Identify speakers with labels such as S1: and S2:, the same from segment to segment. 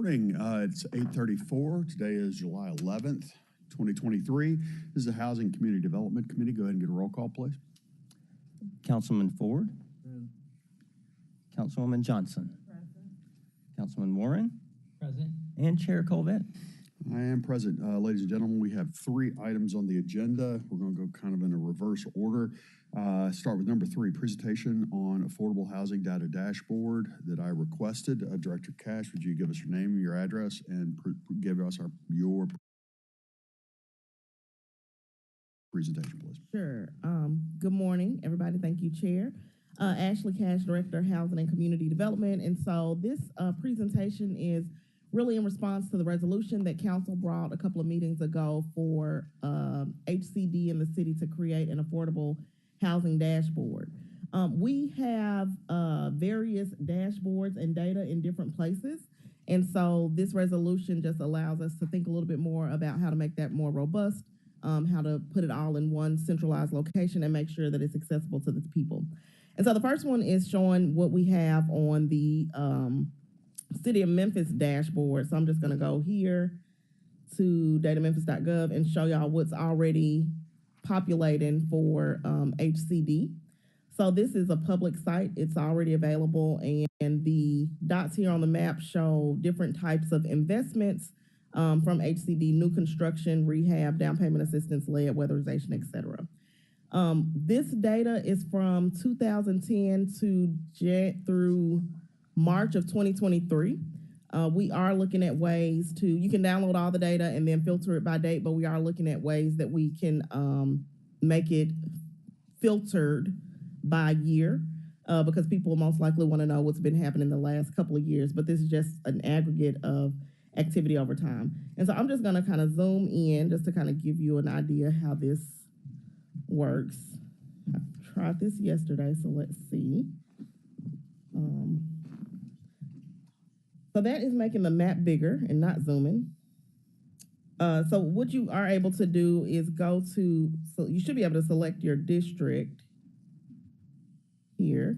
S1: morning. It's 8:34. Today is July 11th, 2023. This is the Housing Community Development Committee. Go ahead and get a roll call, please.
S2: Councilman Ford. Councilwoman Johnson.
S3: Present.
S2: Councilman Warren.
S4: Present.
S2: And Chair Colvett.
S1: I am present. Ladies and gentlemen, we have 3 items on the agenda. We're going to go kind of in a reverse order. Start with number 3, presentation on affordable housing data dashboard that I requested. Director Cash, would you give us your name, your address, and give us your presentation, please?
S3: Sure. Good morning, everybody. Thank you, Chair. Ashley Cash, Director, Housing and Community Development. And so this presentation is really in response to the resolution that Council brought a couple of meetings ago for HCD in the city to create an affordable housing dashboard. We have various dashboards and data in different places. And so this resolution just allows us to think a little bit more about how to make that more robust, how to put it all in one centralized location and make sure that it's accessible to the people. And so the first one is showing what we have on the City of Memphis dashboard. So I'm just going to go here to datamemphis.gov and show y'all what's already populating for HCD. So this is a public site. It's already available, and the dots here on the map show different types of investments from HCD: new construction, rehab, down payment assistance, lead, weatherization, etc. This data is from 2010 through March of 2023. We are looking at ways to, you can download all the data and then filter it by date, but we are looking at ways that we can make it filtered by year because people most likely want to know what's been happening the last couple of years, but this is just an aggregate of activity over time. And so I'm just going to kind of zoom in just to kind of give you an idea how this works. I tried this yesterday, so let's see. So that is making the map bigger and not zooming. So what you are able to do is go to, so you should be able to select your district here.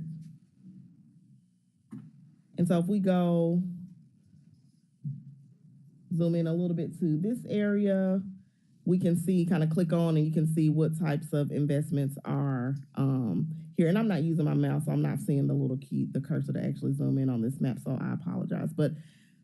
S3: And so if we go zoom in a little bit to this area, we can see, kind of click on, and you can see what types of investments are here. And I'm not using my mouse, so I'm not seeing the little key, the cursor to actually zoom in on this map, so I apologize. But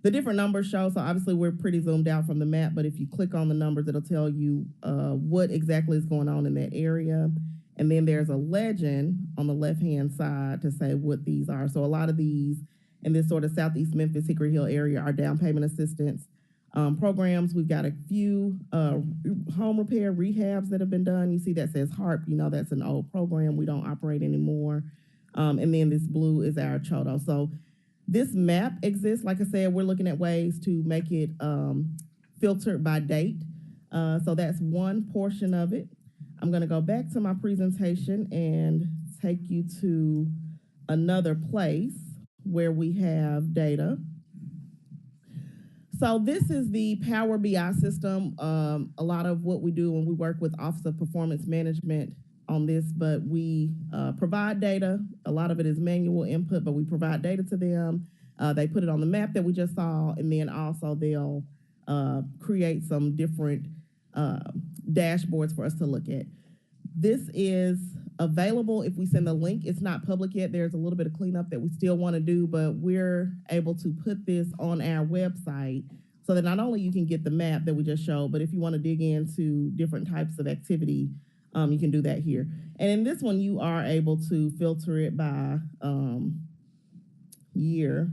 S3: the different numbers show, so obviously we're pretty zoomed out from the map, but if you click on the numbers, it'll tell you what exactly is going on in that area. And then there's a legend on the left-hand side to say what these are. So a lot of these in this sort of Southeast Memphis, Hickory Hill area are down payment assistance programs. We've got a few home repair rehabs that have been done. You see that says HARP, you know that's an old program. We don't operate anymore. And then this blue is our CHOTO. So this map exists. Like I said, we're looking at ways to make it filtered by date. So that's one portion of it. I'm gonna go back to my presentation and take you to another place where we have data. So this is the Power BI system. A lot of what we do when we work with Office of Performance Management on this, but we provide data. A lot of it is manual input, but we provide data to them. They put it on the map that we just saw, and then also they'll create some different dashboards for us to look at. This is available if we send the link. It's not public yet. There's a little bit of cleanup that we still want to do, but we're able to put this on our website so that not only you can get the map that we just showed, but if you want to dig into different types of activity, you can do that here. And in this one, you are able to filter it by year.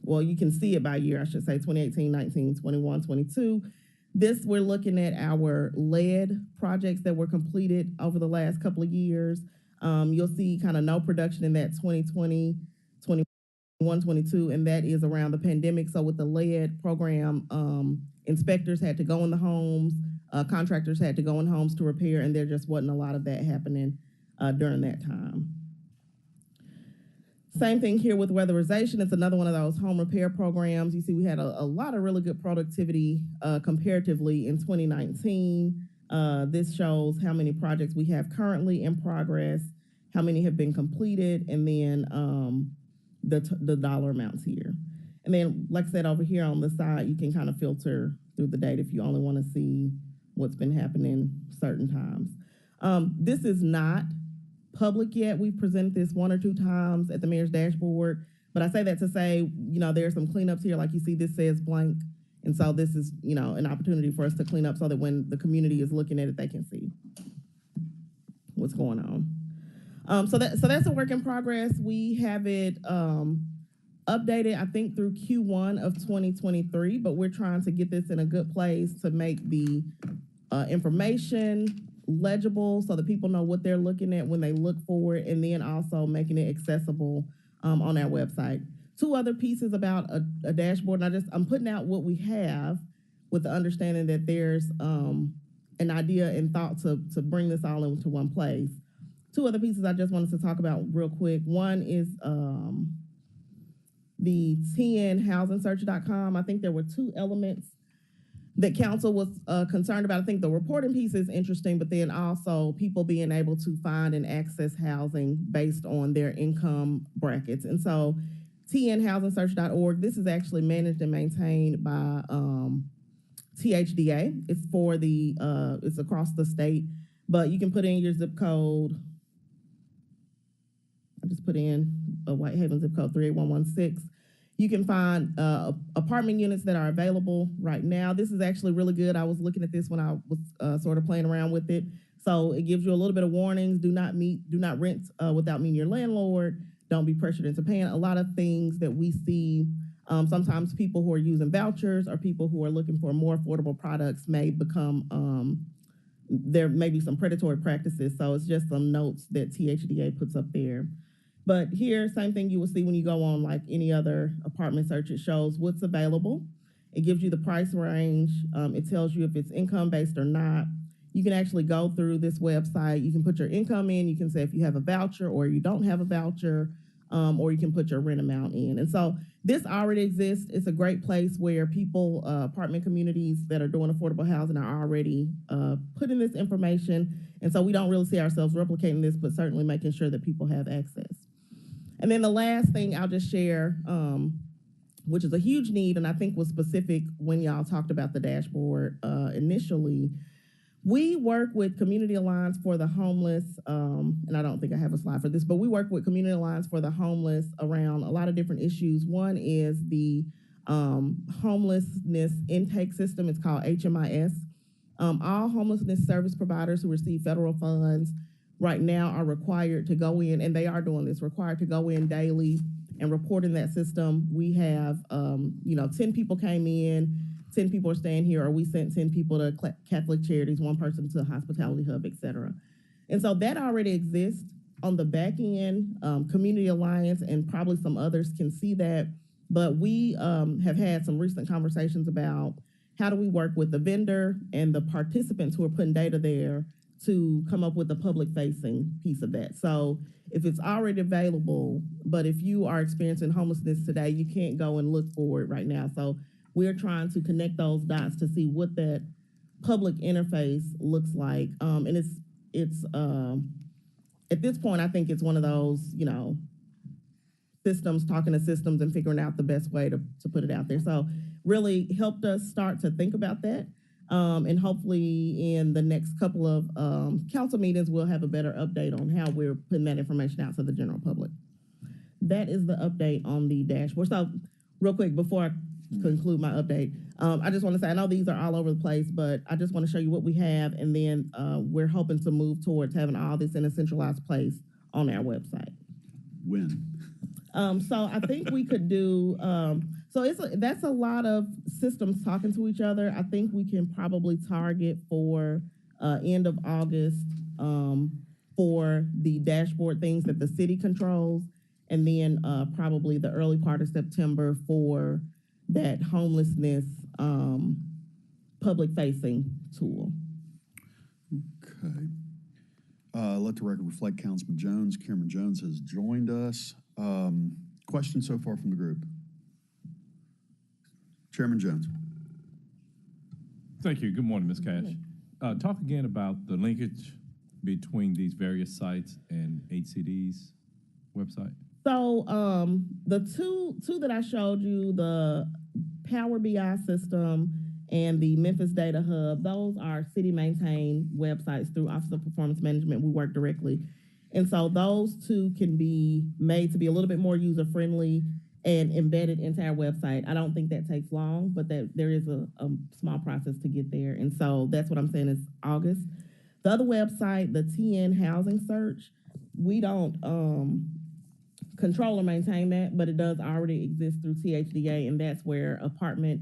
S3: Well, you can see it by year, I should say, 2018, 19, 21, 22. This, we're looking at our lead projects that were completed over the last couple of years. You'll see kind of no production in that 2020, 21, 22, and that is around the pandemic. So with the lead program, inspectors had to go in the homes, contractors had to go in homes to repair, and there just wasn't a lot of that happening during that time. Same thing here with weatherization. It's another one of those home repair programs. You see we had a lot of really good productivity comparatively in 2019. This shows how many projects we have currently in progress, how many have been completed, and then the dollar amounts here. And then, like I said, over here on the side, you can kind of filter through the date if you only want to see what's been happening certain times. This is not public yet. We've presented this 1 or 2 times at the mayor's dashboard, but I say that to say, there are some cleanups here. Like you see, this says blank. And so this is, an opportunity for us to clean up so that when the community is looking at it, they can see what's going on. So that's a work in progress. We have it updated, I think, through Q1 of 2023, but we're trying to get this in a good place to make the information legible so that people know what they're looking at when they look for it, and then also making it accessible on our website. 2 other pieces about a dashboard, and I'm putting out what we have with the understanding that there's an idea and thought to bring this all into one place. 2 other pieces I just wanted to talk about real quick. One is the tnhousingsearch.com. I think there were 2 elements that council was concerned about. I think the reporting piece is interesting, but then also people being able to find and access housing based on their income brackets. And so tnhousingsearch.org, this is actually managed and maintained by THDA. It's for it's across the state, but you can put in your zip code. I just put in a Whitehaven zip code 38116. You can find apartment units that are available right now. This is actually really good. I was looking at this when I was sort of playing around with it. So it gives you a little bit of warnings. Do not rent without meeting your landlord. Don't be pressured into paying. A lot of things that we see, sometimes people who are using vouchers or people who are looking for more affordable products may become, there may be some predatory practices. So it's just some notes that THDA puts up there. But here, same thing you will see when you go on like any other apartment search. It shows what's available. It gives you the price range. It tells you if it's income-based or not. You can actually go through this website. You can put your income in. You can say if you have a voucher or you don't have a voucher, or you can put your rent amount in. And so this already exists. It's a great place where people, apartment communities that are doing affordable housing are already putting this information. And so we don't really see ourselves replicating this, but certainly making sure that people have access. And then the last thing I'll just share, which is a huge need, and I think was specific when y'all talked about the dashboard initially. We work with Community Alliance for the Homeless, and I don't think I have a slide for this, but we work with Community Alliance for the Homeless around a lot of different issues. One is the homelessness intake system. It's called HMIS. All homelessness service providers who receive federal funds right now are required to go in, and they are doing this, required to go in daily and report in that system. We have, 10 people came in, 10 people are staying here, or we sent 10 people to Catholic Charities, 1 person to Hospitality Hub, et cetera. And so that already exists on the back end. Community Alliance and probably some others can see that, but we have had some recent conversations about how do we work with the vendor and the participants who are putting data there to come up with a public-facing piece of that. So if it's already available, but if you are experiencing homelessness today, you can't go and look for it right now. So we're trying to connect those dots to see what that public interface looks like. And it's at this point, I think it's one of those, systems talking to systems and figuring out the best way to put it out there. So really helped us start to think about that. And hopefully in the next couple of council meetings, we'll have a better update on how we're putting that information out to the general public. That is the update on the dashboard. So real quick, before I conclude my update, I just want to say, I know these are all over the place, but I just want to show you what we have, and then we're hoping to move towards having all this in a centralized place on our website.
S1: When?
S3: So I think we could do, that's a lot of systems talking to each other. I think we can probably target for end of August for the dashboard things that the city controls, and then probably the early part of September for that homelessness public-facing tool.
S1: Okay. Let the record reflect Councilman Jones. Cameron Jones has joined us. Questions so far from the group? Chairman Jones.
S4: Thank you. Good morning, Ms. Cash. Talk again about the linkage between these various sites and HCD's website.
S3: So the two that I showed you, the Power BI system and the Memphis Data Hub, those are city maintained websites through Office of Performance Management. We work directly. And so those two can be made to be a little bit more user friendly and embedded into our website. I don't think that takes long, but that there is a small process to get there. And so that's what I'm saying is August. The other website, the TN Housing Search, we don't control or maintain that, but it does already exist through THDA, and that's where apartment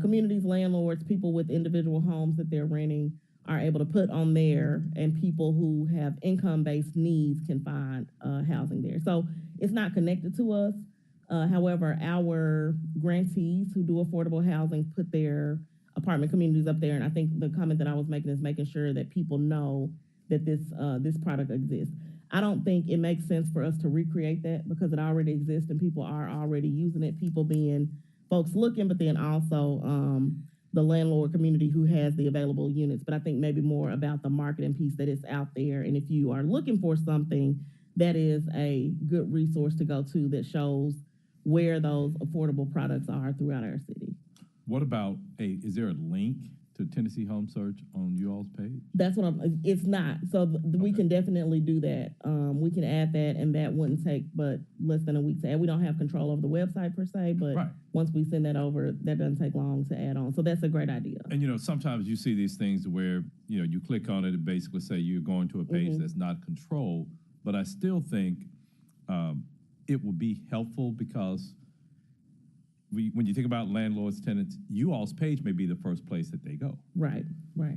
S3: communities, landlords, people with individual homes that they're renting are able to put on there, and people who have income-based needs can find housing there. So it's not connected to us. However, our grantees who do affordable housing put their apartment communities up there, and I think the comment that I was making is making sure that people know that this product exists. I don't think it makes sense for us to recreate that because it already exists and people are already using it. People being folks looking, but then also the landlord community who has the available units. But I think maybe more about the marketing piece that it's out there. And if you are looking for something, that is a good resource to go to that shows where those affordable products are throughout our city.
S4: What about is there a link to Tennessee Home Search on you all's page?
S3: That's what it's not. So we can definitely do that. We can add that, and that wouldn't take but less than a week to add. We don't have control over the website per se, but
S4: Right.
S3: once we send that over, that doesn't take long to add on. So that's a great idea.
S4: And sometimes you see these things where, you click on it and basically say you're going to a page that's not controlled, but I still think it would be helpful because when you think about landlords, tenants, you all's page may be the first place that they go.
S3: Right.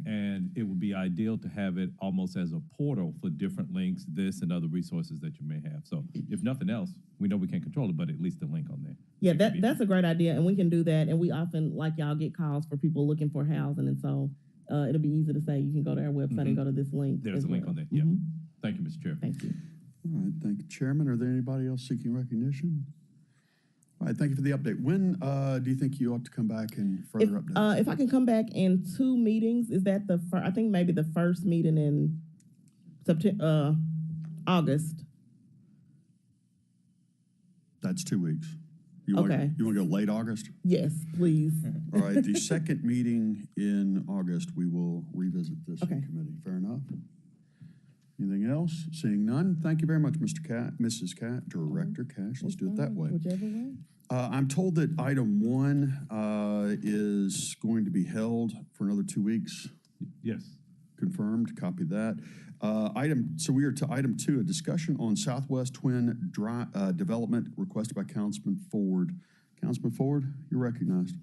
S4: And it would be ideal to have it almost as a portal for different links, this and other resources that you may have. So if nothing else, we know we can't control it, but at least the link on there.
S3: Yeah, that's a great idea, and we can do that. And we often, like y'all, get calls for people looking for housing, and so it'll be easy to say you can go to our website and go to this link.
S4: There's a link on there. Yeah. Thank you, Mr. Chair.
S3: Thank you.
S1: All right, thank you, Chairman. Are there anybody else seeking recognition? All right, thank you for the update. When do you think you ought to come back and further updates?
S3: If I can come back in 2 meetings, is that I think maybe the first meeting in August.
S1: That's 2 weeks. You
S3: Okay.
S1: Want to go late August?
S3: Yes, please.
S1: All right, the second meeting in August, we will revisit this in
S3: Okay.
S1: committee. Fair enough. Anything else? Seeing none, thank you very much, Mr. Cat, Mrs. Cat, Director Cash. Let's do it that way.
S3: Whichever way.
S1: I'm told that item 1 is going to be held for another 2 weeks.
S4: Yes.
S1: Confirmed, copy that. So we are to item 2, a discussion on Southwest Twin development requested by Councilman Ford. Councilman Ford, you're recognized.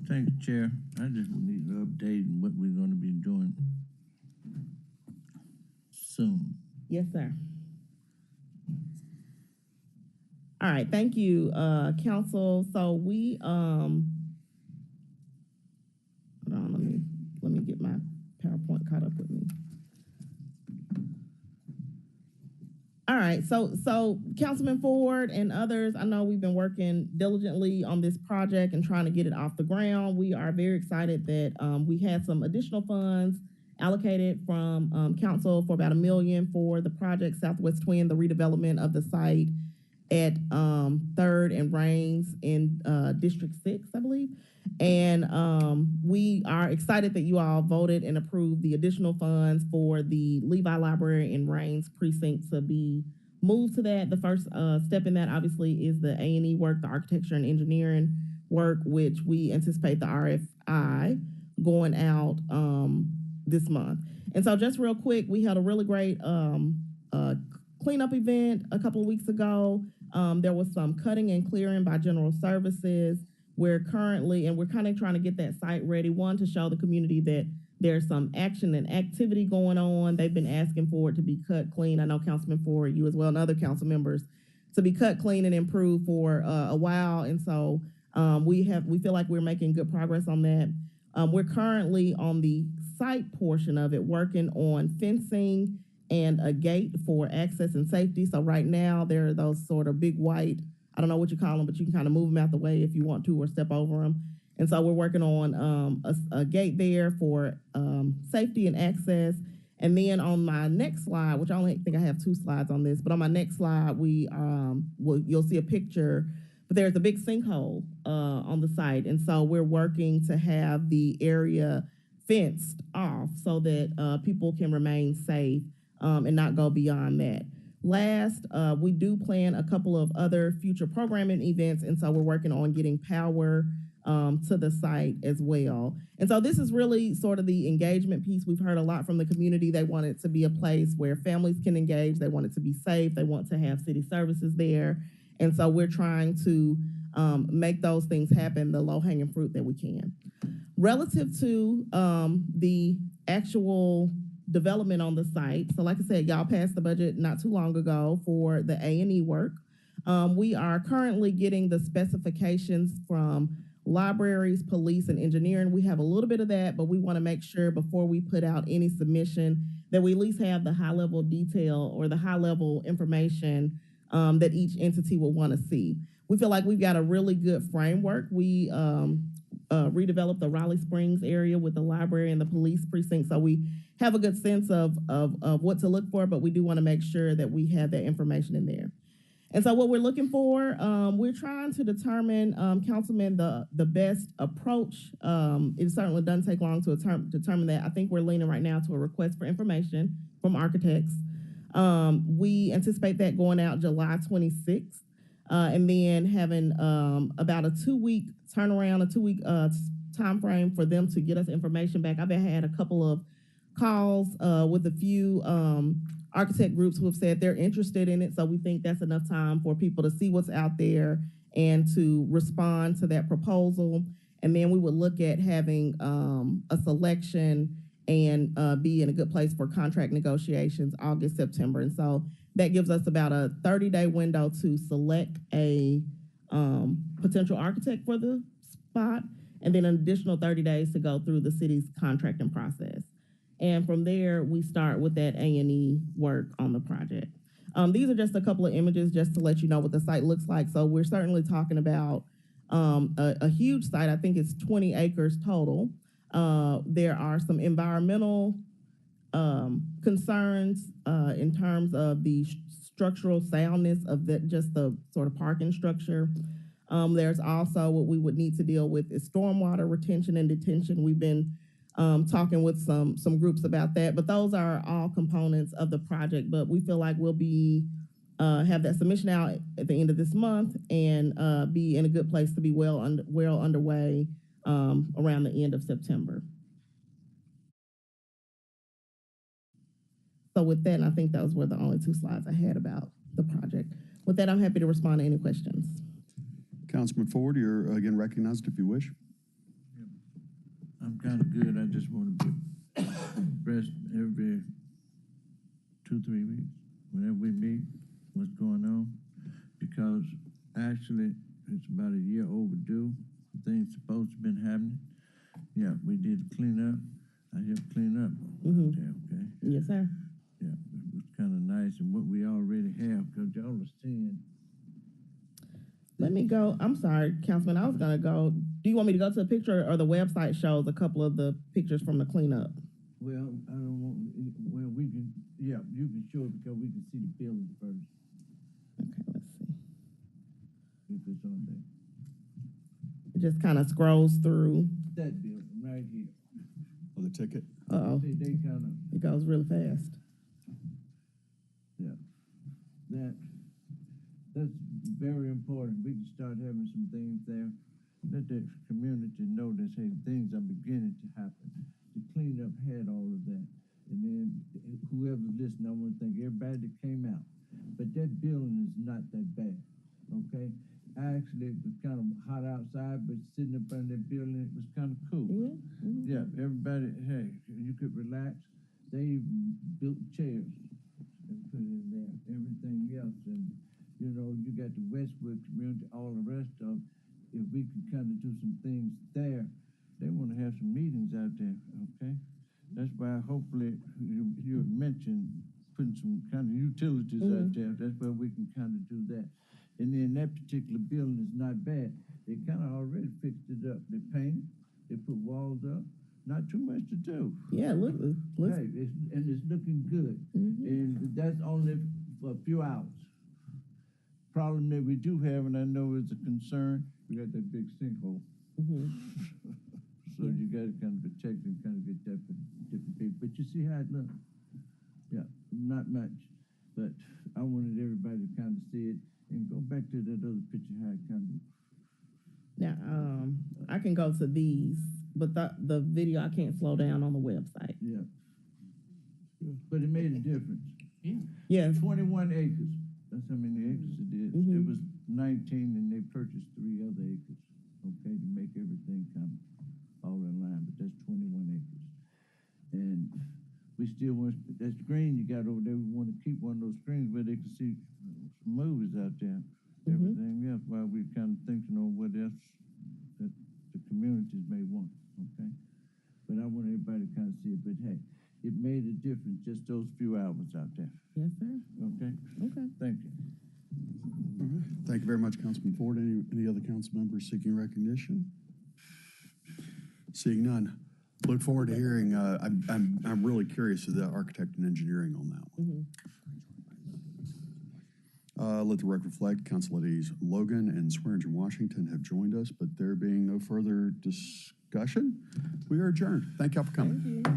S5: Thank you, Chair. I just need an update on what we're going to be doing soon.
S3: Yes, sir. All right, thank you, council. So we hold on, let me get my PowerPoint caught up with me. All right, so Councilman Ford and others, I know we've been working diligently on this project and trying to get it off the ground. We are very excited that we had some additional funds allocated from council for about $1 million for the project Southwest Twin, the redevelopment of the site at 3rd and Rains in District 6, I believe. And we are excited that you all voted and approved the additional funds for the Levi Library in Rains precinct to be moved to that. The first step in that obviously is the A&E work, the architecture and engineering work, which we anticipate the RFI going out this month. And so just real quick, we had a really great cleanup event a couple of weeks ago. There was some cutting and clearing by General Services. We're currently, and we're kind of trying to get that site ready, one, to show the community that there's some action and activity going on. They've been asking for it to be cut clean. I know Councilman Ford, you as well, and other council members, to be cut clean and improved for a while. And so we feel like we're making good progress on that. We're currently on the site portion of it, working on fencing and a gate for access and safety. So right now, there are those sort of big white, I don't know what you call them, but you can kind of move them out the way if you want to or step over them. And so we're working on a gate there for safety and access. And then on my next slide, which I only think I have 2 slides on this, but on my next slide, you'll see a picture, but there's a big sinkhole on the site. And so we're working to have the area fenced off so that people can remain safe and not go beyond that. Last, we do plan a couple of other future programming events, and so we're working on getting power to the site as well. And so this is really sort of the engagement piece. We've heard a lot from the community. They want it to be a place where families can engage. They want it to be safe. They want to have city services there. And so we're trying to make those things happen, the low-hanging fruit that we can. Relative to the actual development on the site, so like I said, y'all passed the budget not too long ago for the A&E work. We are currently getting the specifications from libraries, police, and engineering. We have a little bit of that, but we want to make sure before we put out any submission that we at least have the high-level detail or the high-level information that each entity will want to see. We feel like we've got a really good framework. We redeveloped the Raleigh Springs area with the library and the police precinct, so we have a good sense of what to look for, but we do want to make sure that we have that information in there. And so what we're looking for, we're trying to determine, Councilman, the best approach. It certainly doesn't take long to determine that. I think we're leaning right now to a request for information from architects. We anticipate that going out July 26th, and then having about a 2-week turnaround, a 2-week time frame for them to get us information back. I've had a couple of calls with a few architect groups who have said they're interested in it. So we think that's enough time for people to see what's out there and to respond to that proposal. And then we would look at having a selection and be in a good place for contract negotiations August, September. And so that gives us about a 30-day window to select a potential architect for the spot, and then an additional 30 days to go through the city's contracting process. And from there, we start with that A&E work on the project. These are just a couple of images just to let you know what the site looks like. So we're certainly talking about a huge site. I think it's 20 acres total. There are some environmental concerns in terms of the structural soundness of just the sort of parking structure. There's also what we would need to deal with is stormwater retention and detention. We've been talking with some groups about that, but those are all components of the project. But we feel like we'll be have that submission out at the end of this month and be in a good place to be well underway around the end of September. So with that, and I think those were the only 2 slides I had about the project. With that, I'm happy to respond to any questions.
S1: Councilman Ford, you're again recognized if you wish.
S5: I'm kind of good. I just want to be abreast every 2-3 weeks, whenever we meet, what's going on, because actually it's about a year overdue. Things supposed to have been happening. Yeah, we did clean up. I helped clean up out there, okay?
S3: Yes, sir.
S5: Yeah, it was kind of nice, and what we already have, because y'all are seeing.
S3: Let me go. I'm sorry, Councilman. I was going to go. Do you want me to go to the picture, or the website shows a couple of the pictures from the cleanup?
S5: Well, I don't want, well, we can, yeah, you can show it because we can see the building first,
S3: Okay, let's see.
S5: if it's on there.
S3: It just kind of scrolls through.
S5: That building right here.
S1: Oh, the ticket?
S3: Uh-oh.
S5: They kind of,
S3: It goes really fast.
S5: yeah, that's very important. We can start having some things there. Let the community know that, hey, things are beginning to happen. The cleanup had all of that. And then whoever's listening, I want to thank everybody that came out. But that building is not that bad, okay? Actually, it was kind of hot outside, but sitting up in that building, it was kind of cool. Yeah, everybody, hey, you could relax. They even built chairs and put it in there, everything else. And, you know, you got the Westwood community, all the rest of, if we could kind of do some things there, they want to have some meetings out there, okay? That's why hopefully you had mentioned putting some kind of utilities out there. That's where we can kind of do that. And then that particular building is not bad. They kind of already fixed it up. They painted, they put walls up, not too much to do.
S3: Yeah, look,
S5: Hey, it's looking good. And that's only for a few hours. Problem that we do have, and I know is a concern, we got that big sinkhole. So
S3: Yeah.
S5: you gotta kind of protect and kind of get that for different people. But you see how it looks? Yeah, not much. But I wanted everybody to kind of see it and go back to that other picture how it kind of.
S3: now, I can go to these, but the video I can't slow down on the website.
S5: Yeah. But it made a difference.
S3: Yes.
S5: 21 acres. That's how many acres it is. It was 19 and they purchased 3 other acres, okay, to make everything kind of all in line, but that's 21 acres. And we still want, that screen you got over there, we want to keep one of those screens where they can see some movies out there, everything else, while we're kind of thinking on what else that the communities may want, okay? But I want everybody to kind of see it, but hey, it made a difference, just those few hours out there,
S3: Yes, sir.
S5: okay?
S3: Okay.
S5: Thank you.
S1: Thank you very much, Councilman Ford. Any other council members seeking recognition? Seeing none. Look forward to hearing, I'm really curious of the architect and engineering on that one. Let the record reflect, Council Ladies Logan and Swearingen Washington have joined us, but there being no further discussion, we are adjourned. Thank y'all for coming.
S3: Thank you.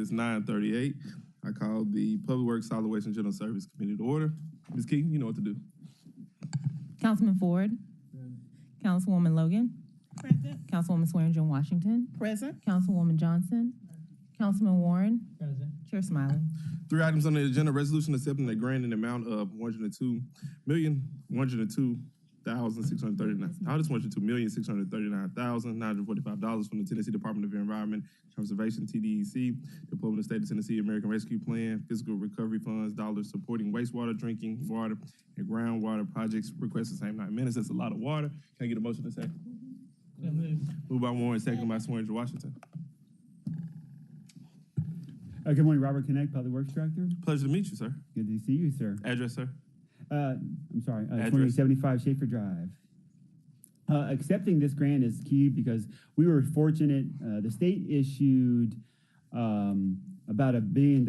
S6: is 9:38. I call the Public Works, Solid Waste, and General Service Committee to order. Ms. Keaton, you know what to do.
S7: Councilman Ford. Councilwoman Logan.
S3: Present.
S7: Councilwoman Swearingen Washington.
S3: Present.
S7: Councilwoman Johnson. Councilman Warren.
S2: Present.
S7: Chair Smiley.
S6: 3 items on the agenda: resolution accepting a grant in the amount of $102,639,945 from the Tennessee Department of Environment Conservation (TDEC), Department of State of Tennessee American Rescue Plan, Fiscal Recovery Funds, dollars supporting wastewater, drinking water, and groundwater projects. Request the same 9 minutes. That's a lot of water. Can I get a motion to second? Moved by Warren, second by Swearingen Washington.
S8: Good morning, Robert Connect, Public Works Director.
S6: Pleasure to meet you, sir.
S8: Good to see you, sir.
S6: Address, sir.
S8: I'm sorry,
S6: Address.
S8: 2875 Schaefer Drive. Accepting this grant is key because we were fortunate. The state issued about $1 billion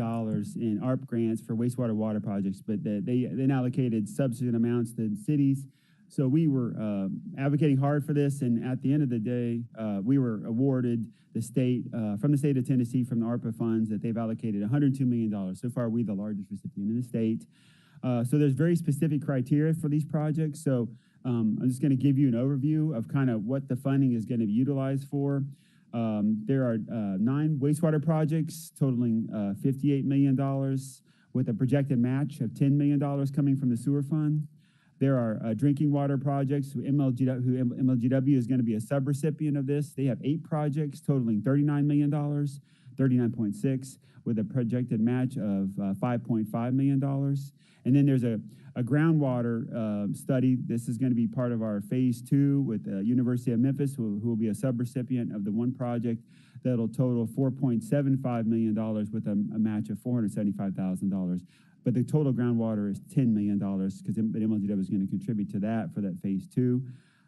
S8: in ARP grants for wastewater water projects, but they then allocated subsequent amounts to cities. So we were advocating hard for this, and at the end of the day, we were awarded the state, from the state of Tennessee, from the ARPA funds, that they've allocated $102 million. So far, we're the largest recipient in the state. So there's very specific criteria for these projects. So I'm just going to give you an overview of kind of what the funding is going to be utilized for. There are 9 wastewater projects totaling $58 million with a projected match of $10 million coming from the sewer fund. There are drinking water projects who MLGW is going to be a subrecipient of this. They have 8 projects totaling $39 million, 39.6, with a projected match of $5.5 million. And then there's a groundwater study. This is going to be part of our phase 2 with the University of Memphis, who will be a subrecipient of the one project that'll total $4.75 million with a match of $475,000. But the total groundwater is $10 million because MLGW is going to contribute to that for that phase 2.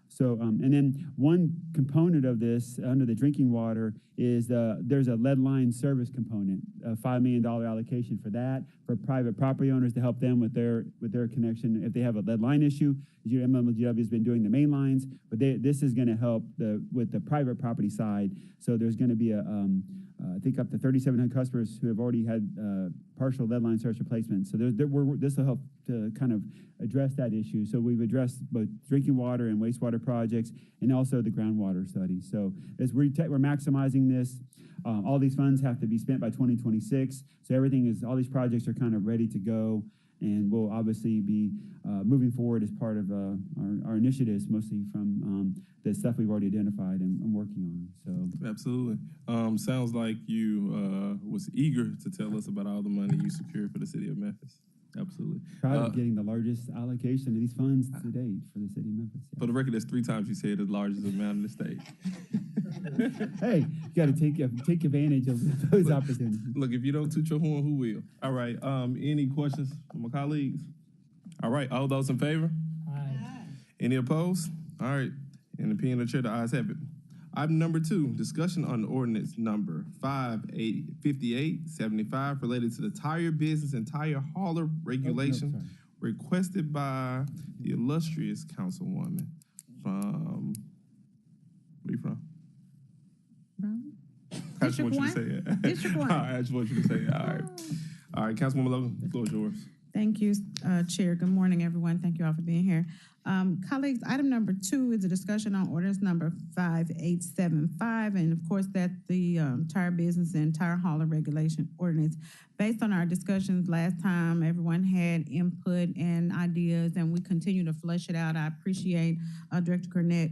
S8: So, and then one component of this under the drinking water is there's a lead line service component, a $5 million allocation for that, for private property owners to help them with their connection if they have a lead line issue. As you know, MLGW has been doing the main lines, but this is going to help with the private property side. So there's going to be I think up to 3,700 customers who have already had partial lead line service replacement. So this will help to kind of address that issue. So we've addressed both drinking water and wastewater projects, and also the groundwater study. So as we're maximizing this, all these funds have to be spent by 2026. So all these projects are kind of ready to go, and we'll obviously be moving forward as part of our initiatives, mostly from the stuff we've already identified and working on. So
S6: Absolutely. Sounds like you was eager to tell us about all the money you secured for the city of Memphis. Absolutely.
S8: Proud of getting the largest allocation of these funds to date for the city of Memphis. Yeah.
S6: For the record, that's 3 times you said the largest amount in the state.
S8: Hey, you got to take advantage of those opportunities.
S6: Look, if you don't toot your horn, who will? All right. Any questions from my colleagues? All right. All those in favor?
S2: Aye.
S6: Any opposed? All right. In the opinion of the chair, the ayes have it. Item number 2, discussion on ordinance number 5875 related to the tire business and tire hauler regulation requested by the illustrious councilwoman from, where you from?
S9: Brown?
S6: I just want you to say it.
S9: District 1.
S6: All right, I just want you to say it. All right. All right, Councilwoman Logan, the floor is yours.
S9: Thank you, Chair. Good morning, everyone. Thank you all for being here. Colleagues, item number 2 is a discussion on ordinance number 5875, and of course, that's the tire business and tire hauler regulation ordinance. Based on our discussions last time, everyone had input and ideas, and we continue to flesh it out. I appreciate Director Cornett,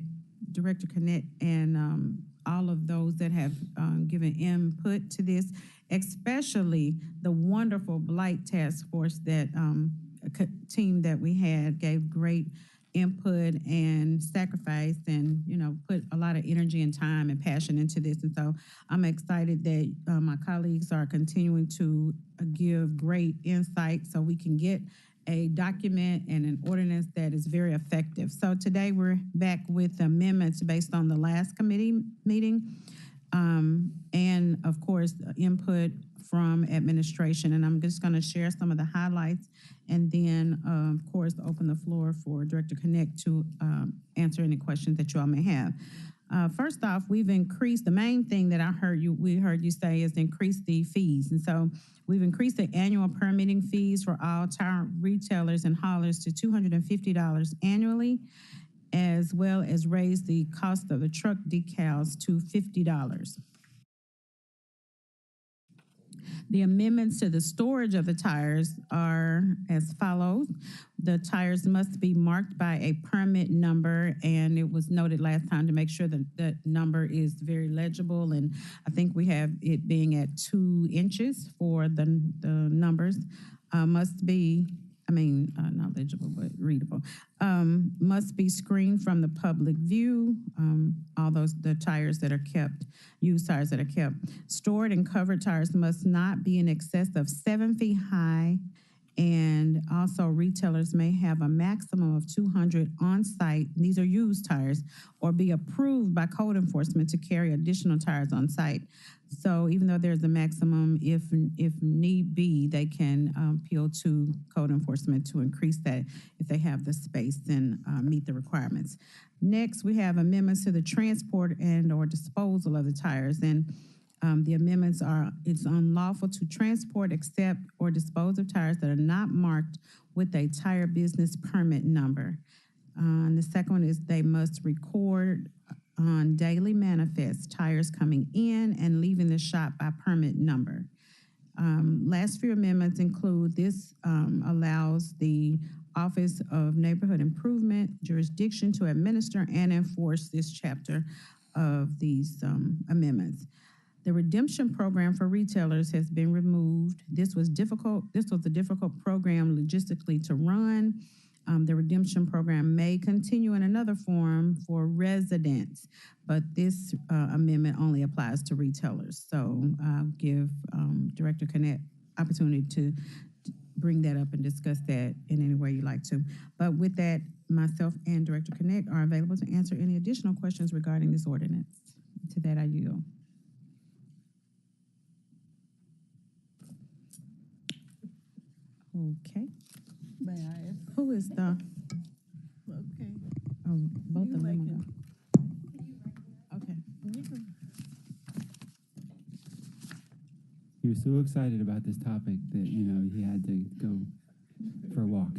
S9: and all of those that have given input to this, especially the wonderful Blight Task Force that team that we had gave great input and sacrificed and, put a lot of energy and time and passion into this. And so I'm excited that my colleagues are continuing to give great insight so we can get a document and an ordinance that is very effective. So today we're back with amendments based on the last committee meeting, and of course input from administration. And I'm just going to share some of the highlights, and then of course open the floor for Director Connect to answer any questions that you all may have. First off, we've increased, the main thing that we heard you say is increase the fees. And so we've increased the annual permitting fees for all tire retailers and haulers to $250 annually, as well as raise the cost of the truck decals to $50. The amendments to the storage of the tires are as follows. The tires must be marked by a permit number, and it was noted last time to make sure that that number is very legible, and I think we have it being at 2 inches for the numbers. Must be, not legible, but readable. Must be screened from the public view. All the tires that are kept, used tires that are kept. Stored and covered tires must not be in excess of 7 feet high. And also retailers may have a maximum of 200 on site. These are used tires, or be approved by code enforcement to carry additional tires on site. So even though there's a maximum, if need be, they can appeal to code enforcement to increase that if they have the space and meet the requirements. Next, we have amendments to the transport and or disposal of the tires. And the amendments are, it's unlawful to transport, accept, or dispose of tires that are not marked with a tire business permit number. And the second one is they must record on daily manifests tires coming in and leaving the shop by permit number. Last few amendments include this allows the Office of Neighborhood Improvement jurisdiction to administer and enforce this chapter of these amendments. The redemption program for retailers has been removed. This was difficult. This was a difficult program logistically to run. The redemption program may continue in another form for residents, but this amendment only applies to retailers. So I'll give Director Connect opportunity to bring that up and discuss that in any way you like to. But with that, myself and Director Connect are available to answer any additional questions regarding this ordinance. To that, I yield. Okay.
S10: May I ask?
S9: Who is the?
S10: Okay.
S9: Oh, both
S10: You
S9: of them.
S10: make
S9: are gone. Okay.
S8: He was so excited about this topic that, he had to go for a walk.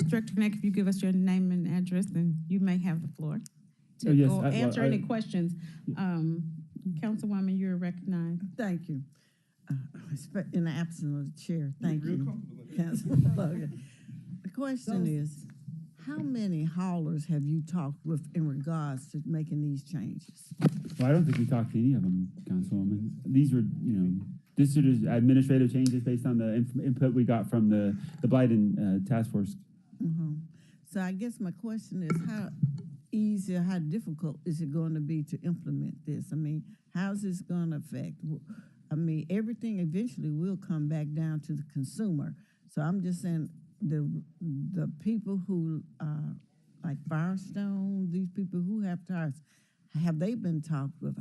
S9: Director Connect, if you give us your name and address, then you may have the floor to
S8: yes,
S9: go answer any questions. Councilwoman, you're recognized.
S10: Thank you. In the absence of the chair, thank you, Councilman Logan. The question is, how many haulers have you talked with in regards to making these changes?
S8: Well, I don't think we talked to any of them, Councilwoman. These were, this are just administrative changes based on the input we got from the Blight and Task Force.
S10: Mm-hmm. So I guess my question is, how easy or how difficult is it going to be to implement this? How's this going to affect? Everything eventually will come back down to the consumer. So I'm just saying the people who like Firestone, these people who have tires, have they been talked with?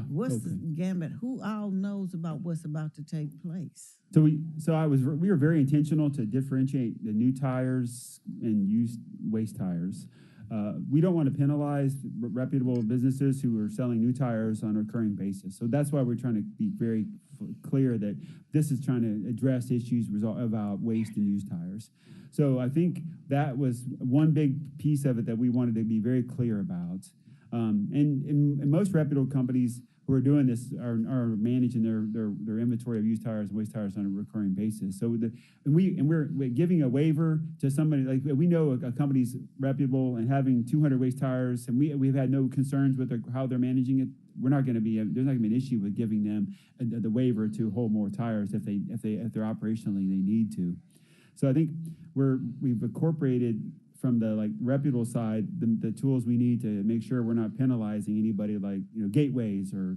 S10: What's the gamut? Who all knows about what's about to take place?
S8: So we were very intentional to differentiate the new tires and used waste tires. We don't want to penalize reputable businesses who are selling new tires on a recurring basis. So that's why we're trying to be very clear that this is trying to address issues about waste and used tires. So I think that was one big piece of it that we wanted to be very clear about. And most reputable companies who are doing this are managing their inventory of used tires and waste tires on a recurring basis. So we're giving a waiver to somebody, like we know a company's reputable and having 200 waste tires, and we've had no concerns with how they're managing it. There's not going to be an issue with giving them the waiver to hold more tires if they're operationally they need to. So I think we've incorporated from the reputable side, the tools we need to make sure we're not penalizing anybody like Gateways or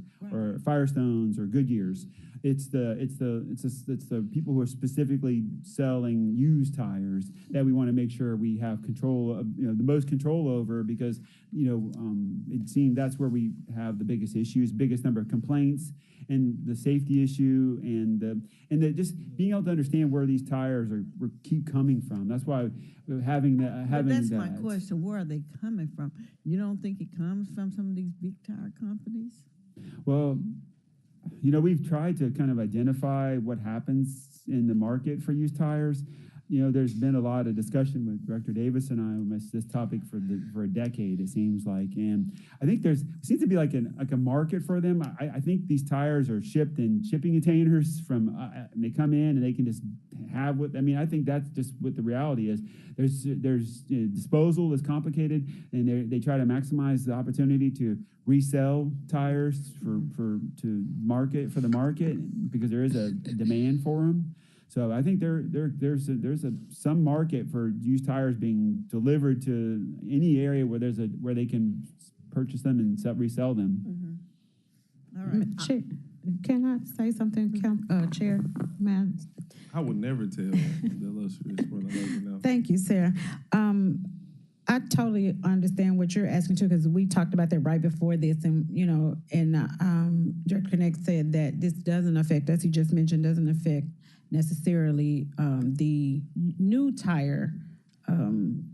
S8: Firestones or Goodyears. It's the people who are specifically selling used tires that we want to make sure we have control of, the most control over, because it seems that's where we have the biggest issues, biggest number of complaints, and the safety issue and the just being able to understand where these tires keep coming from. That's why having that.
S10: But that's my question. Where are they coming from? You don't think it comes from some of these big tire companies?
S8: Well, we've tried to kind of identify what happens in the market for used tires. There's been a lot of discussion with Director Davis and I on this topic for a decade, it seems like. And I think seems to be like a market for them. I think these tires are shipped in shipping containers and they come in and they can just have I think that's just what the reality is. There's disposal is complicated, and they try to maximize the opportunity to resell tires for the market because there is a demand for them. So I think there's some market for used tires being delivered to any area where they can purchase them and resell them.
S10: Mm-hmm. All right.
S9: Chair, can I say something, Chair? Madam?
S6: I would never tell the illustrious Brother Logan now.
S9: Thank you, Sarah. I totally understand what you're asking too, because we talked about that right before this, and Director Connect said that this doesn't affect, as he just mentioned, doesn't affect necessarily the new tire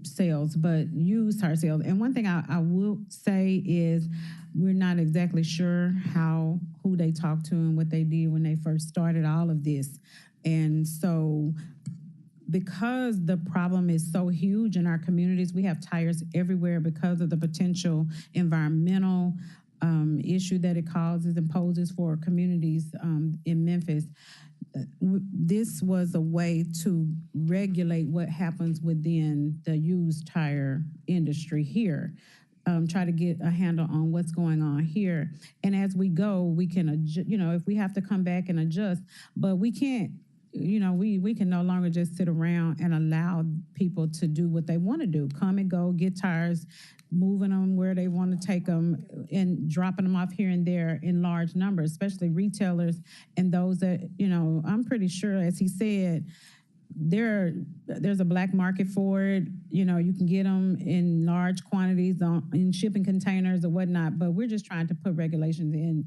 S9: sales, but used tire sales. And one thing I will say is we're not exactly sure who they talked to and what they did when they first started all of this. And so because the problem is so huge in our communities, we have tires everywhere because of the potential environmental issue that it causes and poses for communities in Memphis. This was a way to regulate what happens within the used tire industry here. Try to get a handle on what's going on here. And as we go, we can adjust, if we have to come back and adjust, but we can't, we can no longer just sit around and allow people to do what they want to do. Come and go, get tires, moving them where they want to take them and dropping them off here and there in large numbers, especially retailers and those that, I'm pretty sure, as he said, there's a black market for it. You can get them in large quantities in shipping containers or whatnot, but we're just trying to put regulations in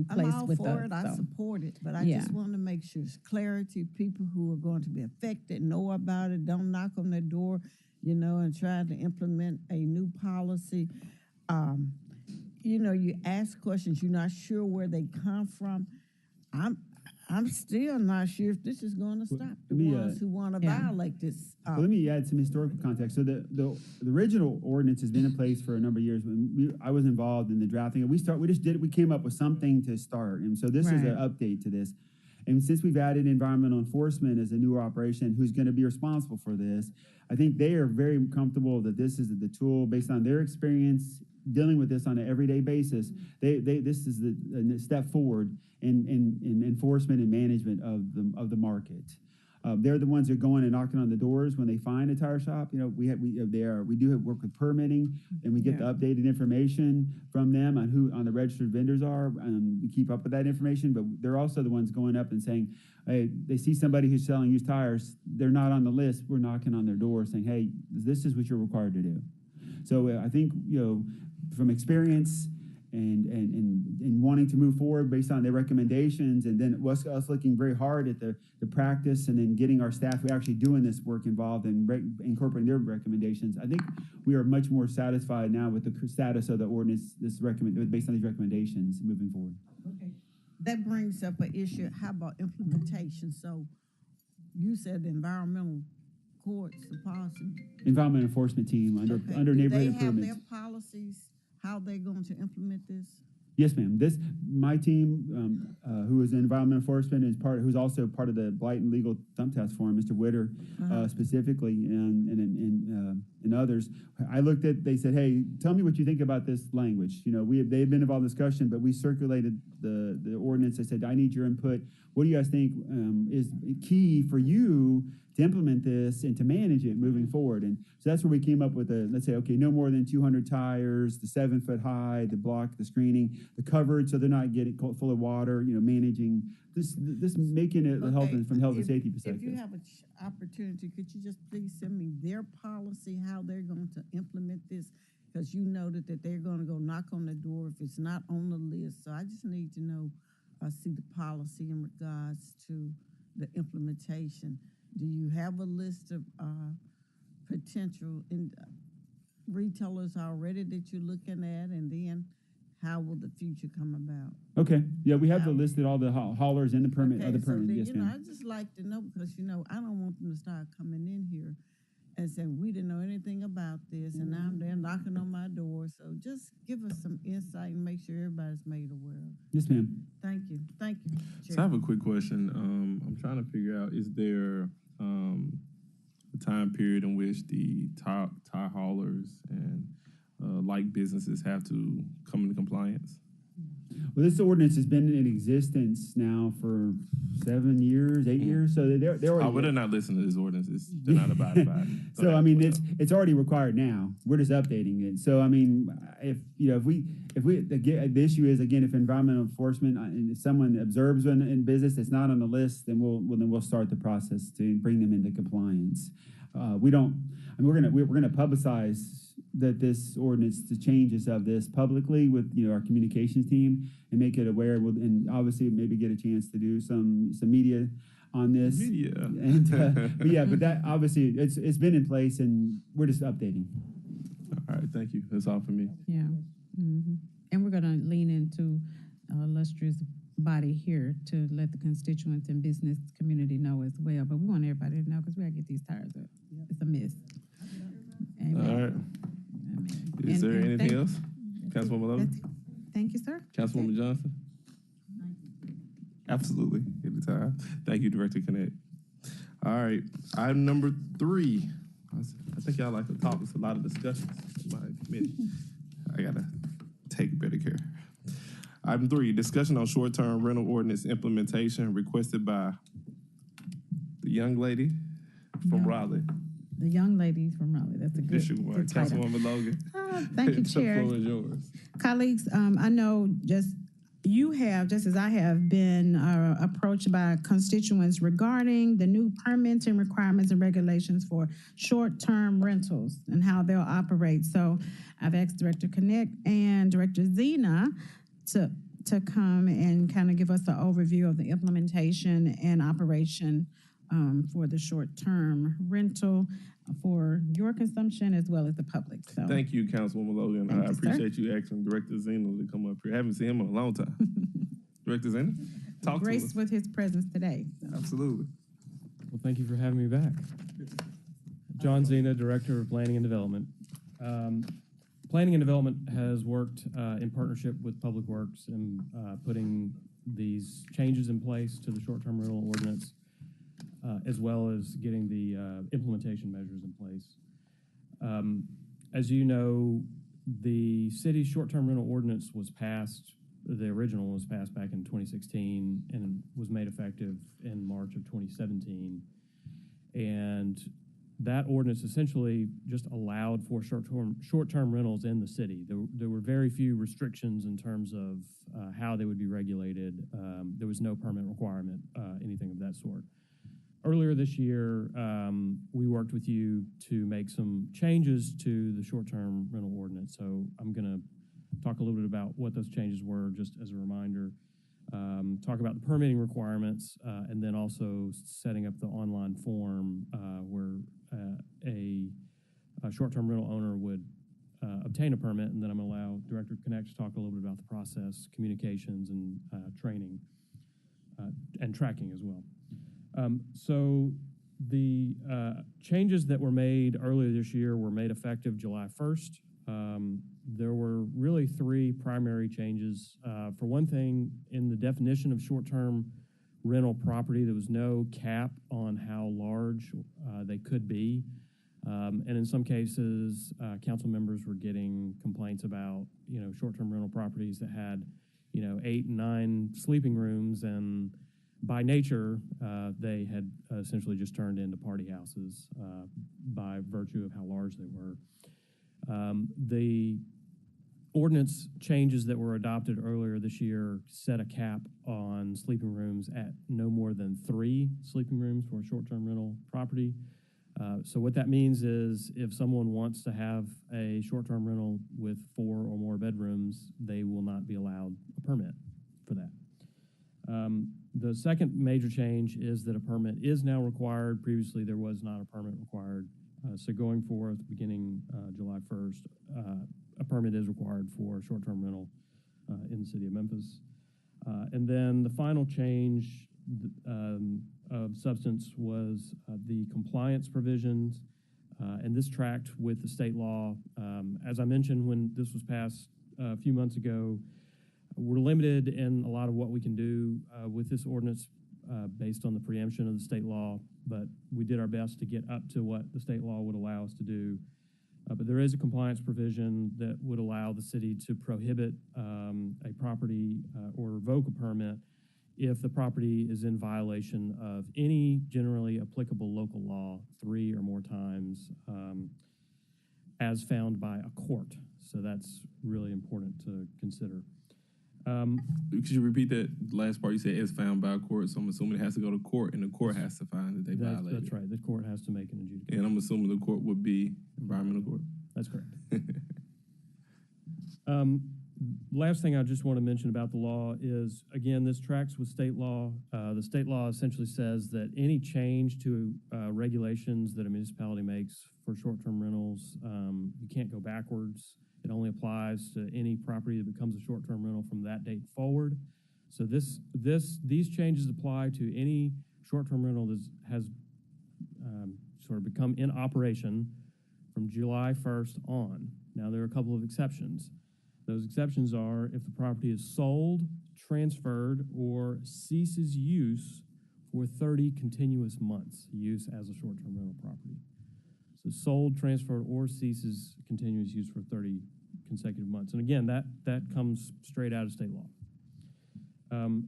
S9: place
S10: I'm all
S9: with
S10: for
S9: us.
S10: it. I
S9: So.
S10: support it, but I
S9: Yeah.
S10: just want to make sure it's clarity. People who are going to be affected know about it. Don't knock on their door, and try to implement a new policy. You ask questions. You're not sure where they come from. I'm still not sure if this is going to stop the ones who want to violate this.
S8: Well, let me add some historical context. So the original ordinance has been in place for a number of years. When I was involved in the drafting, we came up with something to start, and so this is an update to this. And since we've added environmental enforcement as a newer operation, who's going to be responsible for this? I think they are very comfortable that this is the tool based on their experience dealing with this on an everyday basis. This is the step forward in enforcement and management of the market. They're the ones that are going and knocking on the doors when they find a tire shop. We do have work with permitting, and we get the updated information from them on who the registered vendors are, and we keep up with that information. But they're also the ones going up and saying, hey, they see somebody who's selling used tires, they're not on the list. We're knocking on their door saying, hey, this is what you're required to do. So I think from experience and wanting to move forward based on their recommendations, and then us looking very hard at the practice, and then getting our staff who are actually doing this work involved and incorporating their recommendations. I think we are much more satisfied now with the status of the ordinance based on these recommendations moving forward.
S10: Okay. That brings up an issue. How about implementation? So you said the environmental courts, the policy.
S8: Environmental enforcement team under neighborhood improvements.
S10: Do they have their policies, how they're going to implement this?
S8: Yes, ma'am. My team, who is in environmental enforcement, who's also part of the Blight and Legal Thumb Task Forum, Mr. Witter, specifically, and others. They said, hey, tell me what you think about this language. They've been involved in discussion, but we circulated the ordinance. I said, I need your input. What do you guys think is key for you to implement this and to manage it moving forward? And so that's where we came up with let's say, okay, no more than 200 tires, the 7-foot high, the block, the screening, the coverage, so they're not getting full of water, managing this, making it from health and safety perspective.
S10: If you have an opportunity, could you just please send me their policy, how they're going to implement this? Because you noted that they're going to go knock on the door if it's not on the list. So I just need to know see the policy in regards to the implementation. Do you have a list of potential retailers already that you're looking at, and then how will the future come about?
S8: Okay, yeah, we have the listed all the haulers and the permit,
S10: Okay,
S8: other
S10: so
S8: permit,
S10: then,
S8: yes, ma'am.
S10: I just like to know, because, I don't want them to start coming in here and saying, we didn't know anything about this, and now they're knocking on my door. So just give us some insight and make sure everybody's made aware.
S8: Yes, ma'am.
S10: Thank you,
S6: So I have a quick question. I'm trying to figure out, is there a time period in which the tire haulers and like businesses have to come into compliance?
S8: Well, this ordinance has been in existence now for 7 years, 8 years, so they're already.
S6: Oh, well, they're not listening to this ordinance. They're not abiding by it.
S8: So I mean, it's already required now. We're just updating it. So I mean, if the issue is, again, if environmental enforcement and if someone observes one in business that's not on the list, then we'll start the process to bring them into compliance. We're gonna publicize that this ordinance, the changes of this publicly with our communications team and make it aware. And obviously maybe get a chance to do some media on this.
S6: Media.
S8: And but that obviously it's been in place and we're just updating.
S6: All right, thank you. That's all for me.
S9: Yeah. And we're going to lean into illustrious body here to let the constituents and business community know as well. But we want everybody to know because we got to get these tires up. It's a miss. Amen.
S6: All right.
S9: Amen.
S6: Is there
S9: And
S6: anything else? Councilwoman Logan?
S9: Thank you, sir.
S6: Councilwoman Johnson? Absolutely. Anytime. Thank you, Director Connect. All right. Item number 3. I think y'all like to talk. There's a lot of discussions in my committee. I got to take better care. Item 3, discussion on short-term rental ordinance implementation requested by the young lady from Raleigh.
S9: The young ladies from Raleigh. That's a good, good title.
S6: Councilwoman Logan.
S9: Thank you, Chair.
S6: The floor is yours.
S9: Colleagues, I know just as I have been approached by constituents regarding the new permits and requirements and regulations for short-term rentals and how they'll operate. So I've asked Director Connect and Director Zena to come and kind of give us an overview of the implementation and operation for the short-term rental for your consumption as well as the public. So
S6: Thank you, Councilwoman Logan.
S9: Thank
S6: I
S9: you,
S6: appreciate you asking Director Zeno to come up here. I haven't seen him in a long time. Director Zeno, talk to us.
S9: graced with his presence today. So.
S6: Absolutely.
S11: Well, thank you for having me back. John Zena, Director of Planning and Development. Planning and Development has worked in partnership with Public Works in putting these changes in place to the short-term rental ordinance, as well as getting the implementation measures in place. As you know, the city's short-term rental ordinance was passed, the original was passed back in 2016 and was made effective in March of 2017. And that ordinance essentially just allowed for short-term rentals in the city. There were very few restrictions in terms of how they would be regulated. There was no permit requirement, anything of that sort. Earlier this year, we worked with you to make some changes to the short-term rental ordinance. So I'm going to talk a little bit about what those changes were, just as a reminder. Talk about the permitting requirements, and then also setting up the online form where a short-term rental owner would obtain a permit, and then I'm going to allow Director Connect to talk a little bit about the process, communications, and training, and tracking as well. So the changes that were made earlier this year were made effective July 1st. There were really 3 primary changes. For one thing, in the definition of short-term rental property, there was no cap on how large they could be. And in some cases, council members were getting complaints about, short-term rental properties that had, 8 and 9 sleeping rooms, and by nature, they had essentially just turned into party houses by virtue of how large they were. The ordinance changes that were adopted earlier this year set a cap on sleeping rooms at no more than 3 sleeping rooms for a short-term rental property. So what that means is if someone wants to have a short-term rental with 4 or more bedrooms, they will not be allowed a permit for that. The second major change is that a permit is now required. Previously, there was not a permit required. So going forth, beginning July 1st, a permit is required for short-term rental in the city of Memphis. And then the final change of substance was the compliance provisions, and this tracked with the state law. As I mentioned when this was passed a few months ago, we're limited in a lot of what we can do with this ordinance based on the preemption of the state law, but we did our best to get up to what the state law would allow us to do. But there is a compliance provision that would allow the city to prohibit a property or revoke a permit if the property is in violation of any generally applicable local law 3 or more times as found by a court. So that's really important to consider.
S6: Could you repeat that last part? You said as found by a court, so I'm assuming it has to go to court, and the court has to find that they violated.
S11: That's right. The court has to make an adjudication.
S6: And I'm assuming the court would be environmental court.
S11: That's correct. Last thing I just want to mention about the law is, again, this tracks with state law. The state law essentially says that any change to regulations that a municipality makes for short-term rentals, you can't go backwards. It only applies to any property that becomes a short-term rental from that date forward. So these changes apply to any short-term rental that has sort of become in operation from July 1st on. Now, there are a couple of exceptions. Those exceptions are if the property is sold, transferred, or ceases use for 30 continuous months, use as a short-term rental property. So sold, transferred, or ceases continuous use for 30 consecutive months. And again, that comes straight out of state law.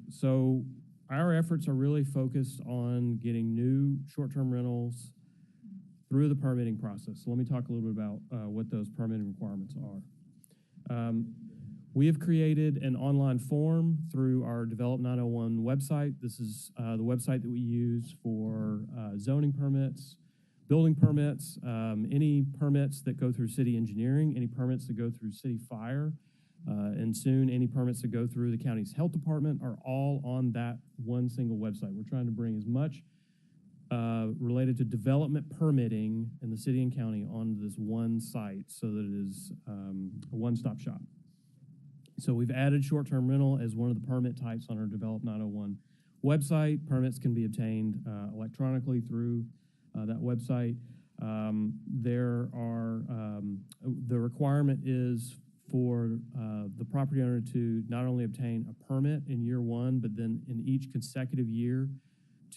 S11: So our efforts are really focused on getting new short-term rentals through the permitting process. So let me talk a little bit about what those permitting requirements are. We have created an online form through our Develop 901 website. This is the website that we use for zoning permits, building permits, any permits that go through city engineering, any permits that go through city fire, and soon any permits that go through the county's health department are all on that one single website. We're trying to bring as much related to development permitting in the city and county onto this one site so that it is a one-stop shop. So we've added short-term rental as one of the permit types on our Develop 901 website. Permits can be obtained electronically through that website. The requirement is for the property owner to not only obtain a permit in year one, but then in each consecutive year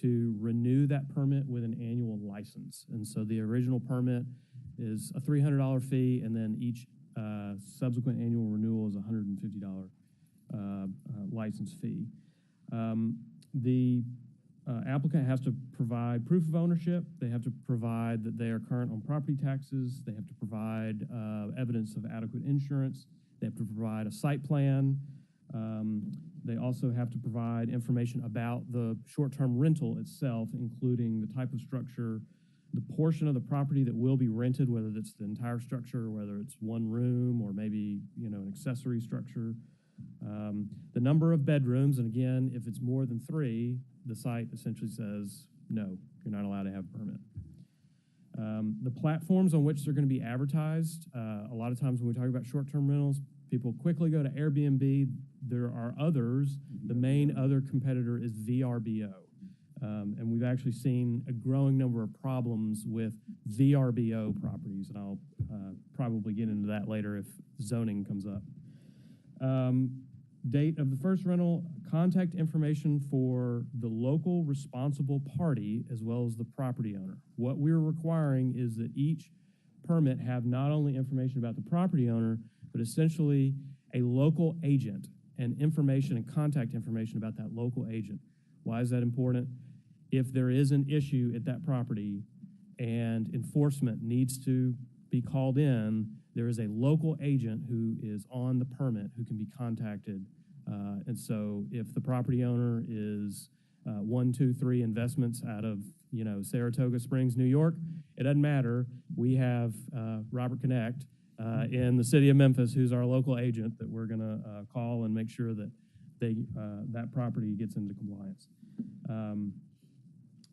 S11: to renew that permit with an annual license. And so the original permit is a $300 fee, and then each subsequent annual renewal is a $150 license fee. The applicant has to provide proof of ownership. They have to provide that they are current on property taxes. They have to provide evidence of adequate insurance. They have to provide a site plan. They also have to provide information about the short-term rental itself, including the type of structure, the portion of the property that will be rented, whether it's the entire structure, or whether it's one room, or maybe an accessory structure. The number of bedrooms, and again, if it's more than 3, the site essentially says, no, you're not allowed to have a permit. The platforms on which they're going to be advertised, a lot of times when we talk about short-term rentals, people quickly go to Airbnb. There are others. The main other competitor is VRBO. And we've actually seen a growing number of problems with VRBO properties, and I'll probably get into that later if zoning comes up. Date of the first rental, contact information for the local responsible party as well as the property owner. What we're requiring is that each permit have not only information about the property owner, but essentially a local agent and information and contact information about that local agent. Why is that important? If there is an issue at that property and enforcement needs to be called in, there is a local agent who is on the permit who can be contacted. And so if the property owner is 123 Investments out of Saratoga Springs, New York, it doesn't matter. We have Robert Connect in the city of Memphis, who's our local agent, that we're going to call and make sure that that property gets into compliance.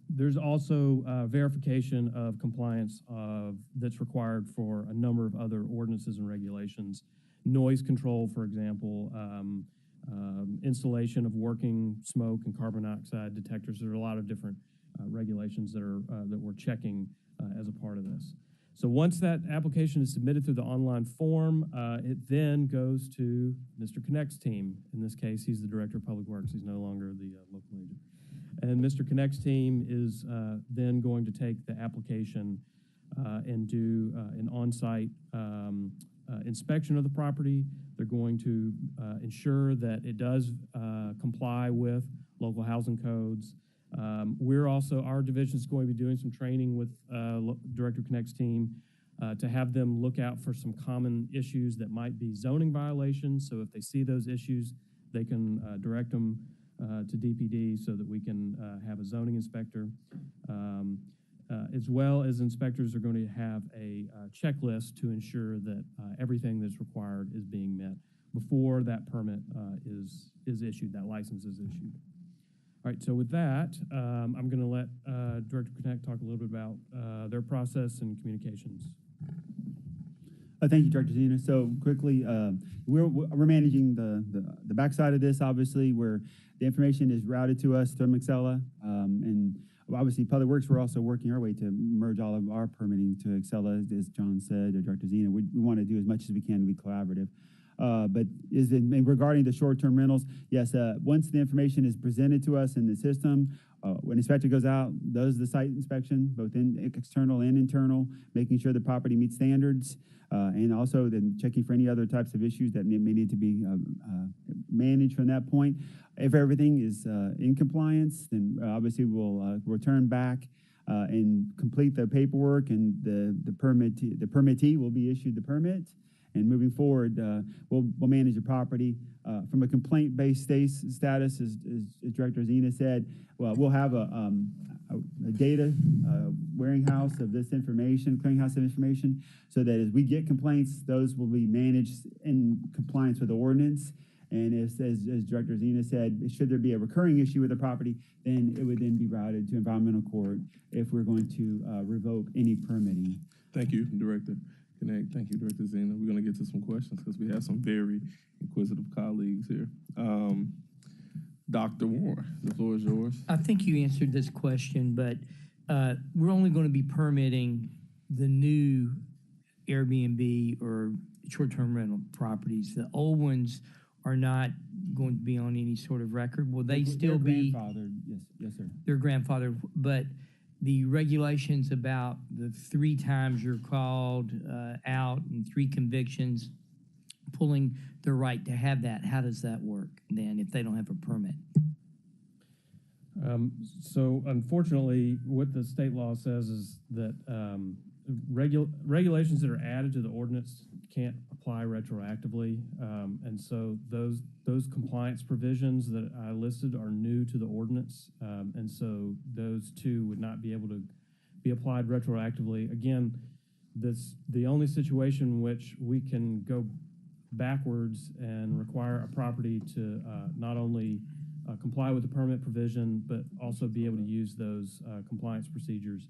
S11: There's also verification of compliance that's required for a number of other ordinances and regulations. Noise control, for example, installation of working smoke and carbon dioxide detectors. There are a lot of different regulations that we're checking as a part of this. So once that application is submitted through the online form, it then goes to Mr. Connect's team. In this case, he's the Director of Public Works. He's no longer the local agent. And Mr. Connect's team is then going to take the application and do an on-site inspection of the property. They're going to ensure that it does comply with local housing codes. Our division is going to be doing some training with Director Connect's team to have them look out for some common issues that might be zoning violations. So if they see those issues, they can direct them to DPD so that we can have a zoning inspector. As well as inspectors are going to have a checklist to ensure that everything that's required is being met before that permit is issued, that license is issued. All right, so with that, I'm going to let Director Connect talk a little bit about their process and communications.
S8: Thank you, Director Zena. So quickly, we're managing the backside of this, obviously, where the information is routed to us through Excella, and obviously Public Works, we're also working our way to merge all of our permitting to Excella, as John said, or Director Zena. We want to do as much as we can to be collaborative. But regarding the short-term rentals, yes, once the information is presented to us in the system, when an inspector goes out, does the site inspection, both external and internal, making sure the property meets standards, and also then checking for any other types of issues that may need to be managed from that point. If everything is in compliance, then obviously we'll return back and complete the paperwork, and the permittee will be issued the permit. And moving forward, we'll manage the property from a complaint-based status, as Director Zena said. Well, we'll have a data warehouse of this information, clearinghouse of information, so that as we get complaints, those will be managed in compliance with the ordinance. And as Director Zena said, should there be a recurring issue with the property, then it would then be routed to environmental court if we're going to revoke any permitting.
S6: Thank you, Director Connect. Thank you, Director Zena. We're going to get to some questions because we have some very inquisitive colleagues here. Dr. Warren, the floor is yours.
S12: I think you answered this question, but we're only going to be permitting the new Airbnb or short-term rental properties. The old ones are not going to be on any sort of record. Will they still be
S8: grandfathered? Yes, sir.
S12: They're grandfathered, but the regulations about the 3 times you're called out and 3 convictions, pulling their right to have that, how does that work then if they don't have a permit?
S11: So unfortunately, what the state law says is that regulations that are added to the ordinance can't apply retroactively. And so those compliance provisions that I listed are new to the ordinance. And so those 2 would not be able to be applied retroactively. Again, the only situation in which we can go backwards and require a property to not only comply with the permit provision, but also be able to use those compliance procedures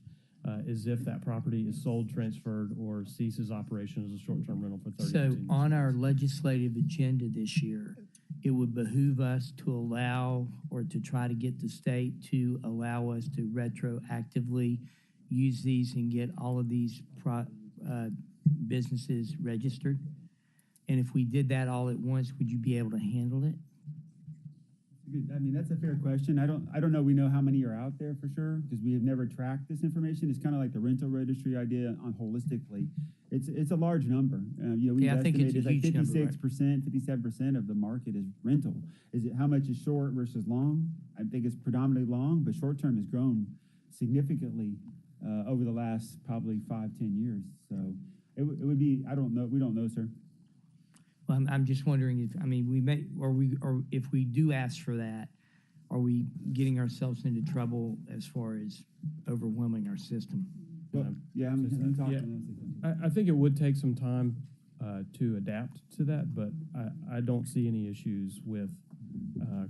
S11: is if that property is sold, transferred, or ceases operation as a short-term rental for 30
S12: So on our legislative agenda this year, it would behoove us to allow or to try to get the state to allow us to retroactively use these and get all of these businesses registered. And if we did that all at once, would you be able to handle it?
S8: I mean, that's a fair question. I don't know. We know how many are out there for sure because we have never tracked this information. It's kind of like the rental registry idea on holistically. It's a large number. We
S12: I think it's a
S8: like
S12: huge number,
S8: 56%, 57% of the market is rental. Is it how much is short versus long? I think it's predominantly long, but short term has grown significantly over the last probably 5-10 years. So it would be. I don't know. We don't know, sir.
S12: Well, I'm just wondering if, we may, or if we do ask for that, are we getting ourselves into trouble as far as overwhelming our system?
S8: Well,
S11: I think it would take some time to adapt to that, but I don't see any issues with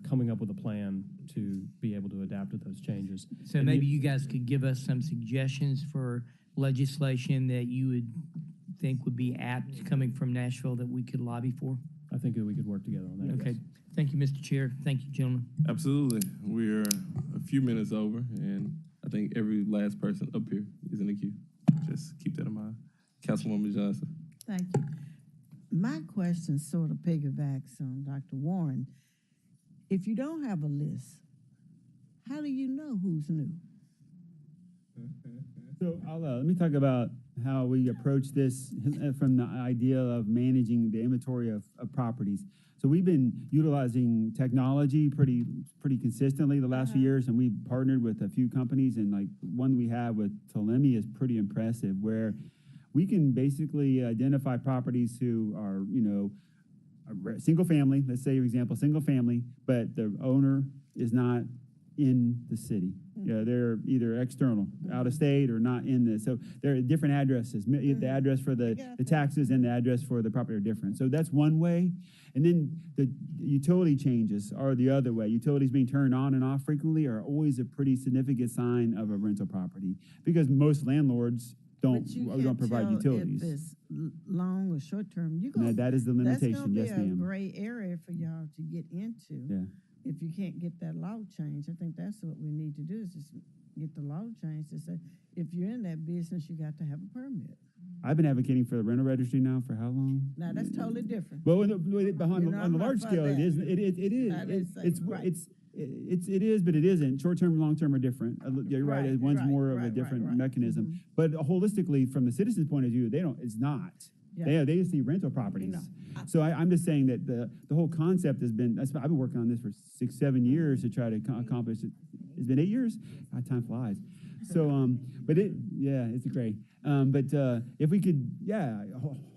S11: coming up with a plan to be able to adapt to those changes.
S12: So
S11: And
S12: maybe you guys could give us some suggestions for legislation that you would think would be apt coming from Nashville that we could lobby for?
S11: I think that we could work together on that.
S12: Okay.
S11: yes.
S12: Thank you, Mr. Chair. Thank you, gentlemen.
S6: Absolutely. We're a few minutes over, and I think every last person up here is in the queue. Just keep that in mind. Councilwoman Johnson.
S10: Thank you. My question sort of piggybacks on Dr. Warren. If you don't have a list, how do you know who's new?
S8: So let me talk about how we approach this from the idea of managing the inventory of properties. So we've been utilizing technology pretty consistently the last few years, and we've partnered with a few companies, and like one we have with Telemi is pretty impressive, where we can basically identify properties who are, single family, let's say, for example, single family, but the owner is not in the city. They're either external, out of state, or not in this. So there are different addresses. The address for the taxes and the address for the property are different. So that's one way. And then the utility changes are the other way. Utilities being turned on and off frequently are always a pretty significant sign of a rental property, because most landlords don't provide utilities.
S10: If it's long or short term,
S8: That is the limitation.
S10: That's gonna be
S8: yes,
S10: a
S8: ma'am.
S10: gray area for y'all to get into.
S8: Yeah.
S10: If you can't get that law changed, I think that's what we need to do, is just get the law changed to say, if you're in that business, you got to have a permit.
S8: I've been advocating for the rental registry now for how long?
S10: Now, that's totally different.
S8: Well, on the large scale, it is.
S10: That
S8: It is, but it isn't. Short term and long term are different. You're right. One's more of a different mechanism.
S10: Mm-hmm.
S8: But holistically, from the citizen's point of view, it's not.
S10: Yeah.
S8: They see rental properties. So I'm just saying that the whole concept has been. I've been working on this for 6-7 years to try to accomplish it. It's been 8 years. Time flies. So, it's great. But if we could,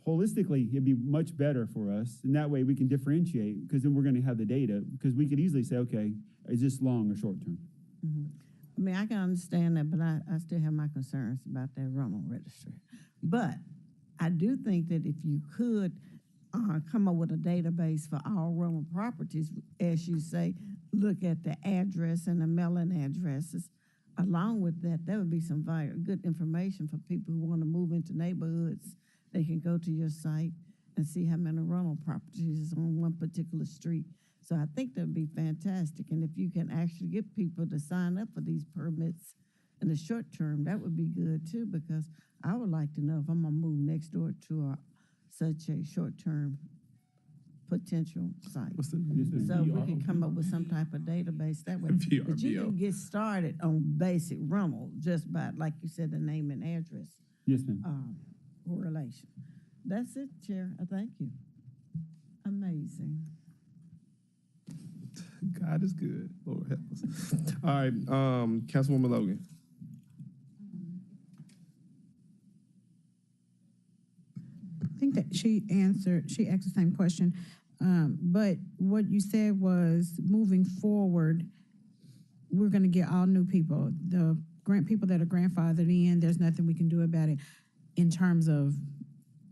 S8: holistically, it'd be much better for us. And that way we can differentiate, because then we're going to have the data, because we could easily say, okay, is this long or short term?
S10: Mm-hmm. I mean, I can understand that, but I still have my concerns about that rental registry. But I do think that if you could come up with a database for all rental properties, as you say, look at the address and the mailing addresses. Along with that, that would be some very good information for people who want to move into neighborhoods. They can go to your site and see how many rental properties is on one particular street. So I think that would be fantastic. And if you can actually get people to sign up for these permits in the short term, that would be good too, because I would like to know if I'm gonna move next door to such a short-term potential site.
S6: What's the name?
S10: So we can come up with some type of database that way. But you can get started on basic rental just by, like you said, the name and address.
S8: Yes, ma'am.
S10: Correlation. That's it, Chair. I thank you. Amazing.
S6: God is good. Lord help us. All right, Councilwoman Logan.
S9: I think that she asked the same question. But what you said was, moving forward, we're going to get all new people. The people that are grandfathered in, there's nothing we can do about it in terms of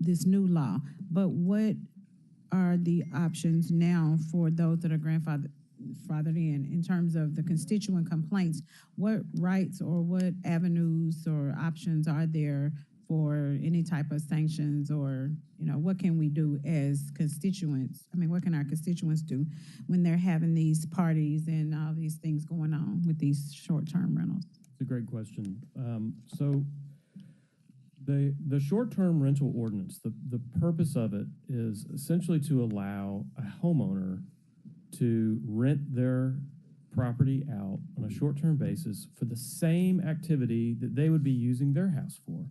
S9: this new law. But what are the options now for those that are grandfathered in terms of the constituent complaints? What rights or what avenues or options are there for any type of sanctions, or, what can we do as constituents? I mean, what can our constituents do when they're having these parties and all these things going on with these short-term rentals?
S11: It's a great question. So the short-term rental ordinance, the purpose of it is essentially to allow a homeowner to rent their property out on a short-term basis for the same activity that they would be using their house for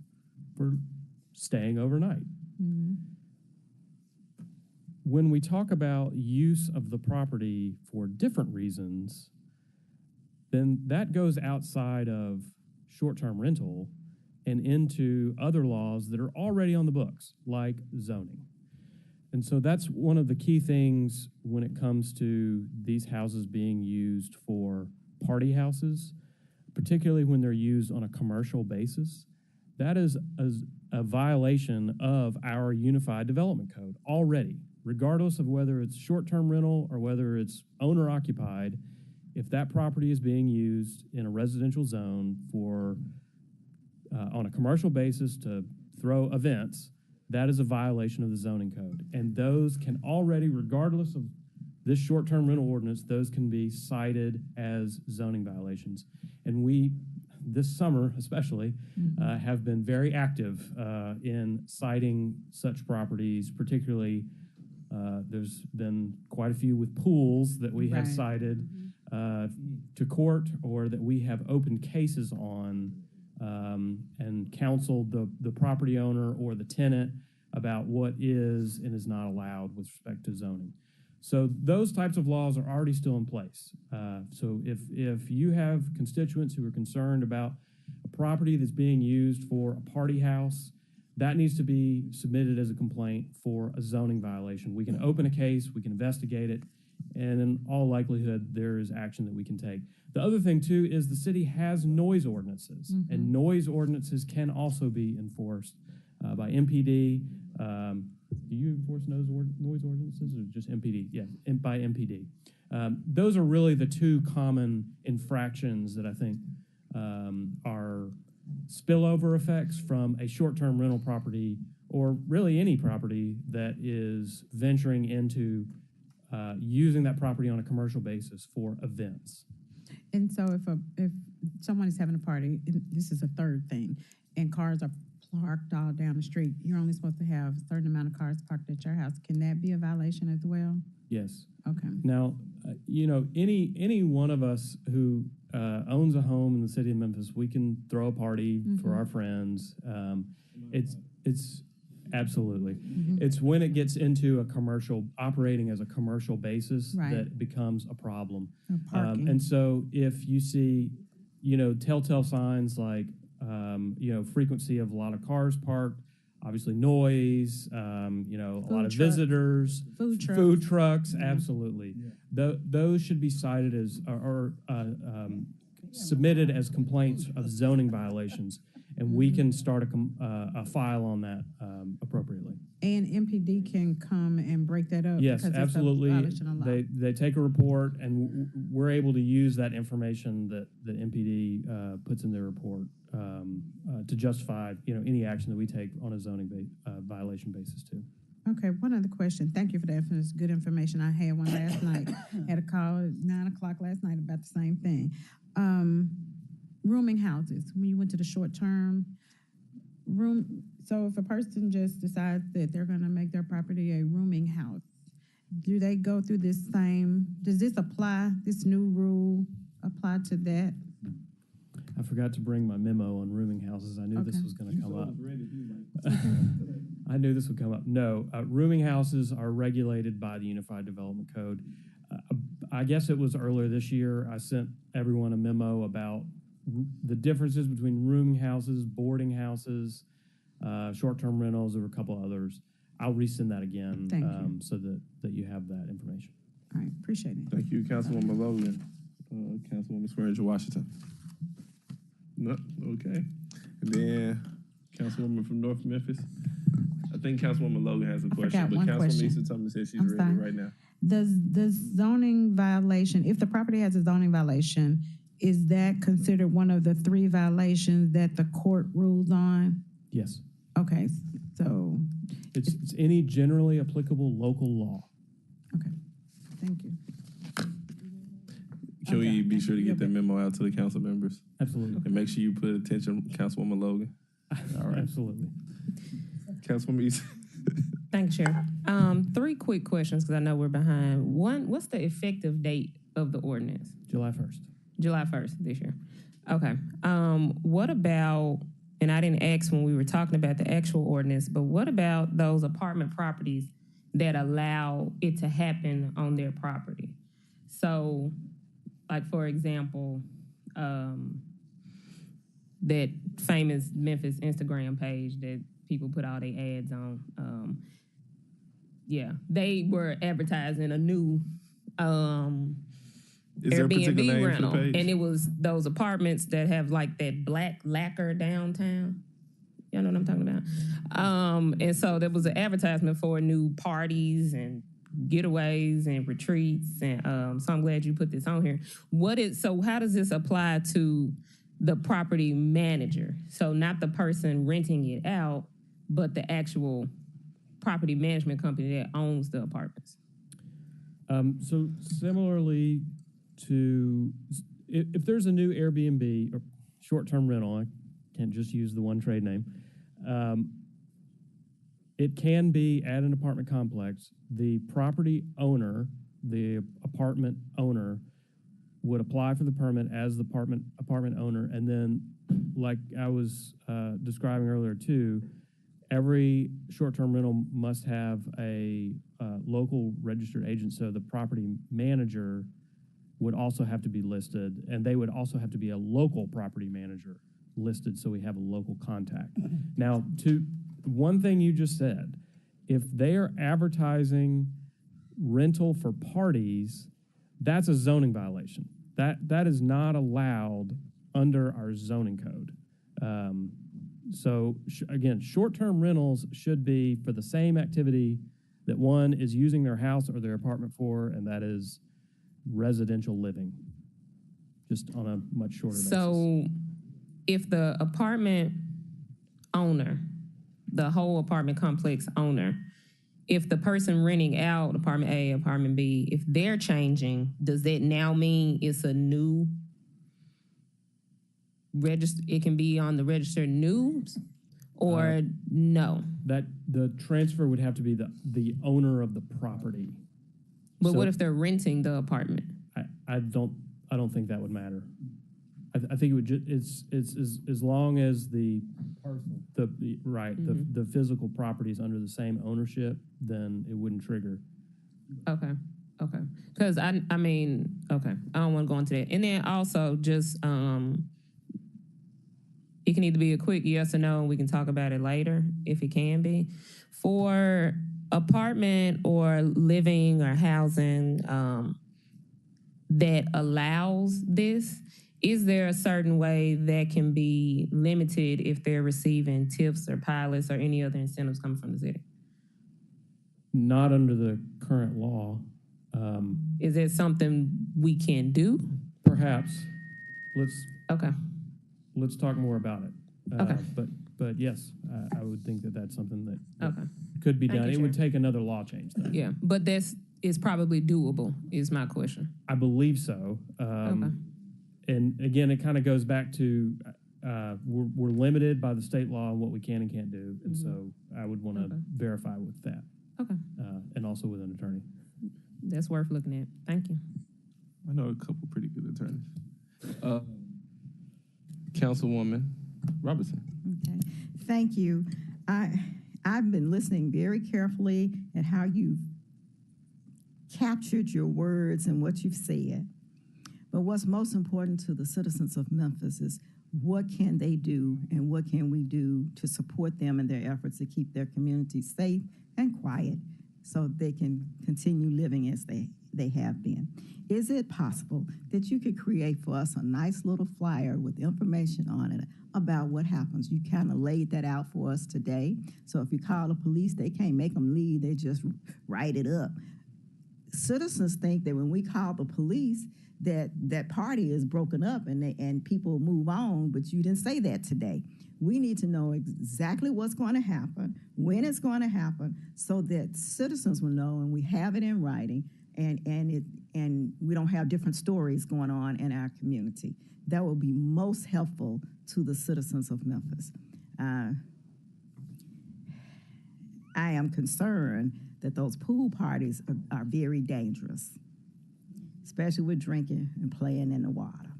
S11: staying overnight.
S9: Mm-hmm.
S11: When we talk about use of the property for different reasons, then that goes outside of short-term rental and into other laws that are already on the books, like zoning. And so that's one of the key things when it comes to these houses being used for party houses, particularly when they're used on a commercial basis. That is a violation of our Unified Development Code already. regardless of whether it's short-term rental or whether it's owner-occupied, if that property is being used in a residential zone for, on a commercial basis to throw events, that is a violation of the zoning code. And those can already, regardless of this short-term rental ordinance, those can be cited as zoning violations. And we, this summer especially, have been very active in citing such properties, particularly there's been quite a few with pools that we have cited to court, or that we have opened cases on and counseled the property owner or the tenant about what is and is not allowed with respect to zoning. So those types of laws are already still in place. So if you have constituents who are concerned about a property that's being used for a party house, that needs to be submitted as a complaint for a zoning violation. We can open a case, we can investigate it, and in all likelihood, there is action that we can take. The other thing, too, is the city has noise ordinances, and noise ordinances can also be enforced by MPD. Do you enforce noise ordinances or just MPD? Yeah, by MPD. Those are really the two common infractions that I think are spillover effects from a short-term rental property, or really any property that is venturing into using that property on a commercial basis for events.
S9: And so if someone is having a party, and this is a third thing, and cars are parked all down the street, you're only supposed to have a certain amount of cars parked at your house. Can that be a violation as well?
S11: Yes.
S9: Okay.
S11: Now, any one of us who owns a home in the city of Memphis, we can throw a party for our friends. It's absolutely. It's when it gets into a commercial, operating as a commercial basis, that it becomes a problem. And so if you see, telltale signs like, frequency of a lot of cars parked, obviously noise, a lot of visitors, food trucks, absolutely. Those should be cited as, or submitted as complaints of zoning violations, and we can start a file on that appropriately.
S9: And MPD can come and break that up?
S11: Yes, absolutely.
S9: It's a violation of law.
S11: They take a report, and we're able to use that information that MPD puts in their report to justify any action that we take on a zoning violation basis too.
S9: Okay, one other question. Thank you for that. It's good information. I had one last night. Had a call at 9 o'clock last night about the same thing. Rooming houses. When you went to the short-term room, so if a person just decides that they're going to make their property a rooming house, do they go through this same? Does this apply? This new rule apply to that?
S11: I forgot to bring my memo on rooming houses. I knew this was going to come up. I knew this would come up. No, rooming houses are regulated by the Unified Development Code. I guess it was earlier this year, I sent everyone a memo about the differences between rooming houses, boarding houses, short-term rentals. There were a couple others. I'll resend that again.
S9: Thank you.
S11: So that you have that information.
S9: All right, appreciate it.
S6: Thank you, Councilwoman Logan. Councilwoman Swearingen Washington. No, okay. And then Councilwoman from North Memphis. I think Councilwoman Logan has a question, but Councilwoman Easton Thomas says she's ready right now.
S9: Does the zoning violation, if the property has a zoning violation, is that considered one of the 3 violations that the court rules on?
S11: Yes.
S9: Okay, so.
S11: It's any generally applicable local law.
S9: Okay, thank you.
S6: Can we be sure to get that memo out to the council members?
S11: Absolutely.
S6: And make sure you put attention, Councilwoman Logan.
S11: All right. Absolutely.
S6: Councilwoman Easton.
S13: Thanks, Chair. 3 quick questions because I know we're behind. One, what's the effective date of the ordinance?
S11: July 1st.
S13: July 1st this year. Okay. What about, and I didn't ask when we were talking about the actual ordinance, but what about those apartment properties that allow it to happen on their property? So, like, for example, that famous Memphis Instagram page that people put all their ads on. They were advertising a new Airbnb rental, and it was those apartments that have like that black lacquer downtown. Y'all know what I'm talking about? And so there was an advertisement for new parties and getaways and retreats. And so I'm glad you put this on here. So how does this apply to the property manager? So not the person renting it out, but the actual property management company that owns the apartments.
S11: So similarly to, if there's a new Airbnb or short-term rental, I can't just use the one trade name, it can be at an apartment complex. The property owner, the apartment owner, would apply for the permit as the apartment owner, and then, like I was describing earlier too, every short-term rental must have a local registered agent, so the property manager would also have to be listed, and they would also have to be a local property manager listed, so we have a local contact. Now, to one thing you just said, if they are advertising rental for parties, that's a zoning violation. That is not allowed under our zoning code. Again, short-term rentals should be for the same activity that one is using their house or their apartment for, and that is residential living, just on a much shorter basis.
S13: So if the apartment owner, the whole apartment complex owner, if the person renting out apartment A, apartment B, if they're changing, does that now mean it's a new register? It can be on the registered news, or no?
S11: That the transfer would have to be the owner of the property.
S13: But
S11: So
S13: what if they're renting the apartment?
S11: I don't think that would matter. I think it would it's as long as the physical property is under the same ownership, then it wouldn't trigger.
S13: Okay. Because I mean, okay, I don't want to go into that. And then also just it can either be a quick yes or no, and we can talk about it later if it can be. For apartment or living or housing that allows this, is there a certain way that can be limited if they're receiving tips or pilots or any other incentives coming from the city?
S11: Not under the current law.
S13: Is it something we can do?
S11: Perhaps.
S13: Okay.
S11: Let's talk more about it.
S13: Okay.
S11: But yes, I would think that that's something that
S13: Okay.
S11: could be
S13: Thank
S11: done.
S13: you,
S11: It would
S13: Chair.
S11: take another law change, though.
S13: Yeah, but is probably doable, is my question.
S11: I believe so.
S13: Okay.
S11: And again, it kind of goes back to we're limited by the state law on what we can and can't do, and so I would want to verify with that.
S13: Okay.
S11: And also with an attorney.
S13: That's worth looking at. Thank you.
S6: I know a couple pretty good attorneys. Councilwoman Robertson.
S10: Okay, thank you. I've been listening very carefully at how you've captured your words and what you've said. But what's most important to the citizens of Memphis is what can they do and what can we do to support them in their efforts to keep their community safe and quiet so they can continue living as they have been. Is it possible that you could create for us a nice little flyer with information on it about what happens? You kind of laid that out for us today. So if you call the police, they can't make them leave, they just write it up. Citizens think that when we call the police, that party is broken up and people move on, but you didn't say that today. We need to know exactly what's going to happen, when it's going to happen, so that citizens will know and we have it in writing and we don't have different stories going on in our community. That will be most helpful to the citizens of Memphis. I am concerned that those pool parties are very dangerous, especially with drinking and playing in the water.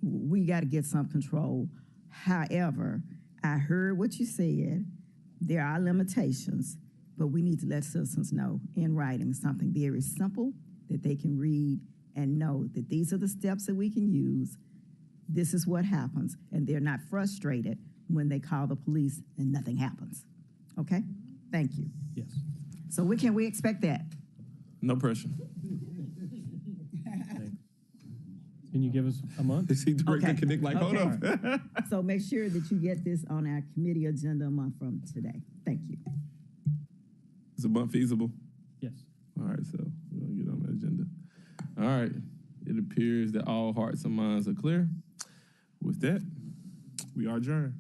S10: We got to get some control. However, I heard what you said. There are limitations, but we need to let citizens know in writing something very simple that they can read and know that these are the steps that we can use. This is what happens, and they're not frustrated when they call the police and nothing happens. Okay? Thank you.
S11: Yes.
S10: So when can we expect that?
S6: No pressure.
S11: Can you give us a month?
S6: See Director
S10: Okay.
S6: Connect like, hold
S10: Okay.
S6: up.
S10: So make sure that you get this on our committee agenda a month from today. Thank you.
S6: Is a month feasible?
S11: Yes.
S6: All right, so we're gonna get on the agenda. All right, it appears that all hearts and minds are clear. With that, we are adjourned.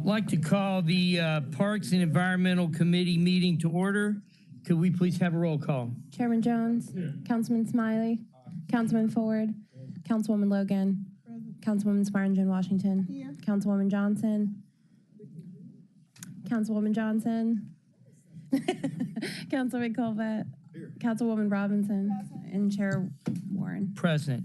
S12: I'd like to call the Parks and Environmental Committee meeting to order. Could we please have a roll call?
S14: Chairman Jones, Councilman Smiley, Councilman Ford, Councilwoman Logan, Councilwoman Swearingen Washington, Councilwoman Johnson, Councilwoman Johnson, Councilman Colvett, Councilwoman Robinson, and Chair Warren.
S12: Present.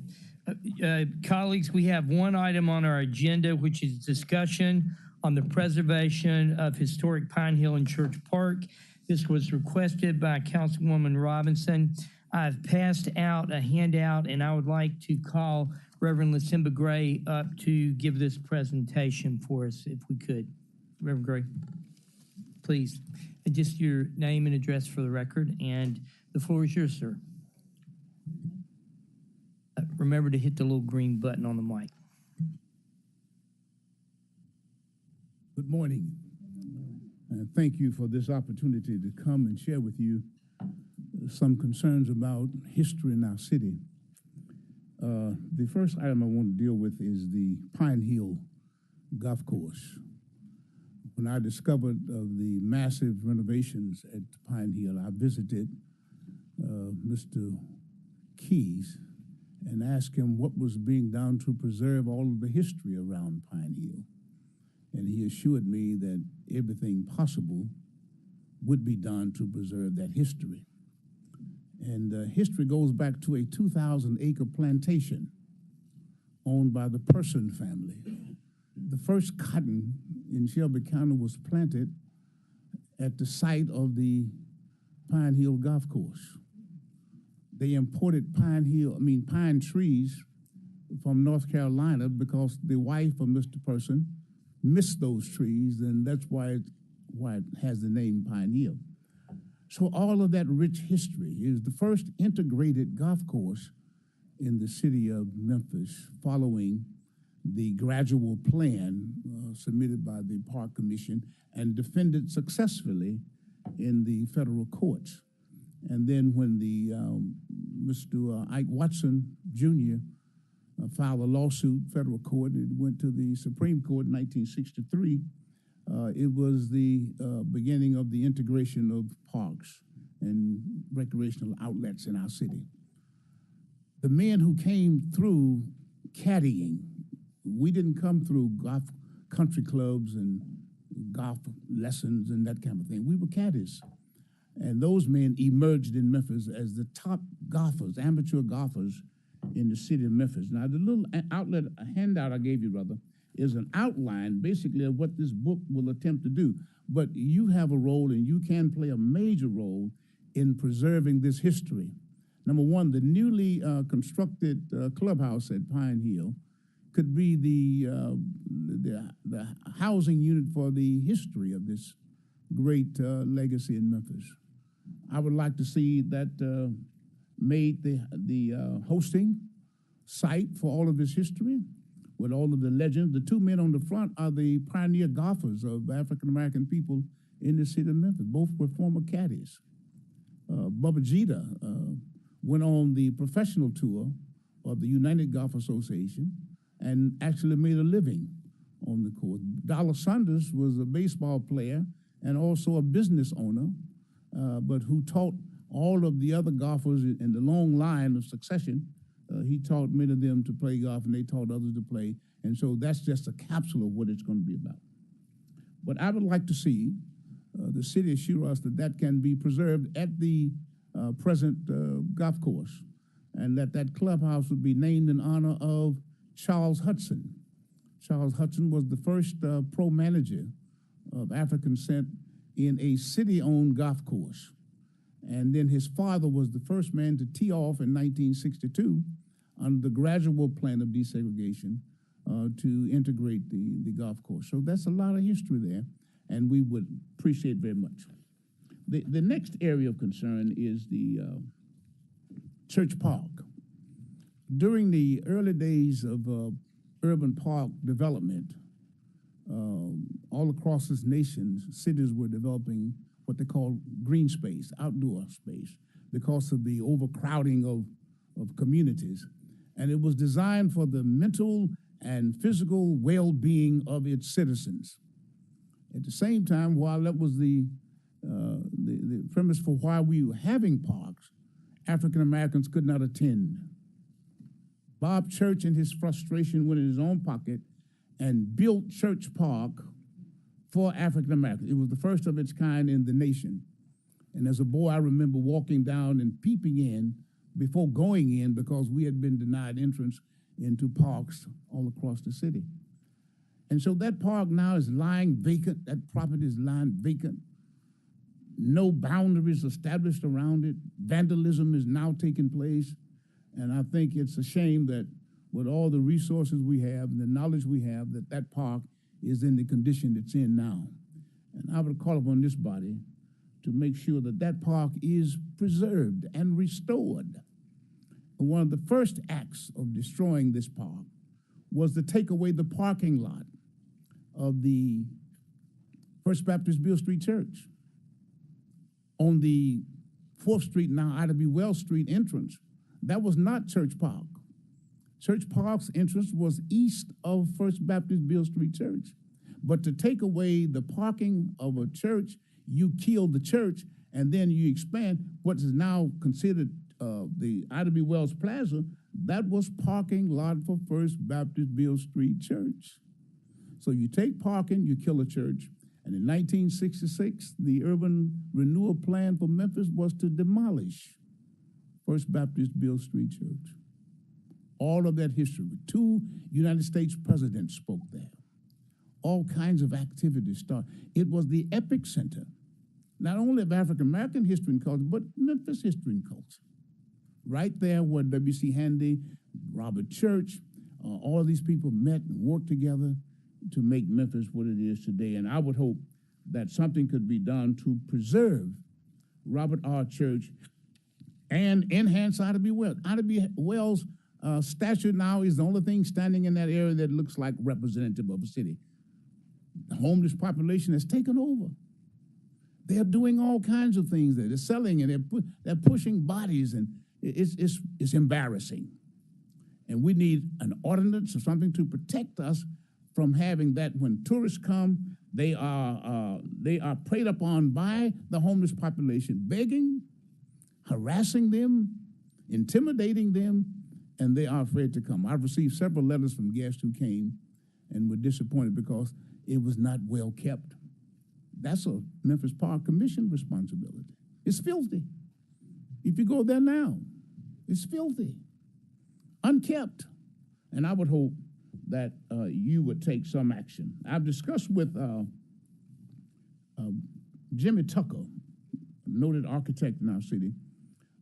S12: Colleagues, we have one item on our agenda, which is discussion on the preservation of historic Pine Hill and Church Park. This was requested by Councilwoman Robinson. I've passed out a handout, and I would like to call Reverend Lucinda Gray up to give this presentation for us, if we could. Reverend Gray, please. Just your name and address for the record, and the floor is yours, sir. Remember to hit the little green button on the mic.
S15: Good morning. Thank you for this opportunity to come and share with you some concerns about history in our city. The first item I want to deal with is the Pine Hill Golf Course. When I discovered of the massive renovations at Pine Hill, I visited Mr. Keys and asked him what was being done to preserve all of the history around Pine Hill. And he assured me that everything possible would be done to preserve that history. And history goes back to a 2,000-acre plantation owned by the Person family. The first cotton in Shelby County was planted at the site of the Pine Hill Golf Course. They imported pine trees from North Carolina because the wife of Mr. Person missed those trees, and that's why why it has the name Pine Hill. So all of that rich history is the first integrated golf course in the city of Memphis, following the gradual plan submitted by the Park Commission and defended successfully in the federal courts. And then when the Mr. Ike Watson Jr. Filed a lawsuit, federal court, it went to the Supreme Court in 1963. It was the beginning of the integration of parks and recreational outlets in our city. The men who came through caddying, we didn't come through golf country clubs and golf lessons and that kind of thing. We were caddies. And those men emerged in Memphis as the top golfers, amateur golfers in the city of Memphis. Now, the little handout I gave you, brother, is an outline basically of what this book will attempt to do. But you have a role, and you can play a major role in preserving this history. Number one, the newly constructed clubhouse at Pine Hill could be the housing unit for the history of this great legacy in Memphis. I would like to see that made the hosting site for all of this history with all of the legends. The two men on the front are the pioneer golfers of African-American people in the city of Memphis. Both were former caddies. Bubba Jeter went on the professional tour of the United Golf Association and actually made a living on the course. Dollar Saunders was a baseball player and also a business owner, but who taught all of the other golfers in the long line of succession. He taught many of them to play golf, and they taught others to play. And so that's just a capsule of what it's going to be about. But I would like to see the city assure us that that can be preserved at the present golf course, and that clubhouse would be named in honor of Charles Hudson. Charles Hudson was the first pro manager of African descent in a city-owned golf course. And then his father was the first man to tee off in 1962 under the gradual plan of desegregation to integrate the golf course. So that's a lot of history there, and we would appreciate very much. The next area of concern is the Church Park. During the early days of urban park development, all across this nation, cities were developing what they call green space, outdoor space, because of the overcrowding of communities. And it was designed for the mental and physical well-being of its citizens. At the same time, while that was the premise for why we were having parks, African Americans could not attend. Bob Church, in his frustration, went in his own pocket and built Church Park for African Americans. It was the first of its kind in the nation. And as a boy, I remember walking down and peeping in before going in because we had been denied entrance into parks all across the city. And so that park now is lying vacant. That property is lying vacant. No boundaries established around it. Vandalism is now taking place. And I think it's a shame that with all the resources we have and the knowledge we have, that park is in the condition it's in now. And I would call upon this body to make sure that park is preserved and restored. And one of the first acts of destroying this park was to take away the parking lot of the First Baptist Beale Street Church. On the 4th Street, now Ida B. Wells Street entrance, that was not Church Park. Church Park's entrance was east of First Baptist Beale Street Church. But to take away the parking of a church, you kill the church, and then you expand what is now considered the Ida B. Wells Plaza. That was parking lot for First Baptist Beale Street Church. So you take parking, you kill a church. And in 1966, the urban renewal plan for Memphis was to demolish First Baptist Beale Street Church. All of that history. 2 United States presidents spoke there. All kinds of activities started. It was the epicenter, not only of African American history and culture, but Memphis history and culture. Right there where W.C. Handy, Robert Church, all these people met and worked together to make Memphis what it is today. And I would hope that something could be done to preserve Robert R. Church and enhance Ida B. Wells. Ida B. Wells' statue now is the only thing standing in that area that looks like representative of a city. The homeless population has taken over. They're doing all kinds of things there. They're selling and they're pushing bodies, and it's embarrassing. And we need an ordinance or something to protect us from having that. When tourists come, they are preyed upon by the homeless population, begging, harassing them, intimidating them, and they are afraid to come. I've received several letters from guests who came and were disappointed because it was not well kept. That's a Memphis Park Commission responsibility. It's filthy. If you go there now, it's filthy, unkept. And I would hope that you would take some action. I've discussed with Jimmy Tucker, noted architect in our city,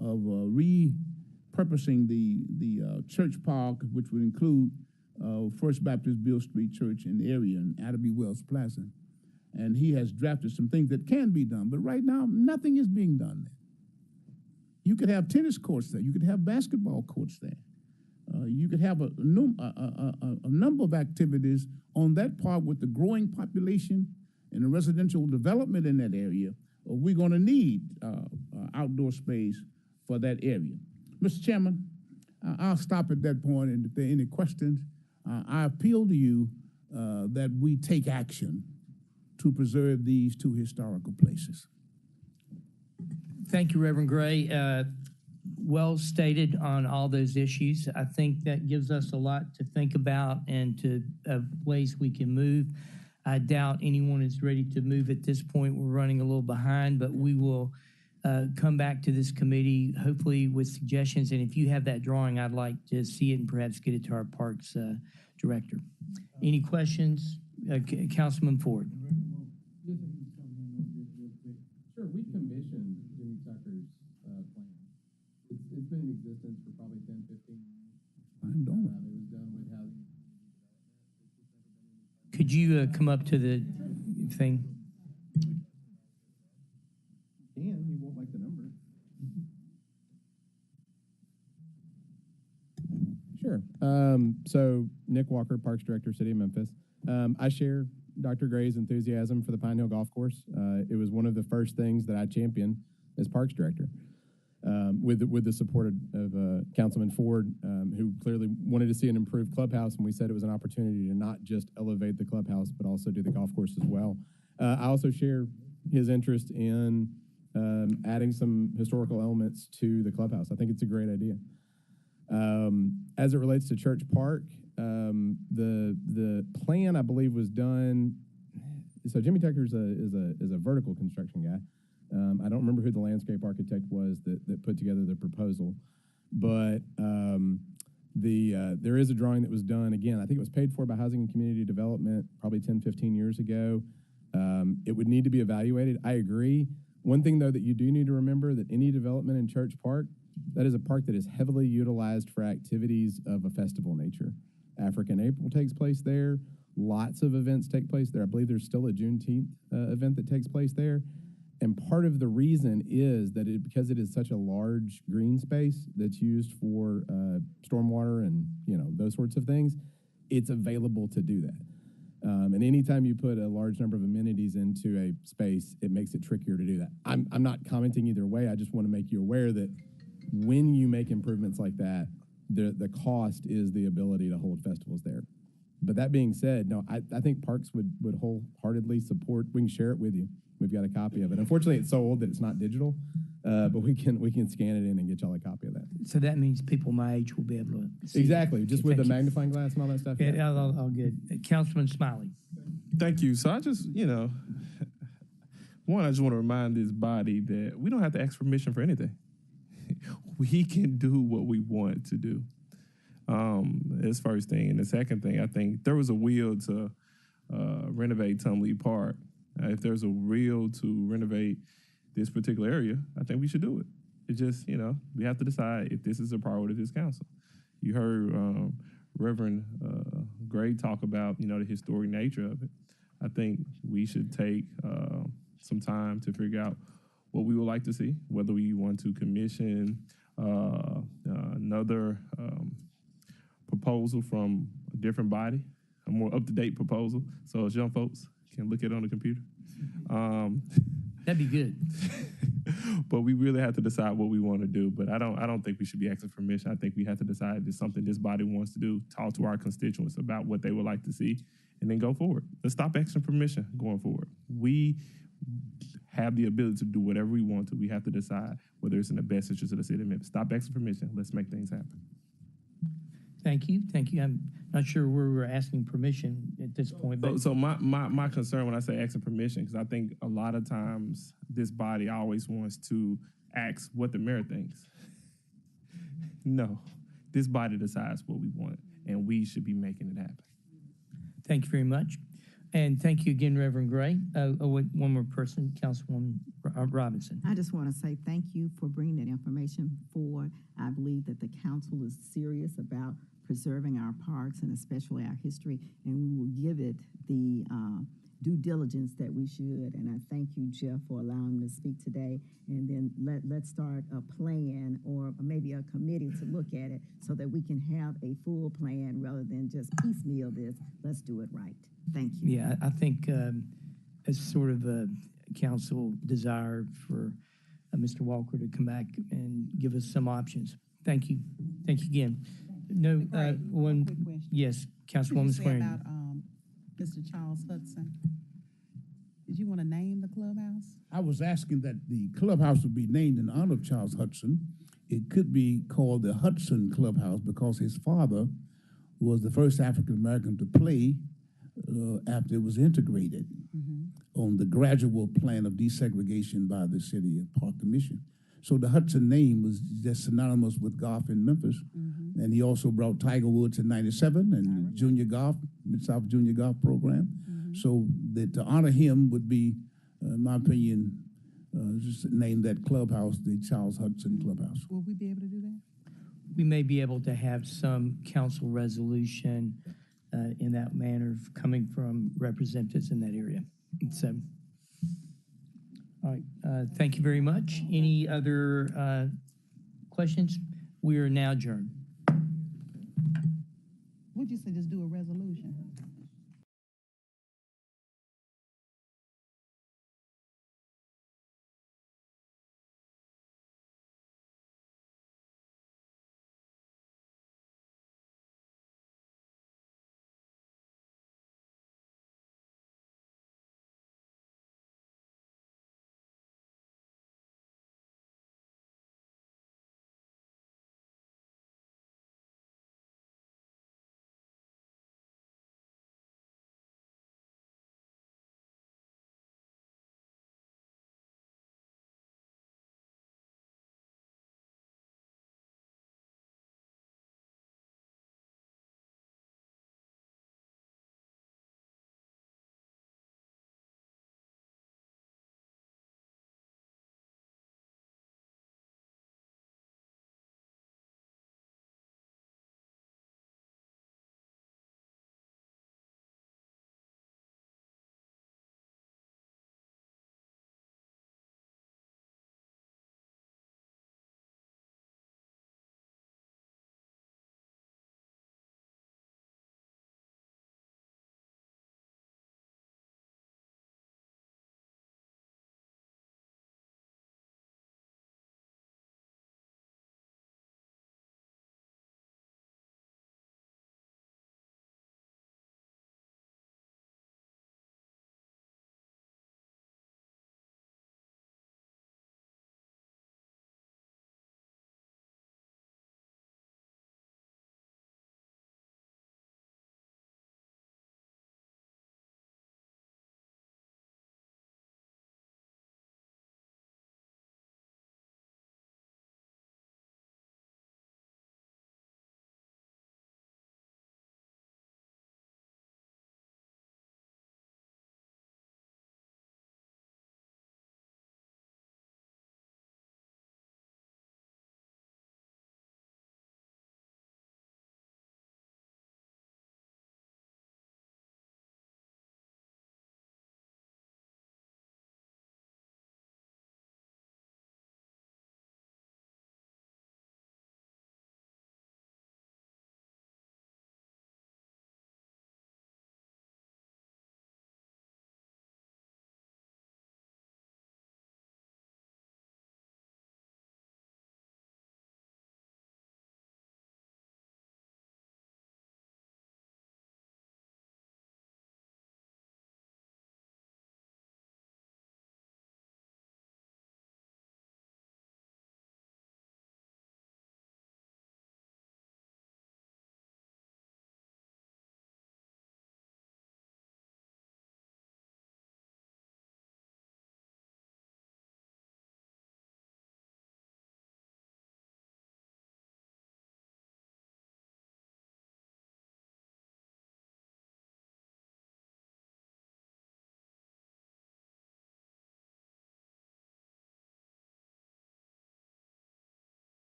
S15: of repurposing the church park, which would include First Baptist Beale Street Church in the area and Ida B. Wells Plaza. And he has drafted some things that can be done, but right now, nothing is being done there. You could have tennis courts there. You could have basketball courts there. You could have a number of activities on that park with the growing population and the residential development in that area. We're going to need outdoor space for that area. Mr. Chairman, I'll stop at that point, and if there are any questions, I appeal to you that we take action to preserve these two historical places.
S12: Thank you, Reverend Gray. Well stated on all those issues. I think that gives us a lot to think about and to a place we can move. I doubt anyone is ready to move at this point. We're running a little behind, but we will come back to this committee, hopefully with suggestions. And if you have that drawing, I'd like to see it and perhaps get it to our Parks Director. Any questions? Councilman Ford.
S11: Sure, we commissioned Jimmy Tucker's plan. It's been in existence for probably 10, 15 years.
S15: I don't.
S11: It was done with housing.
S12: Could you come up to the thing?
S11: And you won't like the number. Sure. So Nick Walker, Parks Director, City of Memphis. I share Dr. Gray's enthusiasm for the Pine Hill Golf Course. It was one of the first things that I championed as Parks Director, with the support of Councilman Ford, who clearly wanted to see an improved clubhouse, and we said it was an opportunity to not just elevate the clubhouse, but also do the golf course as well. I also share his interest in adding some historical elements to the clubhouse. I think it's a great idea. As it relates to Church Park, the plan I believe was done. So Jimmy Tucker is a vertical construction guy. I don't remember who the landscape architect was that put together the proposal, but there is a drawing that was done. Again, I think it was paid for by Housing and Community Development probably 10, 15 years ago. It would need to be evaluated. I agree. One thing, though, that you do need to remember, that any development in Church Park, that is a park that is heavily utilized for activities of a festival nature. African April takes place there. Lots of events take place there. I believe there's still a Juneteenth event that takes place there. And part of the reason is that because it is such a large green space that's used for stormwater and those sorts of things, it's available to do that. And anytime you put a large number of amenities into a space, it makes it trickier to do that. I'm not commenting either way. I just want to make you aware that when you make improvements like that, the cost is the ability to hold festivals there. But that being said, no, I think Parks would wholeheartedly support. We can share it with you. We've got a copy of it. Unfortunately, it's so old that it's not digital, but we can scan it in and get y'all a copy of that.
S12: So that means people my age will be able to see
S11: exactly,
S12: it.
S11: just with the magnifying glass and all that stuff.
S12: Yeah, all good. Councilman Smiley.
S6: Thank you. So I just, one, I just want to remind this body that we don't have to ask permission for anything. We can do what we want to do. That's first thing. And the second thing, I think there was a will to renovate Tumley Park. If there's a will to renovate this particular area, I think we should do it. It's just, we have to decide if this is a priority of this council. You heard Reverend Gray talk about, the historic nature of it. I think we should take some time to figure out what we would like to see, whether we want to commission another proposal from a different body, a more up-to-date proposal, so as young folks can look at it on the computer.
S12: That'd be good.
S6: But we really have to decide what we want to do. But I don't think we should be asking for permission. I think we have to decide if it's something this body wants to do, talk to our constituents about what they would like to see, and then go forward. Let's stop asking permission going forward. We have the ability to do whatever we want to. We have to decide whether it's in the best interest of the city of Memphis. Stop asking permission. Let's make things happen.
S12: Thank you. Thank you. I'm not sure where we're asking permission at this point. But
S6: So my concern when I say asking permission, because I think a lot of times this body always wants to ask what the mayor thinks. No, this body decides what we want, and we should be making it happen.
S12: thank you very much. And thank you again, Reverend Gray. Wait, one more person, Councilwoman Robinson.
S16: I just want to say thank you for bringing that information forward. I believe that the council is serious about preserving our parks and especially our history, and we will give it the due diligence that we should. And I thank you, Jeff, for allowing me to speak today. And then let's start a plan or maybe a committee to look at it so that we can have a full plan rather than just piecemeal this. Let's do it right. Thank you.
S12: Yeah, I think it's sort of a council desire for Mr. Walker to come back and give us some options. Thank you. Thank you again. No, one,
S17: quick question.
S12: yes,
S17: What
S12: Councilwoman
S17: did you say
S12: Swearing.
S17: about Mr. Charles Hudson? Did you want to name the clubhouse?
S15: I was asking that the clubhouse would be named in honor of Charles Hudson. It could be called the Hudson Clubhouse because his father was the first African American to play after it was integrated on the gradual plan of desegregation by the City Park Commission. So the Hudson name was just synonymous with golf in Memphis. And he also brought Tiger Woods in '97 and junior golf, Mid-South Junior Golf Program. So that to honor him would be, in my opinion, just name that clubhouse the Charles Hudson Clubhouse.
S17: Will we be able to do that?
S12: We may be able to have some council resolution in that manner coming from representatives in that area. So, all right, thank you very much. Any other questions? We are now adjourned.
S17: Would you say just do a resolution?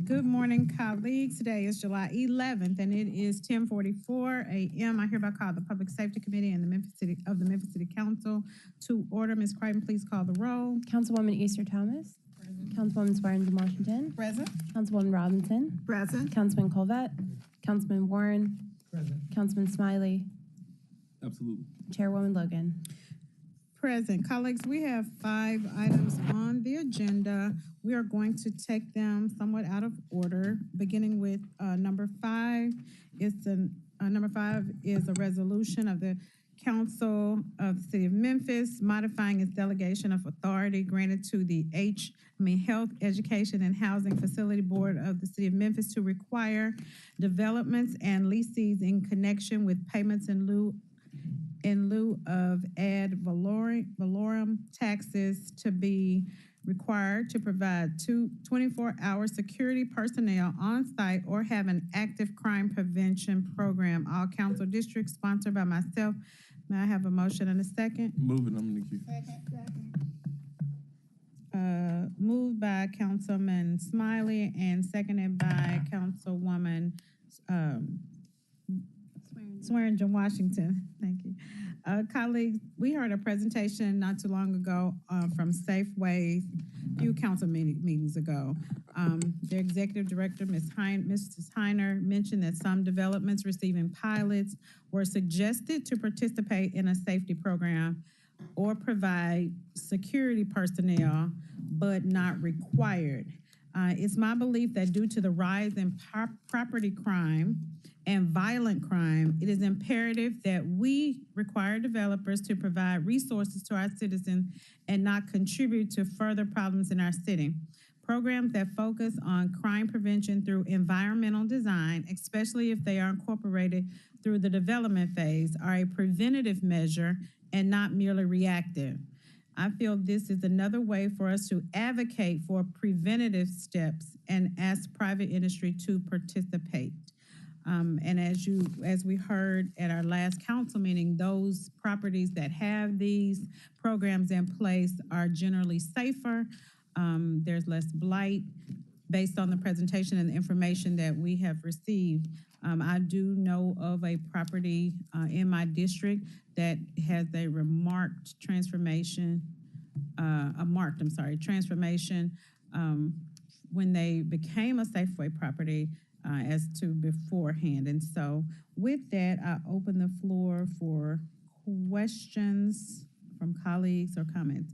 S9: Good morning, colleagues. Today is July 11th, and it is 10:44 a.m. I hereby call the Public Safety Committee and the Memphis City Council to order. Ms. Creighton, please call the roll.
S14: Councilwoman Easter Thomas. Councilwoman Swearingen Washington.
S17: Present.
S14: Councilwoman Robinson.
S10: Present.
S14: Councilman Colvett. Councilman Warren.
S5: Present.
S14: Councilman Smiley.
S6: Absolutely.
S14: Chairwoman Logan.
S9: Present. Colleagues, we have 5 items on the agenda. We are going to take them somewhat out of order, beginning with number 5. Number 5 is a resolution of the Council of the City of Memphis modifying its delegation of authority granted to the Health, Education, and Housing Facility Board of the City of Memphis to require developments and leases in connection with payments in lieu of ad valorem taxes to be required to provide 24-hour security personnel on site or have an active crime prevention program. All council districts sponsored by myself. May I have a motion and a second?
S6: Moving, I'm in the queue.
S9: Moved by Councilman Smiley and seconded by Councilwoman Swearingen Washington. Thank you. Colleagues, we heard a presentation not too long ago from Safeway, a few council meetings ago. Their executive director, Mrs. Heiner, mentioned that some developments receiving pilots were suggested to participate in a safety program or provide security personnel, but not required. It's my belief that due to the rise in property crime and violent crime, it is imperative that we require developers to provide resources to our citizens and not contribute to further problems in our city. Programs that focus on crime prevention through environmental design, especially if they are incorporated through the development phase, are a preventative measure and not merely reactive. I feel this is another way for us to advocate for preventative steps and ask private industry to participate. And as we heard at our last council meeting, those properties that have these programs in place are generally safer. There's less blight based on the presentation and the information that we have received. I do know of a property in my district that has a marked transformation when they became a Safeway property as to beforehand. And so with that, I open the floor for questions from colleagues or comments.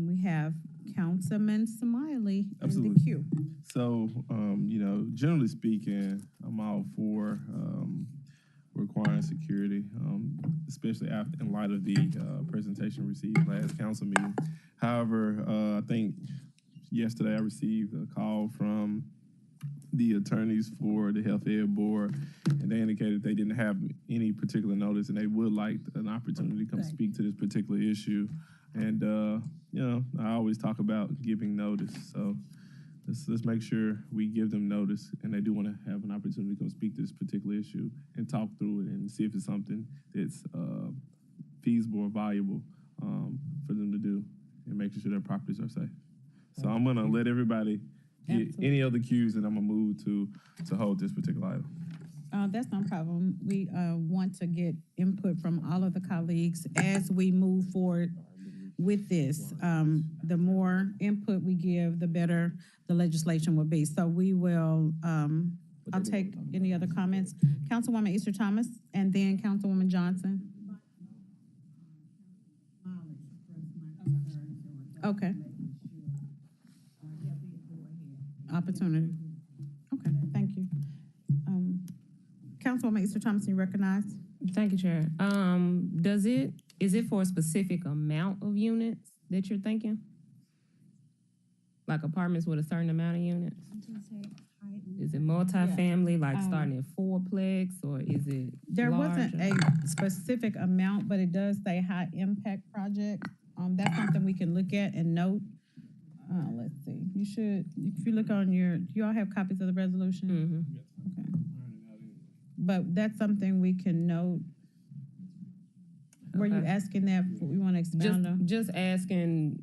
S9: We have Councilman Smiley in the queue.
S6: So, generally speaking, I'm all for requiring security, especially in light of the presentation received last council meeting. However, I think yesterday I received a call from the attorneys for the Health Ed Board, and they indicated they didn't have any particular notice, and they would like an opportunity to come speak to this particular issue. And I always talk about giving notice, so let's make sure we give them notice, and they do want to have an opportunity to come speak to this particular issue and talk through it and see if it's something that's feasible or valuable for them to do, and making sure their properties are safe. So I'm gonna let everybody get any other cues, and I'm gonna move to hold this particular item.
S9: That's no problem. We want to get input from all of the colleagues as we move forward with this. The more input we give, the better the legislation will be. So we will, I'll take any other comments. Councilwoman Easter Thomas, and then Councilwoman Johnson. Okay. Opportunity. Okay, thank you. Councilwoman Easter Thomas, you recognize?
S13: Thank you, Chair. Is it for a specific amount of units that you're thinking? Like apartments with a certain amount of units? Is it multifamily, like starting at fourplex, or is it
S9: There
S13: larger?
S9: wasn't a specific amount, but it does say high impact project. That's something we can look at and note. Let's see. You should, if you look on do you all have copies of the resolution?
S13: Mm-hmm.
S9: Okay. But that's something we can note. Were you asking that? We want to expound on?
S13: Just asking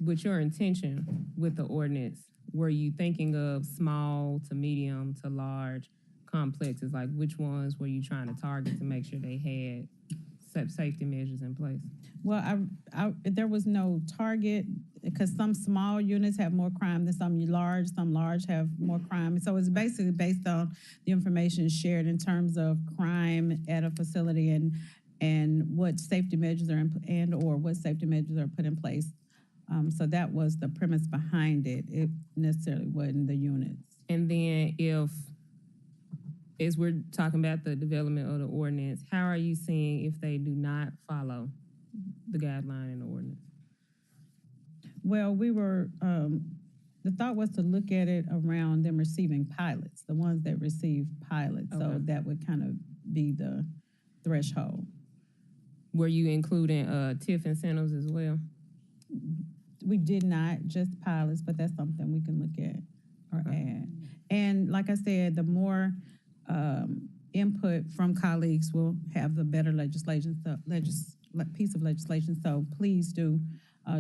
S13: with your intention with the ordinance, were you thinking of small to medium to large complexes? Like which ones were you trying to target to make sure they had safety measures in place?
S9: Well, there was no target because some small units have more crime than some large have more crime. So it's basically based on the information shared in terms of crime at a facility and what safety measures are what safety measures are put in place. So that was the premise behind it. It necessarily wasn't the units.
S13: And then as we're talking about the development of the ordinance, how are you seeing if they do not follow the guideline in the ordinance?
S9: Well, we were, the thought was to look at it around them receiving pilots, the ones that receive pilots. So that would kind of be the threshold.
S13: Were you including TIF incentives as well?
S9: We did not, just pilots, but that's something we can look at or add. And like I said, the more input from colleagues will have the better legislation, piece of legislation. So please do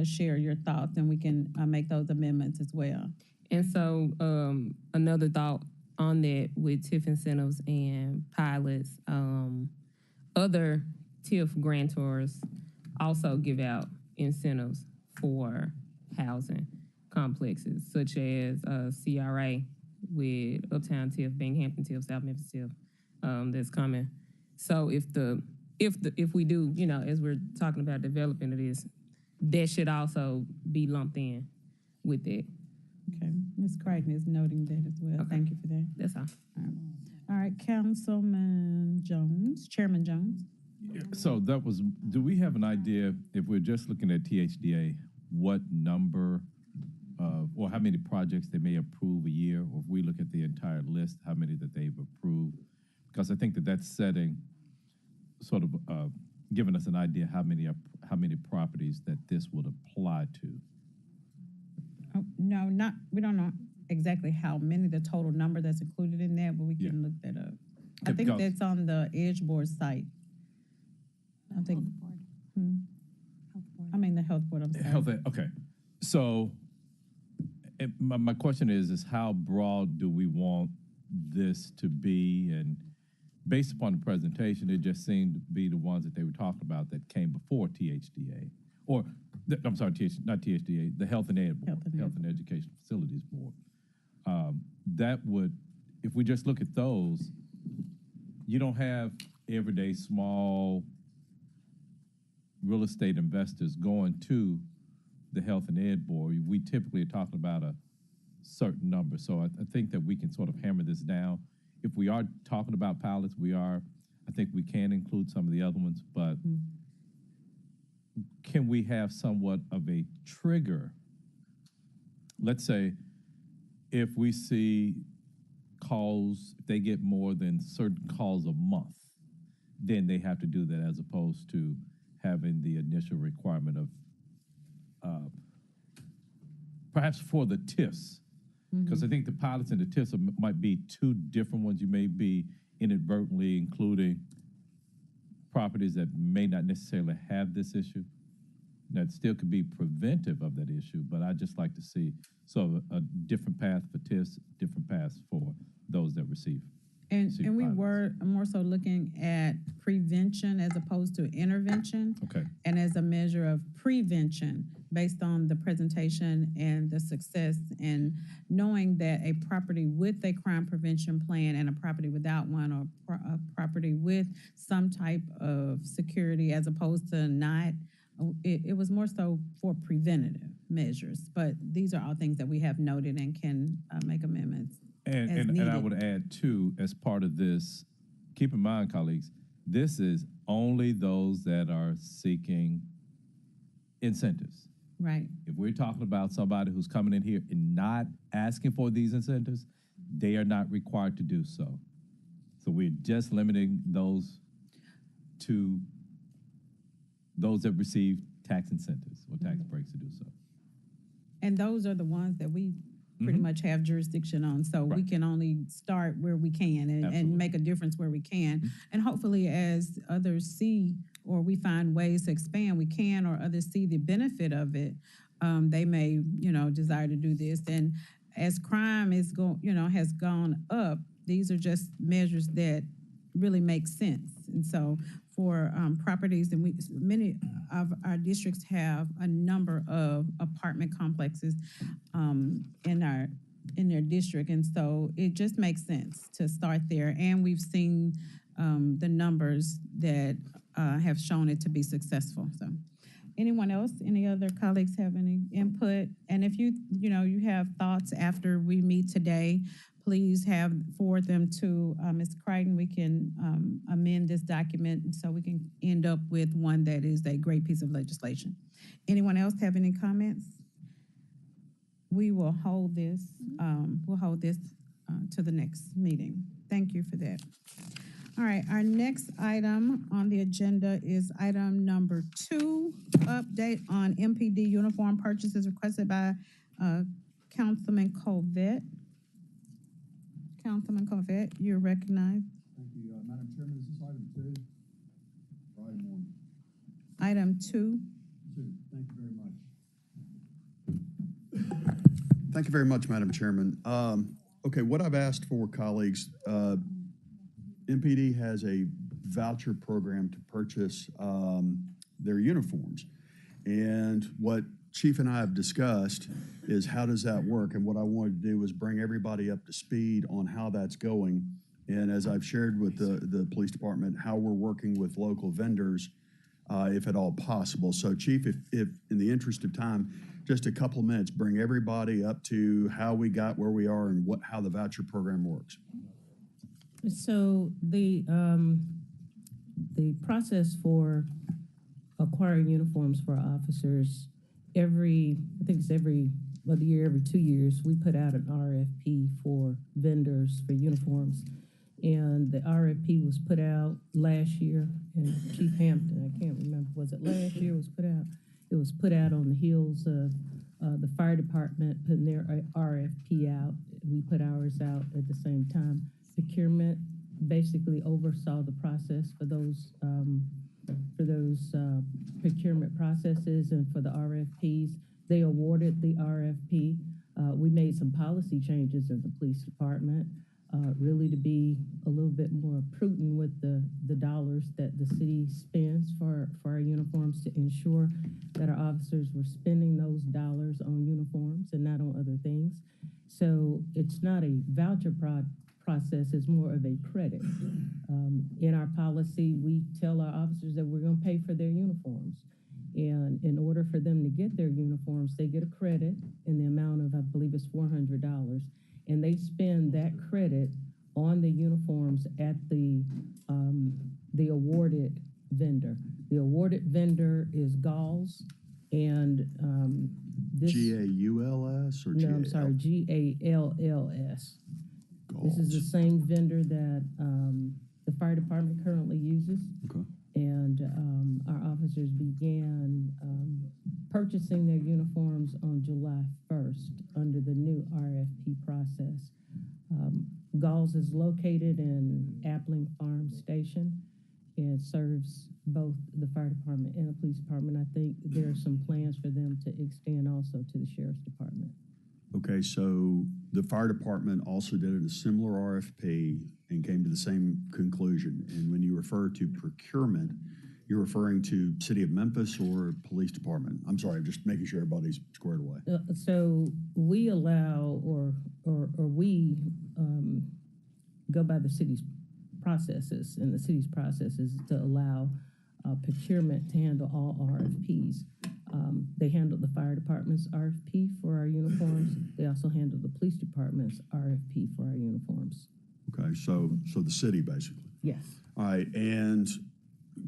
S9: share your thoughts, and we can make those amendments as well.
S13: And so another thought on that with TIF incentives and pilots, other TIF grantors also give out incentives for housing complexes, such as CRA with Uptown TIF, Binghamton TIF, South Memphis TIF, that's coming. So if we do, as we're talking about developing of this, that should also be lumped in with it.
S9: Okay, Ms. Crichton is noting that as well. Okay. Thank you for that.
S13: That's all.
S9: All right, Chairman Jones.
S4: So do we have an idea, if we're just looking at THDA, what number or how many projects they may approve a year, or if we look at the entire list, how many that they've approved? Because I think that's setting, sort of giving us an idea how many properties that this would apply to.
S9: Oh, no, we don't know exactly how many, the total number that's included in that, but we can look that up. I think that's on the Edge Board site. I think. I mean the Health Board. I'm sorry.
S4: Okay. So my question is how broad do we want this to be? And based upon the presentation, it just seemed to be the ones that they were talking about that came before THDA, or I'm sorry, not THDA, the Health and Ed Board, Health and Education Facilities Board. That would, if we just look at those, you don't have everyday small real estate investors going to the Health and Ed Board. We typically are talking about a certain number. So I think that we can sort of hammer this down. If we are talking about pilots, I think we can include some of the other ones, but can we have somewhat of a trigger? Let's say if we see calls, if they get more than certain calls a month, then they have to do that, as opposed to having the initial requirement of perhaps for the TIFs, because I think the pilots and the TIFs might be two different ones. You may be inadvertently including properties that may not necessarily have this issue. That still could be preventive of that issue, but I'd just like to see a different path for TIFs, different paths for those that receive.
S9: And we were more so looking at prevention as opposed to intervention.
S4: Okay.
S9: And as a measure of prevention based on the presentation and the success, and knowing that a property with a crime prevention plan and a property without one, or a property with some type of security as opposed to not, it was more so for preventative measures. But these are all things that we have noted and can make amendments.
S4: And I would add too, as part of this, keep in mind, colleagues, this is only those that are seeking incentives.
S9: Right.
S4: If we're talking about somebody who's coming in here and not asking for these incentives, they are not required to do so. So we're just limiting those to those that receive tax incentives or tax breaks to do so.
S9: And those are the ones that we pretty much have jurisdiction on. So we can only start where we can and make a difference where we can. And hopefully as others see, or we find ways to expand, we can, or others see the benefit of it, they may, desire to do this. And as crime is has gone up, these are just measures that really make sense. And so for properties, and many of our districts have a number of apartment complexes in their district, and so it just makes sense to start there. And we've seen the numbers that have shown it to be successful. So, anyone else? Any other colleagues have any input? And if you have thoughts after we meet today, please forward them to Ms. Crichton. We can amend this document so we can end up with one that is a great piece of legislation. Anyone else have any comments? We will hold this. To the next meeting. Thank you for that. All right, our next item on the agenda is item number 2, update on MPD uniform purchases requested by Councilman Colvett. Councilman Colvett, you're recognized.
S1: Thank you, Madam Chairman. Is this item 2? Or item 1?
S9: Item 2.
S1: 2. Thank you very much. Thank you very much, Madam Chairman. Okay, what I've asked for, colleagues, MPD has a voucher program to purchase their uniforms. And what Chief and I have discussed is how does that work? And what I wanted to do was bring everybody up to speed on how that's going. And as I've shared with the police department, how we're working with local vendors, if at all possible. So Chief, if in the interest of time, just a couple of minutes, bring everybody up to how we got where we are and how the voucher program works.
S18: So the process for acquiring uniforms for our officers, every 2 years, we put out an RFP for vendors for uniforms. And the RFP was put out last year, and Chief Hampton, I can't remember, was it last year it was put out? It was put out on the heels of the fire department putting their RFP out. We put ours out at the same time. Procurement basically oversaw the process for those procurement processes and for the RFPs. They awarded the RFP. We made some policy changes in the police department, really to be a little bit more prudent with the dollars that the city spends for our uniforms, to ensure that our officers were spending those dollars on uniforms and not on other things. So it's not a voucher process, it's more of a credit. In our policy, we tell our officers that we're going to pay for their uniforms. And in order for them to get their uniforms, they get a credit in the amount of, I believe it's $400. And they spend that credit on the uniforms at the awarded vendor. The awarded vendor is Galls, and this
S1: G-A-U-L-S or G-A-L?
S18: No, I'm sorry, G-A-L-L-S. This is the same vendor that the fire department currently uses.
S1: Okay.
S18: And our officers began purchasing their uniforms on July 1st under the new RFP process. Galls is located in Appling Farm Station and serves both the fire department and the police department. I think there are some plans for them to extend also to the sheriff's department.
S1: Okay, so the fire department also did a similar RFP and came to the same conclusion. And when you refer to procurement, you're referring to City of Memphis or Police Department? I'm sorry, I'm just making sure everybody's squared away.
S18: So we allow, or we go by the city's processes, and the city's process is to allow procurement to handle all RFPs. They handle the fire department's RFP for our uniforms. They also handle the police department's RFP for our uniforms.
S1: Okay, so the city basically.
S18: Yes.
S1: All right, and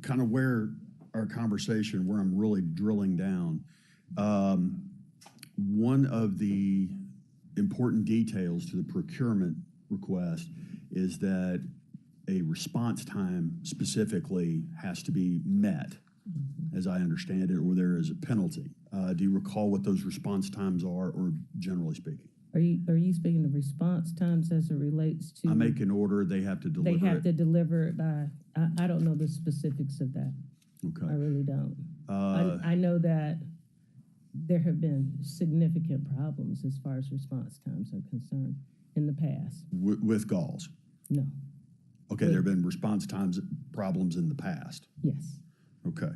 S1: kind of where our conversation, where I'm really drilling down, one of the important details to the procurement request is that a response time specifically has to be met, as I understand it, or there is a penalty. Do you recall what those response times are, or generally speaking?
S18: Are you speaking of response times as it relates to?
S1: I make an order, they have to deliver it.
S18: They have to deliver it by, I don't know the specifics of that.
S1: Okay.
S18: I really don't. I know that there have been significant problems as far as response times are concerned in the past.
S1: With Galls?
S18: No.
S1: Okay, there have been response times problems in the past.
S18: Yes.
S1: Okay.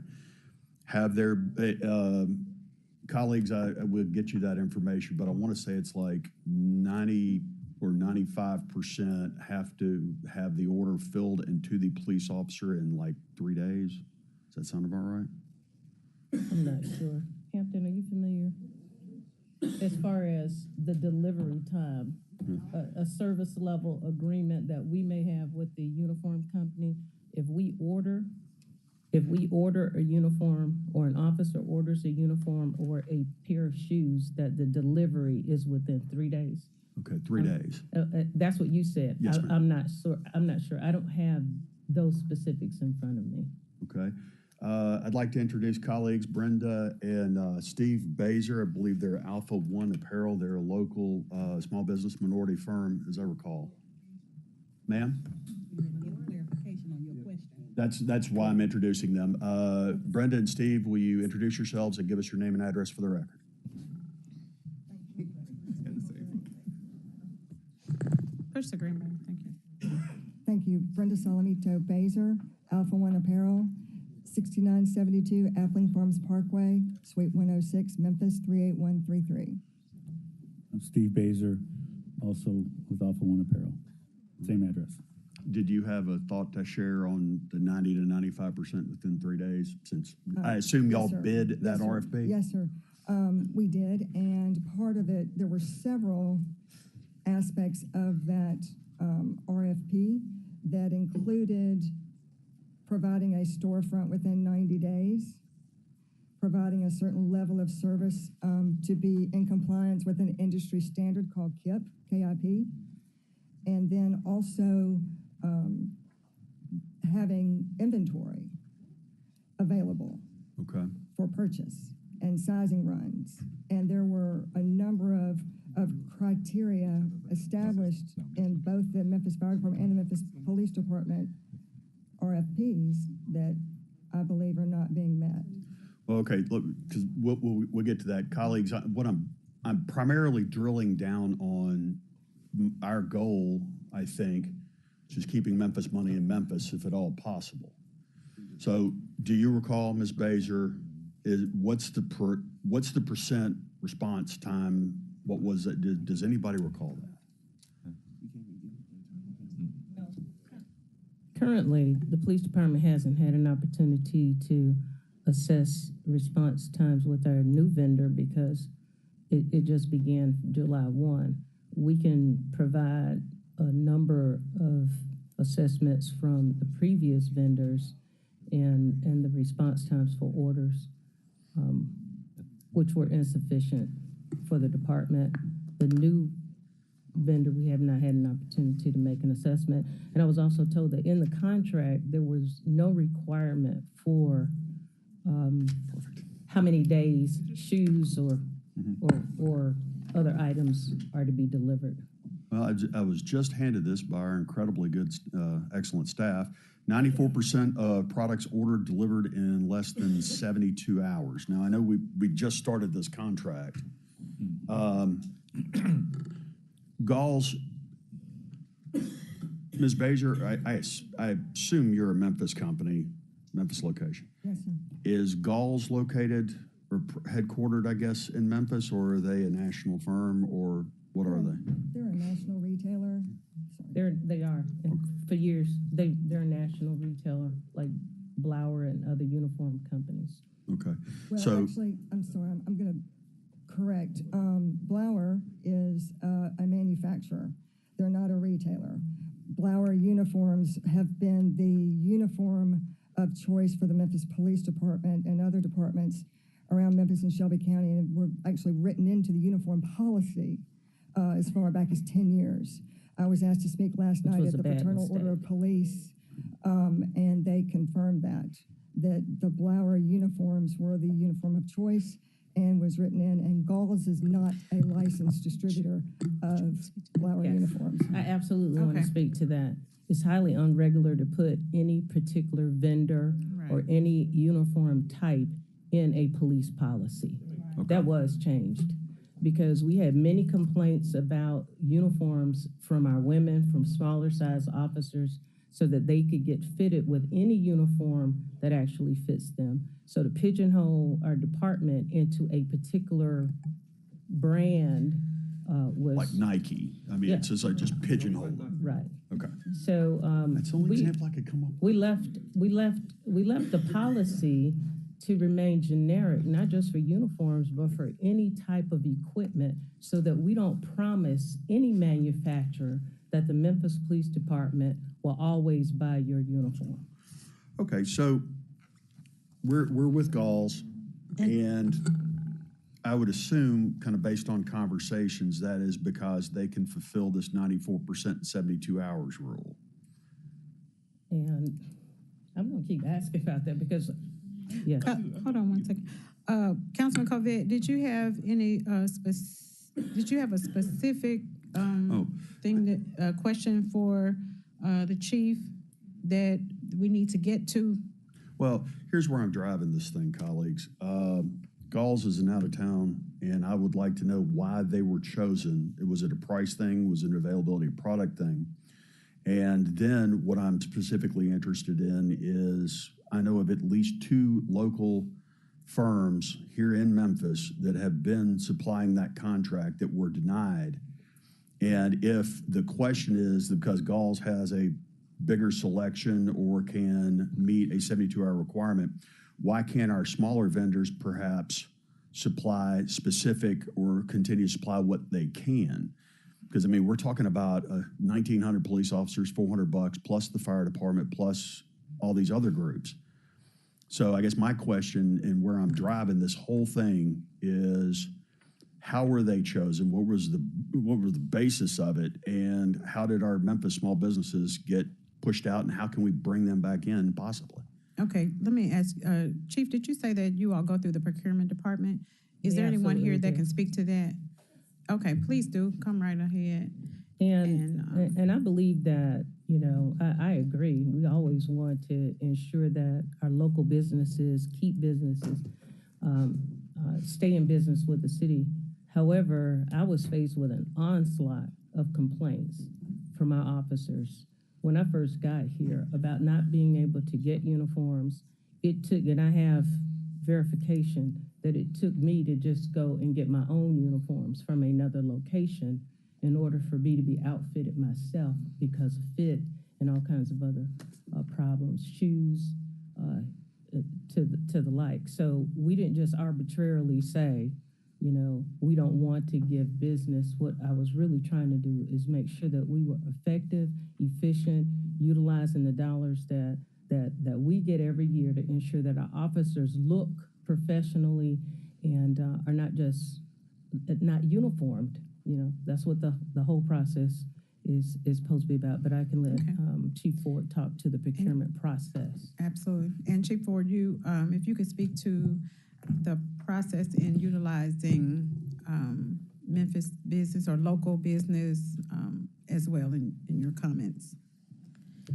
S1: Have there, colleagues, I will get you that information, but I want to say it's like 90 or 95% have to have the order filled into the police officer in like 3 days. Does that sound about right?
S18: I'm not sure. Hampton, are you familiar? As far as the delivery time, a service level agreement that we may have with the uniform company, if we order a uniform or an officer orders a uniform or a pair of shoes, that the delivery is within 3 days.
S1: Okay, 3 days.
S18: That's what you said.
S1: Yes, ma'am.
S18: I'm not sure. I don't have those specifics in front of me.
S1: Okay. I'd like to introduce colleagues Brenda and Steve Baser. I believe they're Alpha One Apparel. They're a local small business minority firm, as I recall. Ma'am? That's why I'm introducing them. Brenda and Steve, will you introduce yourselves and give us your name and address for the record?
S17: Push the green button, thank you.
S19: Thank you. Brenda Salamito Baser, Alpha One Apparel, 6972 Appling Farms Parkway, Suite 106, Memphis 38133.
S20: I'm Steve Baser, also with Alpha One Apparel. Same address.
S1: Did you have a thought to share on the 90 to 95% within 3 days? Since I assume y'all bid that RFP?
S19: Yes, sir. We did, and part of it, there were several aspects of that RFP that included providing a storefront within 90 days, providing a certain level of service to be in compliance with an industry standard called KIP, and then also having inventory available for purchase and sizing runs. And there were a number of criteria established in both the Memphis Fire Department and the Memphis Police Department RFPs that I believe are not being met.
S1: Well, okay, look, because we'll get to that. Colleagues, what I'm primarily drilling down on our goal, I think, which is keeping Memphis money in Memphis, if at all possible. So do you recall, Ms. Baser, what's the percent response time? What was it? Does anybody recall that?
S18: Currently, the police department hasn't had an opportunity to assess response times with our new vendor because it just began July 1. We can provide a number of assessments from the previous vendors and the response times for orders, which were insufficient for the department. The new vendor, we have not had an opportunity to make an assessment. And I was also told that in the contract, there was no requirement for how many days shoes or other items are to be delivered.
S1: Well, I was just handed this by our incredibly good, excellent staff. 94% of products ordered delivered in less than 72 hours. Now, I know we just started this contract. Galls, Ms. Baser, I assume you're a Memphis company, Memphis location.
S19: Yes, sir.
S1: Is Galls located or headquartered, I guess, in Memphis, or are they a national firm, or what are they?
S19: They're a national retailer.
S18: They are. And for years, they're a national retailer like Blower and other uniform companies.
S1: Okay.
S19: Well,
S1: so
S19: actually, I'm sorry, I'm going to correct. Blower is a manufacturer. They're not a retailer. Blower uniforms have been the uniform of choice for the Memphis Police Department and other departments around Memphis and Shelby County, and were actually written into the uniform policy as far back as 10 years. I was asked to speak last night at the Fraternal Order of Police, and they confirmed that the Blower uniforms were the uniform of choice and was written in, and Galls is not a licensed distributor of Blower uniforms.
S18: I absolutely want to speak to that. It's highly unregular to put any particular vendor or any uniform type in a police policy. That was changed because we had many complaints about uniforms from our women, from smaller size officers, so that they could get fitted with any uniform that actually fits them. So to pigeonhole our department into a particular brand was
S1: Like Nike. I mean, it's just like just pigeonhole them.
S18: right.
S1: Okay.
S18: So
S1: That's the only example I could come up with.
S18: we left the policy to remain generic, not just for uniforms, but for any type of equipment, so that we don't promise any manufacturer that the Memphis Police Department will always buy your uniform.
S1: Okay, so we're with Galls, and I would assume, kind of based on conversations, that is because they can fulfill this 94% in 72 hours rule.
S18: And I'm gonna keep asking about that because, yeah.
S9: Hold on one second. Councilman Covette, did you have any, did you have a specific, thing that, question for, the chief that we need to get to?
S1: Well, here's where I'm driving this thing, colleagues. Galls is an out-of-town, and I would like to know why they were chosen. Was it a price thing? Was it an availability of product thing? And then what I'm specifically interested in is, I know of at least 2 local firms here in Memphis that have been supplying that contract that were denied. And if the question is because Galls has a bigger selection or can meet a 72-hour requirement, why can't our smaller vendors perhaps supply specific or continue to supply what they can? Because, I mean, we're talking about 1,900 police officers, $400 plus the fire department, plus all these other groups. So I guess my question and where I'm driving this whole thing is, how were they chosen? What was the basis of it? And how did our Memphis small businesses get pushed out, and how can we bring them back in possibly?
S9: Okay, let me ask, Chief, did you say that you all go through the procurement department? Is there anyone here that can speak to that? Okay, please do, come right ahead.
S18: And I believe that, you know, I agree. We always want to ensure that our local businesses keep businesses, stay in business with the city. However, I was faced with an onslaught of complaints from my officers when I first got here about not being able to get uniforms. It took, and I have verification that it took me to just go and get my own uniforms from another location in order for me to be outfitted myself because of fit and all kinds of other problems, shoes, to the like. So we didn't just arbitrarily say, you know, we don't want to give business. What I was really trying to do is make sure that we were effective, efficient, utilizing the dollars that we get every year to ensure that our officers look professionally and are not just not uniformed. You know, that's what the whole process is supposed to be about. But I can let Chief Ford talk to the procurement process.
S9: Absolutely. And Chief Ford, you, if you could speak to the process in utilizing Memphis business or local business as well in your comments.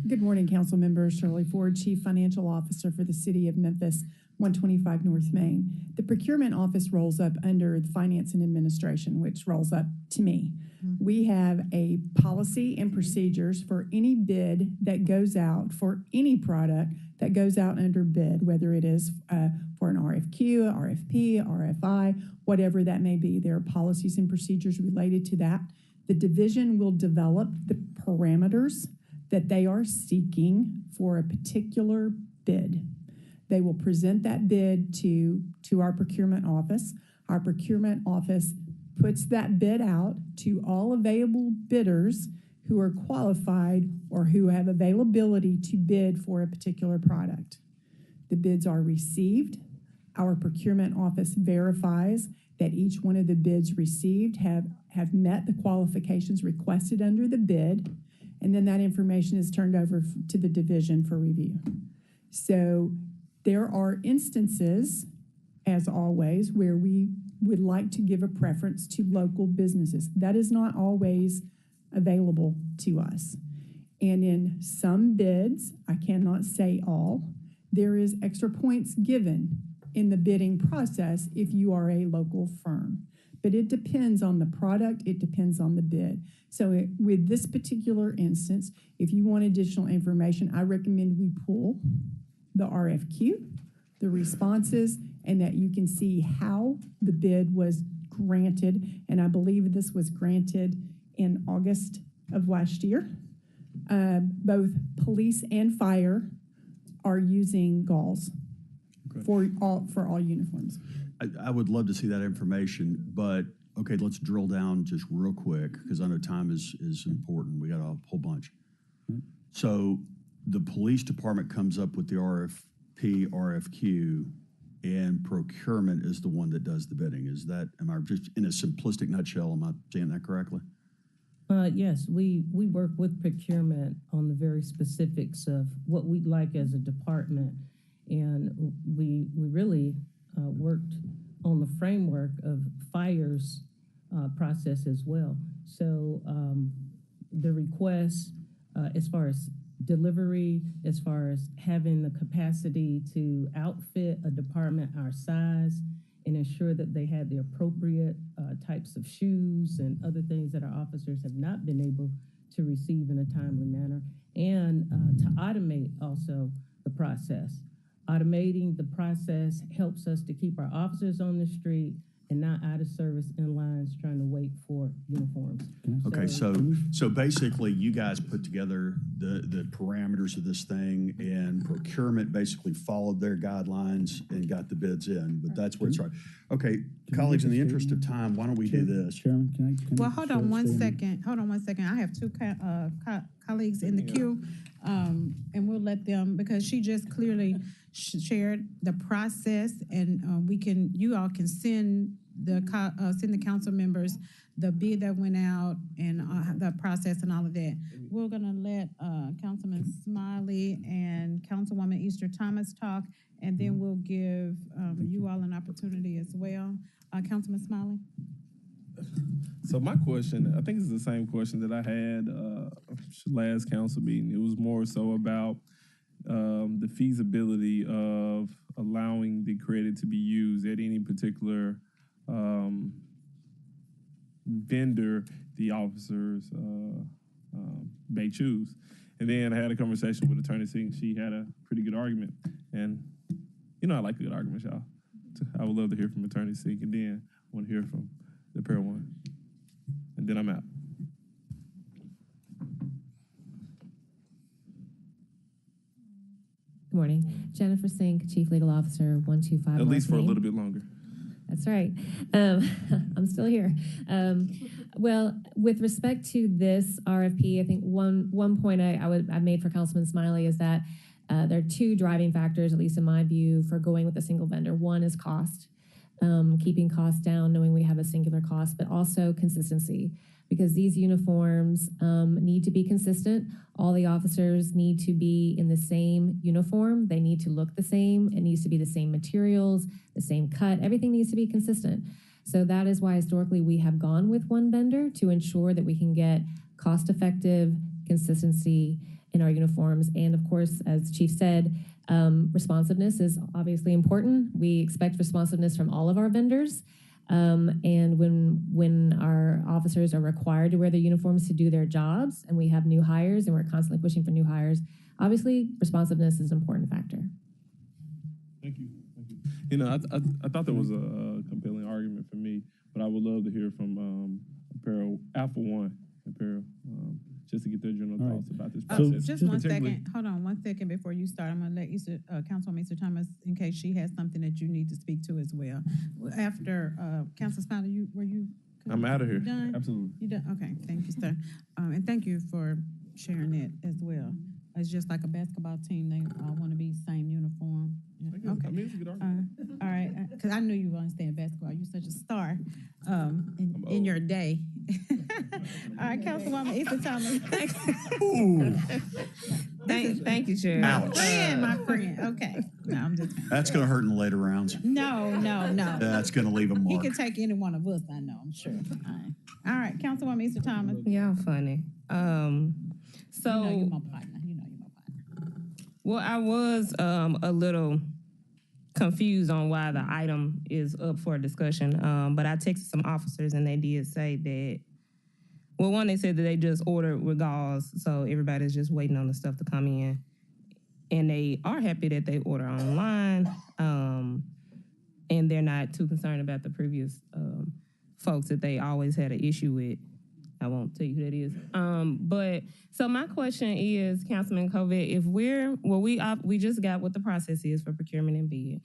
S21: Good morning, council members. Shirley Ford, Chief Financial Officer for the City of Memphis, 125 North Main. The procurement office rolls up under the Finance and Administration, which rolls up to me. We have a policy and procedures for any bid that goes out, for any product that goes out under bid, whether it is for an RFQ, RFP, RFI, whatever that may be. There are policies and procedures related to that. The division will develop the parameters that they are seeking for a particular bid. They will present that bid to our procurement office. Our procurement office puts that bid out to all available bidders who are qualified or who have availability to bid for a particular product. The bids are received. Our procurement office verifies that each one of the bids received have met the qualifications requested under the bid, and then that information is turned over to the division for review. So there are instances, as always, where we would like to give a preference to local businesses. That is not always available to us. And in some bids, I cannot say all, there is extra points given in the bidding process if you are a local firm. But it depends on the product, it depends on the bid. So with this particular instance, if you want additional information, I recommend we pull the RFQ, the responses, and that you can see how the bid was granted. And I believe this was granted in August of last year. Both police and fire are using galls for all uniforms.
S1: I would love to see that information, but okay, let's drill down just real quick because I know time is important. We got a whole bunch. So the police department comes up with the RFP, RFQ, and procurement is the one that does the bidding. Is that, am I just in a simplistic nutshell, am I saying that correctly?
S18: Yes, we work with procurement on the very specifics of what we'd like as a department. And we really worked on the framework of fire's process as well. So the requests, as far as delivery, as far as having the capacity to outfit a department our size and ensure that they had the appropriate types of shoes and other things that our officers have not been able to receive in a timely manner, and to automate also the process. Automating the process helps us to keep our officers on the street and not out of service in lines trying to wait for uniforms.
S1: Okay, so basically you guys put together the parameters of this thing and procurement basically followed their guidelines and got the bids in, but that's where it's right. Okay, colleagues, in the interest of time, why don't we do this?
S9: Well, hold on one second. Hold on one second. I have two colleagues in the queue, and we'll let them, because she just clearly shared the process, and you all can send the council members the bid that went out and the process and all of that. We're gonna let Councilman Smiley and Councilwoman Easter Thomas talk, and then we'll give you all an opportunity as well. Councilman Smiley?
S6: So my question, I think it's the same question that I had last council meeting. It was more so about the feasibility of allowing the credit to be used at any particular vendor the officers may choose. And then I had a conversation with Attorney Singh. She had a pretty good argument. And you know I like good arguments, y'all. I would love to hear from Attorney Singh, and then I want to hear from the pair one. And then I'm out.
S3: Good morning. Jennifer Sink, Chief Legal Officer, 125
S6: At least for
S3: Main.
S6: a little bit longer.
S3: That's right. I'm still here. Well, with respect to this RFP, I think one point I made for Councilman Smiley is that there are two driving factors, at least in my view, for going with a single vendor. One is cost, keeping costs down, knowing we have a singular cost, but also consistency, because these uniforms need to be consistent. All the officers need to be in the same uniform. They need to look the same. It needs to be the same materials, the same cut. Everything needs to be consistent. So that is why historically we have gone with one vendor to ensure that we can get cost-effective consistency in our uniforms. And of course, as the Chief said, responsiveness is obviously important. We expect responsiveness from all of our vendors. And when our officers are required to wear their uniforms to do their jobs, and we have new hires and we're constantly pushing for new hires, obviously responsiveness is an important factor.
S6: Thank you. Thank you. You know, I thought there was a compelling argument for me, but I would love to hear from Apparel, Alpha One Apparel, just to get their general thoughts about this process.
S9: Just 1 second. Hold on 1 second before you start. I'm going to let Councilwoman Easter Thomas, in case she has something that you need to speak to as well. After Councilman Smiley, were you?
S6: I'm out of here.
S9: Done?
S6: Absolutely.
S9: You done? Okay. Thank you, sir. And thank you for sharing that as well. It's just like a basketball team. They all want to be same uniform. Yeah. Okay.
S6: I mean, it's a good argument.
S9: All right. Because I knew you understand basketball. You're such a star in your day. All right, Councilwoman Easter Thomas.
S13: Thank you, Chair.
S1: Ouch.
S9: My friend. Okay. No, I'm just.
S1: That's going to hurt in the later rounds.
S9: No.
S1: That's going to leave a
S9: He
S1: mark.
S9: can take any one of us, I know, I'm sure. All right, Councilwoman Easter Thomas.
S13: Y'all funny. So
S9: you know you're my partner.
S13: well, I was a little confused on why the item is up for discussion. But I texted some officers and they did say that, well, one, they said that they just ordered regals, so everybody's just waiting on the stuff to come in. And they are happy that they order online, and they're not too concerned about the previous folks that they always had an issue with. I won't tell you who that is. But so my question is, Councilman Covett, if we just got what the process is for procurement and bid.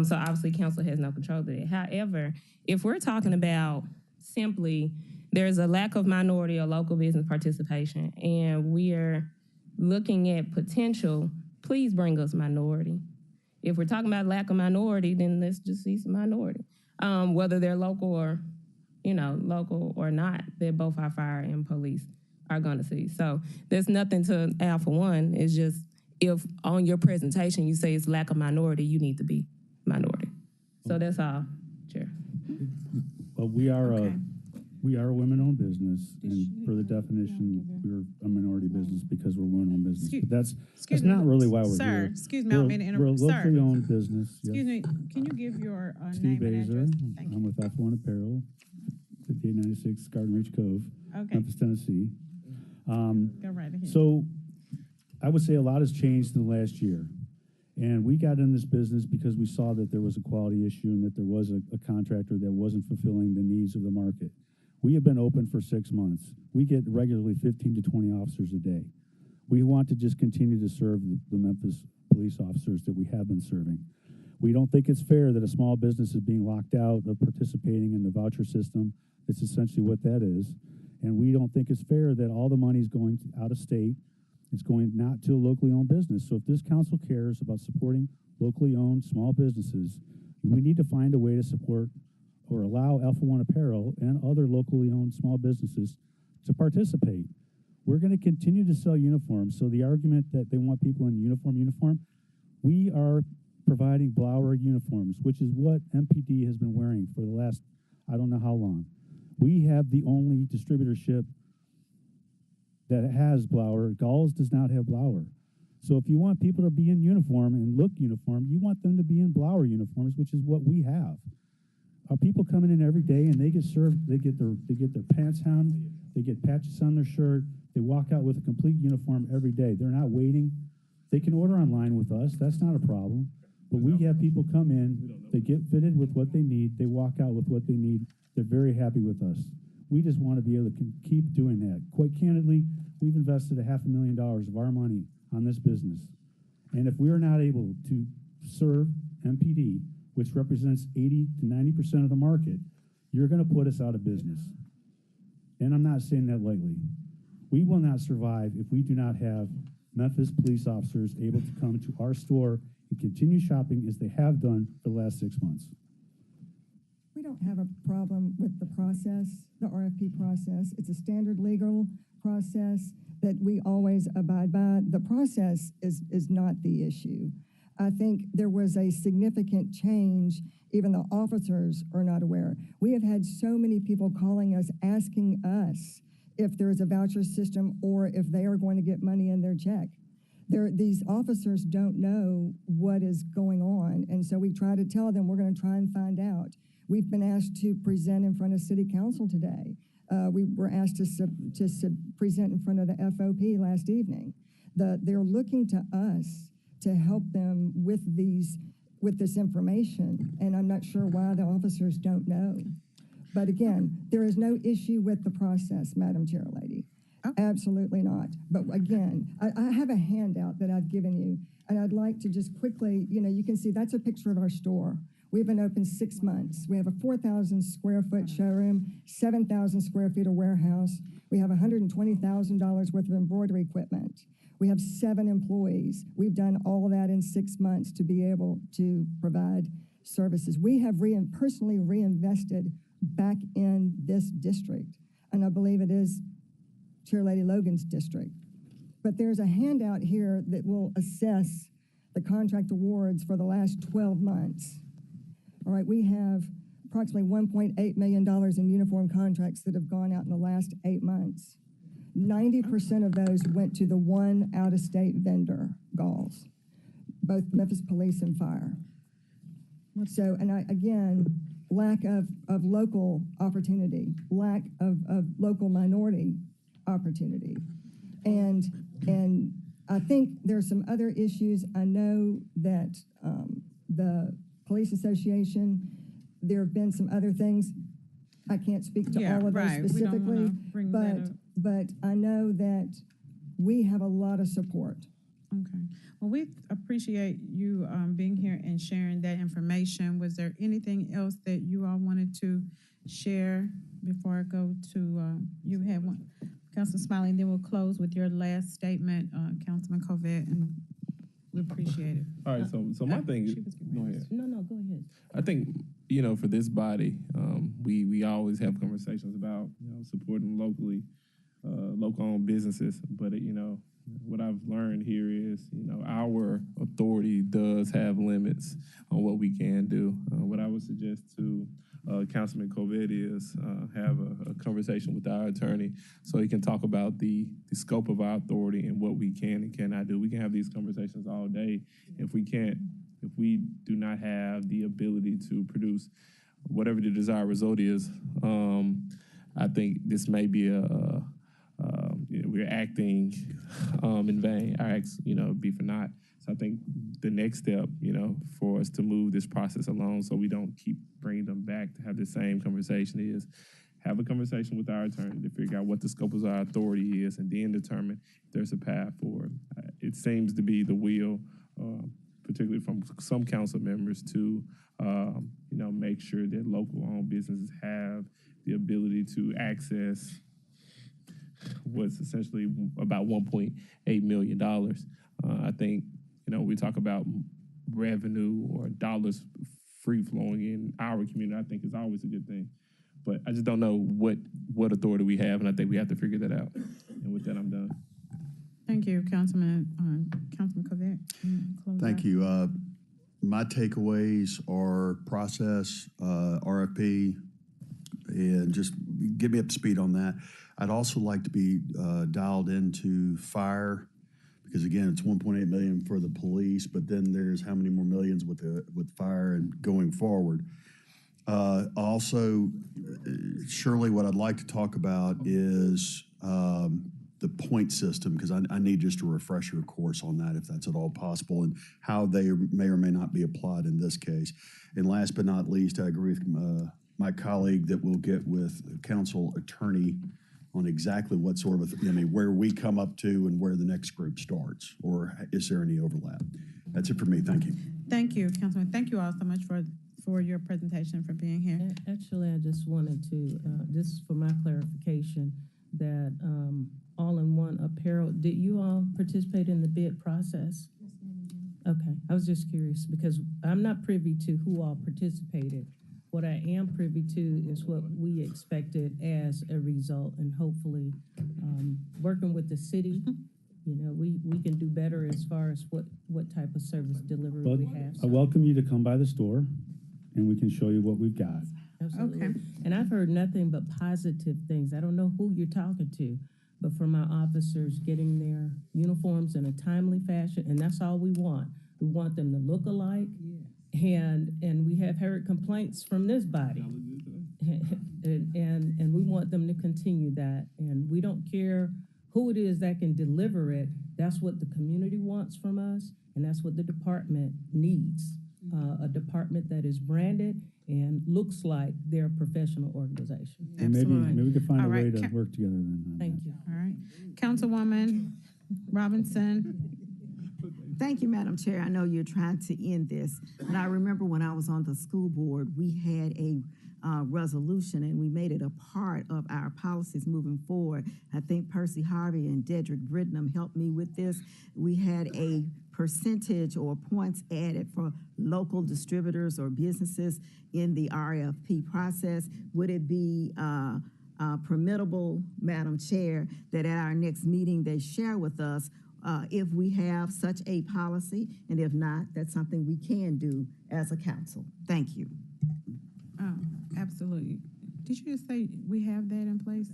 S13: So obviously council has no control of it. However, if we're talking about simply there's a lack of minority or local business participation, and we're looking at potential, please bring us minority. If we're talking about lack of minority, then let's just see some minority. Whether they're local or not, they're both our fire and police are gonna see. So there's nothing to add for one. It's just if on your presentation you say it's lack of minority, you need to be minority. So that's all, Chair.
S20: Well, we are a women-owned business, and per the definition, we're a minority business because we're women-owned business. But that's not really why we're here.
S17: Excuse me, I don't mean to interrupt.
S20: We're a locally owned business.
S17: Excuse me, can you give your
S20: Steve
S17: name and
S20: Bazer.
S17: address? Thank you.
S20: I'm with Alpha One Apparel, 5896 Garden Reach Cove, Memphis, Tennessee.
S17: Go right ahead.
S20: So I would say a lot has changed in the last year. And we got in this business because we saw that there was a quality issue and that there was a contractor that wasn't fulfilling the needs of the market. We have been open for 6 months. We get regularly 15 to 20 officers a day. We want to just continue to serve the Memphis police officers that we have been serving. We don't think it's fair that a small business is being locked out of participating in the voucher system. It's essentially what that is. And we don't think it's fair that all the money is going out of state. It's going not to a locally owned business. So if this council cares about supporting locally owned small businesses, we need to find a way to support or allow Alpha One Apparel and other locally owned small businesses to participate. We're going to continue to sell uniforms. So the argument that they want people in uniform, we are providing Blower uniforms, which is what MPD has been wearing for the last, I don't know how long. We have the only distributorship that has Blower. Galls does not have Blower. So if you want people to be in uniform and look uniform, you want them to be in Blower uniforms, which is what we have. Our people coming in every day and they get served, they get their pants on, they get patches on their shirt, they walk out with a complete uniform every day. They're not waiting. They can order online with us, that's not a problem. But we have people come in, they get fitted with what they need, they walk out with what they need, they're very happy with us. We just want to be able to keep doing that. Quite candidly, we've invested $500,000 of our money on this business. And if we are not able to serve MPD, which represents 80 to 90% of the market, you're going to put us out of business. And I'm not saying that lightly. We will not survive if we do not have Memphis police officers able to come to our store and continue shopping as they have done for the last 6 months.
S19: We don't have a problem with the process, the RFP process. It's a standard legal process that we always abide by. The process is not the issue. I think there was a significant change. Even the officers are not aware. We have had so many people calling us, asking us if there is a voucher system or if they are going to get money in their check. These officers don't know what is going on, and so we try to tell them we're going to try and find out. We've been asked to present in front of City Council today. We were asked to present in front of the FOP last evening. They're looking to us to help them with this information, and I'm not sure why the officers don't know. But again, there is no issue with the process, Madam Chair Lady. Absolutely not. But again, I have a handout that I've given you, and I'd like to just quickly, you can see that's a picture of our store. We've been open 6 months. We have a 4,000 square foot showroom, 7,000 square feet of warehouse. We have $120,000 worth of embroidery equipment. We have 7 employees. We've done all of that in 6 months to be able to provide services. We have personally reinvested back in this district, and I believe it is Chair Lady Logan's district. But there's a handout here that will assess the contract awards for the last 12 months. All right, we have approximately $1.8 million in uniform contracts that have gone out in the last 8 months. 90% of those went to the one out-of-state vendor, Galls, both Memphis Police and Fire. So, and again, lack of local opportunity, lack of local minority opportunity. And I think there's some other issues. I know that the police association, there have been some other things. I can't speak to all of those specifically, but I know that we have a lot of support.
S9: Okay. Well, we appreciate you being here and sharing that information. Was there anything else that you all wanted to share before I go to, you had one, Councilman Smiley, and then we'll close with your last statement, Councilman Covette, and we appreciate it.
S6: All right, so my thing is, go ahead.
S18: No, go ahead.
S6: I think, you know, for this body, we always have conversations about, you know, supporting locally, local-owned businesses. But, you know, what I've learned here is, you know, our authority does have limits on what we can do. What I would suggest to Councilman Covette is have a conversation with our attorney so he can talk about the scope of our authority and what we can and cannot do. We can have these conversations all day. If we do not have the ability to produce whatever the desired result is, I think this may be you know, we're acting in vain. Our acts, you know, be for naught. So I think the next step, you know, for us to move this process along so we don't keep bringing them back to have the same conversation is have a conversation with our attorney to figure out what the scope of our authority is and then determine if there's a path forward. It seems to be the will, particularly from some council members, to, you know, make sure that local-owned businesses have the ability to access what's essentially about $1.8 million. I think, you know, we talk about revenue or dollars free flowing in our community. I think is always a good thing, but I just don't know what authority we have, and I think we have to figure that out. And with that, I'm done.
S9: Thank you, Councilman Covette.
S1: Thank you. My takeaways are process, RFP, and just get me up to speed on that. I'd also like to be dialed into fire, because again, it's 1.8 million for the police, but then there's how many more millions with fire and going forward. Also, Shirley, what I'd like to talk about is the point system, because I need just a refresher course on that, if that's at all possible, and how they may or may not be applied in this case. And last but not least, I agree with my colleague that we'll get with council attorney on exactly what sort of, where we come up to and where the next group starts, or is there any overlap? That's it for me. Thank you.
S9: Thank you, Councilman. Thank you all so much for your presentation, for being here.
S18: Actually, I just wanted to, just for my clarification, that all-in-one apparel, did you all participate in the bid process? Okay, I was just curious because I'm not privy to who all participated. What I am privy to is what we expected as a result, and hopefully working with the city, you know, we can do better as far as what type of service delivery we have.
S20: I welcome you to come by the store and we can show you what we've got.
S18: Absolutely. Okay. And I've heard nothing but positive things. I don't know who you're talking to, but from our officers getting their uniforms in a timely fashion, and that's all we want. We want them to look alike. And we have heard complaints from this body, and we want them to continue that. And we don't care who it is that can deliver it. That's what the community wants from us, and that's what the department needs. A department that is branded and looks like they're a professional organization.
S20: And maybe we could find a way to work together then.
S18: Thank you.
S9: All right. Councilwoman Robinson.
S16: Thank you, Madam Chair. I know you're trying to end this, but I remember when I was on the school board, we had a resolution and we made it a part of our policies moving forward. I think Percy Harvey and Dedrick Brittenham helped me with this. We had a percentage or points added for local distributors or businesses in the RFP process. Would it be permissible, Madam Chair, that at our next meeting they share with us if we have such a policy, and if not, that's something we can do as a council? Thank you.
S9: Oh, absolutely. Did you just say we have that in place?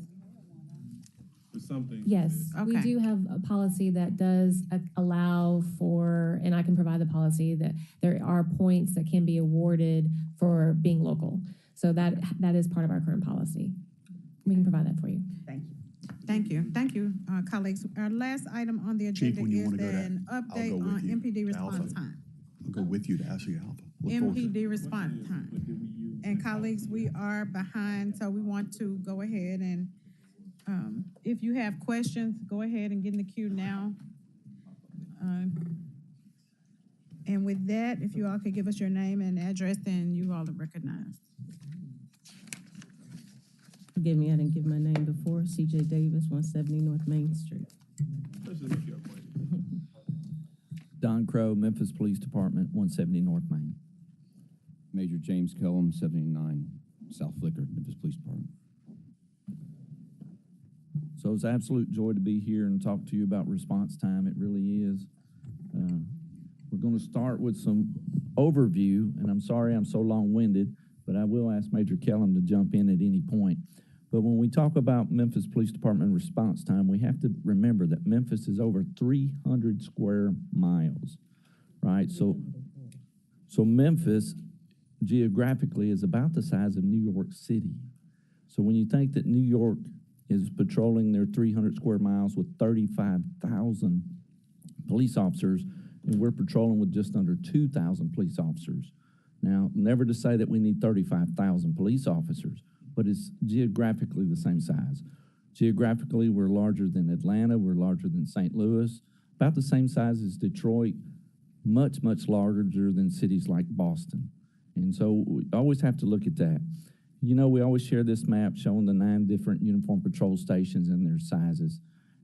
S6: for something.
S3: Yes, we
S9: Okay.
S3: do have a policy that does allow for, and I can provide the policy, that there are points that can be awarded for being local. So that is part of our current policy. We can provide that for you.
S9: Thank you. Thank you. Thank you, colleagues. Our last item on the
S1: Chief,
S9: agenda
S1: when you
S9: is
S1: wanna go to-
S9: an
S1: I'll
S9: update
S1: go with
S9: on
S1: you
S9: MPD
S1: to
S9: response
S1: Alpha.
S9: time.
S1: I'll go with you to Ashley Alpha. Look forward to it.
S9: MPD response time. And colleagues, we are behind, so we want to go ahead and, if you have questions, go ahead and get in the queue now. And with that, if you all could give us your name and address, then you all are recognized.
S18: Forgive me, I didn't give my name before. CJ Davis, 170 North Main Street.
S7: Don Crow, Memphis Police Department, 170 North Main.
S22: Major James Kellum, 79 South Flicker, Memphis Police Department.
S7: So it's an absolute joy to be here and talk to you about response time. It really is. We're going to start with some overview, and I'm sorry I'm so long-winded, but I will ask Major Kellum to jump in at any point. But when we talk about Memphis Police Department response time, we have to remember that Memphis is over 300 square miles, right? So Memphis geographically is about the size of New York City. So when you think that New York is patrolling their 300 square miles with 35,000 police officers, and we're patrolling with just under 2,000 police officers. Now, never to say that we need 35,000 police officers, but it's geographically the same size. Geographically, we're larger than Atlanta, we're larger than St. Louis, about the same size as Detroit, much, much larger than cities like Boston. And so we always have to look at that. You know, we always share this map showing the 9 different uniform patrol stations and their sizes.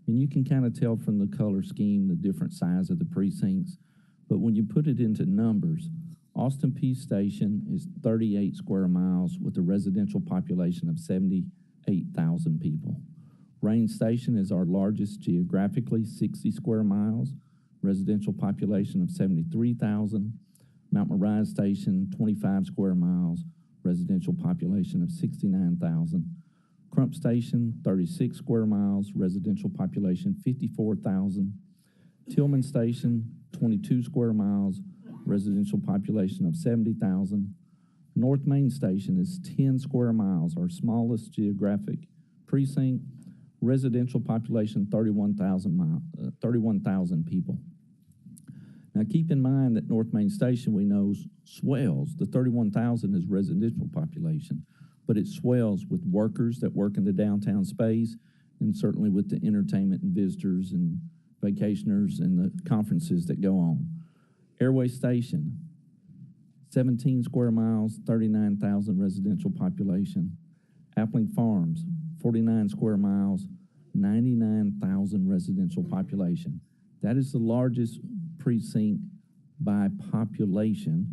S7: And you can kind of tell from the color scheme the different size of the precincts. But when you put it into numbers, Austin Peay Station is 38 square miles with a residential population of 78,000 people. Rain Station is our largest geographically, 60 square miles, residential population of 73,000. Mount Moriah Station, 25 square miles, residential population of 69,000. Crump Station, 36 square miles, residential population 54,000. Tillman Station, 22 square miles, residential population of 70,000. North Main Station is 10 square miles, our smallest geographic precinct, residential population 31,000 people. Now keep in mind that North Main Station we know swells. The 31,000 is residential population, but it swells with workers that work in the downtown space and certainly with the entertainment and visitors and vacationers and the conferences that go on. Airway Station, 17 square miles, 39,000 residential population. Appling Farms, 49 square miles, 99,000 residential population. That is the largest precinct by population.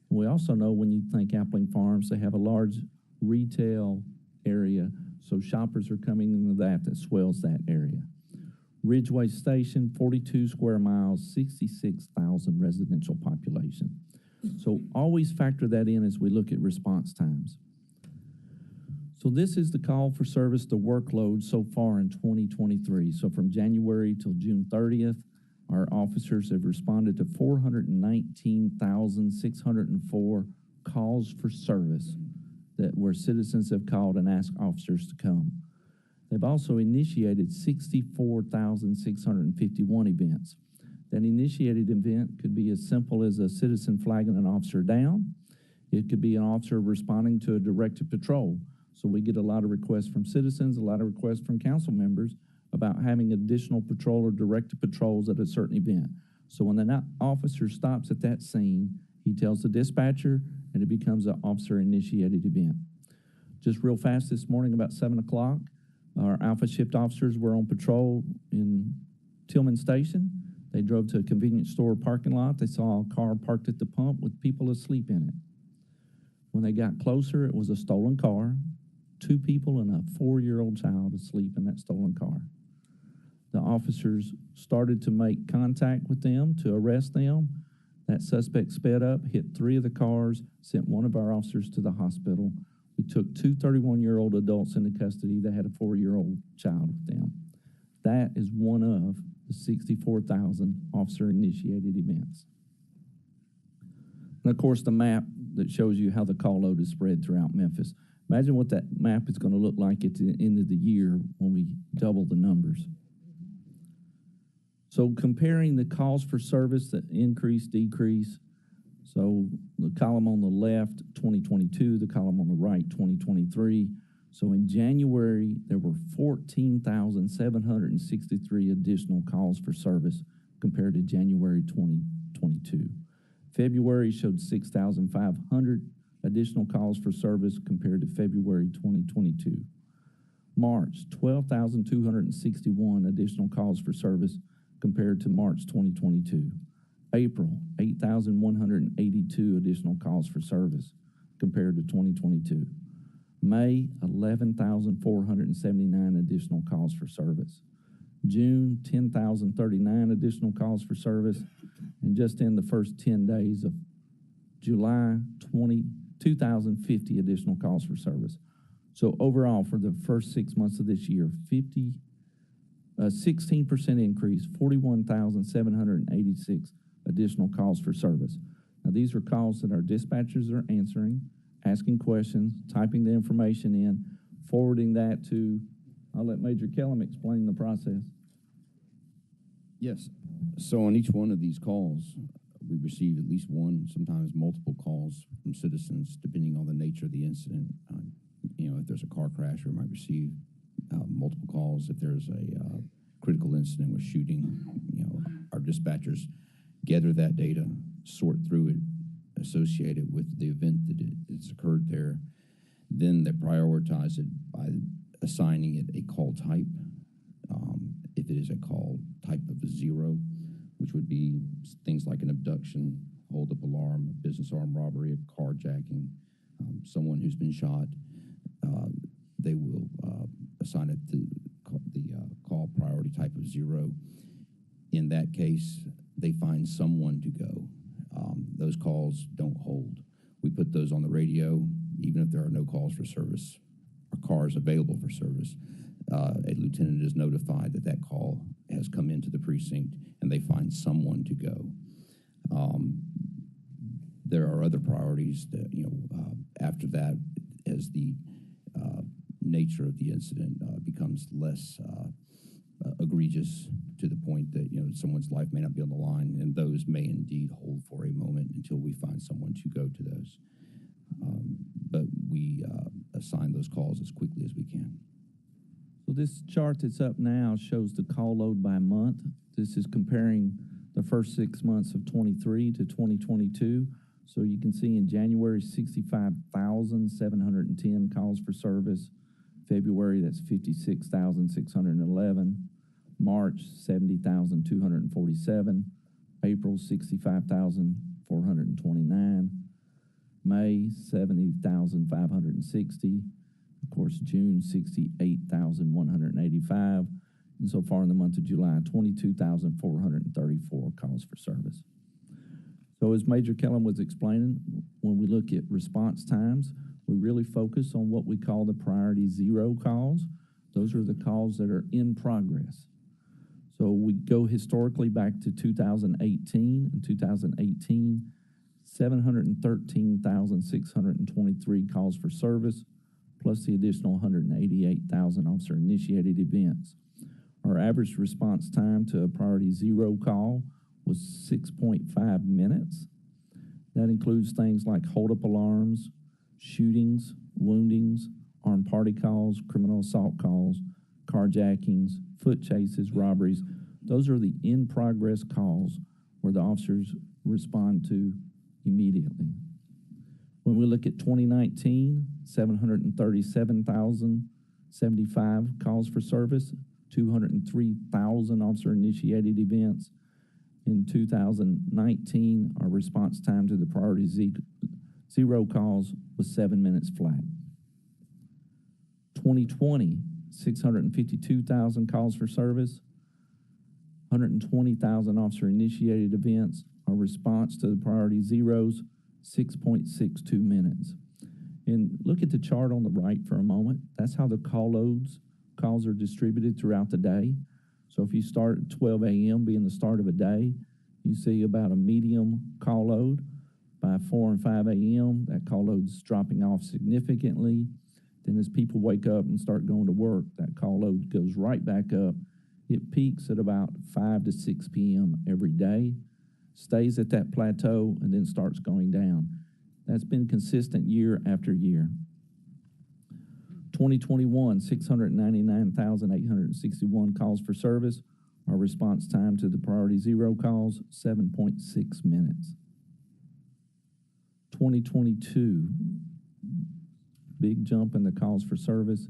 S7: And we also know when you think Appling Farms, they have a large retail area, so shoppers are coming into that swells that area. Ridgeway Station, 42 square miles, 66,000 residential population. So always factor that in as we look at response times. So this is the call for service, the workload so far in 2023. So from January till June 30th, our officers have responded to 419,604 calls for service where citizens have called and asked officers to come. They've also initiated 64,651 events. That initiated event could be as simple as a citizen flagging an officer down. It could be an officer responding to a directed patrol. So we get a lot of requests from citizens, a lot of requests from council members about having additional patrol or directed patrols at a certain event. So when the officer stops at that scene, he tells the dispatcher and it becomes an officer-initiated event. Just real fast this morning, about 7 o'clock, our Alpha Shift officers were on patrol in Tillman Station. They drove to a convenience store parking lot. They saw a car parked at the pump with people asleep in it. When they got closer, it was a stolen car, 2 people and a 4-year-old child asleep in that stolen car. The officers started to make contact with them to arrest them. That suspect sped up, hit 3 of the cars, sent one of our officers to the hospital. We took 2 31-year-old adults into custody that had a 4-year-old child with them. That is one of the 64,000 officer-initiated events. And of course, the map that shows you how the call load is spread throughout Memphis. Imagine what that map is going to look like at the end of the year when we double the numbers. So comparing the calls for service, the increase, decrease. So the column on the left, 2022, the column on the right, 2023. So in January, there were 14,763 additional calls for service compared to January 2022. February showed 6,500 additional calls for service compared to February 2022. March, 12,261 additional calls for service compared to March 2022. April, 8,182 additional calls for service compared to 2022. May, 11,479 additional calls for service. June, 10,039 additional calls for service. And just in the first 10 days of July, 2,050 additional calls for service. So overall, for the first 6 months of this year, 16% increase, 41,786 additional calls for service. Now, these are calls that our dispatchers are answering, asking questions, typing the information in, forwarding that to, I'll let Major Kellum explain the process.
S22: Yes. So on each one of these calls, we receive at least one, sometimes multiple calls from citizens, depending on the nature of the incident. If there's a car crash, we might receive multiple calls. If there's a critical incident with shooting, our dispatchers gather that data, sort through it, associate it with the event that it's occurred there. Then they prioritize it by assigning it a call type. If it is a call type of a 0, which would be things like an abduction, hold-up alarm, a business armed robbery, a carjacking, someone who's been shot, they will assign it to the call priority type of 0. In that case, they find someone to go. Those calls don't hold. We put those on the radio, even if there are no calls for service or cars available for service. A lieutenant is notified that that call has come into the precinct, and they find someone to go. There are other priorities that, after that, as the nature of the incident becomes less egregious to the point that, someone's life may not be on the line, and those may indeed hold for a moment until we find someone to go to those. But we assign those calls as quickly as we can.
S7: So this chart that's up now shows the call load by month. This is comparing the first 6 months of 23 to 2022. So you can see in January, 65,710 calls for service. February, that's 56,611. March, 70,247. April, 65,429. May, 70,560. Of course, June, 68,185. And so far in the month of July, 22,434 calls for service. So as Major Kellum was explaining, when we look at response times, we really focus on what we call the priority 0 calls. Those are the calls that are in progress. So we go historically back to 2018. In 2018, 713,623 calls for service, plus the additional 188,000 officer-initiated events. Our average response time to a priority 0 call was 6.5 minutes. That includes things like hold-up alarms, shootings, woundings, armed party calls, criminal assault calls, carjackings, foot chases, robberies. Those are the in-progress calls where the officers respond to immediately. When we look at 2019, 737,075 calls for service, 203,000 officer-initiated events. In 2019, our response time to the priority 0 calls was 7 minutes flat. 2020, 652,000 calls for service, 120,000 officer-initiated events. Our response to the priority 0s, 6.62 minutes. And look at the chart on the right for a moment. That's how the calls are distributed throughout the day. So if you start at 12 a.m. being the start of a day, you see about a medium call load. By 4 and 5 a.m., that call load's dropping off significantly. Then as people wake up and start going to work, that call load goes right back up. It peaks at about 5 to 6 p.m. every day, stays at that plateau, and then starts going down. That's been consistent year after year. 2021, 699,861 calls for service. Our response time to the priority zero calls, 7.6 minutes. 2022, big jump in the calls for service,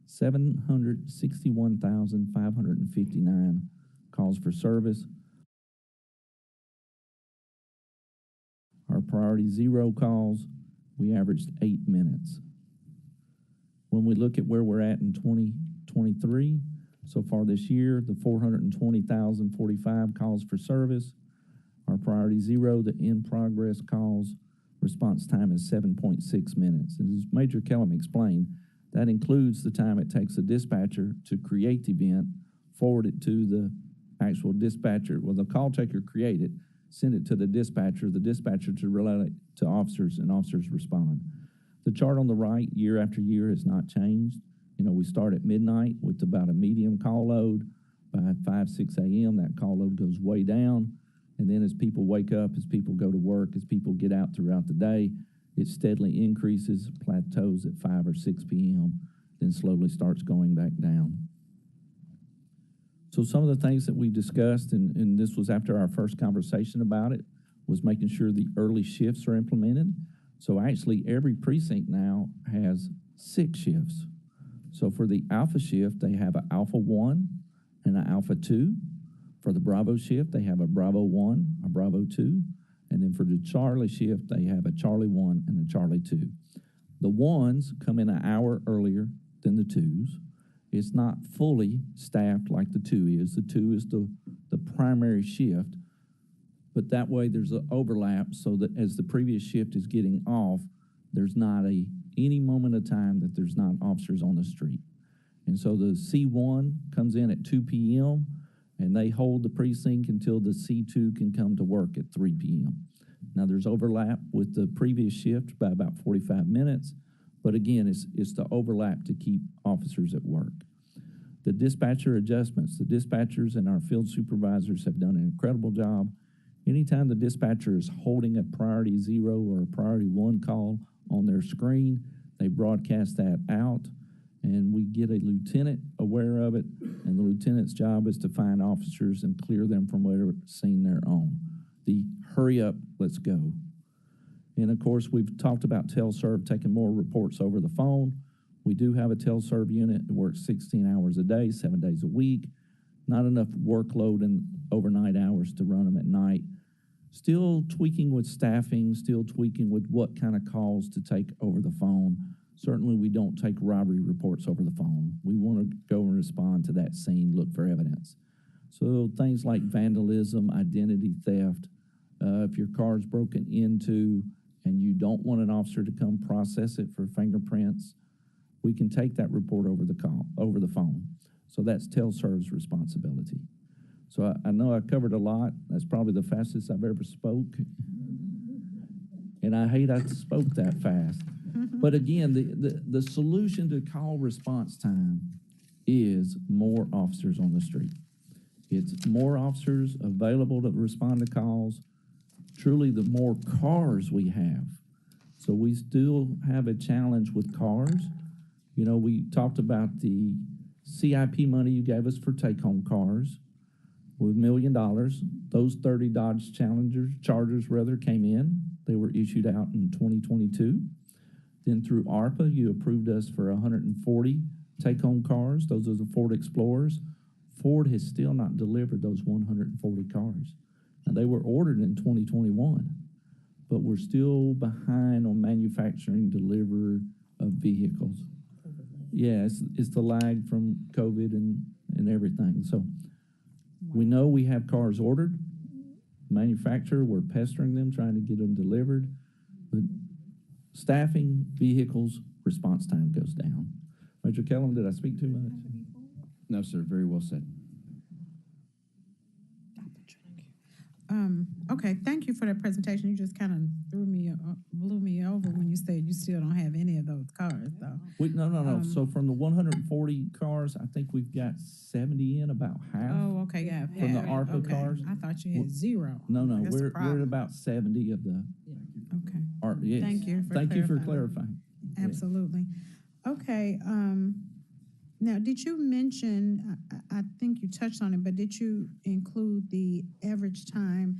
S7: 761,559 calls for service. Our priority zero calls, we averaged 8 minutes. When we look at where we're at in 2023, so far this year, the 420,045 calls for service, our priority zero, the in-progress calls, response time is 7.6 minutes. And as Major Kellum explained, that includes the time it takes a dispatcher to create the event, forward it to the actual dispatcher. Well, the call taker create it, send it to the dispatcher to relay it to officers, and officers respond. The chart on the right, year after year, has not changed. You know, we start at midnight with about a medium call load. By 5, 6 a.m., that call load goes way down. And then as people wake up, as people go to work, as people get out throughout the day, it steadily increases, plateaus at 5 or 6 p.m., then slowly starts going back down. So some of the things that we discussed, and this was after our first conversation about it, was making sure the early shifts are implemented. So actually every precinct now has 6 shifts. So for the Alpha shift, they have an Alpha 1 and an Alpha 2. For the Bravo shift, they have a Bravo 1, a Bravo 2, and then for the Charlie shift, they have a Charlie 1 and a Charlie 2. The 1s come in an hour earlier than the 2s. It's not fully staffed like the 2 is. The 2 is the primary shift, but that way there's an overlap so that as the previous shift is getting off, there's not any moment of time that there's not officers on the street. And so the C1 comes in at 2 p.m., and they hold the precinct until the C2 can come to work at 3 p.m. Now, there's overlap with the previous shift by about 45 minutes, but again, it's the overlap to keep officers at work. The dispatcher adjustments, the dispatchers and our field supervisors have done an incredible job. Anytime the dispatcher is holding a priority zero or a priority 1 call on their screen, they broadcast that out, and we get a lieutenant aware of it, and the lieutenant's job is to find officers and clear them from whatever scene they're on. The hurry up, let's go. And of course, we've talked about TelServe taking more reports over the phone. We do have a TelServe unit that works 16 hours a day, 7 days a week. Not enough workload and overnight hours to run them at night. Still tweaking with staffing, still tweaking with what kind of calls to take over the phone. Certainly, we don't take robbery reports over the phone. We want to go and respond to that scene, look for evidence. So things like vandalism, identity theft, if your car is broken into and you don't want an officer to come process it for fingerprints, we can take that report over the phone. So that's TelServe's responsibility. So I know I covered a lot. That's probably the fastest I've ever spoke. And I hate I spoke that fast. But again, the solution to call response time is more officers on the street. It's more officers available to respond to calls. Truly, the more cars we have. So we still have a challenge with cars. You know, we talked about the CIP money you gave us for take-home cars with $1 million. Those 30 Dodge Chargers came in. They were issued out in 2022. Then through ARPA, you approved us for 140 take-home cars. Those are the Ford Explorers. Ford has still not delivered those 140 cars. Now, they were ordered in 2021, but we're still behind on manufacturing delivery of vehicles. Yeah, it's the lag from COVID and everything. So we know we have cars ordered. Manufacturer, we're pestering them, trying to get them delivered. But staffing, vehicles, response time goes down. Major Kellum, did I speak too much?
S22: No, sir. Very well said.
S17: Okay, thank you for that presentation. You just kind of blew me over when you said you still don't have any of those cars, though.
S7: No. So from the 140 cars, I think we've got 70 in, about half.
S17: Oh, okay, yeah.
S7: From the
S17: half.
S7: ARPA
S17: Okay.
S7: cars.
S17: I thought you had zero.
S7: No,
S17: That's the
S7: we're
S17: problem.
S7: at about 70 of the.
S17: Okay.
S7: Yes.
S17: Thank you
S7: for clarifying.
S17: Absolutely. Okay, now, did you mention, I think you touched on it, but did you include the average time,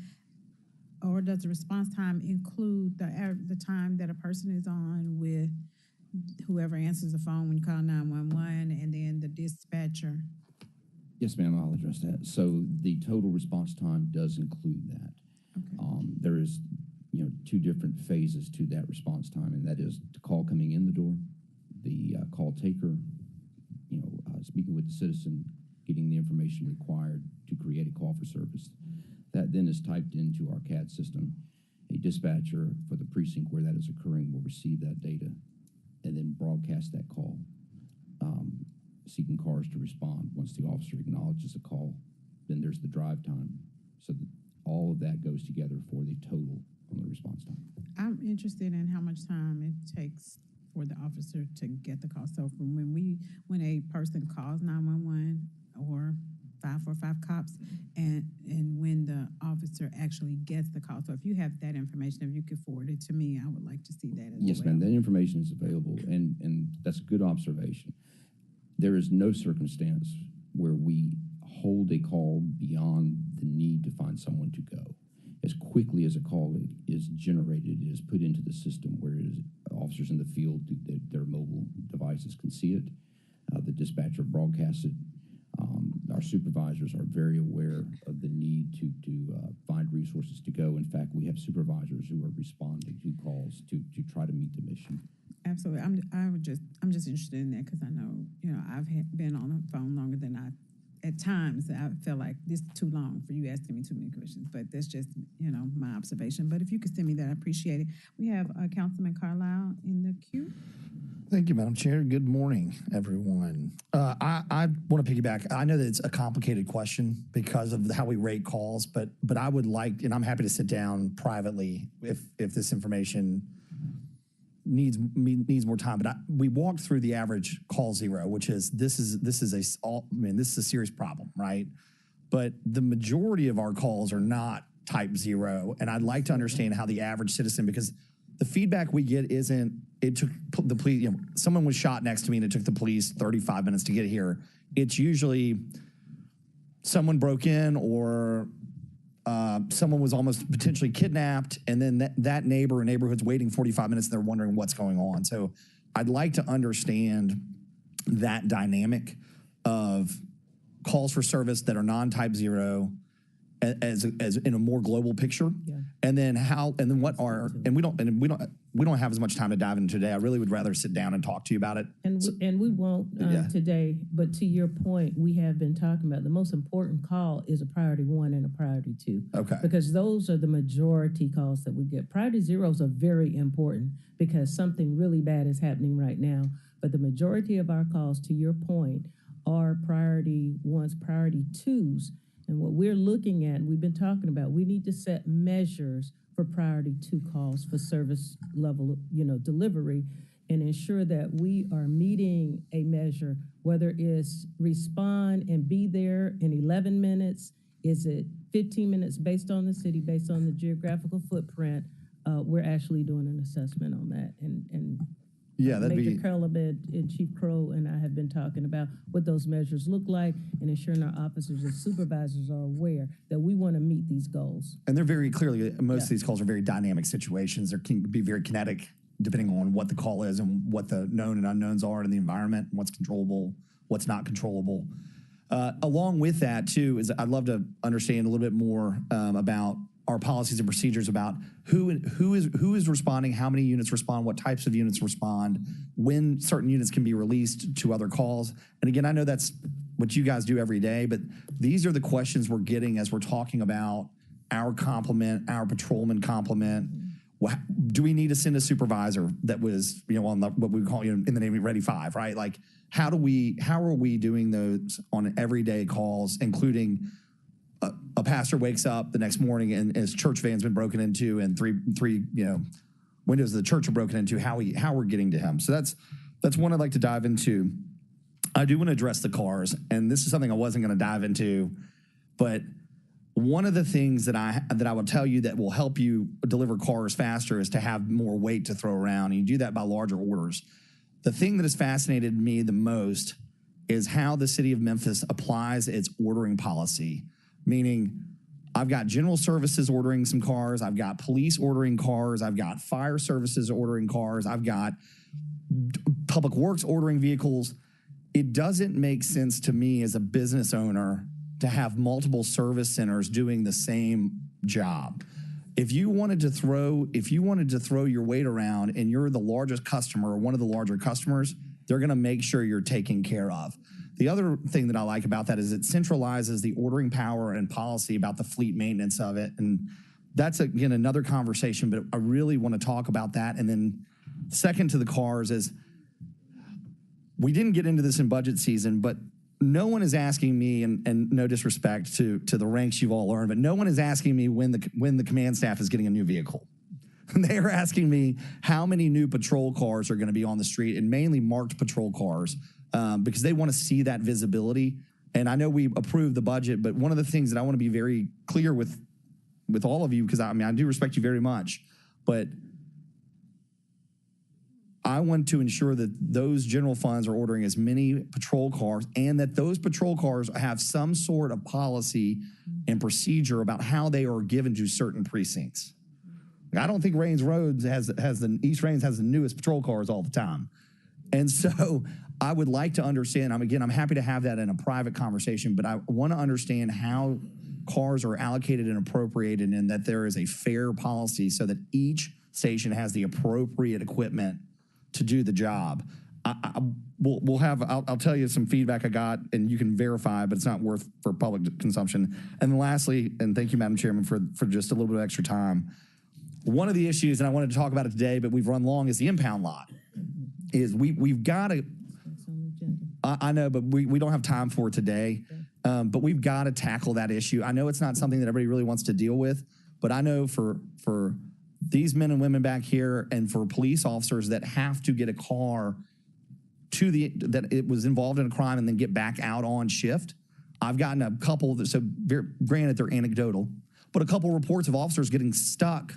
S17: or does the response time include the time that a person is on with whoever answers the phone when you call 911, and then the dispatcher?
S22: Yes, ma'am, I'll address that. So the total response time does include that.
S17: Okay.
S22: There is, two different phases to that response time, and that is the call coming in the door, the call taker, speaking with the citizen, getting the information required to create a call for service. That then is typed into our CAD system. A dispatcher for the precinct where that is occurring will receive that data and then broadcast that call, seeking cars to respond. Once the officer acknowledges a call, then there's the drive time. So that all of that goes together for the total on the response time. I'm
S17: interested in how much time it takes for the officer to get the call. So from when a person calls 911 or 545 cops, and when the officer actually gets the call. So if you have that information, if you could forward it to me, I would like to see that as well.
S22: Yes, ma'am, that information is available, and that's a good observation. There is no circumstance where we hold a call beyond the need to find someone to go. As quickly as a call is generated, it is put into the system where it is officers in the field, their mobile devices can see it. The dispatcher broadcasts it. Our supervisors are very aware of the need to find resources to go. In fact, we have supervisors who are responding to calls to try to meet the mission.
S17: Absolutely. I'm just interested in that because I know, I've been on the phone longer than at times I feel like this is too long for you asking me too many questions, but that's just, my observation. But if you could send me that, I appreciate it. We have Councilman Carlisle in the queue.
S2: Thank you, Madam Chair. Good morning, everyone. I want to piggyback. I know that it's a complicated question because of how we rate calls, but I would like, and I'm happy to sit down privately if this information needs more time. But we walked through the average call zero, which is this is a serious problem, right? But the majority of our calls are not type zero, and I'd like to understand how the average citizen, because the feedback we get isn't, it took the police, someone was shot next to me and it took the police 35 minutes to get here. It's usually someone broke in or someone was almost potentially kidnapped, and then that neighbor or neighborhood's waiting 45 minutes and they're wondering what's going on. So I'd like to understand that dynamic of calls for service that are non-type zero as in a more global picture. Yeah. And then we don't have as much time to dive into today. I really would rather sit down and talk to you about it.
S18: And we won't today, but to your point, we have been talking about the most important call is a priority 1 and a priority 2.
S2: Okay.
S18: Because those are the majority calls that we get. Priority zeros are very important because something really bad is happening right now. But the majority of our calls, to your point, are priority 1s, priority 2s. And what we're looking at, and we've been talking about, we need to set measures for priority 2 calls for service level, delivery, and ensure that we are meeting a measure, whether it's respond and be there in 11 minutes, is it 15 minutes based on the city, based on the geographical footprint. We're actually doing an assessment on that. And
S2: yeah, that'd
S18: Major
S2: be
S18: Curlabed and Chief Crow and I have been talking about what those measures look like and ensuring our officers and supervisors are aware that we want to meet these goals.
S2: And they're very clearly, most of these calls are very dynamic situations. They can be very kinetic depending on what the call is and what the known and unknowns are in the environment, what's controllable, what's not controllable. Along with that, too, is I'd love to understand a little bit more about our policies and procedures about who is responding, how many units respond, what types of units respond, when certain units can be released to other calls. And again, I know that's what you guys do every day, but these are the questions we're getting as we're talking about our complement, our patrolman complement. Do we need to send a supervisor that was, on what we call in the name of Ready 5, right? Like, how are we doing those on everyday calls, including a pastor wakes up the next morning and his church van's been broken into and three windows of the church are broken into, how we're getting to him. So that's one I'd like to dive into. I do want to address the cars, and this is something I wasn't going to dive into, but one of the things that I will tell you that will help you deliver cars faster is to have more weight to throw around, and you do that by larger orders. The thing that has fascinated me the most is how the city of Memphis applies its ordering policy, meaning I've got general services ordering some cars, I've got police ordering cars, I've got fire services ordering cars, I've got public works ordering vehicles. It doesn't make sense to me as a business owner to have multiple service centers doing the same job. If you wanted to throw your weight around and you're the largest customer or one of the larger customers, they're going to make sure you're taken care of. The other thing that I like about that is it centralizes the ordering power and policy about the fleet maintenance of it. And that's, again, another conversation, but I really want to talk about that. And then second to the cars is, we didn't get into this in budget season, but no one is asking me, and no disrespect to the ranks you've all earned, but no one is asking me when the command staff is getting a new vehicle. They are asking me how many new patrol cars are going to be on the street, and mainly marked patrol cars, because they want to see that visibility. And I know we approved the budget, but one of the things that I want to be very clear with all of you, because I do respect you very much, but I want to ensure that those general funds are ordering as many patrol cars, and that those patrol cars have some sort of policy and procedure about how they are given to certain precincts. I don't think East Raines has the newest patrol cars all the time. And so I would like to understand, I'm happy to have that in a private conversation, but I want to understand how cars are allocated and appropriated, and that there is a fair policy so that each station has the appropriate equipment to do the job. I'll tell you some feedback I got, and you can verify, but it's not worth for public consumption. And then lastly, and thank you, Madam Chairman, for just a little bit of extra time. One of the issues, and I wanted to talk about it today, but we've run long, is the impound lot. We've got to, I know, but we don't have time for it today, but we've got to tackle that issue. I know it's not something that everybody really wants to deal with, but I know for these men and women back here, and for police officers that have to get a car that it was involved in a crime and then get back out on shift. I've gotten a couple, granted they're anecdotal, but a couple reports of officers getting stuck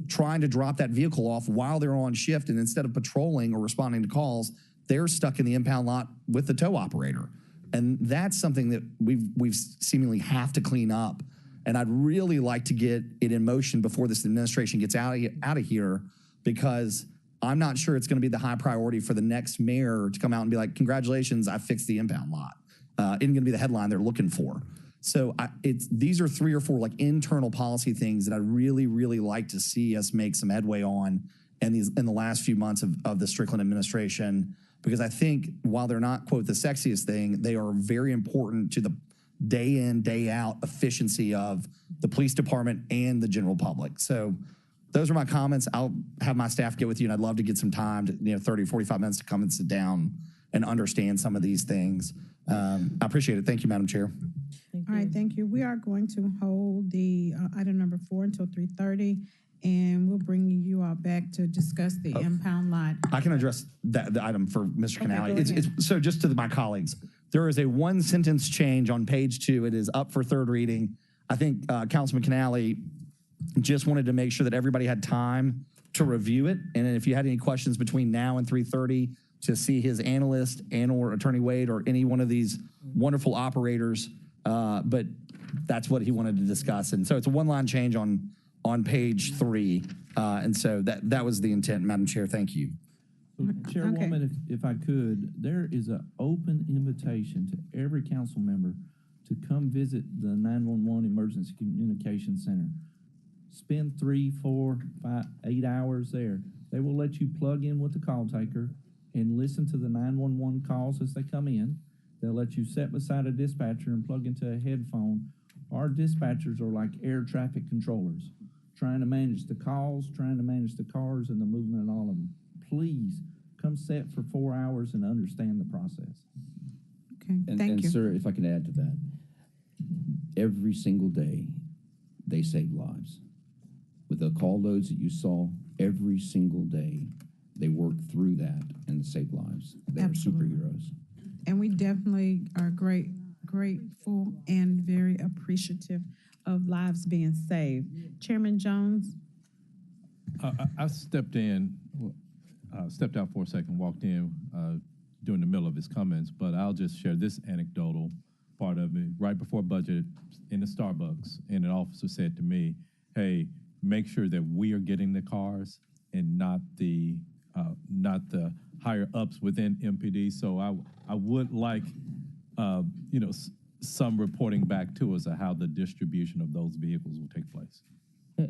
S2: trying to drop that vehicle off while they're on shift, and instead of patrolling or responding to calls, they're stuck in the impound lot with the tow operator. And that's something that we've seemingly have to clean up. And I'd really like to get it in motion before this administration gets out of here, because I'm not sure it's going to be the high priority for the next mayor to come out and be like, congratulations, I fixed the impound lot. Isn't going to be the headline they're looking for. So these are 3 or 4 like internal policy things that I really, really like to see us make some headway on in the last few months of the Strickland administration, because I think while they're not, quote, the sexiest thing, they are very important to the day in, day out efficiency of the police department and the general public. So those are my comments. I'll have my staff get with you, and I'd love to get some time to, 30, 45 minutes to come and sit down and understand some of these things. I appreciate it. Thank you, Madam Chair.
S17: All right, thank you. We are going to hold the item number 4 until 3:30, and we'll bring you all back to discuss the impound lot.
S2: I can address the item for Mr.
S17: Okay,
S2: Canale.
S17: go ahead.
S2: So just to my colleagues, there is a 1-sentence change on page 2. It is up for third reading. I think Councilman Canale just wanted to make sure that everybody had time to review it. And if you had any questions between now and 3:30 to see his analyst and or Attorney Wade or any one of these wonderful operators, but that's what he wanted to discuss. And so it's a 1-line change on page 3. And so that was the intent, Madam Chair. Thank you.
S7: So, Chairwoman, if I could, there is an open invitation to every council member to come visit the 911 Emergency Communication Center. Spend 3, 4, 5, 8 hours there. They will let you plug in with the call taker and listen to the 911 calls as they come in. They'll let you sit beside a dispatcher and plug into a headphone. Our dispatchers are like air traffic controllers, trying to manage the calls, trying to manage the cars and the movement and all of them. Please come sit for 4 hours and understand the process.
S17: Okay, thank you.
S22: And sir, if I can add to that, every single day, they save lives. With the call loads that you saw every single day, they work through that and save lives. They're
S17: Absolutely.
S22: superheroes.
S17: And we definitely are grateful and very appreciative of lives being saved. Chairman Jones?
S4: I stepped out for a second, walked in during the middle of his comments, but I'll just share this anecdotal part of it. Right before budget in the Starbucks, and an officer said to me, "Hey, make sure that we are getting the cars and not the higher ups within MPD." So I would like some reporting back to us of how the distribution of those vehicles will take place.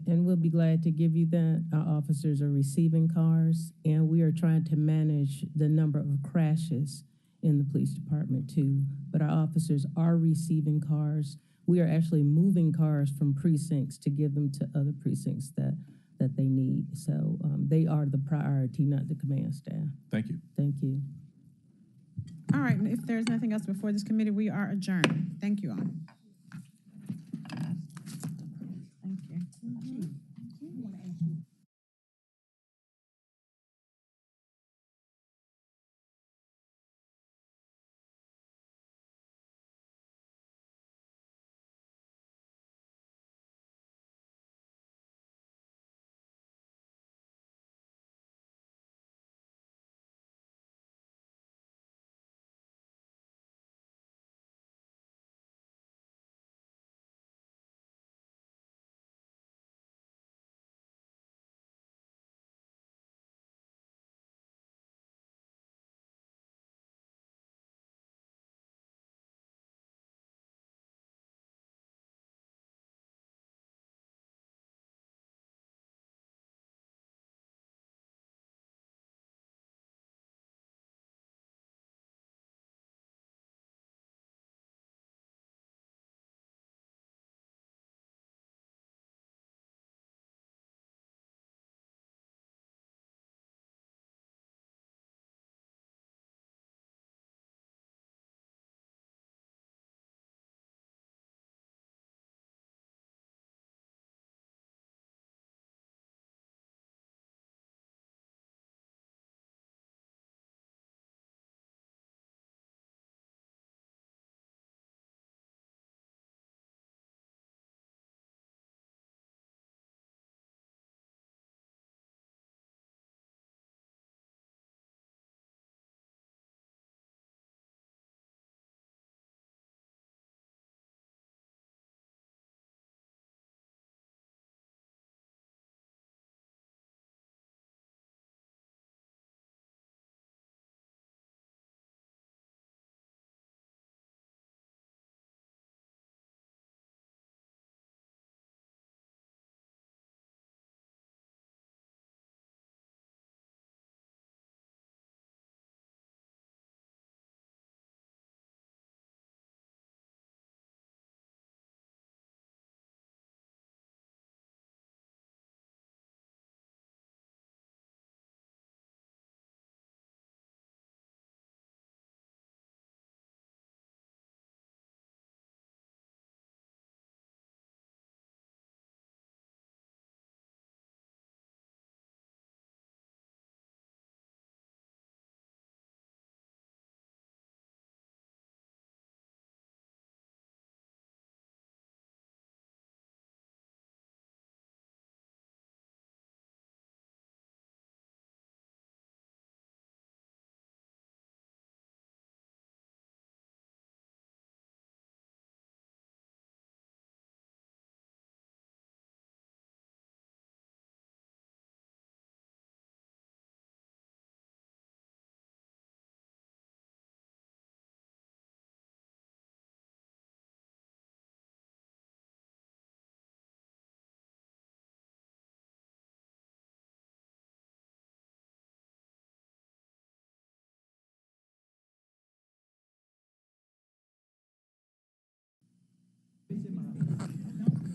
S18: And we'll be glad to give you that. Our officers are receiving cars, and we are trying to manage the number of crashes in the police department too. But our officers are receiving cars. We are actually moving cars from precincts to give them to other precincts that they need. So they are the priority, not the command staff.
S4: Thank you.
S18: Thank you.
S17: All right, and if there's nothing else before this committee, we are adjourned. Thank you all. Thank you.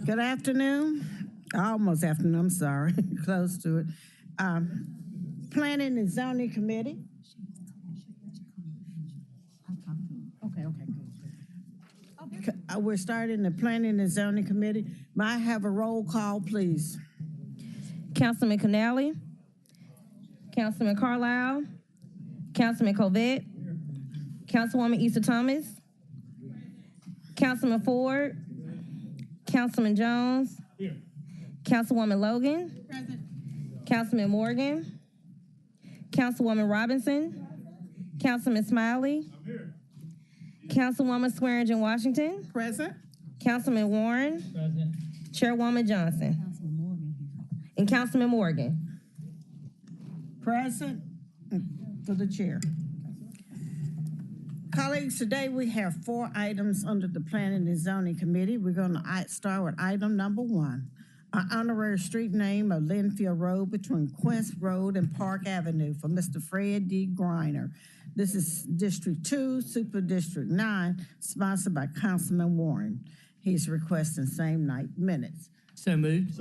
S17: Good afternoon, almost afternoon, I'm sorry, close to it. Planning and Zoning Committee. Okay, good.
S10: we're starting the Planning and Zoning Committee. May I have a roll call, please?
S13: Councilman Canale, Councilman Carlisle, Councilman Covette, Councilwoman Easter Thomas, Councilman Ford, Councilman Jones, Councilwoman Logan, Councilman Morgan, Councilwoman Robinson, Councilman Smiley, Councilwoman Swearingen Washington,
S10: Present.
S13: Councilman Warren, Chairwoman Johnson, and Councilman Morgan.
S10: Present for the chair. Colleagues, today we have 4 items under the Planning and Zoning Committee. We're going to start with item number 1, an honorary street name of Linfield Road between Quince Road and Park Avenue for Mr. Fred D. Griner. This is District 2, Super District 9, sponsored by Councilman Warren. He's requesting same night minutes.
S12: So moved.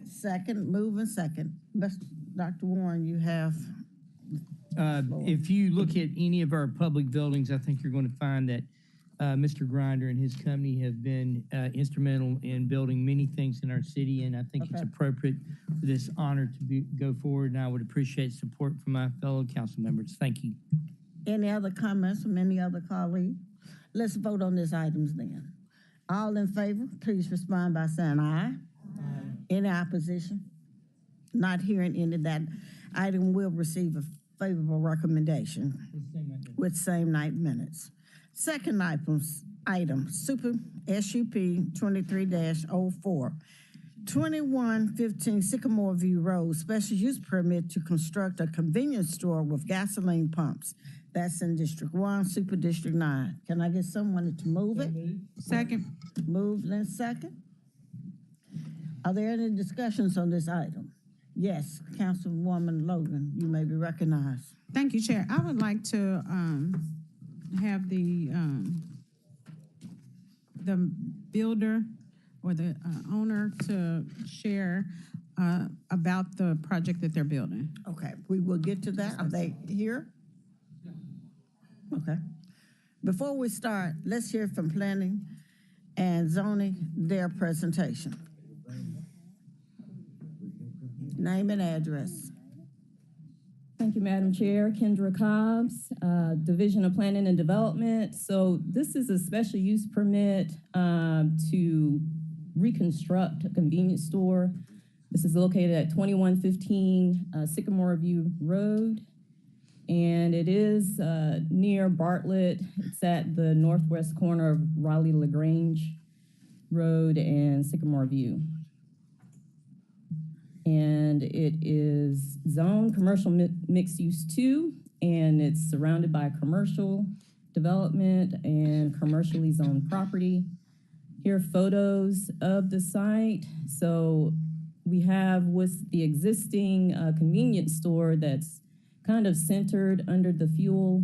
S10: Second, moving second. Dr. Warren, you have.
S12: If you look at any of our public buildings, I think you're going to find that Mr. Grinder and his company have been instrumental in building many things in our city, and I think it's appropriate for this honor to go forward, and I would appreciate support from my fellow council members. Thank you.
S10: Any other comments from any other colleague? Let's vote on these items then. All in favor, please respond by saying aye. Any opposition? Not hearing any, that item will receive a favorable recommendation with same night minutes. Second item, Super SUP 23-04, 2115 Sycamore View Road, special use permit to construct a convenience store with gasoline pumps. That's in District 1, Super District 9. Can I get someone to move it?
S9: Second.
S10: Moved and second. Are there any discussions on this item? Yes, Councilwoman Logan, you may be recognized.
S9: Thank you, Chair. I would like to have the builder or the owner to share about the project that they're building.
S10: Okay, we will get to that. Are they here? Okay. Before we start, let's hear from Planning and Zoning, their presentation. Name and address.
S8: Thank you, Madam Chair. Kendra Cobbs, Division of Planning and Development. So this is a special use permit to reconstruct a convenience store. This is located at 2115 Sycamore View Road, and it is near Bartlett. It's at the northwest corner of Raleigh-LaGrange Road and Sycamore View. And it is zone commercial mixed use 2, and it's surrounded by commercial development and commercially zoned property. Here are photos of the site. So we have with the existing convenience store that's kind of centered under the fuel,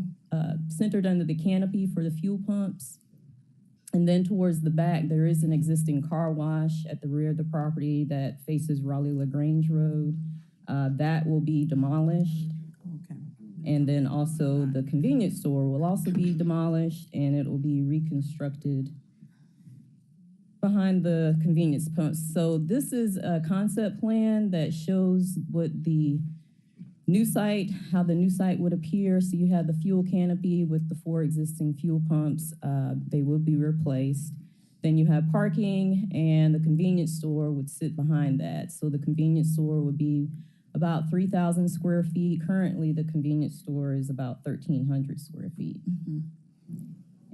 S8: centered under the canopy for the fuel pumps. And then towards the back, there is an existing car wash at the rear of the property that faces Raleigh-LaGrange Road. That will be demolished.
S9: Okay.
S8: And then also the convenience store will also be demolished, and it will be reconstructed behind the convenience pumps. So this is a concept plan that shows what the new site, how the new site would appear. So you have the fuel canopy with the 4 existing fuel pumps. They will be replaced. Then you have parking, and the convenience store would sit behind that. So the convenience store would be about 3,000 square feet. Currently, the convenience store is about 1,300 square feet. Mm-hmm.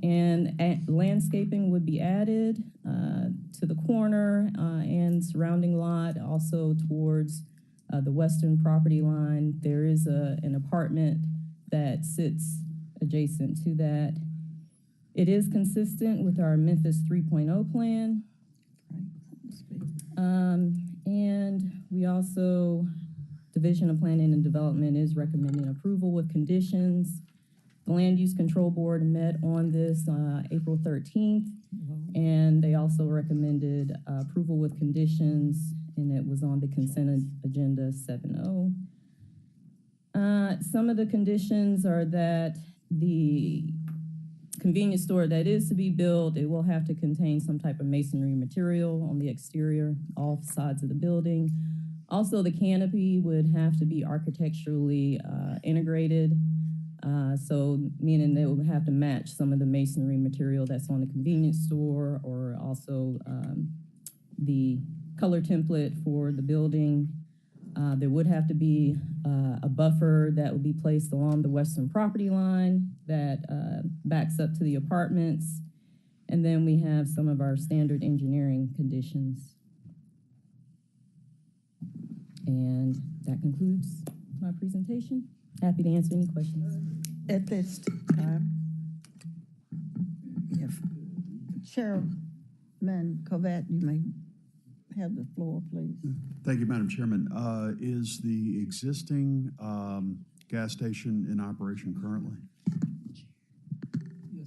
S8: And landscaping would be added to the corner and surrounding lot, also towards the western property line. There is an apartment that sits adjacent to that. It is consistent with our Memphis 3.0 plan. And we also, Division of Planning and Development is recommending approval with conditions. The Land Use Control Board met on this April 13th, and they also recommended approval with conditions, and it was on the consent agenda 7.0. Some of the conditions are that the convenience store that is to be built, it will have to contain some type of masonry material on the exterior, all sides of the building. Also, the canopy would have to be architecturally integrated. So meaning they would have to match some of the masonry material that's on the convenience store, or also the color template for the building. There would have to be a buffer that would be placed along the western property line that backs up to the apartments. And then we have some of our standard engineering conditions. And that concludes my presentation. Happy to answer any questions.
S10: At this time, if Chairman Covet, you may have the floor, please.
S1: Thank you, Madam Chairman. Is the existing gas station in operation currently?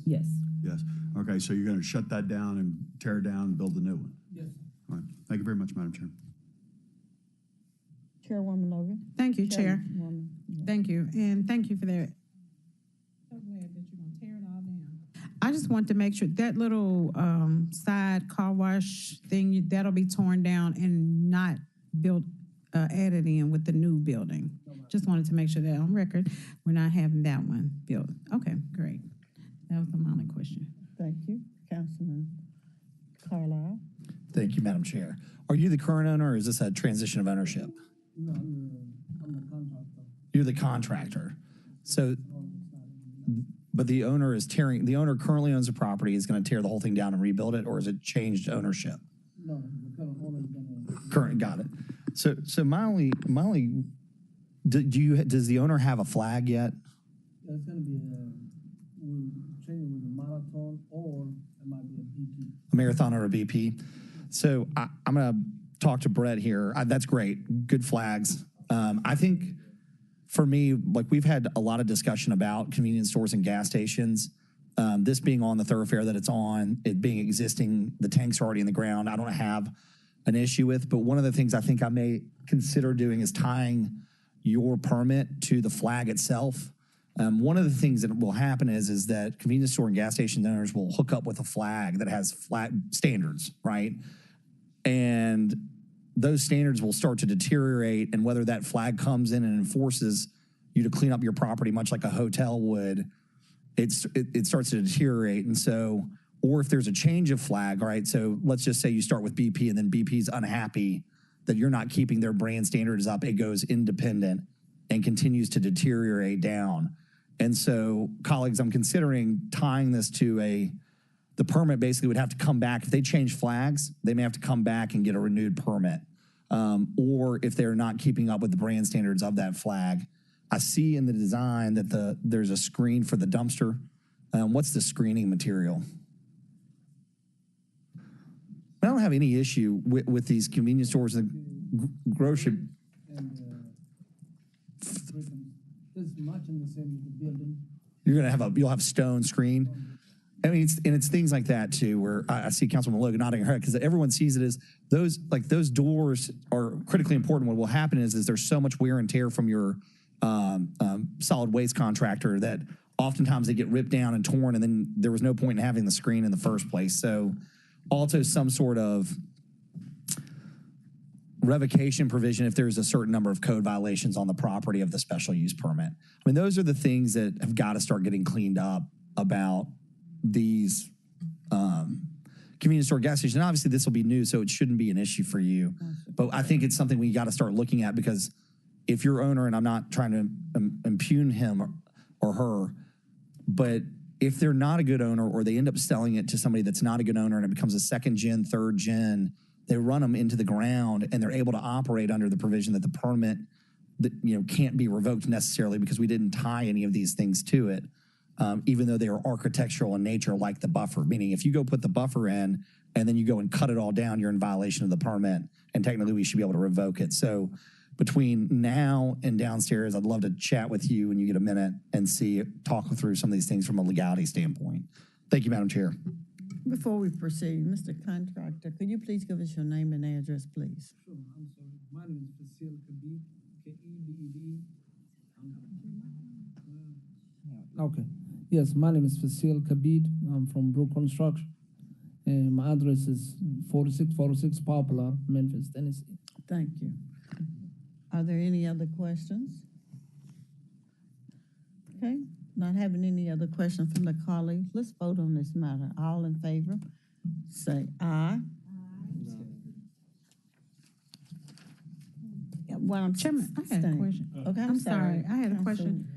S8: Yes.
S1: Yes. Okay, so you're going to shut that down and tear it down and build a new one?
S12: Yes.
S1: All right. Thank you very much, Madam Chairman.
S10: Chairwoman Logan.
S17: Thank you, Chair.
S10: Chairwoman, yeah.
S17: Thank you, and thank you for that. So glad that you're gonna tear it all down. I just want to make sure that little side car wash thing, that'll be torn down and not built, added in with the new building. Just wanted to make sure that on record, we're not having that one built. Okay, great. That was my only question.
S10: Thank you. Councilman Carlisle.
S2: Thank you, Madam Chair. Are you the current owner, or is this a transition of ownership?
S11: No, I'm the contractor.
S2: You're the contractor. So, but the owner currently owns the property, is going to tear the whole thing down and rebuild it, or is it changed ownership?
S11: No, the current owner is gonna.
S2: Current, got it. So my only, does the owner have a flag yet?
S11: It's gonna be we'll change it with a marathon, or it might be a BP.
S2: A marathon or a BP? So I'm going to talk to Brett here. That's great. Good flags. I think for me, like, we've had a lot of discussion about convenience stores and gas stations. This being on the thoroughfare that it's on, it being existing, the tanks are already in the ground, I don't have an issue with. But one of the things I think I may consider doing is tying your permit to the flag itself. One of the things that will happen is that convenience store and gas station owners will hook up with a flag that has flag standards, right? And those standards will start to deteriorate, and whether that flag comes in and enforces you to clean up your property, much like a hotel would, it starts to deteriorate. And so, or if there's a change of flag, all right, so let's just say you start with BP and then BP's unhappy that you're not keeping their brand standards up, it goes independent and continues to deteriorate down. And so, colleagues, I'm considering tying this to the permit basically would have to come back. If they change flags, they may have to come back and get a renewed permit. Or if they're not keeping up with the brand standards of that flag. I see in the design that there's a screen for the dumpster. What's the screening material? I don't have any issue with these convenience stores and grocery.
S11: There's much in the same with the building.
S2: You'll have stone screen. I mean, it's things like that too, where I see Councilman Logan nodding her head because everyone sees it as those doors are critically important. What will happen is there's so much wear and tear from your solid waste contractor that oftentimes they get ripped down and torn, and then there was no point in having the screen in the first place. So also some sort of revocation provision if there's a certain number of code violations on the property of the special use permit. I mean, those are the things that have got to start getting cleaned up about these convenience store gas stations. And obviously this will be new, so it shouldn't be an issue for you. But I think it's something we got to start looking at, because if your owner, and I'm not trying to impugn him or her, but if they're not a good owner, or they end up selling it to somebody that's not a good owner and it becomes a second gen, third gen, they run them into the ground and they're able to operate under the provision that the permit can't be revoked necessarily, because we didn't tie any of these things to it. Even though they are architectural in nature, like the buffer, meaning if you go put the buffer in and then you go and cut it all down, you're in violation of the permit, and technically we should be able to revoke it. So between now and downstairs, I'd love to chat with you when you get a minute and talk through some of these things from a legality standpoint. Thank you, Madam Chair.
S10: Before we proceed, Mr. Contractor, could you please give us your name and address, please?
S11: Sure, I'm sorry. My name is Fasil Kabib, K-E-B-E-B. Okay. Yes, my name is Fasil Kabid. I'm from Brook Construction. And my address is 4646 Poplar, Memphis, Tennessee.
S10: Thank you. Are there any other questions? Okay, not having any other questions from the colleagues, let's vote on this matter. All in favor, say aye. Yeah, well, I'm
S17: Chairman, I had a question.
S10: Okay,
S17: I'm sorry, I had a question.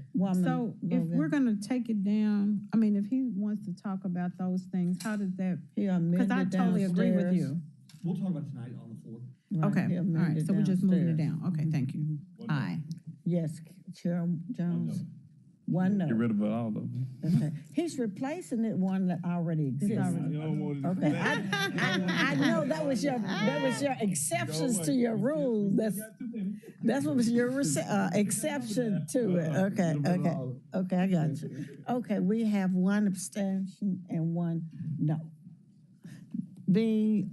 S17: So if we're gonna take it down, I mean, if he wants to talk about those things, how does that? Because I totally agree with you.
S2: We'll talk about tonight on the floor.
S17: Okay, all right, so we're just moving it down. Okay, thank you. Aye.
S10: Yes, Chair Jones. One no.
S6: Get rid of all of them.
S10: Okay. He's replacing it one that already exists. Okay. I know that was your exceptions to your rules. That's what was your exception to it. Okay, I got you. Okay, we have one abstention and one no. The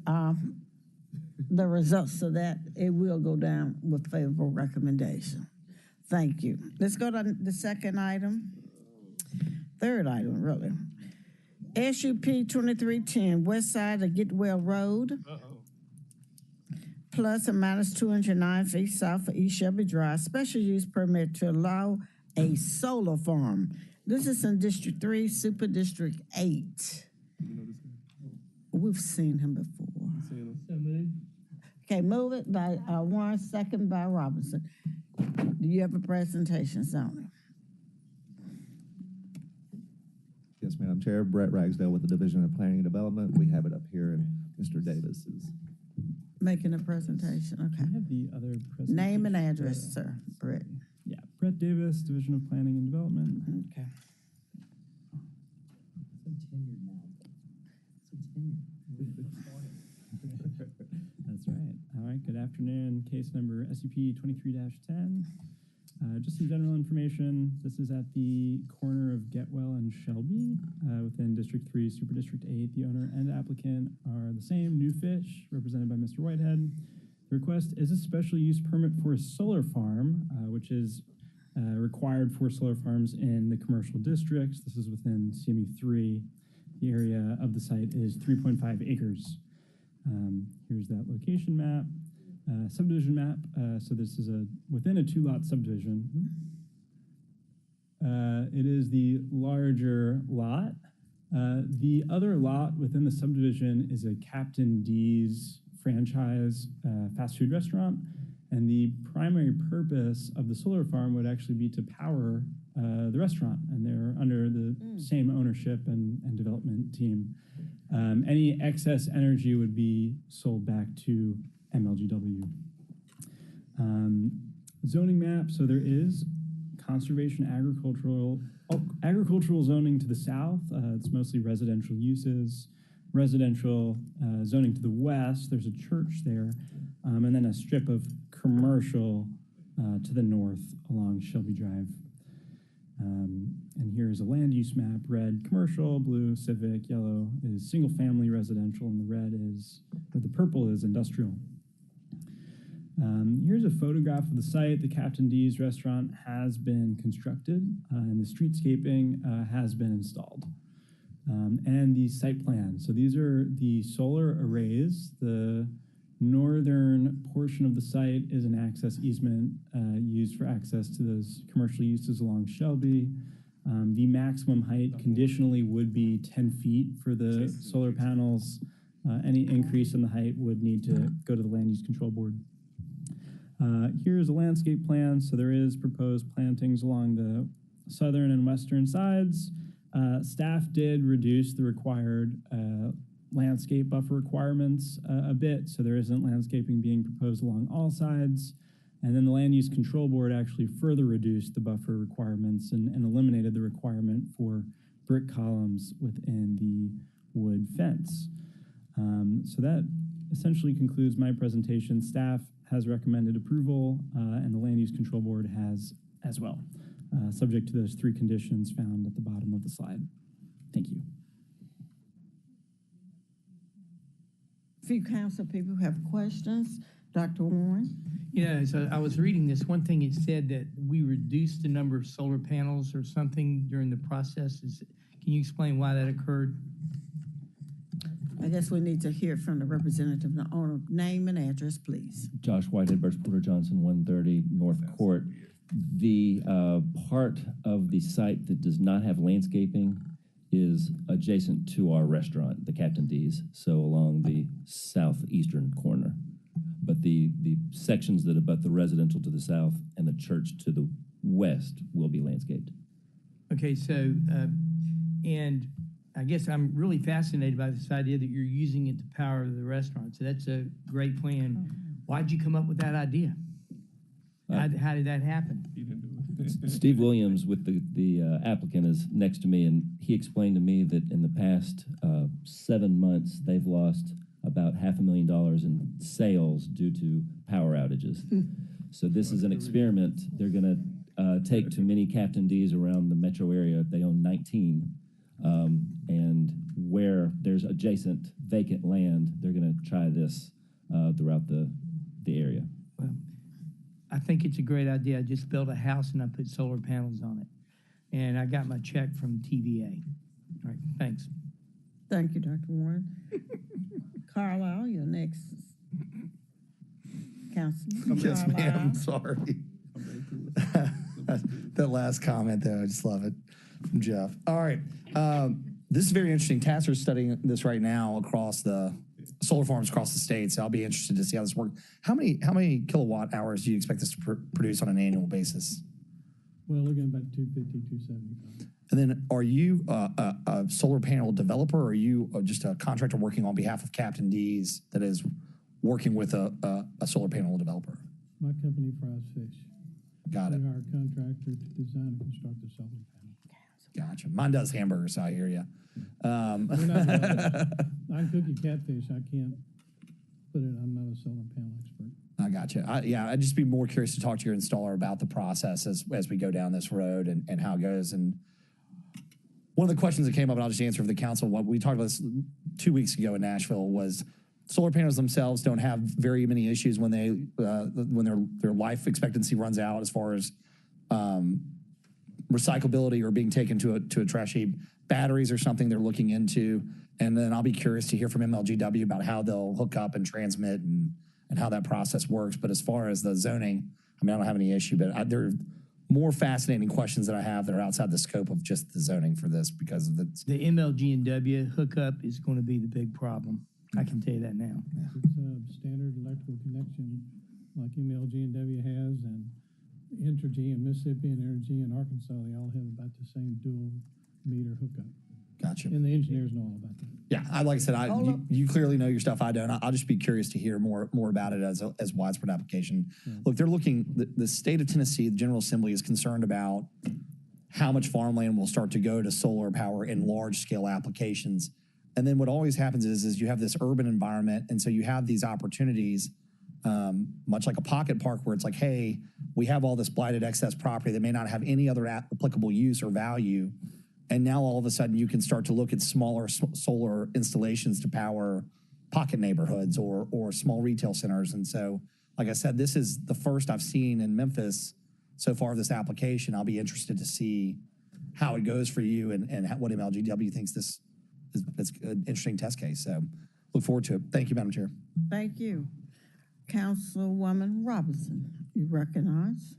S10: results of that, it will go down with favorable recommendation. Thank you. Let's go to the second item. Third item, really. SUP 2310, west side of Getwell Road. Plus or minus 209 feet south of East Shelby Drive. Special use permit to allow a solar farm. This is in District 3, Super District 8. We've seen him before.
S12: So moved.
S10: Okay, move it by Warren, second by Robinson. Do you have a presentation, Sony?
S5: Yes, Madam Chair. Brett Ragsdale with the Division of Planning and Development. We have it up here, and Mr. Davis is
S10: making a presentation. Okay.
S15: I have the other presentation.
S10: Name and address, sir. Brett.
S15: Yeah, Brett Davis, Division of Planning and Development.
S10: Okay.
S15: So tenured now. So tenured. That's right. All right, good afternoon. Case number SUP 23-10. Just some general information. This is at the corner of Getwell and Shelby within District 3, Super District 8. The owner and applicant are the same, New Fish, represented by Mr. Whitehead. The request is a special use permit for a solar farm, which is required for solar farms in the commercial districts. This is within CME 3. The area of the site is 3.5 acres. Here's that location map. Subdivision map. So this is within a 2-lot subdivision. It is the larger lot. The other lot within the subdivision is a Captain D's franchise fast food restaurant. And the primary purpose of the solar farm would actually be to power the restaurant. And they're under the same ownership and development team. Any excess energy would be sold back to MLGW. Zoning map, so there is conservation agricultural zoning to the south. It's mostly residential uses. Residential zoning to the west, there's a church there, and then a strip of commercial to the north along Shelby Drive. And here's a land use map. Red, commercial, blue, civic, yellow is single family residential, and the purple is industrial. Here's a photograph of the site. The Captain D's restaurant has been constructed, and the streetscaping has been installed. And the site plan. So these are the solar arrays. The northern portion of the site is an access easement used for access to those commercial uses along Shelby. The maximum height conditionally would be 10 feet for the solar panels. Any increase in the height would need to go to the Land Use Control Board. Here's a landscape plan. So there is proposed plantings along the southern and western sides. Staff did reduce the required landscape buffer requirements a bit, so there isn't landscaping being proposed along all sides. And then the Land Use Control Board actually further reduced the buffer requirements and eliminated the requirement for brick columns within the wood fence. So that essentially concludes my presentation. Staff has recommended approval, and the Land Use Control Board has as well, subject to those 3 conditions found at the bottom of the slide. Thank you.
S10: A few council people have questions. Dr. Warren?
S12: Yeah, so I was reading this. One thing it said that we reduced the number of solar panels or something during the process. Can you explain why that occurred?
S10: I guess we need to hear from the representative, the owner. Name and address, please.
S14: Josh Whitehead, Burst Porter Johnson, 130 North Court. The part of the site that does not have landscaping is adjacent to our restaurant, the Captain D's, so along the southeastern corner. But the sections that abut the residential to the south and the church to the west will be landscaped.
S12: Okay, so, and I guess I'm really fascinated by this idea that you're using it to power the restaurant. So that's a great plan. Why'd you come up with that idea? How did that happen?
S14: Steve Williams with the applicant is next to me, and he explained to me that in the past 7 months, they've lost about $500,000 in sales due to power outages. So this is an experiment they're going to take to many Captain D's around the metro area. They own 19. And where there's adjacent vacant land, they're going to try this throughout the area.
S12: Well, I think it's a great idea. I just built a house and I put solar panels on it. And I got my check from TVA. All right, thanks.
S10: Thank you, Dr. Warren. Carlisle, you're next. Councilman.
S2: Yes,
S10: Carlisle.
S2: ma'am. Sorry. That last comment there, I just love it from Jeff. All right. This is very interesting. TASR is studying this right now across the solar farms across the state. So I'll be interested to see how this works. How many kilowatt hours do you expect this to produce on an annual basis?
S11: Well, looking at about 250, 275.
S2: And then are you a solar panel developer, or are you just a contractor working on behalf of Captain D's that is working with a solar panel developer?
S11: My company fries fish.
S2: Got it.
S11: We hire a contractor to design and construct the solar panel.
S2: Gotcha. Mine does hamburgers, so I hear you.
S11: I can cook your catfish. I can't put it. I'm not a solar panel expert.
S2: I gotcha. I'd just be more curious to talk to your installer about the process as we go down this road and how it goes. And one of the questions that came up, and I'll just answer for the council, what we talked about this 2 weeks ago in Nashville, was solar panels themselves don't have very many issues when their life expectancy runs out as far as recyclability or being taken to a trash heap. Batteries are something they're looking into. And then I'll be curious to hear from MLGW about how they'll hook up and transmit and how that process works. But as far as the zoning, I mean, I don't have any issue, but there are more fascinating questions that I have that are outside the scope of just the zoning for this because of the
S12: MLG&W hookup is going to be the big problem. I can tell you that now.
S11: Yeah. It's a standard electrical connection like MLG&W has, and Entergy and Mississippi and Energy and Arkansas, they all have about the same dual meter hookup.
S2: Gotcha.
S11: And the engineers know all about that.
S2: Yeah, like I said, you clearly know your stuff. I don't. I'll just be curious to hear more about it as widespread application. Yeah. Look, they're looking. The state of Tennessee, the General Assembly, is concerned about how much farmland will start to go to solar power in large scale applications. And then what always happens is you have this urban environment, and so you have these opportunities, much like a pocket park, where it's like, hey, we have all this blighted excess property that may not have any other applicable use or value. And now all of a sudden you can start to look at smaller solar installations to power pocket neighborhoods or small retail centers. And so, like I said, this is the first I've seen in Memphis so far of this application. I'll be interested to see how it goes for you and what MLGW thinks this is an interesting test case. So look forward to it. Thank you, Madam Chair.
S10: Thank you. Councilwoman Robinson, you recognize.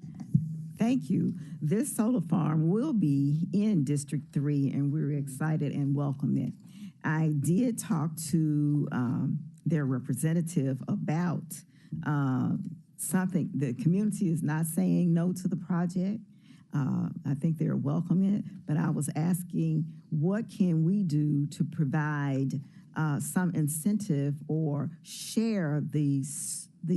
S16: Thank you. This solar farm will be in District 3, and we're excited and welcome it. I did talk to their representative about something. The community is not saying no to the project. I think they're welcoming it, but I was asking, what can we do to provide some incentive or share the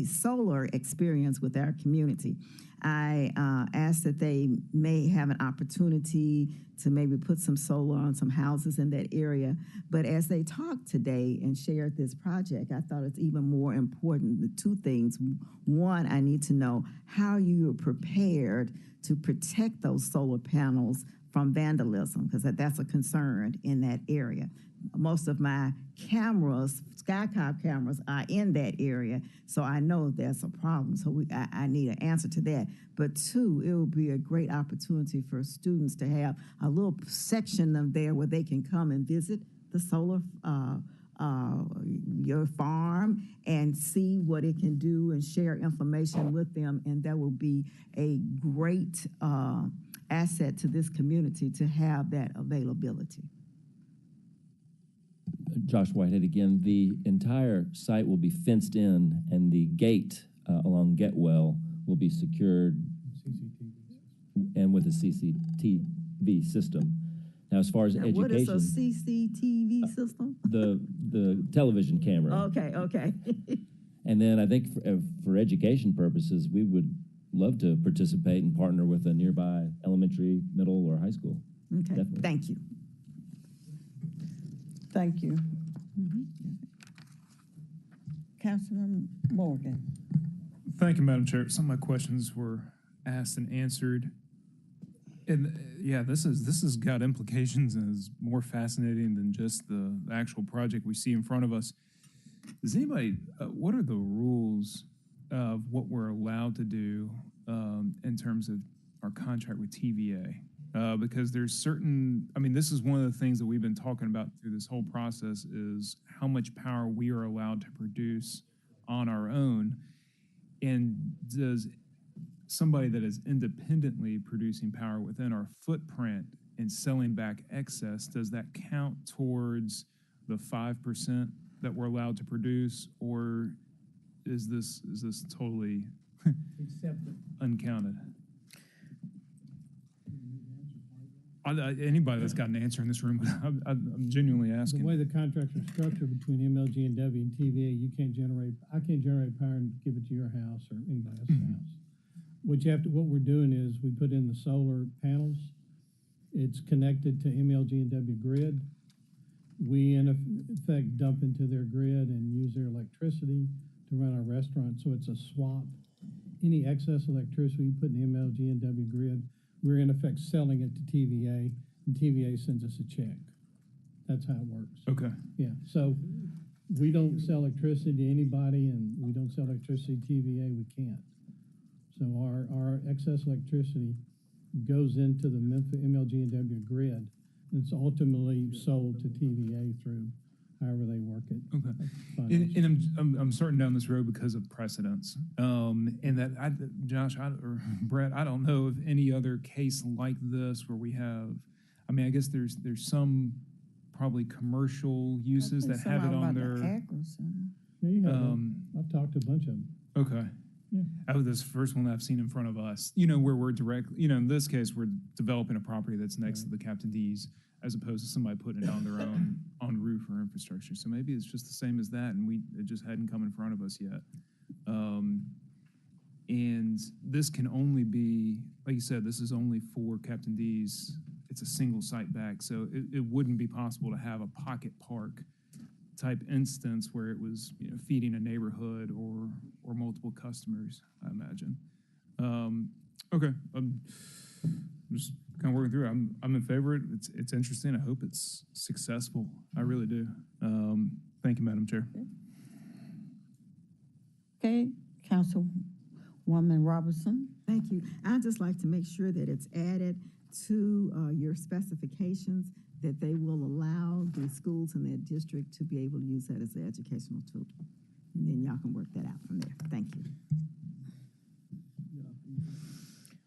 S16: solar experience with our community? I asked that they may have an opportunity to maybe put some solar on some houses in that area. But as they talked today and shared this project, I thought it's even more important. The two things. One, I need to know how you are prepared to protect those solar panels from vandalism, because that's a concern in that area. Most of my cameras, Skycop cameras, are in that area, so I know there's a problem. So I need an answer to that. But two, it would be a great opportunity for students to have a little section of there where they can come and visit the solar your farm and see what it can do and share information with them, and that will be a great asset to this community to have that availability.
S14: Josh Whitehead again. The entire site will be fenced in, and the gate along Getwell will be secured and with a CCTV system. Now, as far as education,
S16: what is a CCTV system?
S14: The television camera.
S16: Okay.
S14: And then I think for education purposes, we would love to participate and partner with a nearby elementary, middle, or high school.
S16: Okay, definitely. Thank you.
S10: Thank you. Councilman Morgan.
S19: Thank you, Madam Chair. Some of my questions were asked and answered. And yeah, this has got implications and is more fascinating than just the actual project we see in front of us. Does anybody, what are the rules of what we're allowed to do in terms of our contract with TVA? Because there's certain, I mean, this is one of the things that we've been talking about through this whole process is how much power we are allowed to produce on our own. And does somebody that is independently producing power within our footprint and selling back excess, does that count towards the 5% that we're allowed to produce, or is this totally uncounted? Anybody that's got an answer in this room, I'm genuinely asking.
S11: The way the contracts are structured between MLG and W and TVA, I can't generate power and give it to your house or anybody else's house. What we're doing is we put in the solar panels. It's connected to MLG and W grid. We in effect dump into their grid and use their electricity to run our restaurant. So it's a swap. Any excess electricity we put in the MLG and W grid, we're in effect selling it to TVA, and TVA sends us a check. That's how it works.
S19: Okay.
S11: Yeah. So we don't sell electricity to anybody, and we don't sell electricity to TVA. We can't. So our excess electricity goes into the Memphis MLG and W grid, and it's ultimately sold to TVA through however they work it.
S19: Okay. And I'm starting down this road because of precedents. And that Josh or Brett, I don't know of any other case like this where we have. I mean, I guess there's some probably commercial uses that have it on their.
S11: Yeah, you have I've talked to a bunch of them.
S19: Okay. Yeah. This first one I've seen in front of us, where we're in this case, we're developing a property that's next to the Captain D's, as opposed to somebody putting it on their own on roof or infrastructure. So maybe it's just the same as that, and it just hadn't come in front of us yet. And this can only be, like you said, this is only for Captain D's. It's a single site back, so it wouldn't be possible to have a pocket park type instance where it was feeding a neighborhood or multiple customers, I imagine. Okay, I'm just kind of working through it. I'm in favor of it. It's interesting. I hope it's successful. I really do. Thank you, Madam Chair.
S10: Okay, Councilwoman Robertson.
S16: Thank you. I'd just like to make sure that it's added to your specifications that they will allow the schools in their district to be able to use that as an educational tool. And then y'all can work that out from there. Thank you.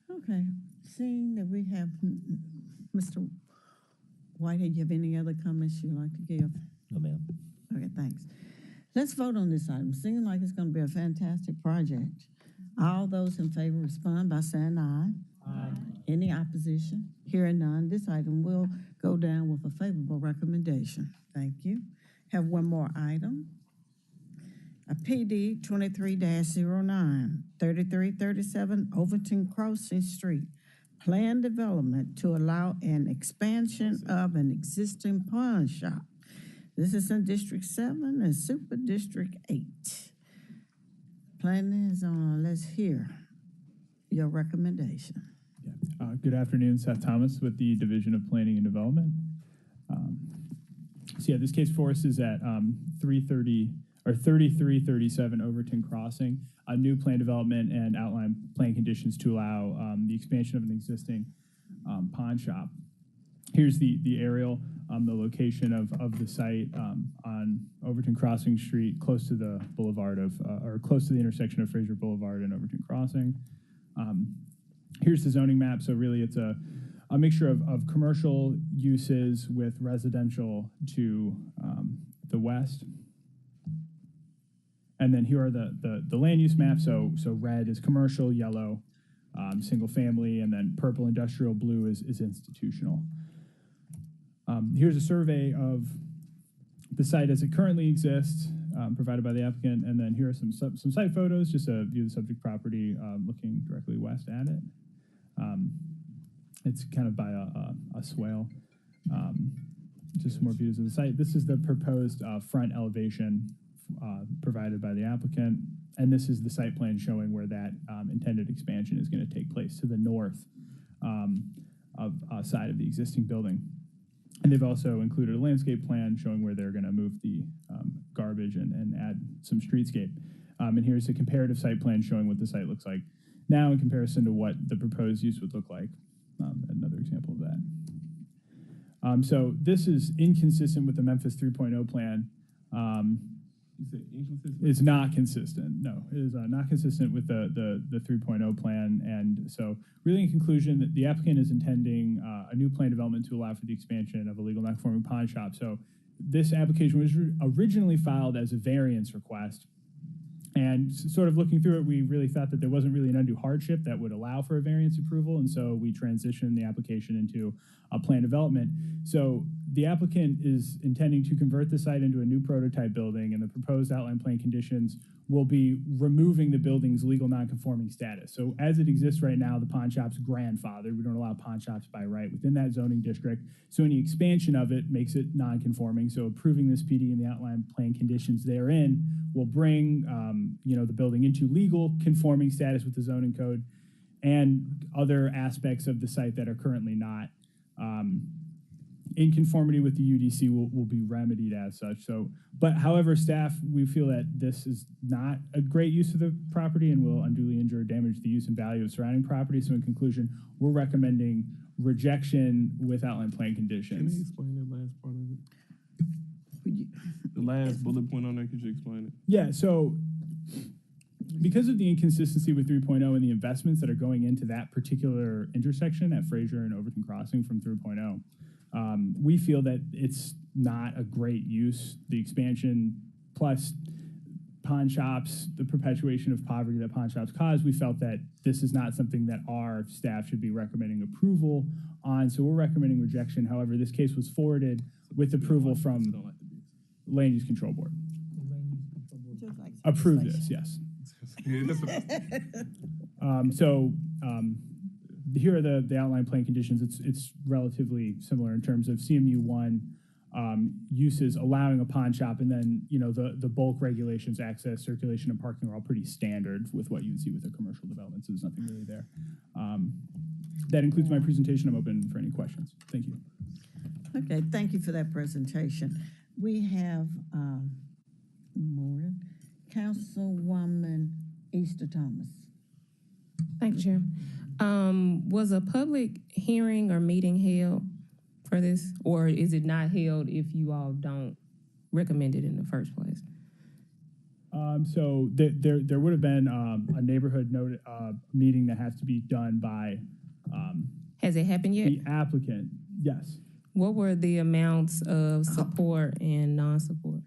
S10: Okay, seeing that we have Mr. Whitehead, you have any other comments you'd like to give?
S14: No, ma'am.
S10: Okay, thanks. Let's vote on this item. Seems like it's going to be a fantastic project. All those in favor respond by saying aye. Aye. Any opposition? Hearing none, this item will go down with a favorable recommendation. Thank you. Have one more item. A PD 23-09, 3337 Overton Crossing Street. Planned development to allow an expansion of an existing pawn shop. This is in District 7 and Super District 8. Planning is on. Let's hear your recommendation.
S15: Good afternoon, Seth Thomas with the Division of Planning and Development. So yeah, this case for us is at 3337 Overton Crossing, a new plan development and outline plan conditions to allow the expansion of an existing pawn shop. Here's the aerial, the location of the site on Overton Crossing Street, close to the boulevard or close to the intersection of Fraser Boulevard and Overton Crossing. Here's the zoning map. So really it's a mixture of commercial uses with residential to the west. And then here are the land use maps. So red is commercial, yellow, single family, and then purple industrial, blue is institutional. Here's a survey of the site as it currently exists, provided by the applicant. And then here are some site photos, just a view of the subject property looking directly west at it. It's kind of by a swale. Just more views of the site. This is the proposed front elevation provided by the applicant. And this is the site plan showing where that intended expansion is going to take place to the north side of the existing building. And they've also included a landscape plan showing where they're going to move the garbage and add some streetscape. And here's a comparative site plan showing what the site looks like now in comparison to what the proposed use would look like. Another example of that. So this is inconsistent with the Memphis 3.0 plan. It's not consistent. No, it is not consistent with the 3.0 plan. And so really in conclusion, that the applicant is intending a new plan development to allow for the expansion of a legal non-conforming pawn shop. So this application was originally filed as a variance request. And sort of looking through it, we really thought that there wasn't really an undue hardship that would allow for a variance approval. And so we transitioned the application into a plan development. So the applicant is intending to convert the site into a new prototype building, and the proposed outline plan conditions will be removing the building's legal non-conforming status. So as it exists right now, the pawn shop's grandfathered. We don't allow pawn shops by right within that zoning district. So any expansion of it makes it non-conforming. So approving this PD and the outline plan conditions therein will bring the building into legal conforming status with the zoning code and other aspects of the site that are currently not in conformity with the UDC will be remedied as such. So, but however, staff, we feel that this is not a great use of the property and will unduly injure or damage the use and value of surrounding property. So in conclusion, we're recommending rejection with outline plan conditions.
S6: Can you explain that last part of it? The last bullet point on there, could you explain it?
S15: Yeah, so because of the inconsistency with 3.0 and the investments that are going into that particular intersection at Fraser and Overton Crossing from 3.0, we feel that it's not a great use. The expansion plus pawn shops, the perpetuation of poverty that pawn shops cause, we felt that this is not something that our staff should be recommending approval on. So we're recommending rejection. However, this case was forwarded with approval from Land Use Control Board. Approve this, yes. Here are the outline plan conditions. It's relatively similar in terms of CMU1 uses allowing a pawn shop, and then the bulk regulations, access, circulation, and parking are all pretty standard with what you would see with a commercial development. So there's nothing really there. That includes my presentation. I'm open for any questions. Thank you.
S10: Okay, thank you for that presentation. We have more. Councilwoman Easter Thomas.
S13: Thank you, Chair. Was a public hearing or meeting held for this, or is it not held if you all don't recommend it in the first place?
S15: So there would have been a neighborhood meeting that has to be done by.
S13: Has it happened yet?
S15: The applicant, yes.
S13: What were the amounts of support and non-support?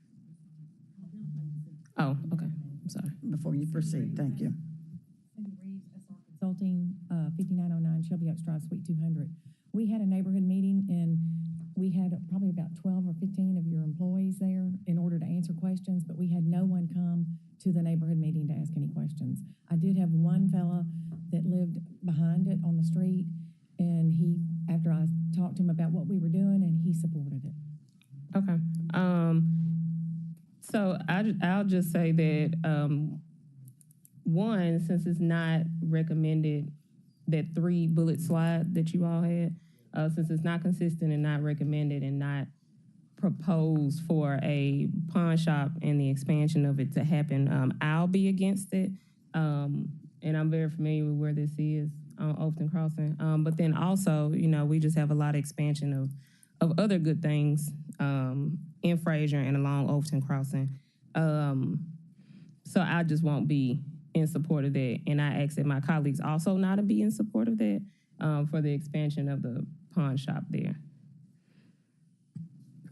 S13: Oh, okay. I'm sorry.
S10: Before you proceed, thank you.
S20: Consulting, 5909 Shelby Oaks Drive, Suite 200. We had a neighborhood meeting, and we had probably about 12 or 15 of your employees there in order to answer questions, but we had no one come to the neighborhood meeting to ask any questions. I did have one fella that lived behind it on the street, and after I talked to him about what we were doing, and he supported it.
S13: Okay. So I'll just say that, one, since it's not recommended that 3-bullet slide that you all had. Since it's not consistent and not recommended and not proposed for a pawn shop and the expansion of it to happen, I'll be against it. And I'm very familiar with where this is on Overton Crossing. But then also, you know, we just have a lot of expansion of other good things in Fraser and along Overton Crossing. So I just won't be in support of that. And I ask that my colleagues also not to be in support of that for the expansion of the pawn shop there.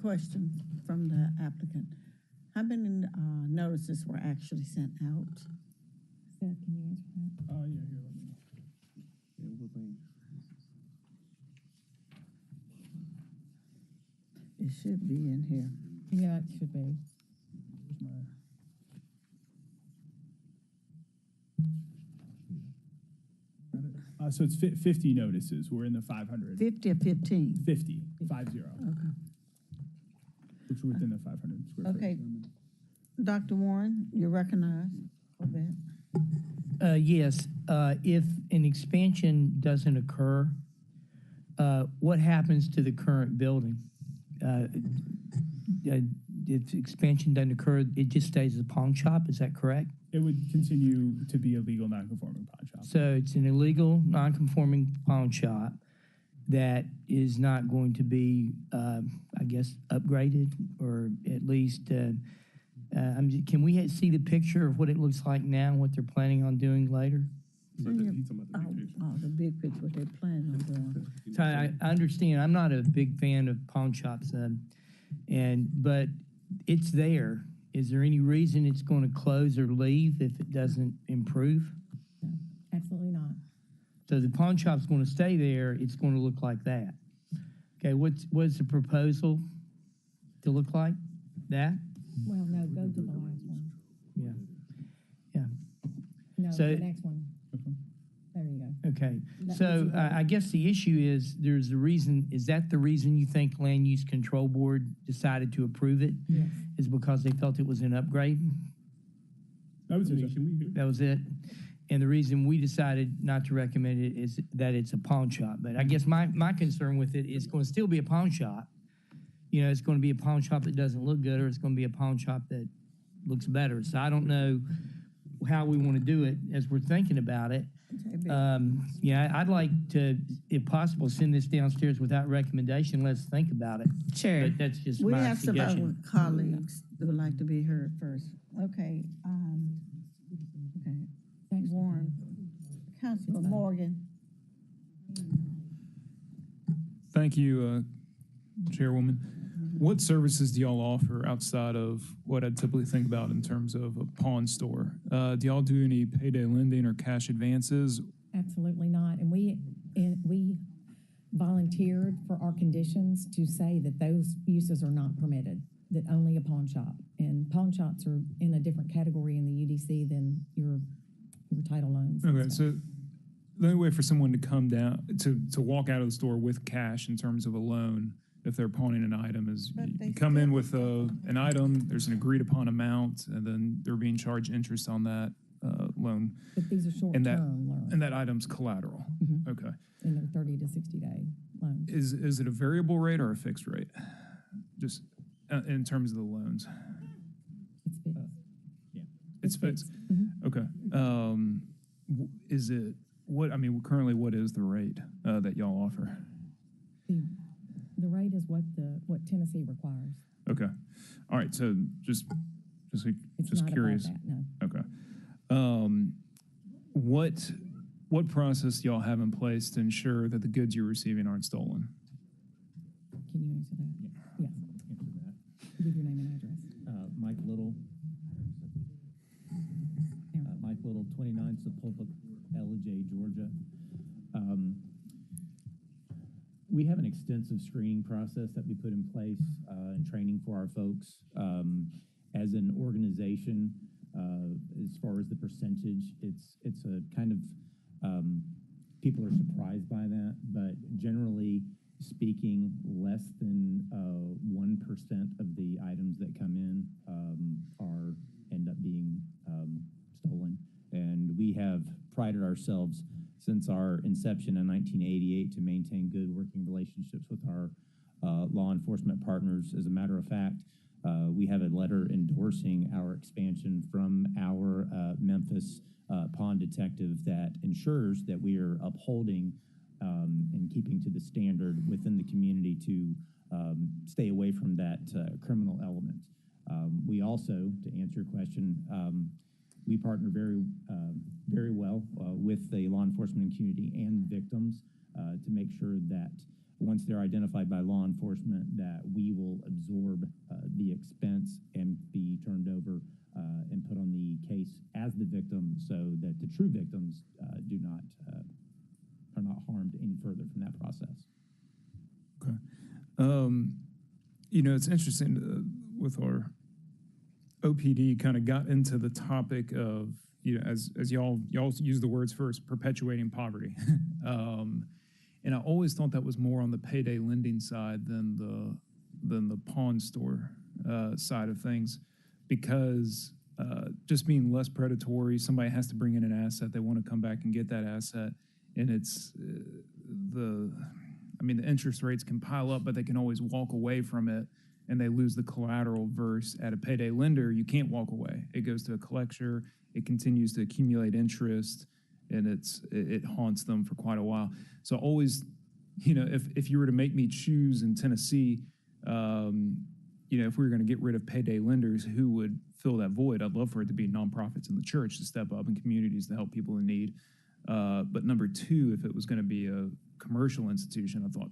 S10: Question from the applicant. How many notices were actually sent out?
S20: Seth, can you answer that?
S6: Oh, yeah, here, let me.
S10: It should be in here.
S20: Yeah, it should be.
S15: So it's 50 notices. We're in the 500.
S10: 50 or 15?
S15: 50, 50.
S10: Okay.
S15: Which are within the 500 square
S10: Okay. Dr. Warren, you're recognized. Go ahead.
S12: Yes, if an expansion doesn't occur, what happens to the current building? If expansion doesn't occur, it just stays a pawn shop, is that correct?
S15: It would continue to be a legal non-conforming pawn shop.
S12: So it's an illegal, non-conforming pawn shop that is not going to be, I guess, upgraded, or at least, can we see the picture of what it looks like now and what they're planning on doing later?
S10: The big picture, what they're planning on doing.
S12: So I understand, I'm not a big fan of pawn shops, but it's there. Is there any reason it's going to close or leave if it doesn't improve?
S20: No, absolutely not.
S12: So the pawn shop's going to stay there, it's going to look like that. Okay, what's the proposal to look like? That?
S20: Well, no, go to the last one.
S12: Yeah. Yeah.
S20: No,
S12: So-
S20: the next one. There you go.
S12: Okay,
S20: That
S12: so
S20: was the-
S12: I guess the issue is, there's a reason, is that the reason you think Land Use Control Board decided to approve it?
S20: Yes.
S12: Is because they felt it was an upgrade?
S15: That was it.
S12: That was it? And the reason we decided not to recommend it is that it's a pawn shop. But I guess my concern with it is going to still be a pawn shop. You know, it's going to be a pawn shop that doesn't look good, or it's going to be a pawn shop that looks better. So I don't know how we want to do it as we're thinking about it. Yeah, I'd like to, if possible, send this downstairs without recommendation. Let's think about it.
S13: Sure.
S12: But that's just
S10: We
S12: my
S10: have some
S12: suggestion.
S10: other colleagues that would like to be heard first. Okay, okay. Warren, Councilman Morgan.
S19: Thank you, Chairwoman. What services do y'all offer outside of what I'd typically think about in terms of a pawn store? Do y'all do any payday lending or cash advances?
S20: Absolutely not. And we volunteered for our conditions to say that those uses are not permitted, that only a pawn shop. And pawn shops are in a different category in the UDC than your title loans.
S19: Okay, so the only way for someone to come down, to walk out of the store with cash in terms of a loan, if they're pawning an item, is you come in with an item, there's an agreed upon amount, and then they're being charged interest on that loan.
S20: But these are short-term loans.
S19: And that item's collateral.
S20: Mhm.
S19: Okay.
S20: And they're 30 to 60-day loans.
S19: Is it a variable rate or a fixed rate? Just in terms of the loans?
S20: It's fixed.
S19: It's fixed.
S20: Mhm.
S19: Okay. Is it currently what is the rate that y'all offer?
S20: The rate is what Tennessee requires.
S19: Okay. All right. So just
S20: It's
S19: just
S20: not
S19: curious.
S20: above that, no.
S19: Okay. What process do y'all have in place to ensure that the goods you're receiving aren't stolen?
S20: Can you answer that? Yes. Give your name and address.
S3: Mike Little. Mike Little, 29 Sepulpa, Ellijay, Georgia. We have an extensive screening process that we put in place and training for our folks. As an organization, as far as the percentage, it's a kind of, people are surprised by that, but generally speaking, less than 1% of the items that come in end up being stolen. And we have prided ourselves since our inception in 1988 to maintain good working relationships with our law enforcement partners. As a matter of fact, we have a letter endorsing our expansion from our Memphis pond detective that ensures that we are upholding and keeping to the standard within the community to stay away from that criminal element. We also, to answer your question, we partner very well with the law enforcement community and victims to make sure that once they're identified by law enforcement, that we will absorb the expense and be turned over and put on the case as the victim, so that the true victims are not harmed any further from that process.
S19: Okay. It's interesting with our OPD kind of got into the topic of, as y'all use the words first, perpetuating poverty. And I always thought that was more on the payday lending side than the pawn store side of things, because just being less predatory, somebody has to bring in an asset, they want to come back and get that asset, and it's the interest rates can pile up, but they can always walk away from it, and they lose the collateral. Versus at a payday lender, you can't walk away. It goes to a collector, it continues to accumulate interest, and it haunts them for quite a while. So always, if you were to make me choose in Tennessee, if we were going to get rid of payday lenders, who would fill that void? I'd love for it to be nonprofits in the church to step up in communities to help people in need. But number two, if it was going to be a commercial institution, I thought,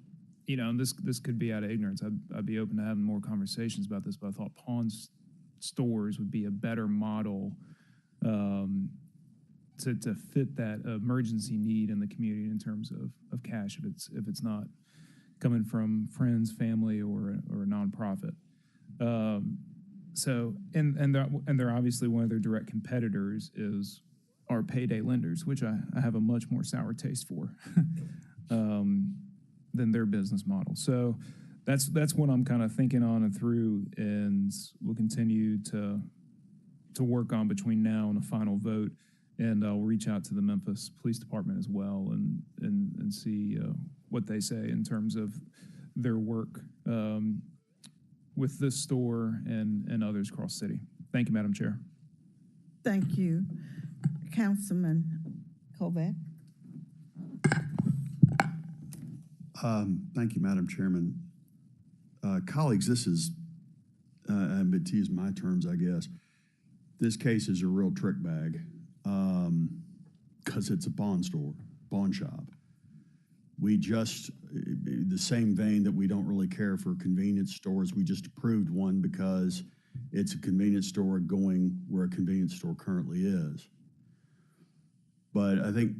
S19: and this could be out of ignorance. I'd be open to having more conversations about this, but I thought pawn stores would be a better model to fit that emergency need in the community in terms of cash, if it's not coming from friends, family, or a nonprofit. So they're obviously one of their direct competitors is our payday lenders, which I have a much more sour taste for than their business model. So that's what I'm kind of thinking on and through, and we'll continue to work on between now and a final vote. And I'll reach out to the Memphis Police Department as well and see what they say in terms of their work with this store and others across the city. Thank you, Madam Chair.
S10: Thank you. Councilman Kovac.
S1: Thank you, Madam Chairman. Colleagues, this is, but to use my terms, I guess, this case is a real trick bag because it's a pawn store, pawn shop. We just, the same vein that we don't really care for convenience stores, we just approved one because it's a convenience store going where a convenience store currently is. But I think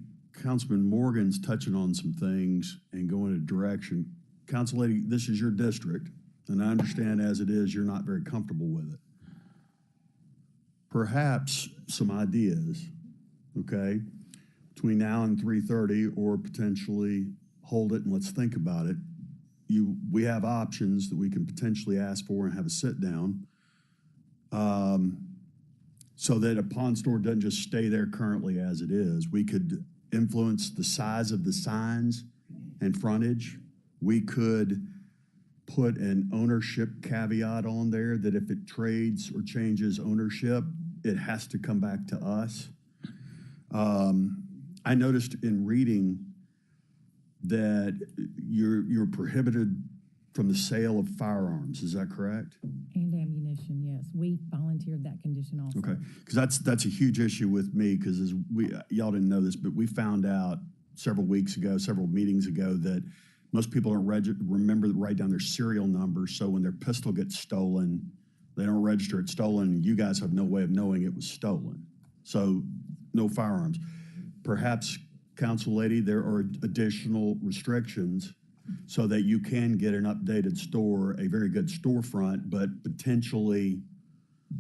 S1: Councilman Morgan's touching on some things and going in a direction. Council Lady, this is your district, and I understand as it is, you're not very comfortable with it. Perhaps some ideas, okay, between now and 3:30, or potentially hold it and let's think about it. We have options that we can potentially ask for and have a sit down, so that a pawn store doesn't just stay there currently as it is. We could influence the size of the signs and frontage. We could put an ownership caveat on there that if it trades or changes ownership, it has to come back to us. I noticed in reading that you're prohibited from the sale of firearms. Is that correct?
S20: And ammunition, yes. We volunteered that condition also.
S1: Okay, because that's a huge issue with me, because y'all didn't know this, but we found out several meetings ago, that most people don't remember to write down their serial number, so when their pistol gets stolen, they don't register it stolen, and you guys have no way of knowing it was stolen. So no firearms. Perhaps, Council Lady, there are additional restrictions so that you can get an updated store, a very good storefront, but potentially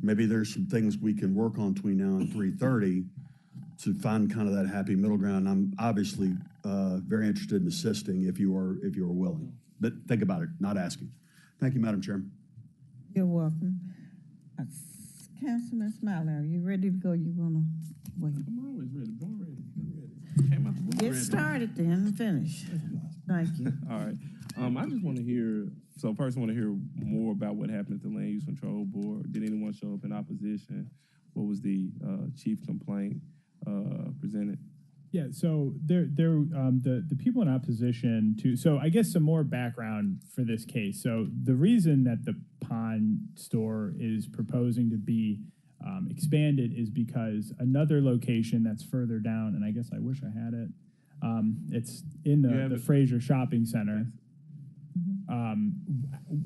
S1: maybe there's some things we can work on between now and 3:30 to find kind of that happy middle ground. I'm obviously very interested in assisting if you are willing. But think about it, not asking. Thank you, Madam Chairman.
S10: You're welcome. Councilman Smiley, are you ready to go? You want to wait?
S6: I'm always ready. Born ready. Came out the blue.
S10: Get started then and finish. Thank you.
S6: All right. I just want to hear. So first, I want to hear more about what happened at the Land Use Control Board. Did anyone show up in opposition? What was the chief complaint presented?
S7: Yeah, so the people in opposition to, so I guess some more background for this case. So the reason that the pawn store is proposing to be expanded is because another location that's further down, and I guess I wish I had it, it's in the Fraser Shopping Center.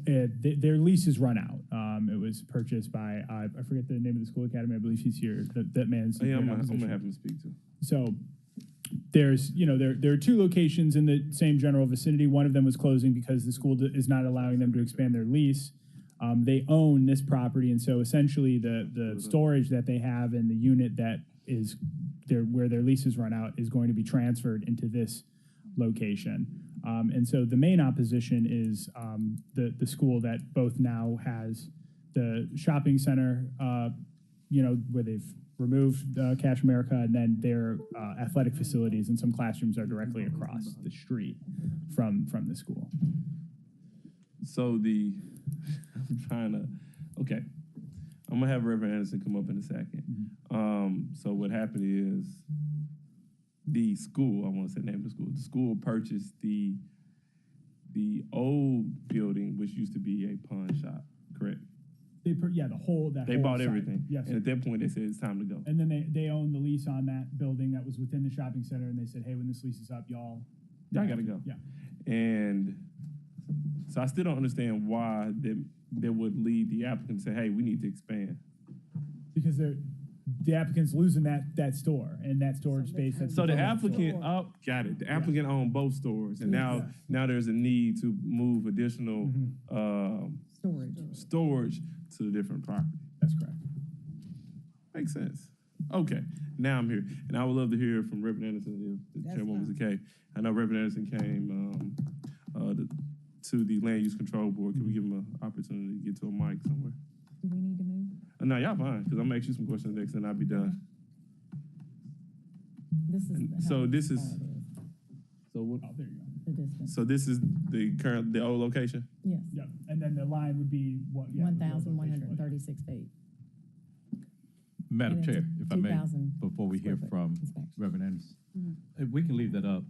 S7: Their leases run out. It was purchased by, I forget the name of the school academy, I believe he's here, that man's.
S6: Oh, yeah, I'm gonna have him speak to.
S7: So there's, there are two locations in the same general vicinity. One of them was closing because the school is not allowing them to expand their lease. They own this property, and so essentially the storage that they have in the unit that is where their leases run out is going to be transferred into this location. And so the main opposition is the school that both now has the shopping center, where they've removed Cash America, and then their athletic facilities and some classrooms are directly across the street from the school.
S6: So I'm trying to, okay. I'm gonna have Reverend Anderson come up in a second. So what happened is the school, I want to say the name of the school purchased the old building, which used to be a pawn shop, correct?
S7: They
S6: bought
S7: site.
S6: everything.
S7: Yes.
S6: And at that point, they said it's time to go.
S7: And then they own the lease on that building that was within the shopping center, and they said, hey, when this lease is up, y'all
S6: gotta go.
S7: Yeah.
S6: And so I still don't understand why they would lead the applicant to say, hey, we need to expand.
S7: Because the applicant's losing that store and that storage space.
S6: So the applicant, got it. The applicant owned both stores, and now there's a need to move additional storage to the different property.
S7: That's correct.
S6: Makes sense. Okay, now I'm here, and I would love to hear from Reverend Anderson if the chairwoman was okay. I know Reverend Anderson came to the Land Use Control Board. Can we give him an opportunity to get to a mic somewhere?
S20: Do we need to move?
S6: No, y'all fine, because I'm gonna ask you some questions next, and I'll be done.
S20: This is
S6: So this is. So what?
S7: Oh, there you go.
S20: the distance.
S6: So this is the old location?
S20: Yes.
S7: Yep. And then the line would be what? Yeah,
S20: 1,136 feet.
S4: Madam
S20: And it's
S4: Chair,
S20: a
S4: if I may,
S20: 2,000
S4: before we hear
S20: square foot
S4: from
S20: inspection.
S4: Reverend Anderson, if we can leave that up.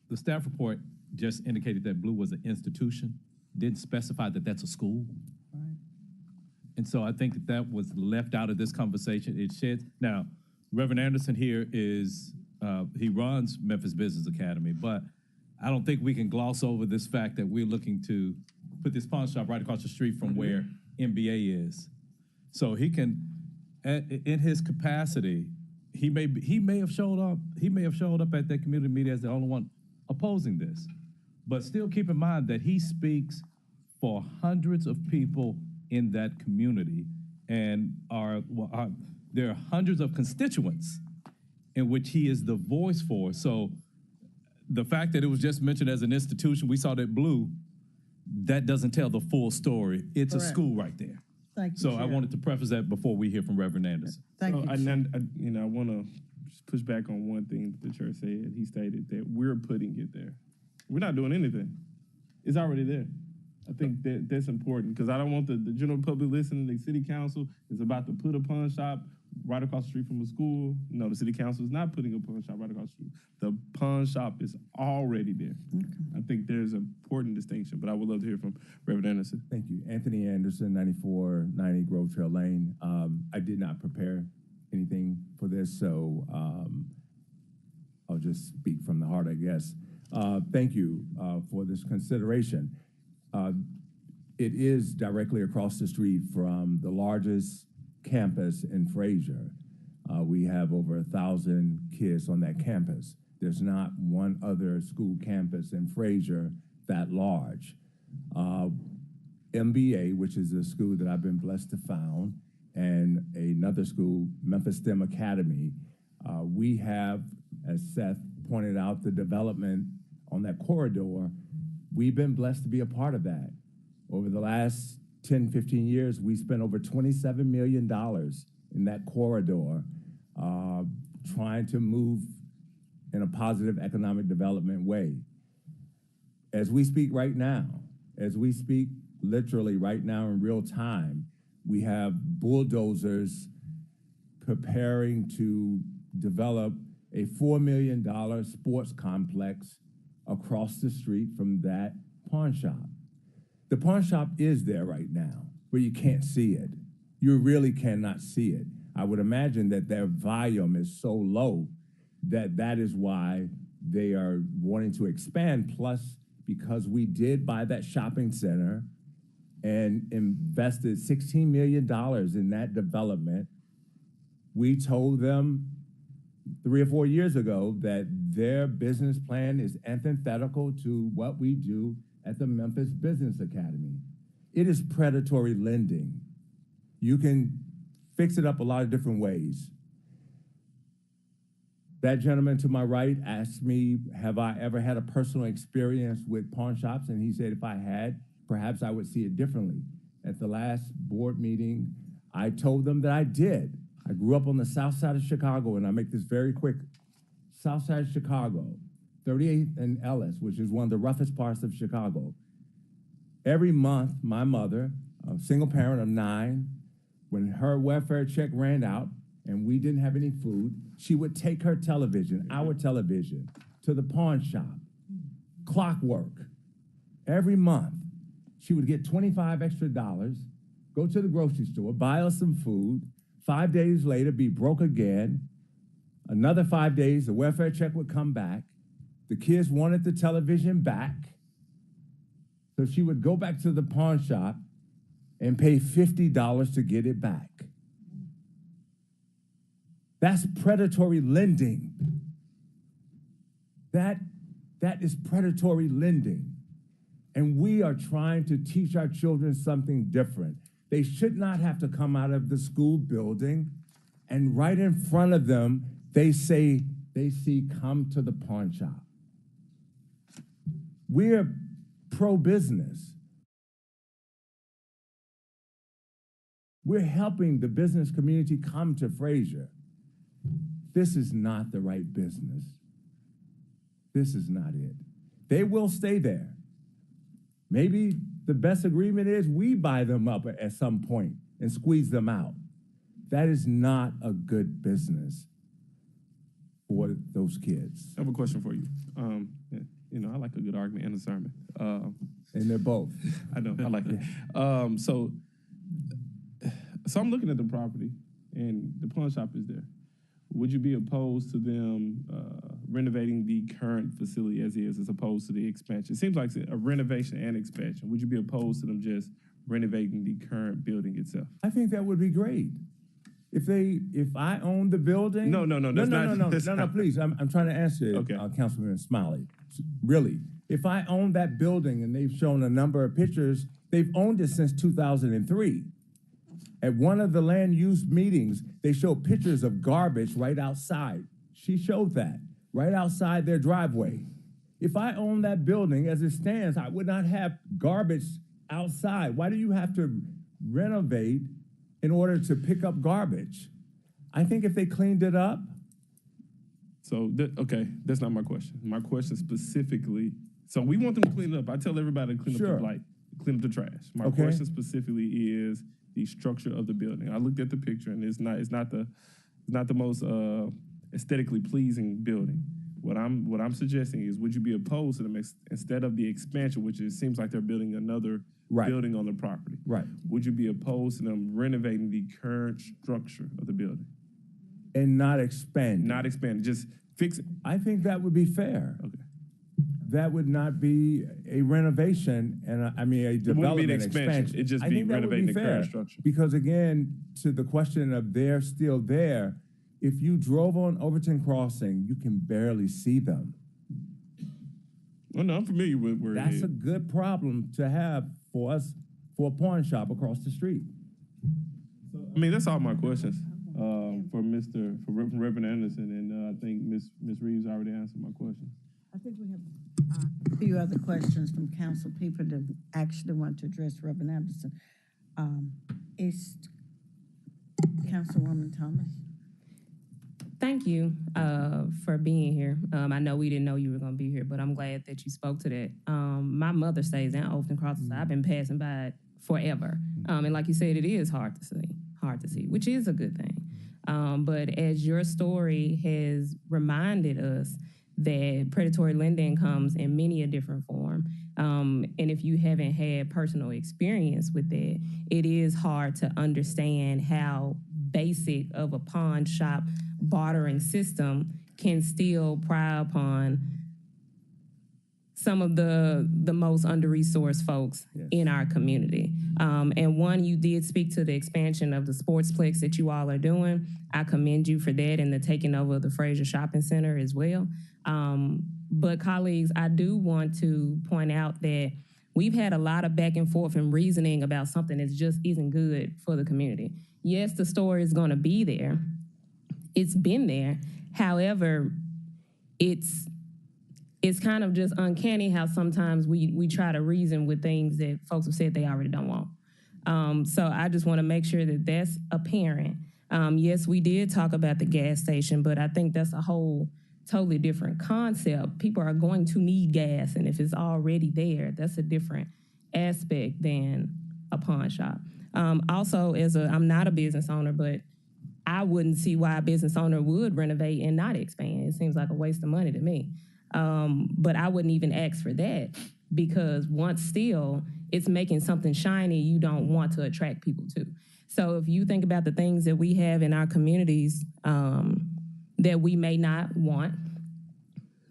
S4: The staff report just indicated that Blue was an institution, didn't specify that that's a school.
S20: Right.
S4: And so I think that was left out of this conversation. It sheds. Now, Reverend Anderson here is, he runs Memphis Business Academy, but I don't think we can gloss over this fact that we're looking to put this pawn shop right across the street from where MBA is. So he can, in his capacity, he may have showed up at that community meeting as the only one opposing this. But still keep in mind that he speaks for hundreds of people in that community, and there are hundreds of constituents in which he is the voice for. So the fact that it was just mentioned as an institution, we saw that Blue, that doesn't tell the full story. It's
S10: Correct.
S4: a school right there.
S10: Thank you,
S4: So
S10: Chair.
S4: I wanted to preface that before we hear from Reverend Anderson.
S10: Thank you,
S6: I want to push back on one thing the chair said. He stated that we're putting it there. We're not doing anything. It's already there. I think that's important because I don't want the general public listening. The city council is about to put a pawn shop right across the street from a school. No, the city council is not putting a pawn shop right across the street. The pawn shop is already there. Okay. I think there's an important distinction, but I would love to hear from Reverend Anderson.
S21: Thank you. Anthony Anderson, 9490 Grove Trail Lane. I did not prepare anything for this, so I'll just speak from the heart, I guess. Thank you for this consideration. It is directly across the street from the largest campus in Fraser. We have over 1,000 kids on that campus. There's not one other school campus in Fraser that large. MBA, which is a school that I've been blessed to found, and another school, Memphis STEM Academy, we have, as Seth pointed out, the development on that corridor. We've been blessed to be a part of that. Over the last 10, 15 years, we spent over $27 million in that corridor, trying to move in a positive economic development way. As we speak right now, as we speak literally right now in real time, we have bulldozers preparing to develop a $4 million sports complex across the street from that pawn shop. The pawn shop is there right now, but you can't see it. You really cannot see it. I would imagine that their volume is so low that that is why they are wanting to expand. Plus, because we did buy that shopping center and invested $16 million in that development, we told them 3 or 4 years ago that their business plan is antithetical to what we do at the Memphis Business Academy. It is predatory lending. You can fix it up a lot of different ways. That gentleman to my right asked me, have I ever had a personal experience with pawn shops? And he said if I had, perhaps I would see it differently. At the last board meeting, I told them that I did. I grew up on the south side of Chicago, and I make this very quick. South side of Chicago, 38th and Ellis, which is one of the roughest parts of Chicago. Every month, my mother, a single parent of 9, when her welfare check ran out and we didn't have any food, she would take her television, our television, to the pawn shop. Clockwork. Every month, she would get $25 extra, go to the grocery store, buy us some food. 5 days later, be broke again. Another 5 days, the welfare check would come back. The kids wanted the television back. So she would go back to the pawn shop and pay $50 to get it back. That's predatory lending. That is predatory lending. And we are trying to teach our children something different. They should not have to come out of the school building and right in front of them, they see, come to the pawn shop. We're pro-business. We're helping the business community come to Fraser. This is not the right business. This is not it. They will stay there. Maybe the best agreement is we buy them up at some point and squeeze them out. That is not a good business for those kids.
S6: I have a question for you. I like a good argument and a sermon.
S21: And they're both.
S6: I know, I like it. So I'm looking at the property, and the pawn shop is there. Would you be opposed to them renovating the current facility as is opposed to the expansion? It seems like a renovation and expansion. Would you be opposed to them just renovating the current building itself?
S21: I think that would be great. If I own the building. No, please. I'm trying to answer it, Councilman Smiley. Really, if I own that building and they've shown a number of pictures, they've owned it since 2003. At one of the land use meetings, they showed pictures of garbage right outside. She showed that, right outside their driveway. If I own that building as it stands, I would not have garbage outside. Why do you have to renovate in order to pick up garbage? I think if they cleaned it up.
S6: So, that's not my question. My question specifically, so we want them to clean it up. I tell everybody to clean up the blight, clean up the trash. My question specifically is the structure of the building. I looked at the picture, and it's not the most aesthetically pleasing building. What I'm suggesting is, would you be opposed to them instead of the expansion, which it seems like they're building another building on the property?
S21: Right.
S6: Would you be opposed to them renovating the current structure of the building?
S21: And not expanding.
S6: Not expanding, just fix it.
S21: I think that would be fair.
S6: Okay.
S21: That would not be a renovation and a development expansion.
S6: It'd just be renovating the current structure.
S21: Because again, to the question of they're still there, if you drove on Overton Crossing, you can barely see them.
S6: Well, no, I'm familiar with where it is.
S21: That's a good problem to have for us, for a pawn shop across the street.
S6: That's all my questions for Reverend Anderson, and I think Ms. Reeves already answered my question.
S10: I think we have a few other questions from council people that actually want to address Reverend Anderson. Councilwoman Thomas.
S13: Thank you for being here. I know we didn't know you were going to be here, but I'm glad that you spoke to that. My mother stays in Overton Crossing, so I've been passing by it forever. And like you said, it is hard to see, which is a good thing. But as your story has reminded us that predatory lending comes in many a different form, and if you haven't had personal experience with that, it is hard to understand how basic of a pawn shop bartering system can still pry upon some of the most under-resourced folks in our community. And one, you did speak to the expansion of the sportsplex that you all are doing. I commend you for that and the taking over of the Fraser Shopping Center as well. But colleagues, I do want to point out that we've had a lot of back and forth and reasoning about something that just isn't good for the community. Yes, the store is going to be there. It's been there. However, it's kind of just uncanny how sometimes we try to reason with things that folks have said they already don't want. So I just want to make sure that that's apparent. Yes, we did talk about the gas station, but I think that's a whole totally different concept. People are going to need gas, and if it's already there, that's a different aspect than a pawn shop. Also, I'm not a business owner, but I wouldn't see why a business owner would renovate and not expand. It seems like a waste of money to me. But I wouldn't even ask for that because once still, it's making something shiny you don't want to attract people to. So if you think about the things that we have in our communities that we may not want,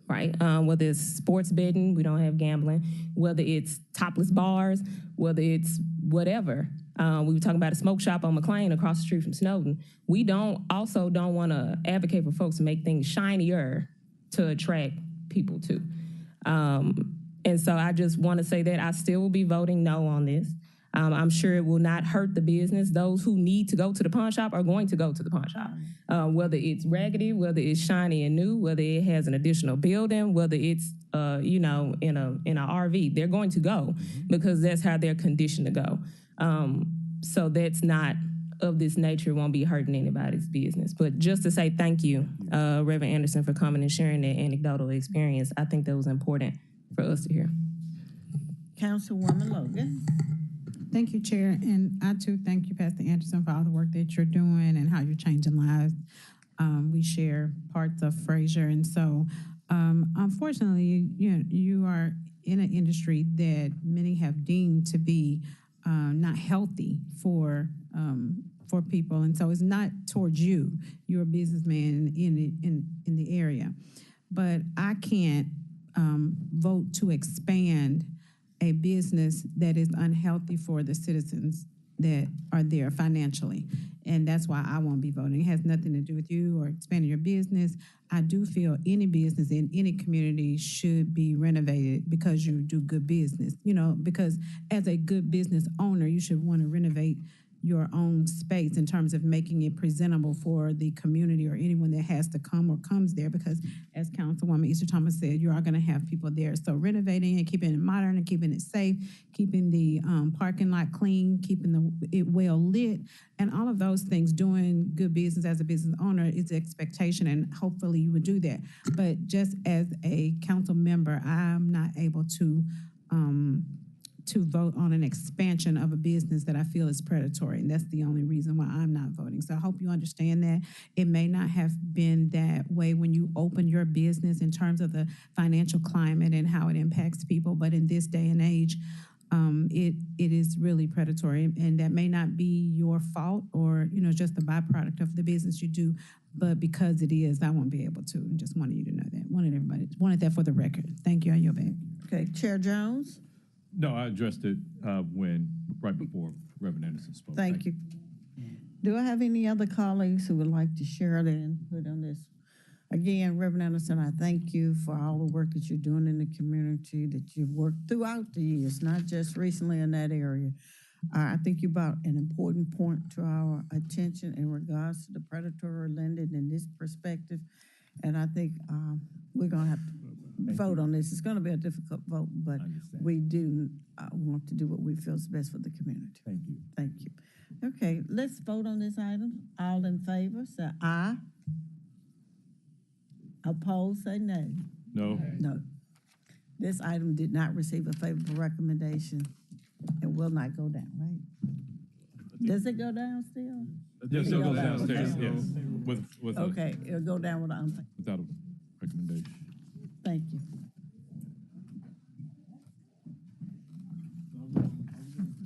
S13: right? Whether it's sports betting, we don't have gambling, whether it's topless bars, whether it's whatever. We were talking about a smoke shop on McLean across the street from Snowden. We don't want to advocate for folks to make things shinier to attract people to. And so I just want to say that I still will be voting no on this. I'm sure it will not hurt the business. Those who need to go to the pawn shop are going to go to the pawn shop. Whether it's raggedy, whether it's shiny and new, whether it has an additional building, whether it's in an RV, they're going to go because that's how they're conditioned to go. So that's not of this nature, won't be hurting anybody's business. But just to say thank you, Reverend Anderson, for coming and sharing that anecdotal experience. I think that was important for us to hear.
S10: Councilwoman Logan.
S9: Thank you, Chair. And I too thank you, Pastor Anderson, for all the work that you're doing and how you're changing lives. We share parts of Fraser. And so, unfortunately, you are in an industry that many have deemed to be not healthy for people. And so it's not towards you. You're a businessman in the area. But I can't vote to expand a business that is unhealthy for the citizens that are there financially. And that's why I won't be voting. It has nothing to do with you or expanding your business. I do feel any business in any community should be renovated because you do good business. Because as a good business owner, you should want to renovate your own space in terms of making it presentable for the community or anyone that has to come or comes there, because as Councilwoman Easter Thomas said, you are going to have people there. So renovating and keeping it modern and keeping it safe, keeping the parking lot clean, keeping it well lit, and all of those things, doing good business as a business owner is the expectation, and hopefully you would do that. But just as a council member, I'm not able to vote on an expansion of a business that I feel is predatory. And that's the only reason why I'm not voting. So I hope you understand that. It may not have been that way when you open your business in terms of the financial climate and how it impacts people. But in this day and age, it is really predatory. And that may not be your fault or, just the byproduct of the business you do. But because it is, I won't be able to. And just wanted you to know that. Wanted that for the record. Thank you. I yield back.
S10: Okay, Chair Jones.
S4: No, I addressed it right before Reverend Anderson spoke.
S10: Thank you. Do I have any other colleagues who would like to share their input on this? Again, Reverend Anderson, I thank you for all the work that you're doing in the community, that you've worked throughout the years, not just recently in that area. I think you brought an important point to our attention in regards to the predatory lending in this perspective. And I think we're going to have to vote on this. It's gonna be a difficult vote, but we do want to do what we feel is best for the community.
S21: Thank you.
S10: Thank you. Okay, let's vote on this item. All in favor, say aye. Opposed, say nay.
S4: No.
S10: No. This item did not receive a favorable recommendation and will not go down, right? Does it go down still?
S4: Yes, it goes downstairs,
S10: Okay.
S4: yes, with a,
S10: Okay, it'll go down with an
S4: without a recommendation.
S10: thank you.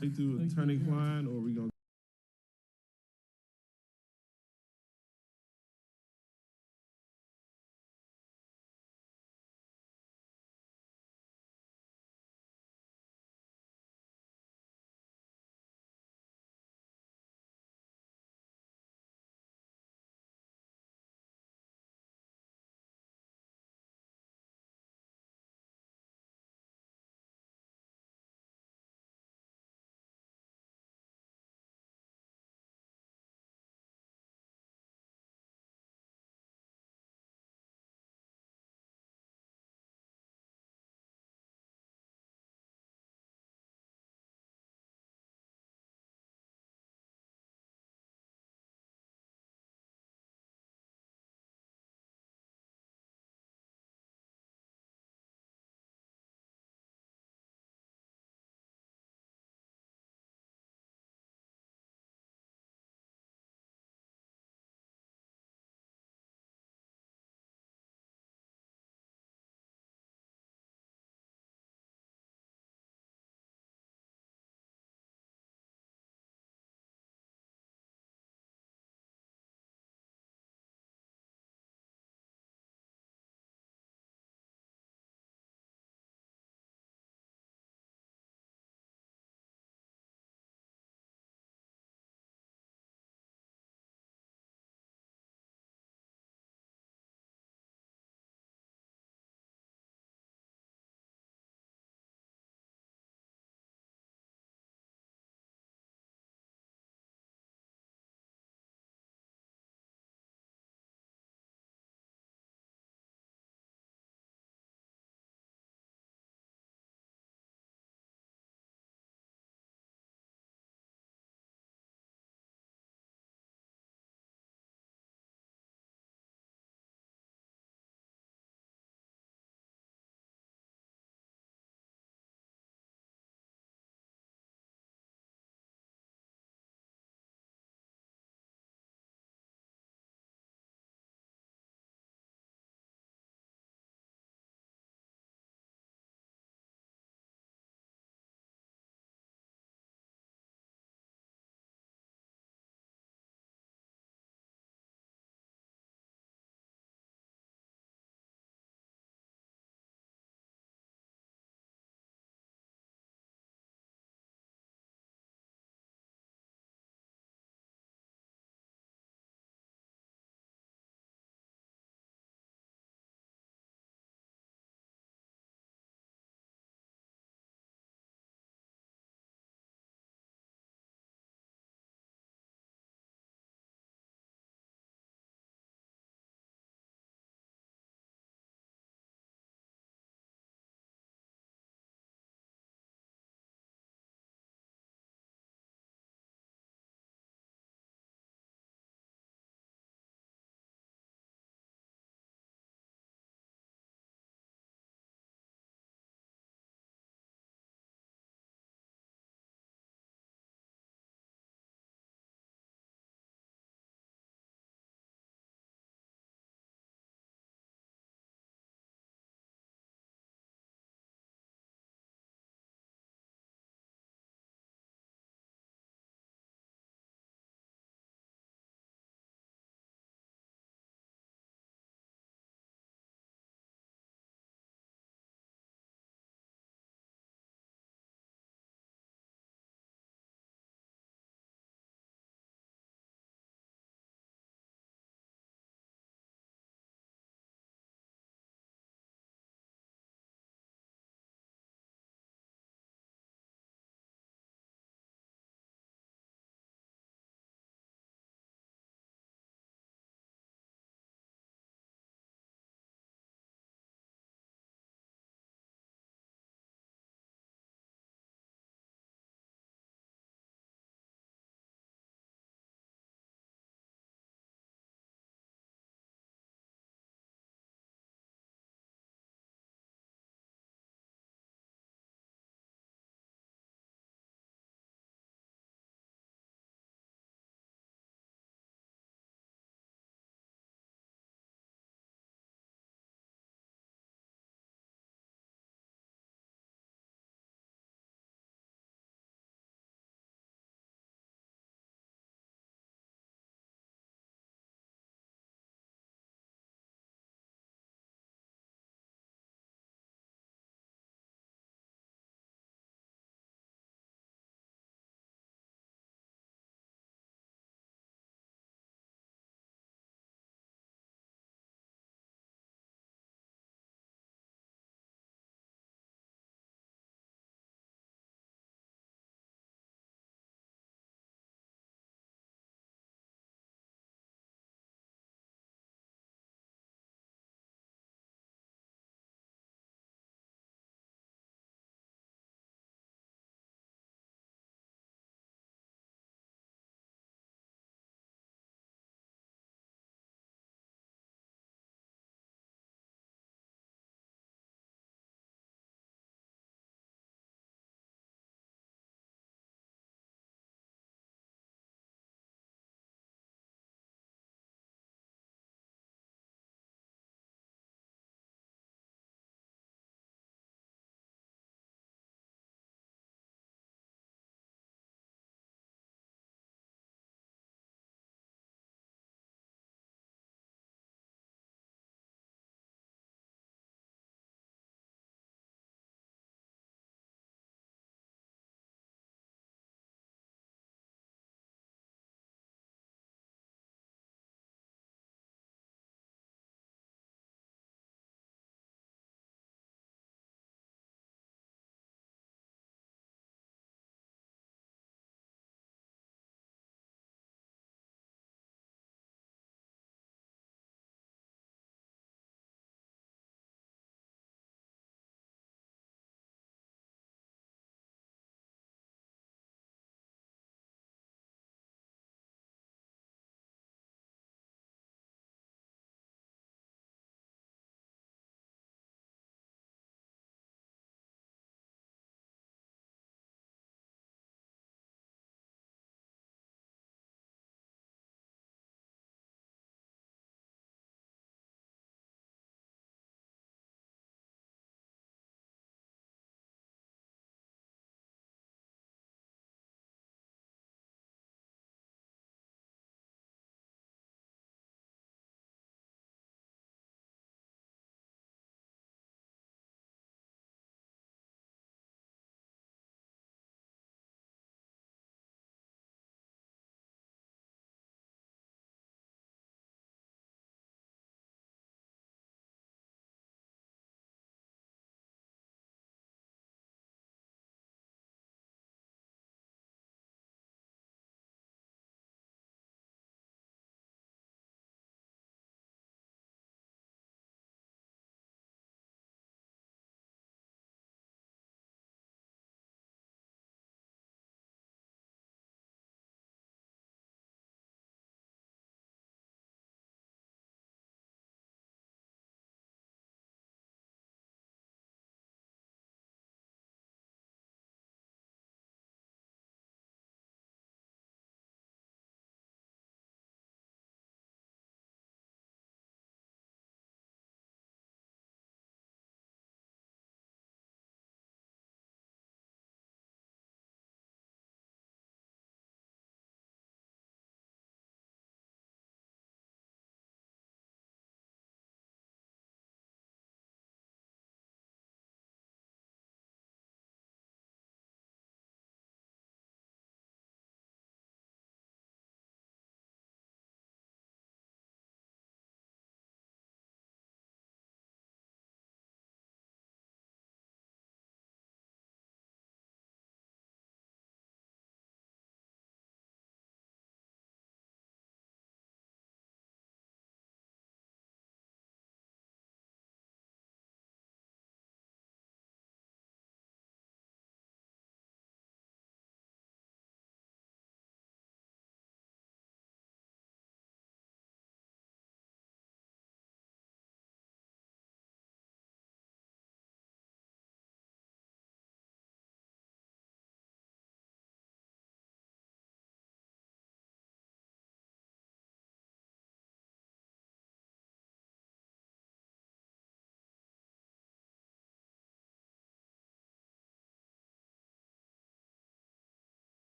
S6: Take to Attorney Klein, or we gonna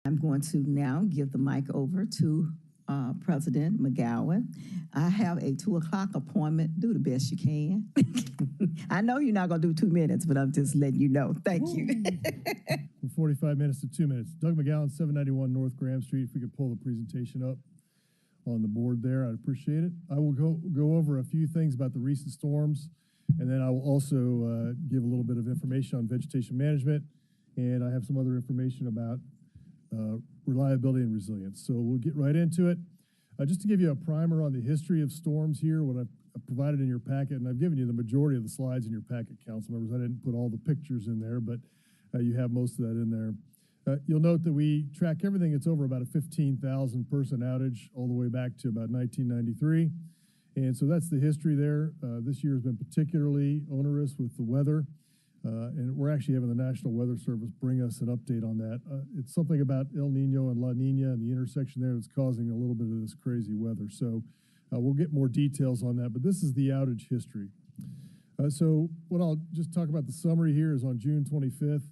S16: I'm going to now give the mic over to President McGowan. I have a 2:00 appointment. Do the best you can. I know you're not going to do 2 minutes, but I'm just letting you know. Thank you.
S18: From 45 minutes to 2 minutes. Doug McGowan, 791 North Graham Street. If we could pull the presentation up on the board there, I'd appreciate it. I will go over a few things about the recent storms, and then I will also give a little bit of information on vegetation management, and I have some other information about reliability and resilience. So we'll get right into it. Just to give you a primer on the history of storms here, what I've provided in your packet, and I've given you the majority of the slides in your packet, council members. I didn't put all the pictures in there, but you have most of that in there. You'll note that we track everything that's over about a 15,000 person outage all the way back to about 1993. And so that's the history there. This year has been particularly onerous with the weather. And we're actually having the National Weather Service bring us an update on that. It's something about El Nino and La Nina and the intersection there that's causing a little bit of this crazy weather. So we'll get more details on that, but this is the outage history. So what I'll just talk about the summary here is on June 25th,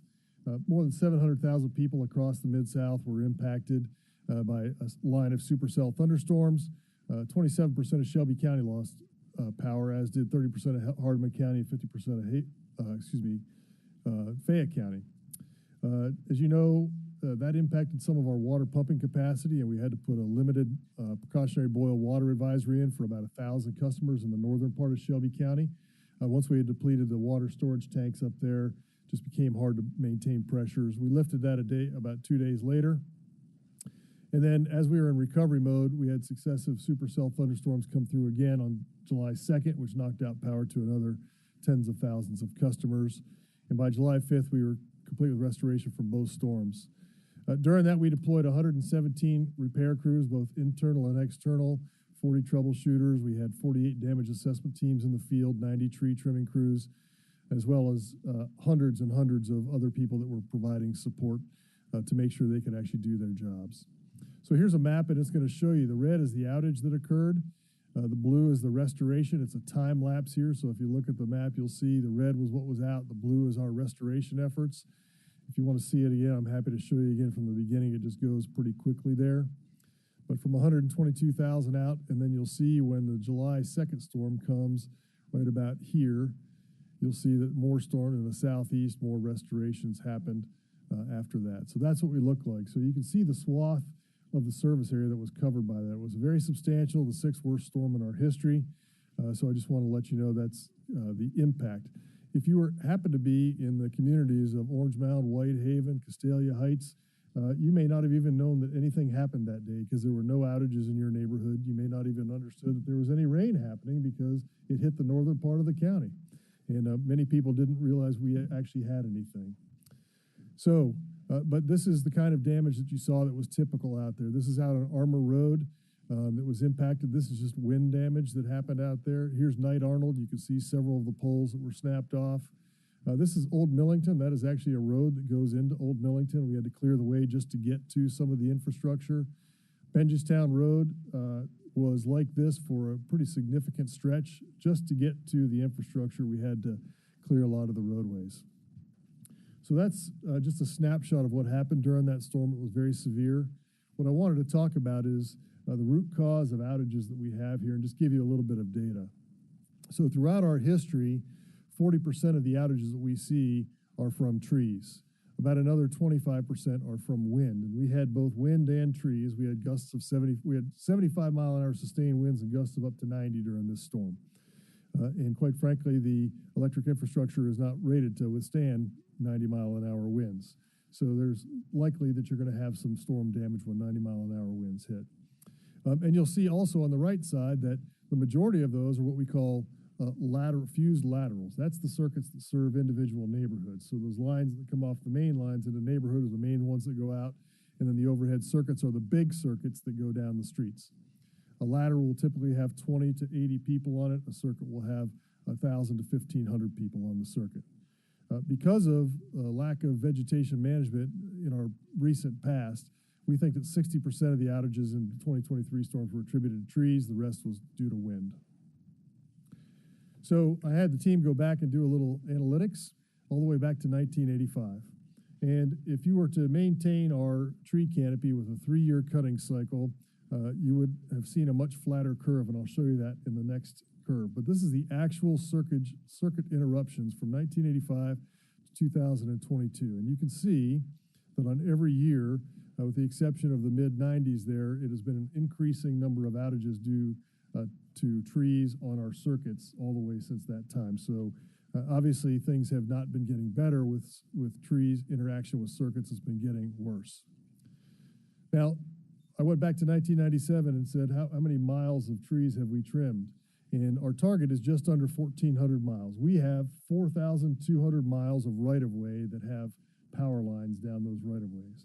S18: more than 700,000 people across the Mid-South were impacted by a line of supercell thunderstorms. 27% of Shelby County lost power, as did 30% of Hardeman County and 50% of Fayette County. As you know, that impacted some of our water pumping capacity, and we had to put a limited precautionary boil water advisory in for about 1,000 customers in the northern part of Shelby County. Once we had depleted the water storage tanks up there, just became hard to maintain pressures. We lifted that about 2 days later. And then as we were in recovery mode, we had successive supercell thunderstorms come through again on July 2nd, which knocked out power to another tens of thousands of customers. And by July 5th, we were complete with restoration from both storms. During that, we deployed 117 repair crews, both internal and external, 40 troubleshooters. We had 48 damage assessment teams in the field, 90 tree trimming crews, as well as hundreds and hundreds of other people that were providing support to make sure they could actually do their jobs. So here's a map, and it's going to show you the red is the outage that occurred. The blue is the restoration. It's a time lapse here. So if you look at the map, you'll see the red was what was out. The blue is our restoration efforts. If you want to see it again, I'm happy to show you again from the beginning. It just goes pretty quickly there. But from 122,000 out, and then you'll see when the July 2nd storm comes right about here, you'll see that more storm in the southeast, more restorations happened after that. So that's what we look like. So you can see the swath of the service area that was covered by that. It was very substantial, the 6th worst storm in our history. So I just want to let you know that's the impact. If you happen to be in the communities of Orange Mound, Whitehaven, Castalia Heights, you may not have even known that anything happened that day because there were no outages in your neighborhood. You may not even understood that there was any rain happening because it hit the northern part of the county. And many people didn't realize we actually had anything. So, but this is the kind of damage that you saw that was typical out there. This is out on Armour Road that was impacted. This is just wind damage that happened out there. Here's Knight Arnold. You can see several of the poles that were snapped off. This is Old Millington. That is actually a road that goes into Old Millington. We had to clear the way just to get to some of the infrastructure. Benjastown Road was like this for a pretty significant stretch. Just to get to the infrastructure, we had to clear a lot of the roadways. So that's just a snapshot of what happened during that storm. It was very severe. What I wanted to talk about is the root cause of outages that we have here and just give you a little bit of data. So throughout our history, 40% of the outages that we see are from trees. About another 25% are from wind. And we had both wind and trees. We had gusts of 75-mile-an-hour sustained winds and gusts of up to 90 during this storm. And quite frankly, the electric infrastructure is not rated to withstand 90-mile-an-hour winds. So there's likely that you're going to have some storm damage when 90-mile-an-hour winds hit. And you'll see also on the right side that the majority of those are what we call fused laterals. That's the circuits that serve individual neighborhoods. So those lines that come off the main lines in the neighborhood are the main ones that go out, and then the overhead circuits are the big circuits that go down the streets. A lateral will typically have 20 to 80 people on it. A circuit will have 1,000 to 1,500 people on the circuit. Because of lack of vegetation management in our recent past, we think that 60% of the outages in 2023 storms were attributed to trees. The rest was due to wind. So I had the team go back and do a little analytics all the way back to 1985. And if you were to maintain our tree canopy with a 3-year cutting cycle, you would have seen a much flatter curve, and I'll show you that in the next curve. But this is the actual circuit interruptions from 1985 to 2022. And you can see that on every year, with the exception of the mid-90s there, it has been an increasing number of outages due to trees on our circuits all the way since that time. So obviously things have not been getting better with trees. Interaction with circuits has been getting worse. Now, I went back to 1997 and said, how many miles of trees have we trimmed? And our target is just under 1,400 miles. We have 4,200 miles of right-of-way that have power lines down those right-of-ways.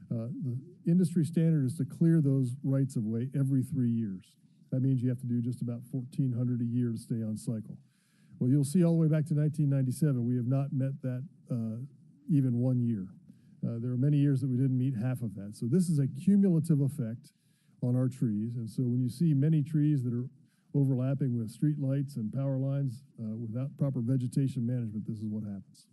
S18: The industry standard is to clear those rights-of-way every 3 years. That means you have to do just about 1,400 a year to stay on cycle. Well, you'll see all the way back to 1997, we have not met that even 1 year. There are many years that we didn't meet half of that. So this is a cumulative effect on our trees. And so when you see many trees that are overlapping with street lights and power lines without proper vegetation management, this is what happens.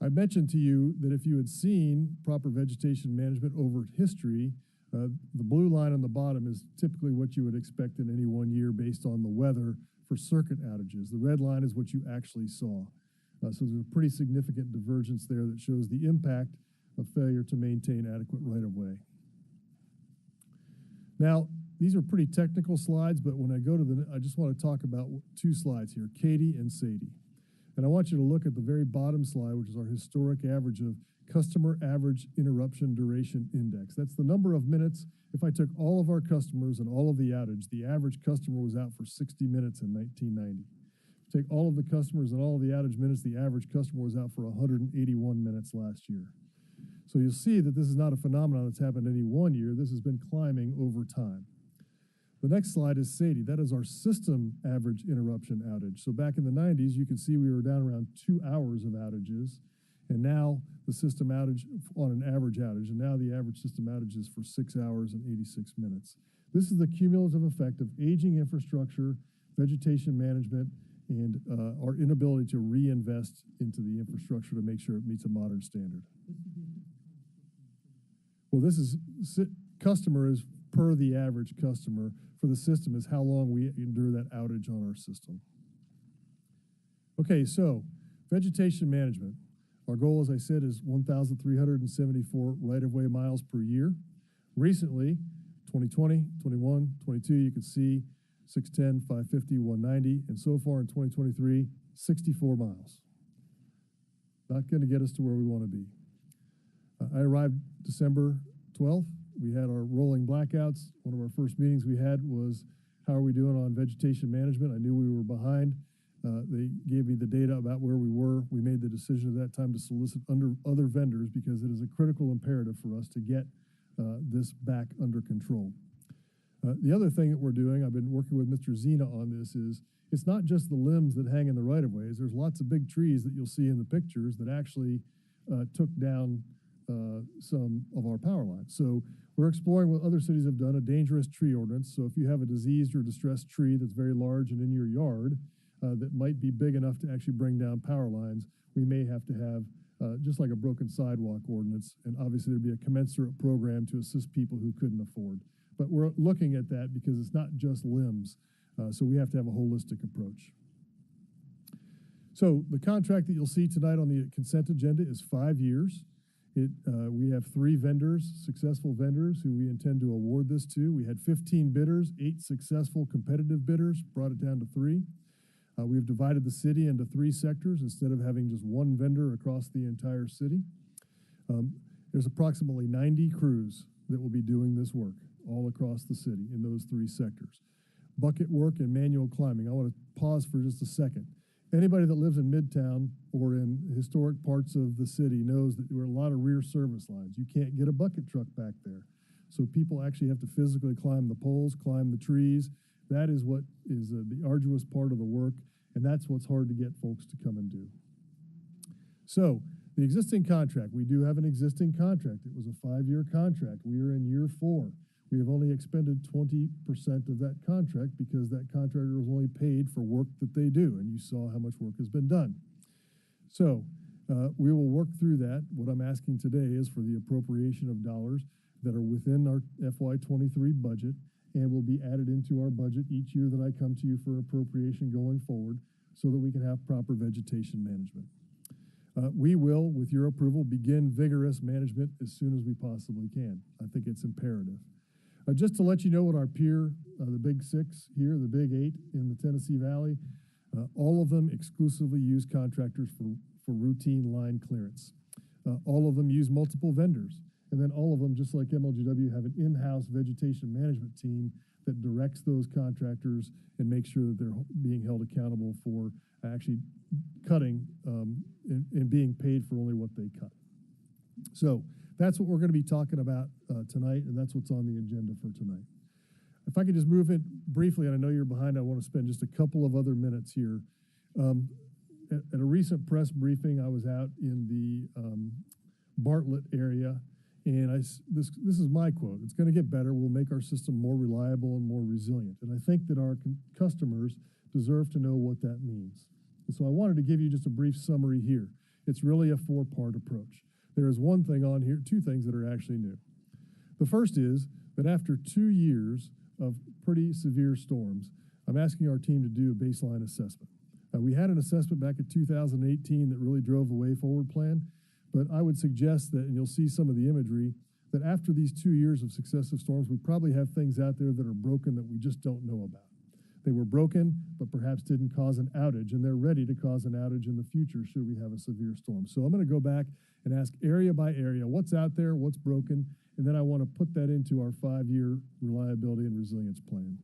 S18: I mentioned to you that if you had seen proper vegetation management over history, the blue line on the bottom is typically what you would expect in any 1 year based on the weather for circuit outages. The red line is what you actually saw. So there's a pretty significant divergence there that shows the impact of failure to maintain adequate right-of-way. Now, these are pretty technical slides, but when I go to I just want to talk about 2 slides here, Katie and Sadie. And I want you to look at the very bottom slide, which is our historic average of customer average interruption duration index. That's the number of minutes. If I took all of our customers and all of the outage, the average customer was out for 60 minutes in 1990. Take all of the customers and all of the outage minutes, the average customer was out for 181 minutes last year. So you'll see that this is not a phenomenon that's happened any 1 year. This has been climbing over time. The next slide is Sadie. That is our system average interruption outage. So back in the 90s, you can see we were down around 2 hours of outages. And now the system outage on an average outage, and now the average system outage is for 6 hours and 86 minutes. This is the cumulative effect of aging infrastructure, vegetation management, and our inability to reinvest into the infrastructure to make sure it meets a modern standard. Well, this is customer is per the average customer. For the system is how long we endure that outage on our system. Okay, so vegetation management. Our goal, as I said, is 1,374 right-of-way miles per year. Recently, 2020, 21, 22, you can see 610, 550, 190, and so far in 2023, 64 miles. Not going to get us to where we want to be. I arrived December 12th. We had our rolling blackouts. One of our first meetings we had was, how are we doing on vegetation management? I knew we were behind. They gave me the data about where we were. We made the decision at that time to solicit other vendors because it is a critical imperative for us to get this back under control. The other thing that we're doing, I've been working with Mr. Zena on this, is it's not just the limbs that hang in the right-of-ways. There's lots of big trees that you'll see in the pictures that actually took down some of our power lines. So we're exploring what other cities have done, a dangerous tree ordinance. So if you have a diseased or distressed tree that's very large and in your yard that might be big enough to actually bring down power lines, we may have to have just like a broken sidewalk ordinance. And obviously there'd be a commensurate program to assist people who couldn't afford. But we're looking at that because it's not just limbs. So we have to have a holistic approach. So the contract that you'll see tonight on the consent agenda is 5 years. We have 3 vendors, successful vendors, who we intend to award this to. We had 15 bidders, 8 successful competitive bidders, brought it down to 3. We've divided the city into 3 sectors instead of having just one vendor across the entire city. There's approximately 90 crews that will be doing this work all across the city in those 3 sectors. Bucket work and manual climbing. I want to pause for just a second. Anybody that lives in Midtown or in historic parts of the city knows that there are a lot of rear service lines. You can't get a bucket truck back there. So people actually have to physically climb the poles, climb the trees. That is what is the arduous part of the work, and that's what's hard to get folks to come and do. So the existing contract, we do have an existing contract. It was a 5-year contract. We are in year 4. We have only expended 20% of that contract because that contractor was only paid for work that they do, and you saw how much work has been done. So We will work through that. What I'm asking today is for the appropriation of dollars that are within our FY23 budget and will be added into our budget each year that I come to you for appropriation going forward so that we can have proper vegetation management. We will, with your approval, begin vigorous management as soon as we possibly can. I think it's imperative. Just to let you know what our peer, the Big Six here, the Big Eight in the Tennessee Valley, all of them exclusively use contractors for routine line clearance. All of them use multiple vendors. And then all of them, just like MLGW, have an in-house vegetation management team that directs those contractors and makes sure that they're being held accountable for actually cutting and being paid for only what they cut. So that's what we're going to be talking about tonight, and that's what's on the agenda for tonight. If I could just move in briefly, and I know you're behind, I want to spend just a couple of other minutes here. At a recent press briefing, I was out in the Bartlett area, and this is my quote: "It's going to get better. We'll make our system more reliable and more resilient." And I think that our customers deserve to know what that means. And so I wanted to give you just a brief summary here. It's really a four-part approach. There is one thing on here, two things that are actually new. The first is that after 2 years of pretty severe storms, I'm asking our team to do a baseline assessment. We had an assessment back in 2018 that really drove the way forward plan, but I would suggest that, and you'll see some of the imagery, that after these 2 years of successive storms, we probably have things out there that are broken that we just don't know about. They were broken, but perhaps didn't cause an outage, and they're ready to cause an outage in the future should we have a severe storm. So I'm going to go back and ask area by area, what's out there, what's broken, and then I want to put that into our 5-year reliability and resilience plan.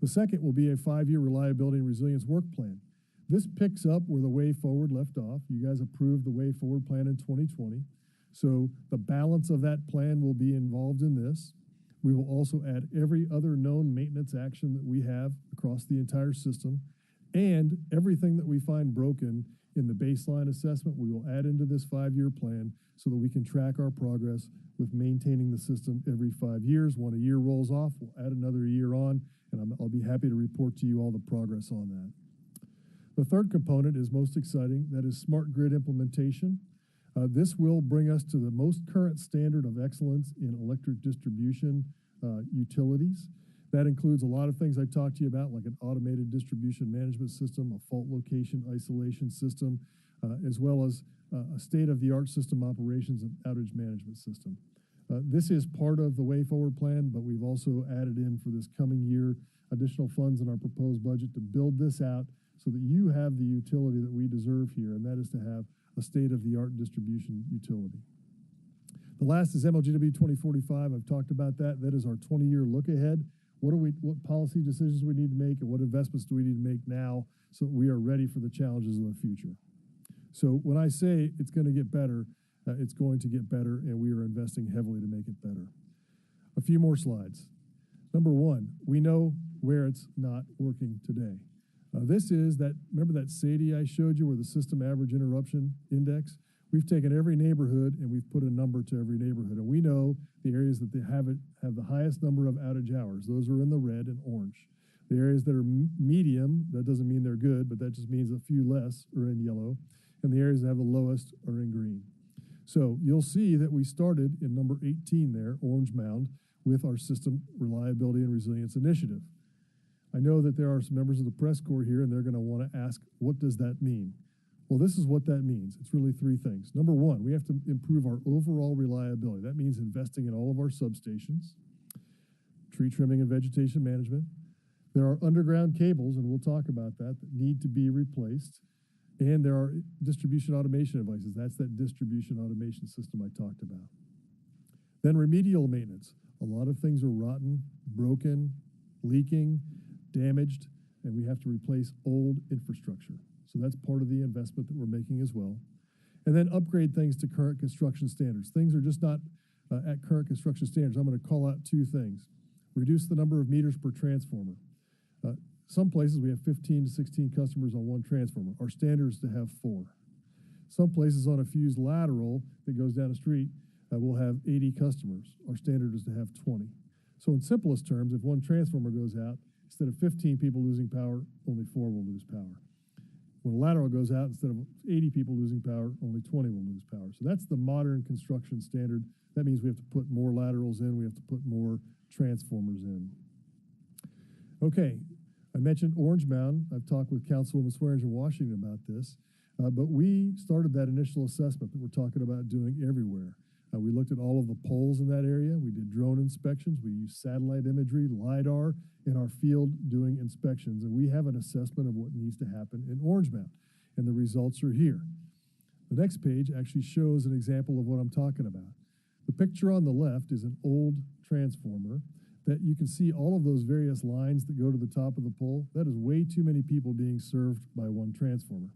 S18: The second will be a 5-year reliability and resilience work plan. This picks up where the way forward left off. You guys approved the way forward plan in 2020. So the balance of that plan will be involved in this. We will also add every other known maintenance action that we have across the entire system, and everything that we find broken in the baseline assessment, we will add into this 5-year plan so that we can track our progress with maintaining the system every 5 years. When a year rolls off, we'll add another year on, and I'll be happy to report to you all the progress on that. The third component is most exciting. That is smart grid implementation. This will bring us to the most current standard of excellence in electric distribution utilities. That includes a lot of things I talked to you about, like an automated distribution management system, a fault location isolation system, as well as a state-of-the-art system operations and outage management system. This is part of the way forward plan, but we've also added in for this coming year additional funds in our proposed budget to build this out so that you have the utility that we deserve here, and that is to have a state-of-the-art distribution utility. The last is MLGW 2045. I've talked about that. That is our 20-year look ahead. What policy decisions we need to make, and what investments do we need to make now so that we are ready for the challenges of the future? So when I say it's going to get better, it's going to get better, and we are investing heavily to make it better. A few more slides. Number one, we know where it's not working today. This is that, remember that SAIDI I showed you where the system average interruption index? We've taken every neighborhood and we've put a number to every neighborhood. And we know the areas that they have the highest number of outage hours. Those are in the red and orange. The areas that are medium, that doesn't mean they're good, but that just means a few less are in yellow. And the areas that have the lowest are in green. So you'll see that we started in number 18 there, Orange Mound, with our System Reliability and Resilience Initiative. I know that there are some members of the press corps here, and they're going to want to ask, what does that mean? Well, this is what that means. It's really three things. Number one, we have to improve our overall reliability. That means investing in all of our substations, tree trimming and vegetation management. There are underground cables, and we'll talk about that need to be replaced. And there are distribution automation devices. That's that distribution automation system I talked about. Then remedial maintenance. A lot of things are rotten, broken, leaking, damaged, and we have to replace old infrastructure. So that's part of the investment that we're making as well. And then upgrade things to current construction standards. Things are just not at current construction standards. I'm going to call out two things. Reduce the number of meters per transformer. Some places we have 15 to 16 customers on one transformer. Our standard is to have 4. Some places on a fused lateral that goes down the street, we'll have 80 customers. Our standard is to have 20. So in simplest terms, if one transformer goes out, instead of 15 people losing power, only 4 will lose power. When a lateral goes out, instead of 80 people losing power, only 20 will lose power. So that's the modern construction standard. That means we have to put more laterals in, we have to put more transformers in. Okay, I mentioned Orange Mound. I've talked with Councilwoman Swearingen in Washington about this, but we started that initial assessment that we're talking about doing everywhere. We looked at all of the poles in that area. We did drone inspections. We used satellite imagery, LiDAR, in our field doing inspections. And we have an assessment of what needs to happen in Orange Mound. And the results are here. The next page actually shows an example of what I'm talking about. The picture on the left is an old transformer that you can see all of those various lines that go to the top of the pole. That is way too many people being served by one transformer.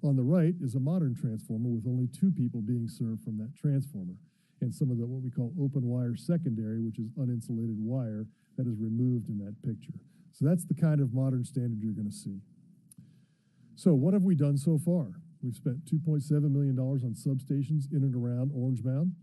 S18: On the right is a modern transformer with only 2 people being served from that transformer, and some of the what we call open wire secondary, which is uninsulated wire that is removed in that picture. So that's the kind of modern standard you're going to see. So what have we done so far? We've spent $2.7 million on substations in and around Orange Mound.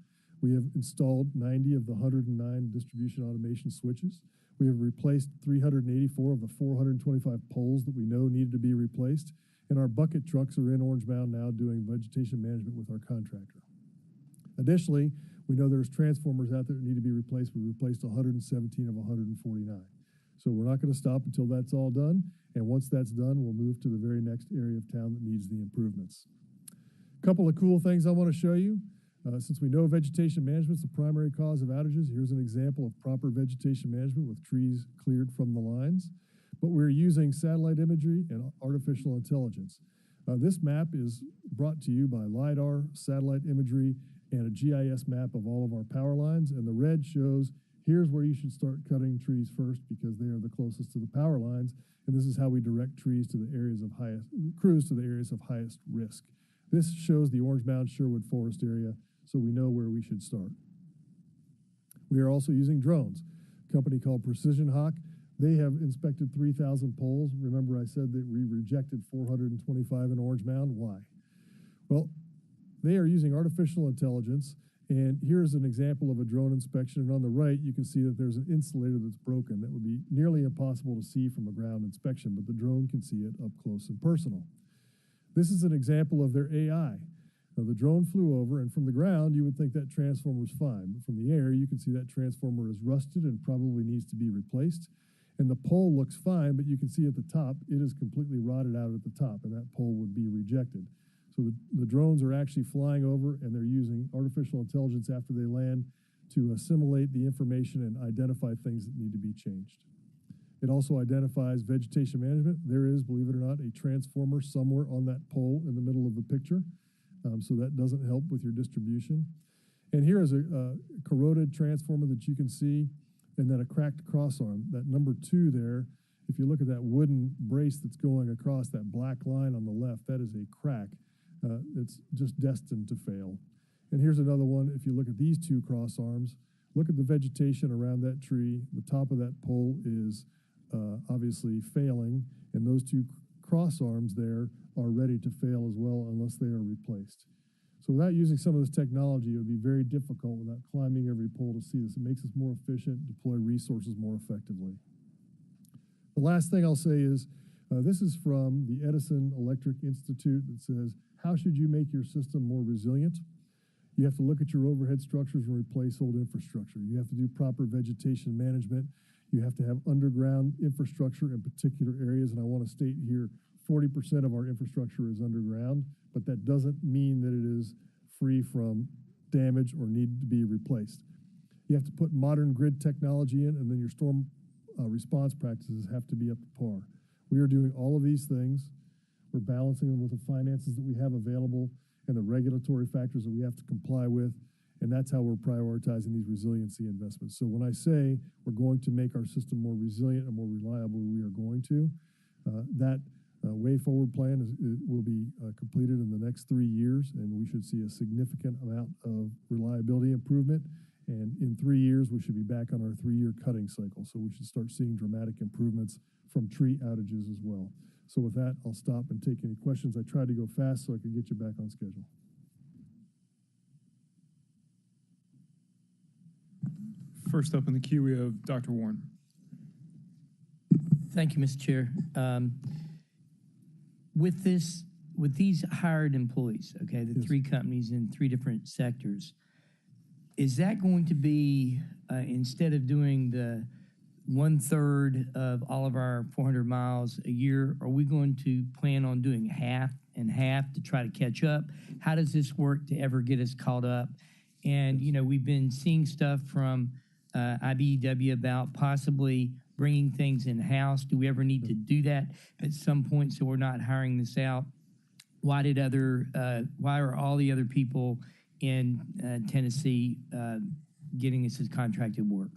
S18: We have installed 90 of the 109 distribution automation switches. We have replaced 384 of the 425 poles that we know needed to be replaced. And our bucket trucks are in Orange Mound now doing vegetation management with our contractor. Additionally, we know there's transformers out there that need to be replaced. We replaced 117 of 149. So we're not going to stop until that's all done. And once that's done, we'll move to the very next area of town that needs the improvements. A couple of cool things I want to show you. Since we know vegetation management is the primary cause of outages, here's an example of proper vegetation management with trees cleared from the lines. But we're using satellite imagery and artificial intelligence. This map is brought to you by LiDAR, satellite imagery, and a GIS map of all of our power lines. And the red shows here's where you should start cutting trees first because they are the closest to the power lines. And this is how we direct trees to the areas of highest risk. This shows the Orange Mound Sherwood Forest area, so we know where we should start. We are also using drones. A company called Precision Hawk. They have inspected 3,000 poles. Remember I said that we rejected 425 in Orange Mound. Why? Well, they are using artificial intelligence, and here's an example of a drone inspection. And on the right, you can see that there's an insulator that's broken that would be nearly impossible to see from a ground inspection, but the drone can see it up close and personal. This is an example of their AI. Now, the drone flew over, and from the ground, you would think that transformer is fine. But from the air, you can see that transformer is rusted and probably needs to be replaced. And the pole looks fine, but you can see at the top, it is completely rotted out at the top, and that pole would be rejected. So the drones are actually flying over, and they're using artificial intelligence after they land to assimilate the information and identify things that need to be changed. It also identifies vegetation management. There is, believe it or not, a transformer somewhere on that pole in the middle of the picture. So that doesn't help with your distribution. And here is a corroded transformer that you can see, and then a cracked crossarm. That number 2 there, if you look at that wooden brace that's going across that black line on the left, that is a crack. It's just destined to fail. And here's another one. If you look at these 2 crossarms, look at the vegetation around that tree. The top of that pole is obviously failing, and those 2 crossarms there are ready to fail as well unless they are replaced. So without using some of this technology, it would be very difficult without climbing every pole to see this. It makes us more efficient, deploy resources more effectively. The last thing I'll say is, this is from the Edison Electric Institute that says, how should you make your system more resilient? You have to look at your overhead structures and replace old infrastructure. You have to do proper vegetation management. You have to have underground infrastructure in particular areas, and I want to state here, 40% of our infrastructure is underground, but that doesn't mean that it is free from damage or need to be replaced. You have to put modern grid technology in, and then your storm response practices have to be up to par. We are doing all of these things. We're balancing them with the finances that we have available and the regulatory factors that we have to comply with, and that's how we're prioritizing these resiliency investments. So when I say we're going to make our system more resilient and more reliable, we are going to. That way forward plan will be completed in the next 3 years, and we should see a significant amount of reliability improvement. And in 3 years, we should be back on our 3-year cutting cycle. So we should start seeing dramatic improvements from tree outages as well. So with that, I'll stop and take any questions. I tried to go fast so I could get you back on schedule.
S19: First up in the queue, we have Dr. Warren.
S12: Thank you, Mr. Chair. With this with these hired employees, okay, the
S18: Yes.
S12: 3 companies in 3 different sectors, is that going to be, instead of doing the 1/3 of all of our 400 miles a year, are we going to plan on doing half and half to try to catch up? How does this work to ever get us caught up? And, you know, we've been seeing stuff from IBEW about possibly bringing things in-house. Do we ever need to do that at some point so we're not hiring this out? Why are all the other people in Tennessee getting this as contracted work?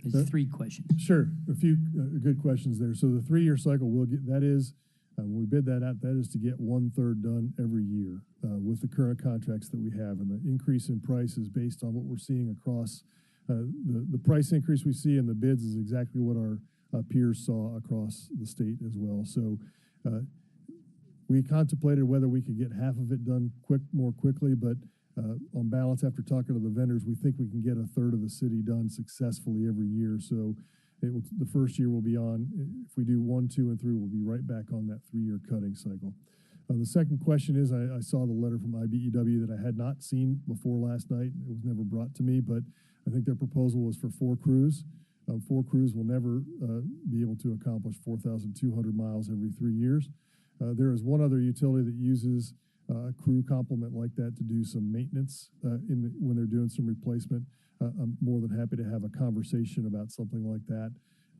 S12: It's 3 questions.
S18: Sure, a few good questions there. So the 3-year cycle we'll get, that is, when we bid that out, that is to get 1/3 done every year with the current contracts that we have. And the increase in price is based on what we're seeing across the price increase we see in the bids is exactly what our peers saw across the state as well. So we contemplated whether we could get half of it done more quickly, but on balance, after talking to the vendors, we think we can get 1/3 of the city done successfully every year. So the first year will be on, if we do 1, 2, and 3, we'll be right back on that 3-year cutting cycle. The second question is, I saw the letter from IBEW that I had not seen before last night. It was never brought to me, but I think their proposal was for 4 crews. 4 crews will never be able to accomplish 4,200 miles every 3 years. There is one other utility that uses a crew complement like that to do some maintenance when they're doing some replacement. I'm more than happy to have a conversation about something like that.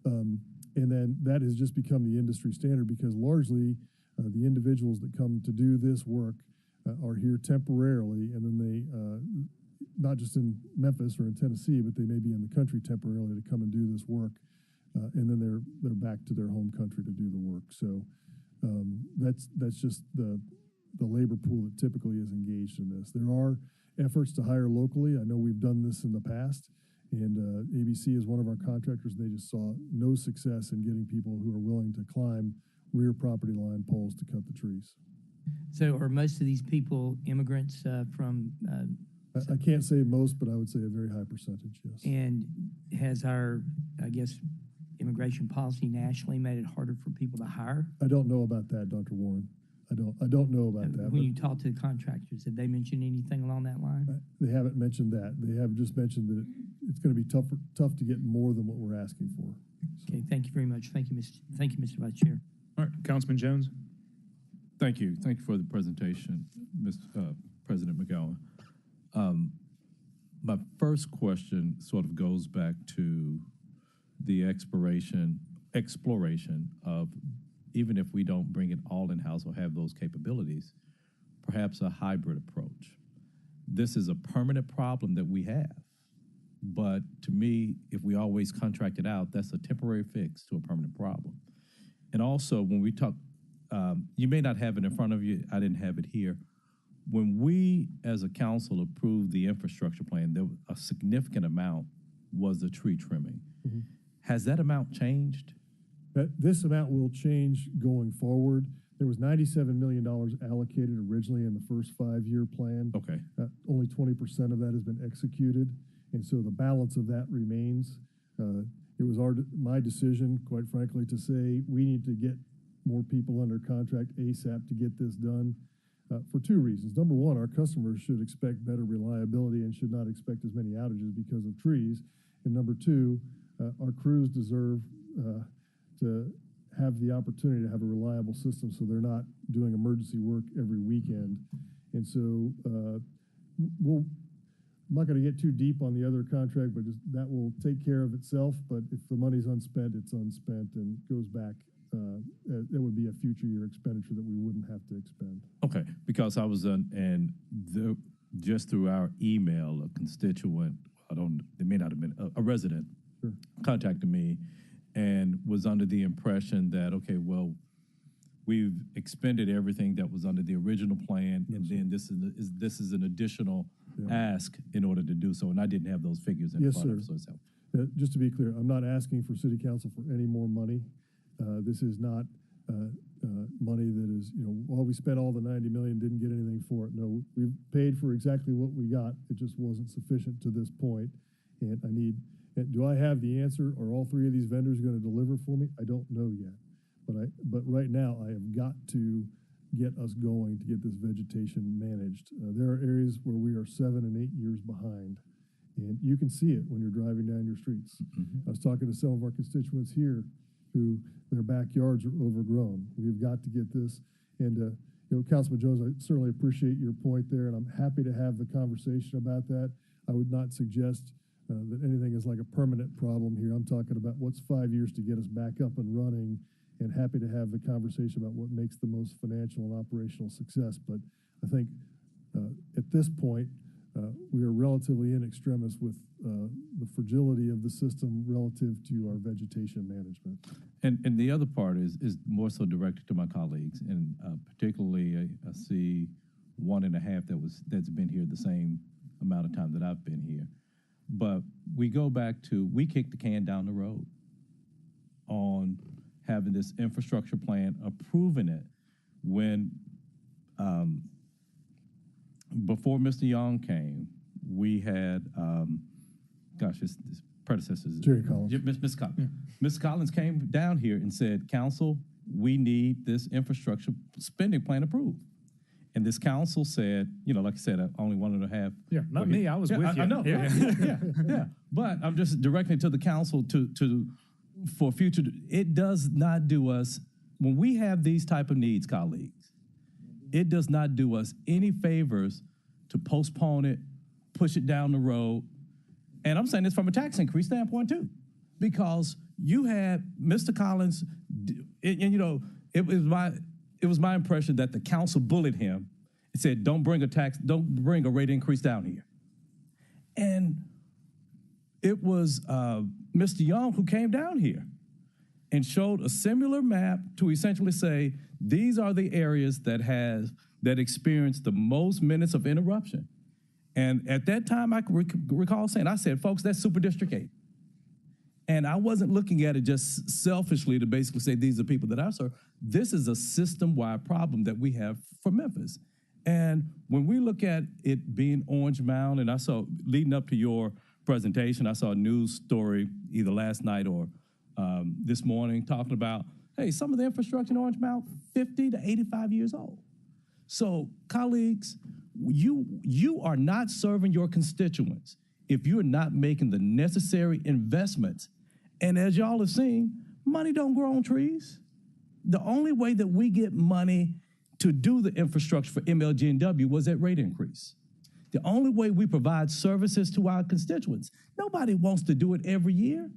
S18: And then that has just become the industry standard because largely the individuals that come to do this work are here temporarily, and then they, not just in Memphis or in Tennessee, but they may be in the country temporarily to come and do this work, and then they're back to their home country to do the work. So that's just the labor pool that typically is engaged in this. There are efforts to hire locally. I know we've done this in the past, and ABC is one of our contractors. They just saw no success in getting people who are willing to climb rear property line poles to cut the trees.
S12: So are most of these people immigrants from?
S18: I can't say most, but I would say a very high percentage, yes.
S12: And has our, I guess, immigration policy nationally made it harder for people to hire?
S18: I don't know about that, Dr. Warren. I don't know about that.
S12: When you talk to the contractors, have they mentioned anything along that line?
S18: They haven't mentioned that. They have just mentioned that it's going to be tough to get more than what we're asking for.
S12: So. Okay, thank you very much. Thank you, Mr. Vice Chair.
S19: All right, Councilman Jones.
S4: Thank you. Thank you for the presentation, Mr. President McGowan. My first question sort of goes back to the exploration of, even if we don't bring it all in-house or have those capabilities, perhaps a hybrid approach. This is a permanent problem that we have. But to me, if we always contract it out, that's a temporary fix to a permanent problem. And also, when we talk, you may not have it in front of you, I didn't have it here. When we, as a council, approved the infrastructure plan, a significant amount was the tree trimming. Mm-hmm. Has that amount changed?
S18: This amount will change going forward. There was $97 million allocated originally in the first 5-year plan.
S4: Okay.
S18: Only 20% of that has been executed, and so the balance of that remains. It was my decision, quite frankly, to say we need to get more people under contract ASAP to get this done for 2 reasons. Number one, our customers should expect better reliability and should not expect as many outages because of trees. And number 2, our crews deserve to have the opportunity to have a reliable system so they're not doing emergency work every weekend. And so I'm not going to get too deep on the other contract, but that will take care of itself. But if the money's unspent, it's unspent and goes back. It would be a future year expenditure that we wouldn't have to expend.
S4: Okay, because I was just through our email, a constituent, it may not have been a resident,
S18: sure,
S4: contacted me and was under the impression that, okay, well, we've expended everything that was under the original plan, and then this is an additional ask in order to do so, and I didn't have those figures in front of me. So
S18: just to be clear, I'm not asking for City Council for any more money. This is not money that is, well, we spent all the $90 million, didn't get anything for it. No, we've paid for exactly what we got. It just wasn't sufficient to this point, and do I have the answer? Are all 3 of these vendors going to deliver for me? I don't know yet, but right now I have got to get us going to get this vegetation managed. There are areas where we are 7 and 8 years behind, and you can see it when you're driving down your streets. I was talking to some of our constituents here who their backyards are overgrown. We've got to get this. And, Councilman Jones, I certainly appreciate your point there, and I'm happy to have the conversation about that. I would not suggest that anything is like a permanent problem here. I'm talking about what's 5 years to get us back up and running, and happy to have the conversation about what makes the most financial and operational success. But I think at this point, we are relatively in extremis with the fragility of the system relative to our vegetation management.
S4: And the other part is more so directed to my colleagues, and particularly I see 1.5 that's been here the same amount of time that I've been here. But we go back to, we kicked the can down the road on having this infrastructure plan, approving it when before Mr. Young came, we had his predecessors,
S18: Jerry Collins.
S4: Ms. Collins. Yeah. Ms. Collins came down here and said, "Council, we need this infrastructure spending plan approved." And this council said, like I said, only 1.5.
S19: Yeah, not me. I was with you.
S4: I know. Yeah. But I'm just directing to the council for future. It does not do us, when we have these type of needs, colleagues, it does not do us any favors to postpone it, push it down the road. And I'm saying this from a tax increase standpoint too, because you had Mr. Collins, it was my impression that the council bullied him and said, don't bring a rate increase down here. And it was Mr. Young who came down here and showed a similar map to essentially say, these are the areas that experience the most minutes of interruption. And at that time, I recall saying, I said, folks, that's Super District 8. And I wasn't looking at it just selfishly to basically say, these are people that I serve. This is a system-wide problem that we have for Memphis. And when we look at it being Orange Mound, and I saw, leading up to your presentation, I saw a news story either last night or this morning talking about, hey, some of the infrastructure in Orange Mound, 50 to 85 years old. So, colleagues, you are not serving your constituents if you're not making the necessary investments. And as y'all have seen, money don't grow on trees. The only way that we get money to do the infrastructure for MLG&W was that rate increase. The only way we provide services to our constituents. Nobody wants to do it every year,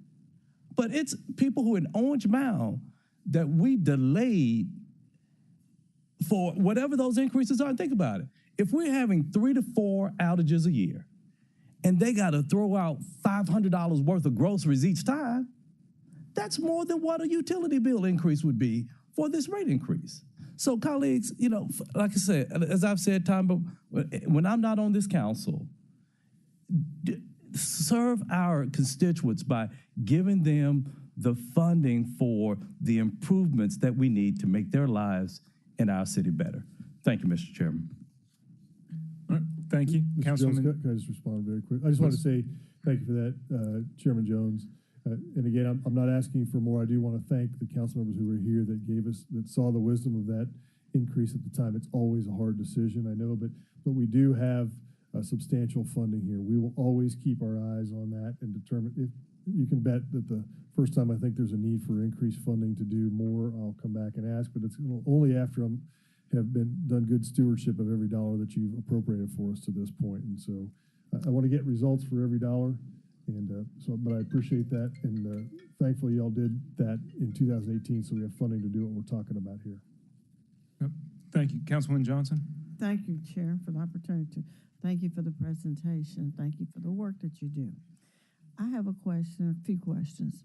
S4: but it's people who are in Orange Mound that we delayed for whatever those increases are. Think about it. If we're having 3 to 4 outages a year, and they got to throw out $500 worth of groceries each time, that's more than what a utility bill increase would be for this rate increase. So, colleagues, like I said, as I've said time, but when I'm not on this council, serve our constituents by giving them the funding for the improvements that we need to make their lives in our city better. Thank you, Mr. Chairman.
S19: All right, thank you,
S18: Mr.
S19: Councilman.
S18: Jones, can I just respond very quick? I just want to say thank you for that, Chairman Jones. And again, I'm not asking for more. I do want to thank the council members who were here that saw the wisdom of that increase at the time. It's always a hard decision, I know, but we do have substantial funding here. We will always keep our eyes on that and determine if you can bet that the first time I think there's a need for increased funding to do more, I'll come back and ask, but it's only after have done good stewardship of every dollar that you've appropriated for us to this point. And so I want to get results for every dollar. And but I appreciate that. And thankfully y'all did that in 2018. So we have funding to do what we're talking about here.
S19: Yep. Thank you, Councilman Johnson.
S10: Thank you, Chair, for the opportunity. Thank you for the presentation. Thank you for the work that you do. I have a few questions.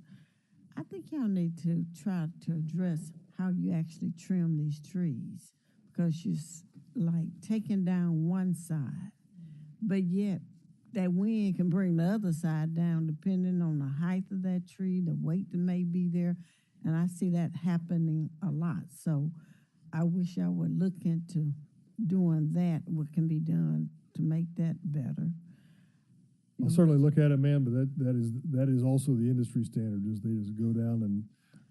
S10: I think y'all need to try to address how you actually trim these trees, because you're like taking down one side, but yet that wind can bring the other side down depending on the height of that tree, the weight that may be there, and I see that happening a lot. So I wish y'all would look into doing that, what can be done to make that better.
S18: I'll certainly look at it, ma'am, but that is also the industry standard, is they just go down and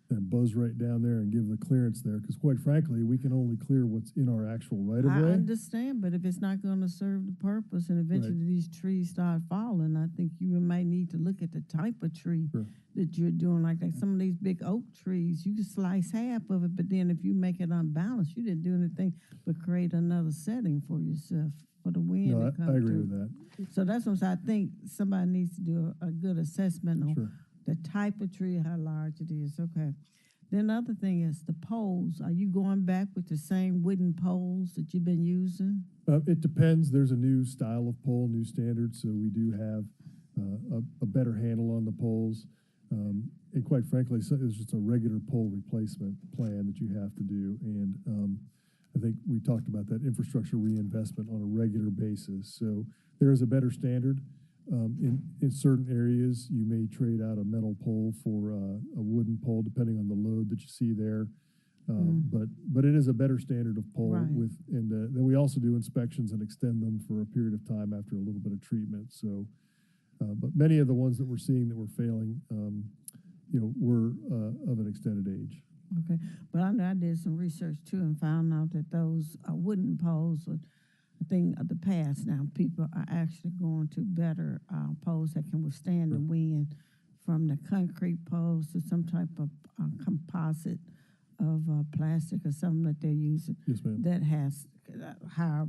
S18: and buzz right down there and give the clearance there, because quite frankly, we can only clear what's in our actual right of
S10: I
S18: way.
S10: understand, but if it's not going to serve the purpose and eventually these trees start falling, I think you might need to look at the type of tree that you're doing. Like some of these big oak trees, you can slice half of it, but then if you make it unbalanced, you didn't do anything but create another setting for yourself for the wind
S18: No,
S10: to come
S18: I agree
S10: through.
S18: with that.
S10: So that's what I think somebody needs to do a good assessment on the type of tree, how large it is. Okay. Then the other thing is the poles. Are you going back with the same wooden poles that you've been using?
S18: It depends. There's a new style of pole, new standards, so we do have a better handle on the poles. And quite frankly, so it's just a regular pole replacement plan that you have to do. And I think we talked about that infrastructure reinvestment on a regular basis. So there is a better standard. In certain areas, you may trade out a metal pole for a wooden pole, depending on the load that you see there. But it is a better standard of pole and then we also do inspections and extend them for a period of time after a little bit of treatment. So, but many of the ones that we're seeing that were failing, were of an extended age.
S10: Okay, but I know I did some research too and found out that those wooden poles are a thing of the past now. People are actually going to better poles that can withstand the wind, from the concrete poles to some type of composite of plastic or something that they're using that has higher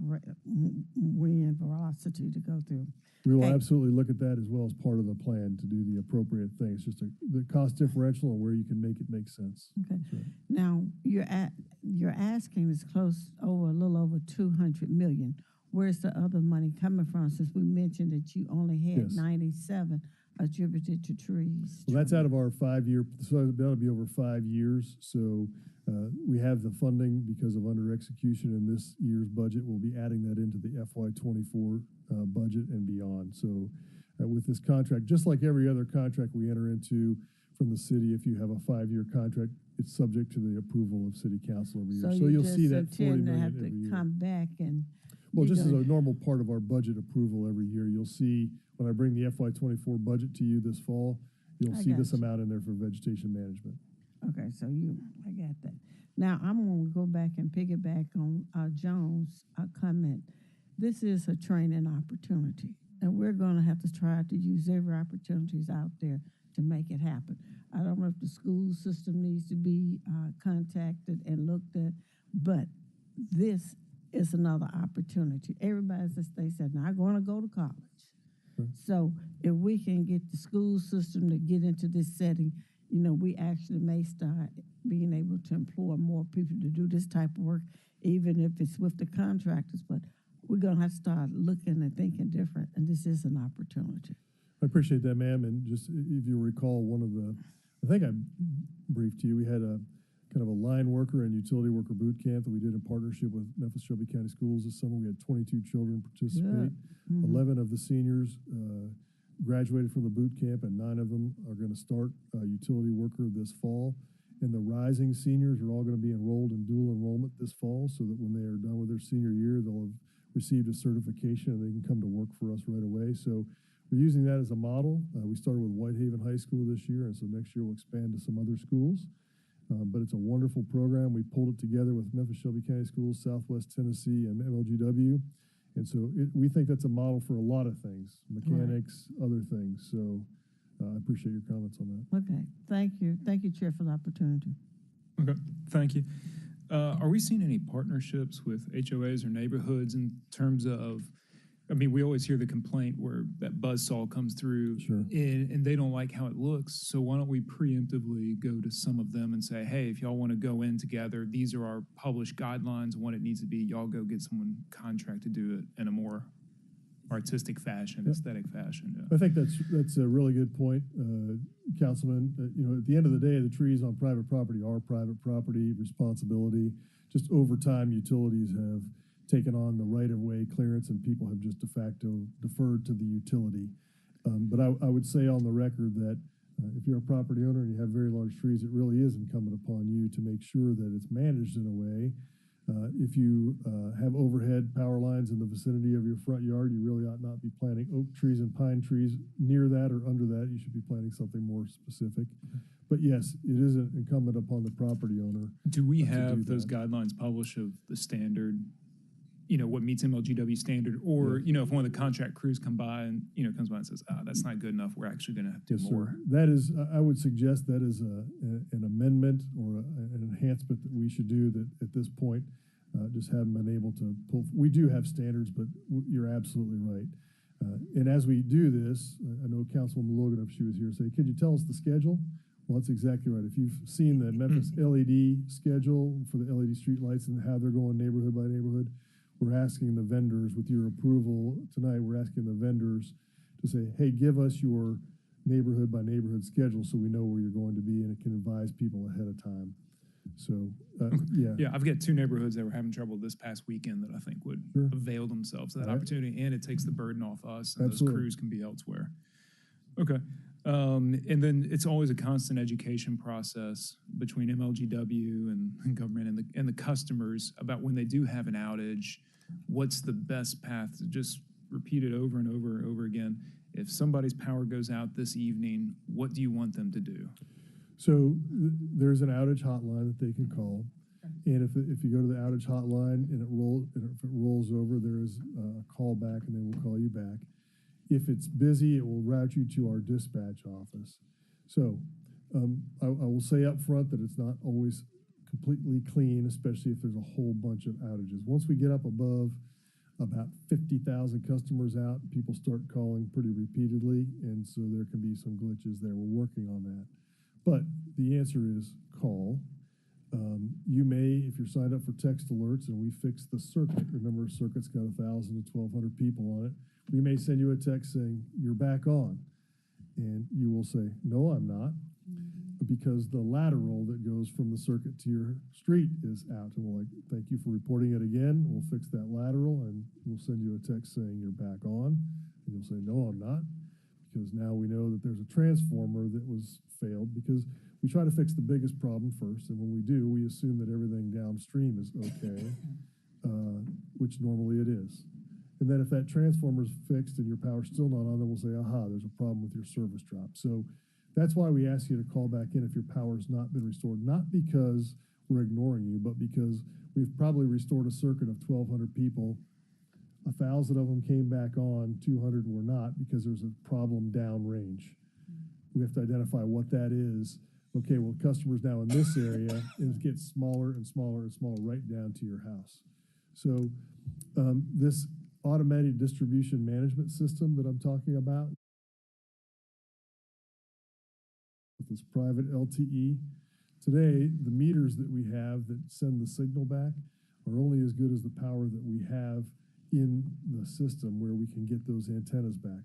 S10: wind velocity to go through.
S18: We will absolutely look at that as well as part of the plan to do the appropriate thing. It's just the cost differential and where you can make it make sense.
S10: Okay. Now you're asking is close over a little over 200 million. Where's the other money coming from? Since we mentioned that you only had 97 attributed to trees.
S18: Well, that's out of our 5-year. So that'll be over 5 years. So we have the funding because of under execution in this year's budget. We'll be adding that into the FY24 budget and beyond. So with this contract, just like every other contract we enter into from the city, if you have a 5-year contract, it's subject to the approval of city council every year. So you'll see that 40 million
S10: have to
S18: every year.
S10: come back and.
S18: Well, just as a normal part of our budget approval every year, you'll see when I bring the FY24 budget to you this fall, you'll see this amount in there for vegetation management.
S10: Okay, so I got that. Now I'm going to go back and piggyback on Jones' comment. This is a training opportunity, and we're going to have to try to use every opportunities out there to make it happen. I don't know if the school system needs to be contacted and looked at, but this is another opportunity. Everybody, as they said, not going to go to college. So if we can get the school system to get into this setting, we actually may start being able to employ more people to do this type of work, even if it's with the contractors. But we're going to have to start looking and thinking different, and this is an opportunity.
S18: I appreciate that, ma'am. And just if you recall, I think I briefed you, we had a kind of a line worker and utility worker boot camp that we did in partnership with Memphis Shelby County Schools this summer. We had 22 children participate. 11 of the seniors graduated from the boot camp, and 9 of them are going to start utility worker this fall. And the rising seniors are all going to be enrolled in dual enrollment this fall, so that when they are done with their senior year, they'll have received a certification and they can come to work for us right away. So we're using that as a model. We started with Whitehaven High School this year, and so next year we'll expand to some other schools. But it's a wonderful program. We pulled it together with Memphis Shelby County Schools, Southwest Tennessee, and MLGW. And so we think that's a model for a lot of things, mechanics, other things. So I appreciate your comments on that.
S10: Okay, thank you. Thank you, Chair, for the opportunity.
S19: Okay, thank you. Are we seeing any partnerships with HOAs or neighborhoods in terms of, we always hear the complaint where that buzzsaw comes through and they don't like how it looks. So why don't we preemptively go to some of them and say, hey, if y'all want to go in together, these are our published guidelines on what it needs to be. Y'all go get someone contract to do it in a more artistic fashion, aesthetic fashion.
S18: I think that's a really good point, Councilman. At the end of the day, the trees on private property are private property responsibility. Just over time, utilities have taken on the right-of-way clearance, and people have just de facto deferred to the utility. But I would say on the record that if you're a property owner and you have very large trees, it really is incumbent upon you to make sure that it's managed in a way. If you have overhead power lines in the vicinity of your front yard, you really ought not be planting oak trees and pine trees near that or under that. You should be planting something more specific. But yes, it is incumbent upon the property owner.
S19: Do we
S18: to do
S19: have those
S18: that.
S19: guidelines published of the standard, what meets MLGW standard? Or, if one of the contract crews comes by and says, that's not good enough, we're actually going to have to do
S18: Yes,
S19: more.
S18: sir. That is, I would suggest that is an amendment or an enhancement that we should do that at this point, just haven't been able to pull. We do have standards, but you're absolutely right. And as we do this, I know Councilwoman Logan, if she was here, say, could you tell us the schedule? Well, that's exactly right. If you've seen the Memphis LED schedule for the LED street lights and how they're going neighborhood by neighborhood, we're asking the vendors, with your approval tonight, we're asking the vendors to say, hey, give us your neighborhood by neighborhood schedule so we know where you're going to be and it can advise people ahead of time. So, yeah.
S19: Yeah, I've got two neighborhoods that were having trouble this past weekend that I think would avail themselves of that opportunity, and it takes the burden off us, and those crews can be elsewhere. Okay. And then it's always a constant education process between MLGW and government and the customers about when they do have an outage, what's the best path to just repeat it over and over and over again. If somebody's power goes out this evening, what do you want them to do?
S18: So there's an outage hotline that they can call. And if you go to the outage hotline and if it rolls over, there is a call back and they will call you back. If it's busy, it will route you to our dispatch office. So I will say up front that it's not always completely clean, especially if there's a whole bunch of outages. Once we get up above about 50,000 customers out, people start calling pretty repeatedly, and so there can be some glitches there. We're working on that. But the answer is call. You may, if you're signed up for text alerts and we fix the circuit, remember a circuit's got 1,000 to 1,200 people on it, we may send you a text saying, you're back on. And you will say, no, I'm not, because the lateral that goes from the circuit to your street is out. And we're like, thank you for reporting it again. We'll fix that lateral and we'll send you a text saying you're back on. And you'll say, no, I'm not, because now we know that there's a transformer that was failed, because we try to fix the biggest problem first. And when we do, we assume that everything downstream is okay, which normally it is. And then if that transformer is fixed and your power's still not on, then we'll say, aha, there's a problem with your service drop. So that's why we ask you to call back in if your power's not been restored, not because we're ignoring you, but because we've probably restored a circuit of 1,200 people. 1,000 of them came back on, 200 were not, because there's a problem downrange. We have to identify what that is. Okay, well, customers now in this area, it gets smaller and smaller and smaller right down to your house. So this automated distribution management system that I'm talking about, with this private LTE, today the meters that we have that send the signal back are only as good as the power that we have in the system where we can get those antennas back.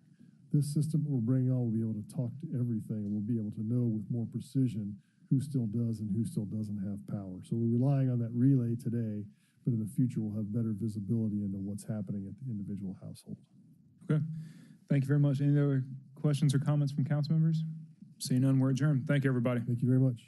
S18: This system that we're bringing on will be able to talk to everything, and we'll be able to know with more precision who still does and who still doesn't have power. So we're relying on that relay today, but in the future we'll have better visibility into what's happening at the individual household.
S19: Okay. Thank you very much. Any other questions or comments from council members? Seeing none, we're adjourned. Thank you, everybody.
S18: Thank you very much.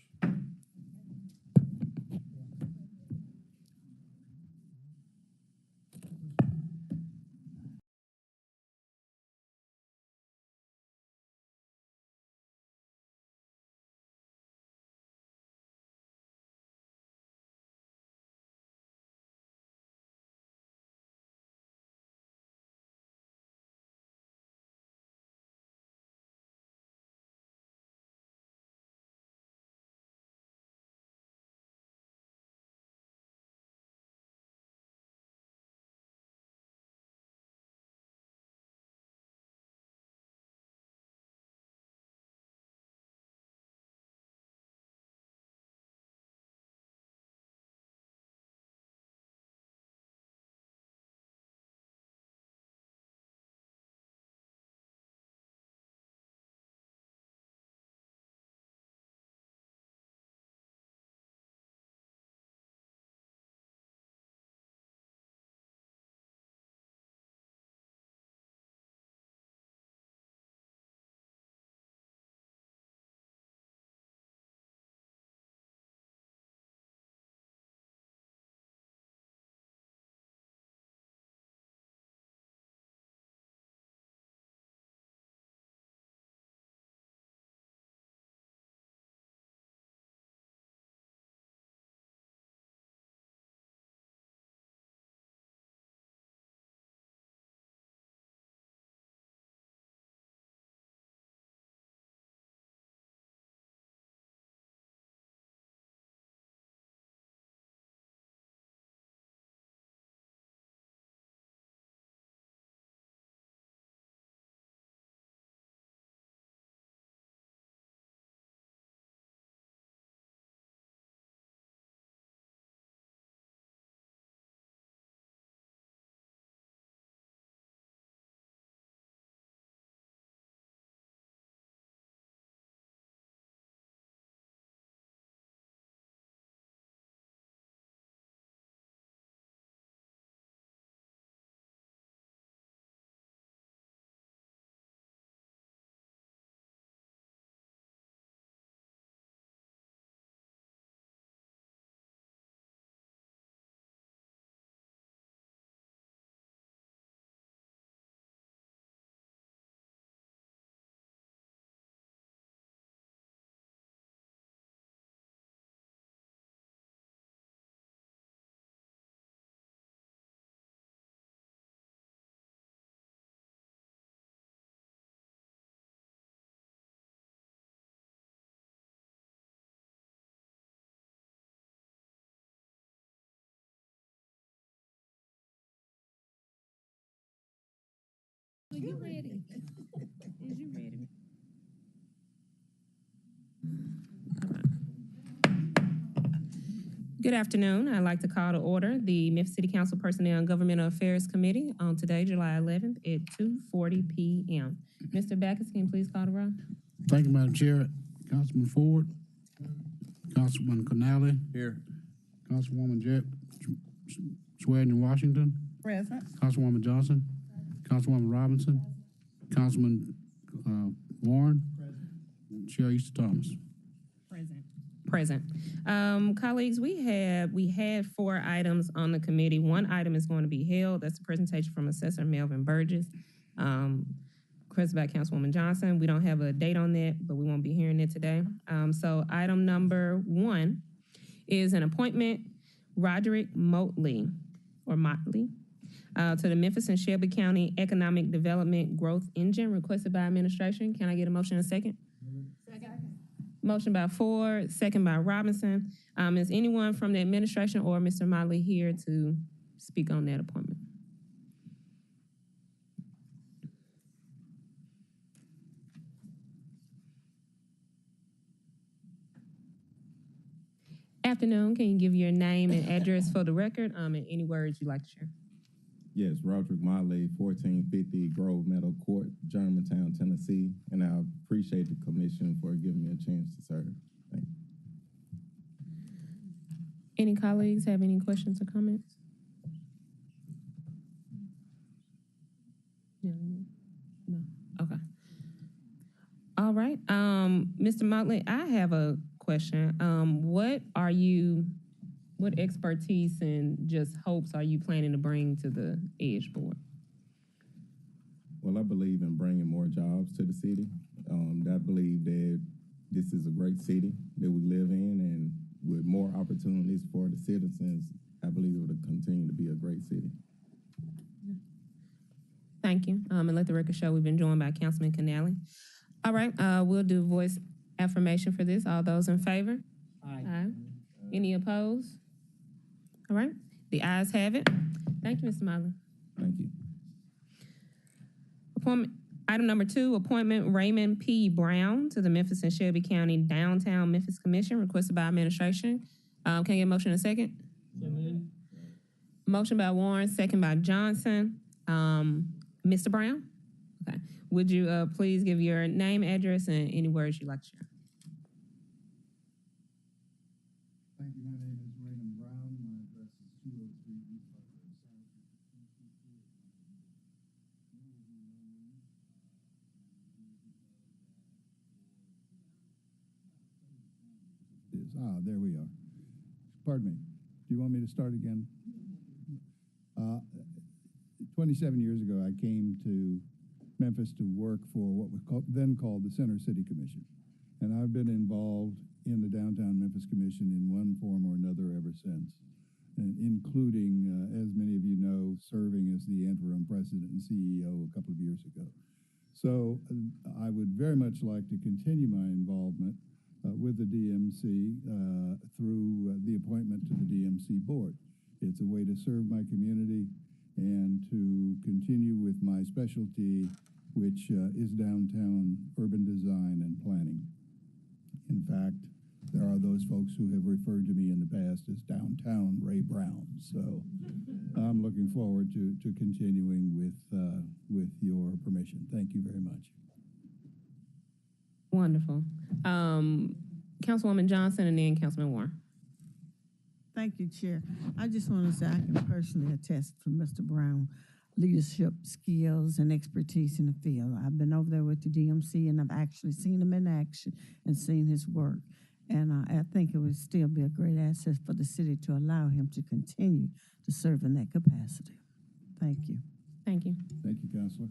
S13: Are you ready? Is you ready? Good afternoon. I'd like to call to order the Memphis City Council Personnel and Governmental Affairs Committee on today, July 11th at 2:40 p.m. Mr. Backus, can you please call the roll?
S8: Thank you, Madam Chair. Councilman Ford, Councilman Canale. Here. Councilwoman Jett Sweden in Washington.
S10: Present.
S8: Councilwoman Johnson. Councilwoman Robinson. Councilman Warren. Present. Chair Easter Thomas.
S13: Present. Colleagues, we had 4 items on the committee. 1 item is going to be held. That's a presentation from Assessor Melvin Burgess, requested by Councilwoman Johnson. We don't have a date on that, but we won't be hearing it today. So item number 1 is an appointment, Roderick Motley, to the Memphis and Shelby County Economic Development Growth Engine, requested by administration. Can I get a motion in a second? Motion by Ford, second by Robinson. Is anyone from the administration or Mr. Motley here to speak on that appointment? Afternoon. Can you give your name and address for the record, and any words you'd like to share?
S22: Yes, Roderick Motley, 1450 Grove Meadow Court, Germantown, Tennessee, and I appreciate the commission for giving me a chance to serve. Thank you.
S13: Any colleagues have any questions or comments? No. Okay. All right. Mr. Motley, I have a question. What expertise and just hopes are you planning to bring to the EDGE board?
S22: Well, I believe in bringing more jobs to the city. I believe that this is a great city that we live in, and with more opportunities for the citizens, I believe it will continue to be a great city.
S13: Thank you. And let the record show we've been joined by Councilman Canale. All right, we'll do voice affirmation for this. All those in favor? Aye. Any opposed? All right, the ayes have it. Thank you, Mr. Motley.
S22: Thank you.
S13: Appointment, item number 2, appointment Raymond P. Brown to the Memphis and Shelby County Downtown Memphis Commission, requested by administration. Can I get a motion in a second? Motion by Warren, second by Johnson. Mr. Brown? Okay. Would you please give your name, address, and any words you'd like to share?
S8: Thank you. My name is Raymond Brown. My address is 203 East
S23: there we are. Pardon me. Do you want me to start again? 27 years ago, I came to Memphis to work for what was then called the Center City Commission. And I've been involved in the Downtown Memphis Commission in one form or another ever since, and including, as many of you know, serving as the interim president and CEO a couple of years ago. So I would very much like to continue my involvement with the DMC through the appointment to the DMC board. It's a way to serve my community and to continue with my specialty, which is downtown urban design and planning. In fact, there are those folks who have referred to me in the past as Downtown Ray Brown. So I'm looking forward to continuing with your permission. Thank you very much.
S13: Wonderful. Councilwoman Johnson and then Councilman Warren.
S10: Thank you, Chair. I just want to say I can personally attest to Mr. Brown's leadership skills and expertise in the field. I've been over there with the DMC, and I've actually seen him in action and seen his work. And I think it would still be a great asset for the city to allow him to continue to serve in that capacity. Thank you.
S13: Thank you.
S23: Thank you, Councilor.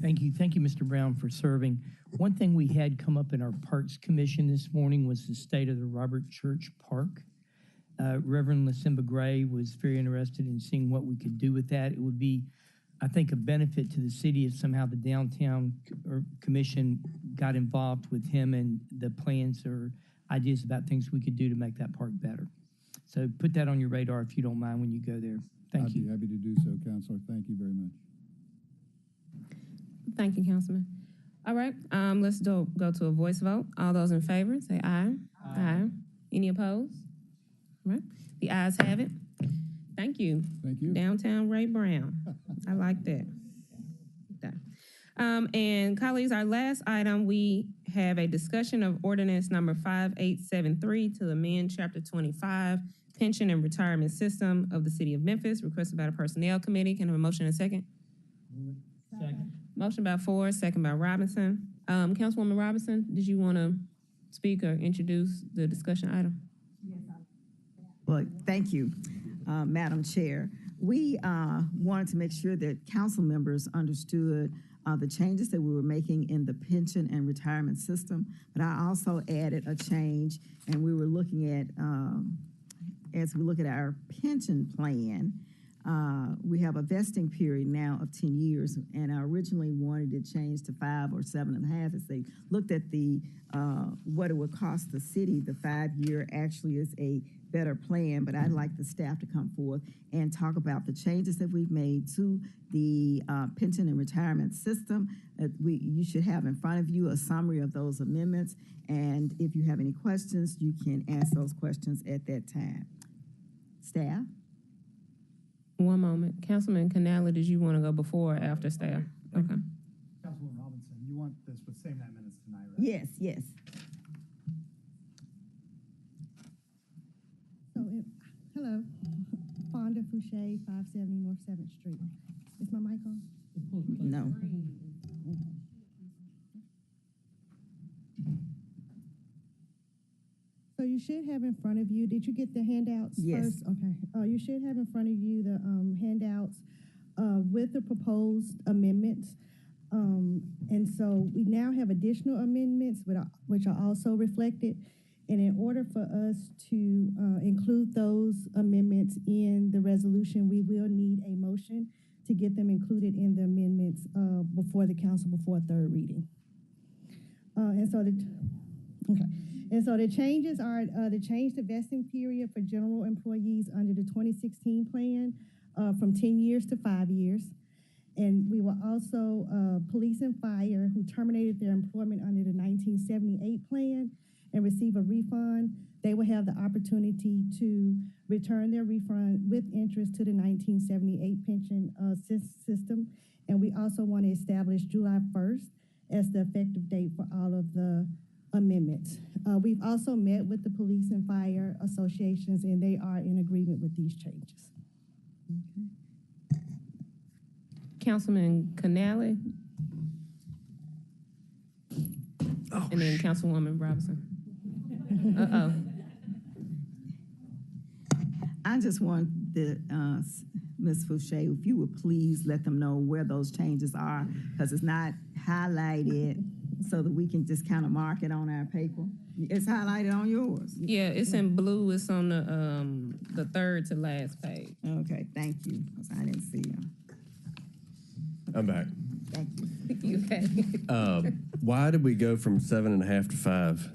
S12: Thank you. Thank you, Mr. Brown, for serving. One thing we had come up in our Parks Commission this morning was the state of the Robert Church Park. Reverend Lasimba Gray was very interested in seeing what we could do with that. It would be, I think, a benefit to the city if somehow the downtown commission got involved with him and the plans or ideas about things we could do to make that park better. So put that on your radar if you don't mind when you go there. Thank you.
S23: I'd be happy to do so, Councilor. Thank you very much.
S13: Thank you, Councilman. All right, let's go to a voice vote. All those in favor, say aye. Aye. Any opposed? All right, the ayes have it. Thank you.
S23: Thank you.
S13: Downtown Ray Brown. I like that. Okay. And colleagues, our last item, we have a discussion of ordinance number 5873 to amend chapter 25, pension and retirement system of the city of Memphis, requested by the personnel committee. Can I have a motion and a second?
S12: Second.
S13: Motion by Ford, second by Robinson. Councilwoman Robinson, did you want to speak or introduce the discussion item?
S16: Well, thank you, Madam Chair. We wanted to make sure that council members understood the changes that we were making in the pension and retirement system, but I also added a change, and we were looking at, as we look at our pension plan, we have a vesting period now of 10 years, and I originally wanted it changed to 5 or 7.5. As they looked at the what it would cost the city, the 5-year actually is a better plan, but I'd like the staff to come forth and talk about the changes that we've made to the pension and retirement system. You should have in front of you a summary of those amendments, and if you have any questions, you can ask those questions at that time. Staff?
S13: One moment. Councilman Canala, did you want to go before or after staff? Okay.
S2: Councilwoman Robinson, you want this with same night minutes tonight, right?
S16: Yes, yes.
S5: So, hello, Fonda Fouché, 570 North 7th Street. Is my mic on?
S16: No.
S5: So you should have in front of you, did you get the handouts
S16: Yes.
S5: first? Okay. You should have in front of you the handouts with the proposed amendments. And so we now have additional amendments, which are also reflected. And in order for us to include those amendments in the resolution, we will need a motion to get them included in the amendments before the council before third reading. And so the changes are the change to vesting period for general employees under the 2016 plan from 10 years to 5 years. And we will also, police and fire who terminated their employment under the 1978 plan and receive a refund, they will have the opportunity to return their refund with interest to the 1978 pension system. And we also want to establish July 1st as the effective date for all of the amendments. We've also met with the police and fire associations, and they are in agreement with these changes.
S13: Councilman Canale. And then Councilwoman Robinson. Uh-oh.
S16: I just want the Ms. Fouché, if you would please let them know where those changes are, because it's not highlighted, so that we can just kind of mark it on our paper. It's highlighted on yours.
S13: Yeah, it's in blue. It's on the third to last page.
S16: Okay, thank you, because I didn't see them.
S17: I'm back.
S16: Thank you.
S13: You okay?
S17: Why did we go from 7.5 to 5?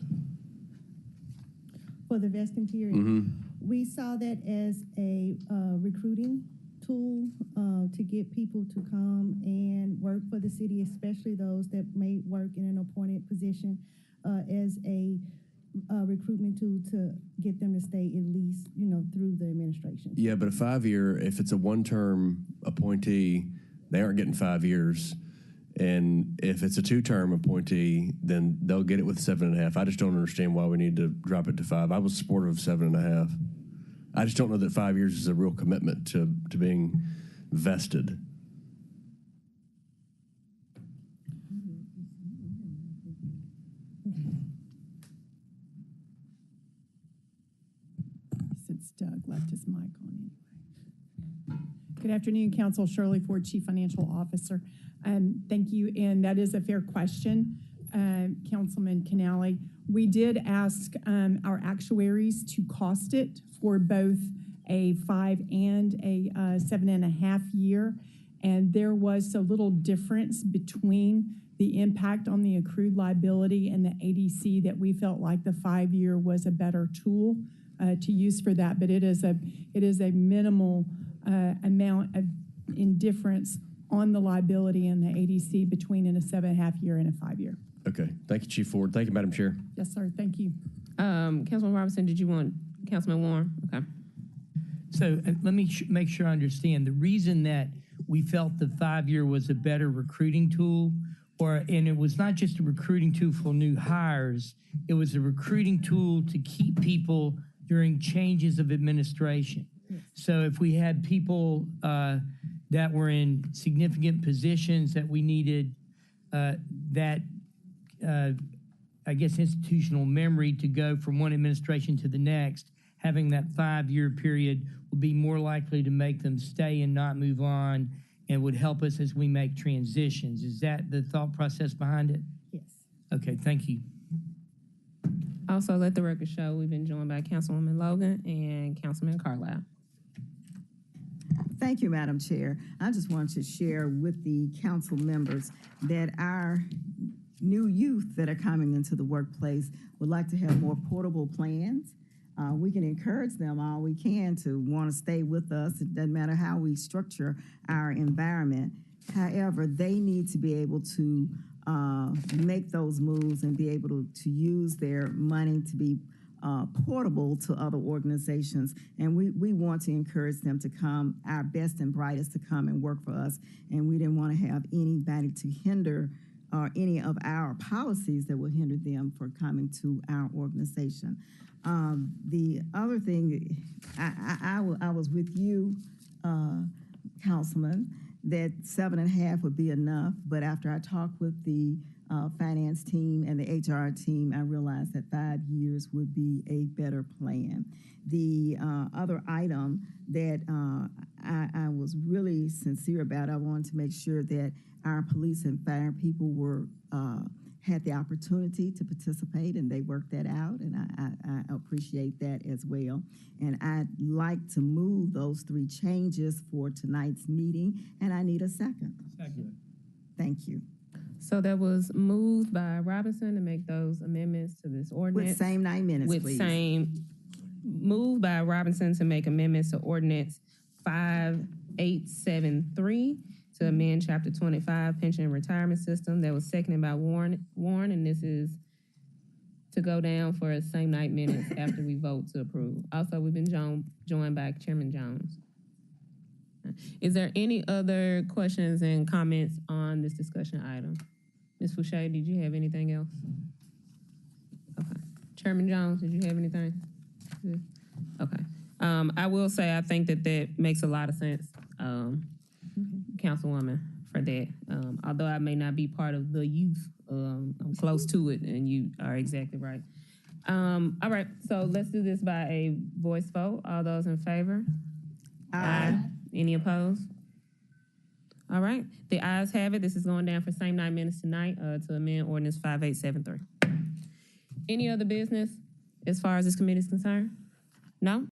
S5: For the vesting period, we saw that as a recruiting tool to get people to come and work for the city, especially those that may work in an appointed position, as a recruitment tool to get them to stay at least, through the administration.
S17: Yeah, but a 5-year, if it's a one-term appointee, they aren't getting 5 years. And if it's a 2-term appointee, then they'll get it with 7.5. I just don't understand why we need to drop it to 5. I was supportive of 7.5. I just don't know that 5 years is a real commitment to being vested.
S24: Since Doug left his mic on anyway. Good afternoon, Council. Shirley Ford, Chief Financial Officer. Thank you, and that is a fair question, Councilman Canale. We did ask our actuaries to cost it for both a 5 and a 7.5 year, and there was a little difference between the impact on the accrued liability and the ADC that we felt like the 5-year was a better tool to use for that, but it is a minimal amount of indifference on the liability and the ADC between in a 7.5 year and a 5 year.
S17: Okay. Thank you, Chief Ford. Thank you, Madam Chair.
S24: Yes, sir. Thank you.
S13: Councilman Robinson, did you want Councilman Warren? Okay.
S12: So let me make sure I understand. The reason that we felt the 5 year was a better recruiting tool, and it was not just a recruiting tool for new hires, it was a recruiting tool to keep people during changes of administration. So if we had people that were in significant positions that we needed I guess, institutional memory to go from one administration to the next, having that 5 year period would be more likely to make them stay and not move on and would help us as we make transitions. Is that the thought process behind it?
S5: Yes.
S12: Okay, thank you.
S13: Also, let the record show we've been joined by Councilwoman Logan and Councilman Carlisle.
S10: Thank you, Madam Chair. I just wanted to share with the council members that our new youth that are coming into the workplace would like to have more portable plans. We can encourage them all we can to want to stay with us. It doesn't matter how we structure our environment. However, they need to be able to make those moves and be able to use their money to be portable to other organizations. And we want to encourage them to come, our best and brightest to come and work for us. And we didn't want to have anybody to hinder any of our policies that will hinder them for coming to our organization. The other thing, I was with you, Councilman, that 7.5 would be enough, but after I talked with the finance team and the HR team, I realized that 5 years would be a better plan. The other item that I was really sincere about, I wanted to make sure that our police and fire people were had the opportunity to participate, and they worked that out, and I appreciate that as well. And I'd like to move those 3 changes for tonight's meeting, and I need a second.
S12: Second.
S10: Thank you.
S13: So that was moved by Robinson to make those amendments to this ordinance.
S10: With same 9 minutes, please.
S13: Moved by Robinson to make amendments to ordinance 5873 to amend chapter 25 pension and retirement system. That was seconded by Warren, and this is to go down for a same night minutes after we vote to approve. Also, we've been joined by Chairman Jones. Is there any other questions and comments on this discussion item? Ms. Fouché, did you have anything else? Okay. Chairman Jones, did you have anything? Okay. I will say I think that makes a lot of sense, Councilwoman, for that. Although I may not be part of the youth, I'm close to it, and you are exactly right. All right, so let's do this by a voice vote. All those in favor? Aye. Any opposed? All right, the ayes have it. This is going down for same 9 minutes tonight to amend ordinance 5873. Any other business as far as this committee is concerned? No?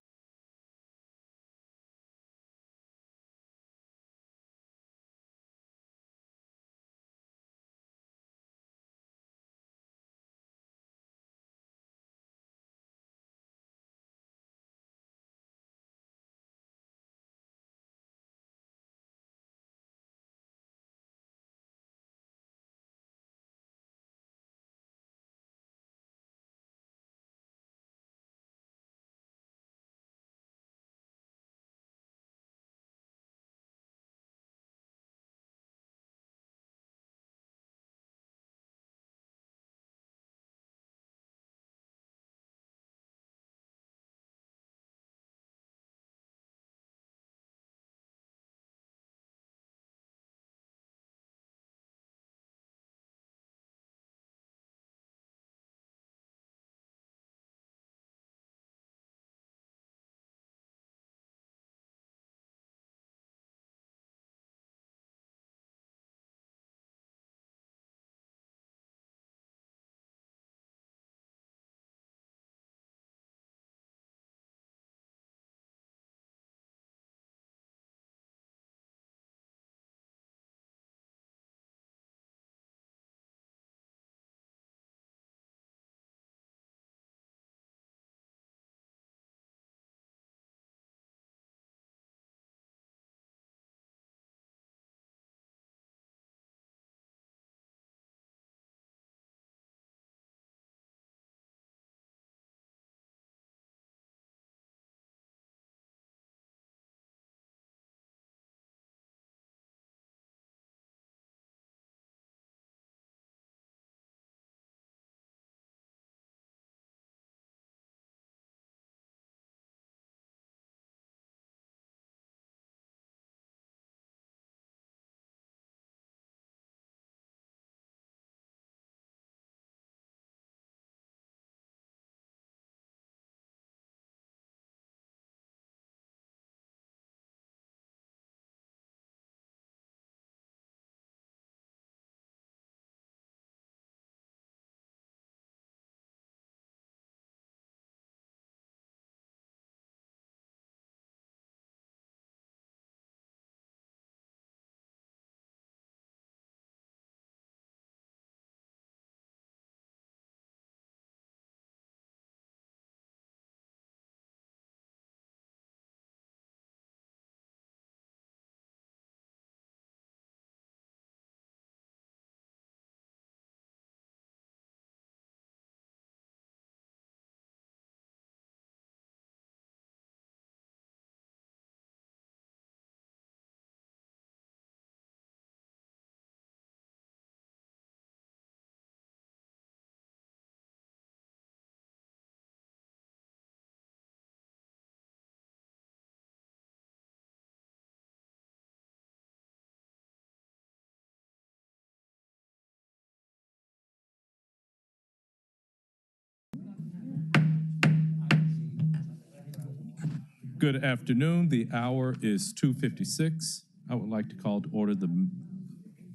S4: Good afternoon. The hour is 2:56. I would like to call to order the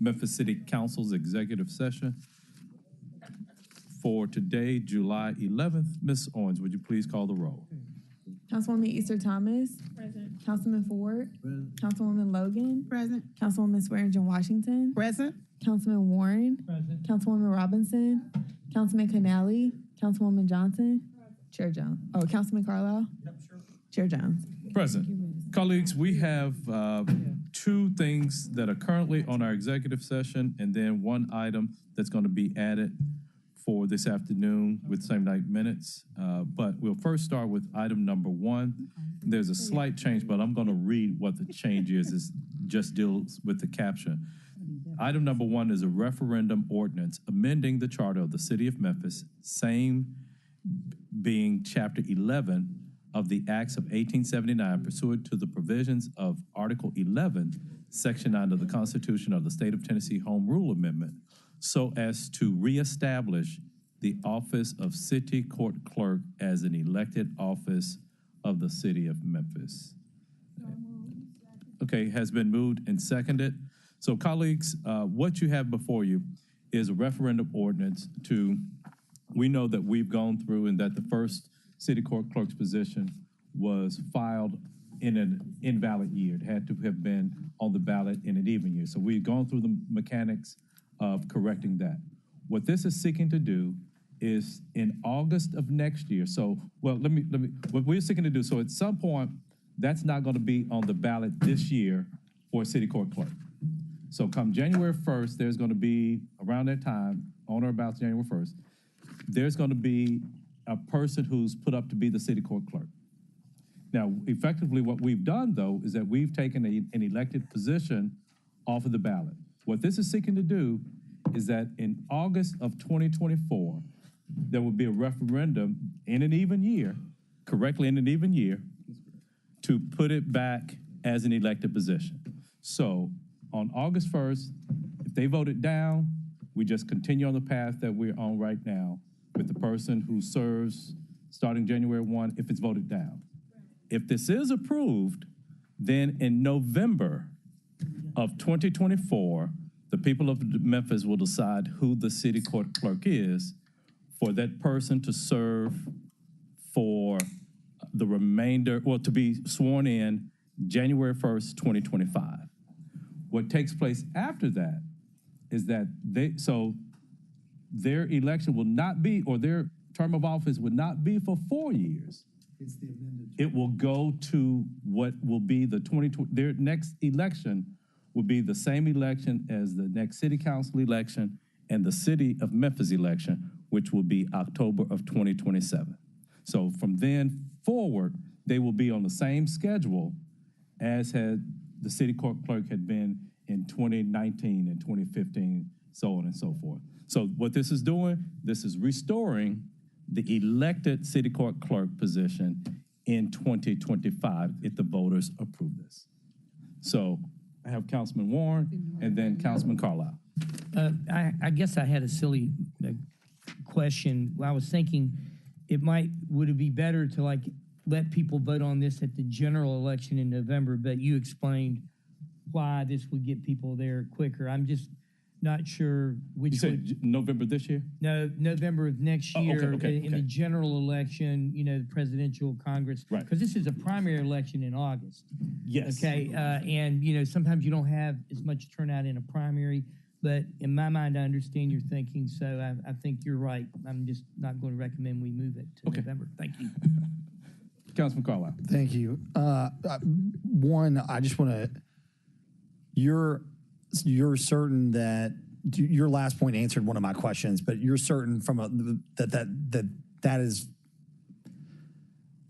S4: Memphis City Council's executive session for today, July 11th. Ms. Owens, would you please call the roll?
S3: Councilwoman Easter Thomas.
S11: Present.
S3: Councilman Ford.
S11: Present.
S3: Councilwoman Logan.
S11: Present.
S3: Councilwoman Swearingen Washington.
S11: Present.
S3: Councilman Warren.
S11: Present.
S3: Councilwoman Robinson. Councilman Canali. Councilwoman Johnson. Chair Jones. Oh, Councilman Carlisle. Chair Jones.
S4: Present. Colleagues, we have two things that are currently on our executive session and then one item that's going to be added for this afternoon with same night minutes. But we'll first start with item number one. There's a slight change, but I'm going to read what the change is. It just deals with the caption. Item number one is a referendum ordinance amending the charter of the city of Memphis, same being chapter 11 of the Acts of 1879 pursuant to the provisions of Article 11, Section 9 of the Constitution of the State of Tennessee Home Rule Amendment, so as to reestablish the office of City Court Clerk as an elected office of the city of Memphis. Okay, has been moved and seconded. So colleagues, what you have before you is a referendum ordinance we know that we've gone through and that the first city court clerk's position was filed in an invalid year. It had to have been on the ballot in an even year. So we've gone through the mechanics of correcting that. What this is seeking to do is in August of next year. So, well, what we're seeking to do, so at some point, that's not going to be on the ballot this year for a city court clerk. So come January 1st, there's going to be, around that time, on or about January 1st, there's going to be a person who's put up to be the city court clerk. Now, effectively, what we've done, though, is that we've taken an elected position off of the ballot. What this is seeking to do is that in August of 2024, there will be a referendum in an even year, correctly in an even year, to put it back as an elected position. So on August 1st, if they vote it down, we just continue on the path that we're on right now with the person who serves starting January 1 if it's voted down. If this is approved, then in November of 2024, the people of Memphis will decide who the city court clerk is for that person to serve for the remainder, or to be sworn in January 1st, 2025. What takes place after that is that their election will not be, or their term of office would not be for 4 years.
S2: It's the amended.
S4: It will go to what will be their next election will be the same election as the next city council election and the city of Memphis election, which will be October of 2027. So from then forward, they will be on the same schedule as had the city court clerk had been in 2019 and 2015, so on and so forth. So what this is doing, this is restoring the elected city court clerk position in 2025 if the voters approve this. So I have Councilman Warren and then Councilman Carlisle.
S12: I guess I had a silly question. I was thinking would it be better to let people vote on this at the general election in November, but you explained why this would get people there quicker. I'm just not sure which.
S4: You said November this year?
S12: No, November of next year in the
S4: okay.
S12: general election, the presidential Congress.
S4: Right.
S12: Because this is a primary election in August.
S4: Yes.
S12: Okay, and sometimes you don't have as much turnout in a primary, but in my mind, I understand your thinking, so I think you're right. I'm just not going to recommend we move it to November. Thank you.
S4: Councilman Carlisle.
S14: Thank you. One, I just want to, you're certain that your last point answered one of my questions, but you're certain from that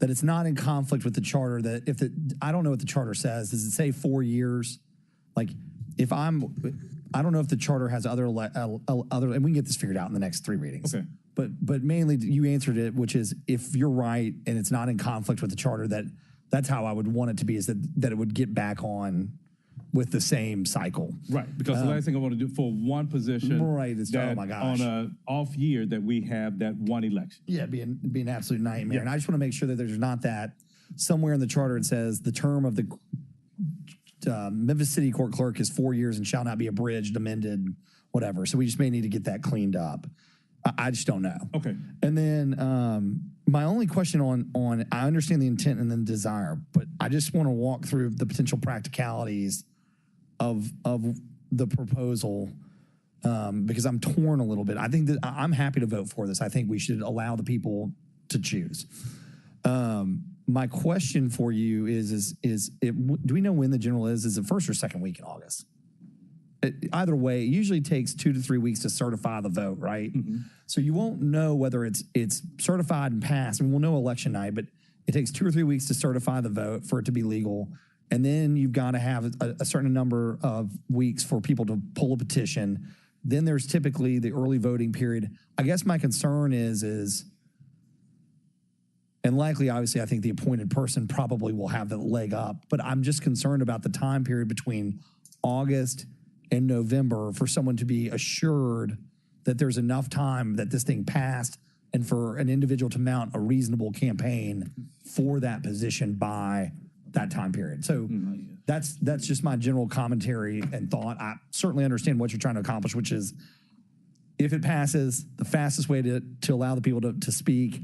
S14: it's not in conflict with the charter. That I don't know what the charter says. Does it say 4 years? Like I don't know if the charter has other, and we can get this figured out in the next 3 readings.
S4: Okay.
S14: But mainly you answered it, which is if you're right and it's not in conflict with the charter, that's how I would want it to be, is that it would get back on with the same cycle.
S4: Right, because the last thing I want to do for one position,
S14: right, is oh my gosh,
S4: on an off year that we have that one election.
S14: Yeah, be an absolute nightmare.
S4: Yeah.
S14: And I just want to make sure that there's not that somewhere in the charter it says the term of the Memphis City Court Clerk is 4 years and shall not be abridged, amended, whatever. So we just may need to get that cleaned up. I just don't know.
S4: Okay.
S14: And then my only question on I understand the intent and the desire, but I just want to walk through the potential practicalities of the proposal because I'm torn a little bit. I think that I'm happy to vote for this. I think we should allow the people to choose. My question for you is do we know when the general is? Is it first or second week in August? Either way, it usually takes 2 to 3 weeks to certify the vote, right? Mm-hmm. So you won't know whether it's certified and passed. I mean, we'll know election night, but it takes 2 or 3 weeks to certify the vote for it to be legal. And then you've got to have a certain number of weeks for people to pull a petition. Then there's typically the early voting period. I guess my concern is, and likely, obviously, I think the appointed person probably will have the leg up, but I'm just concerned about the time period between August and November for someone to be assured that there's enough time that this thing passed and for an individual to mount a reasonable campaign for that position by that time period. So that's just my general commentary and thought. I certainly understand what you're trying to accomplish, which is if it passes, the fastest way to allow the people to speak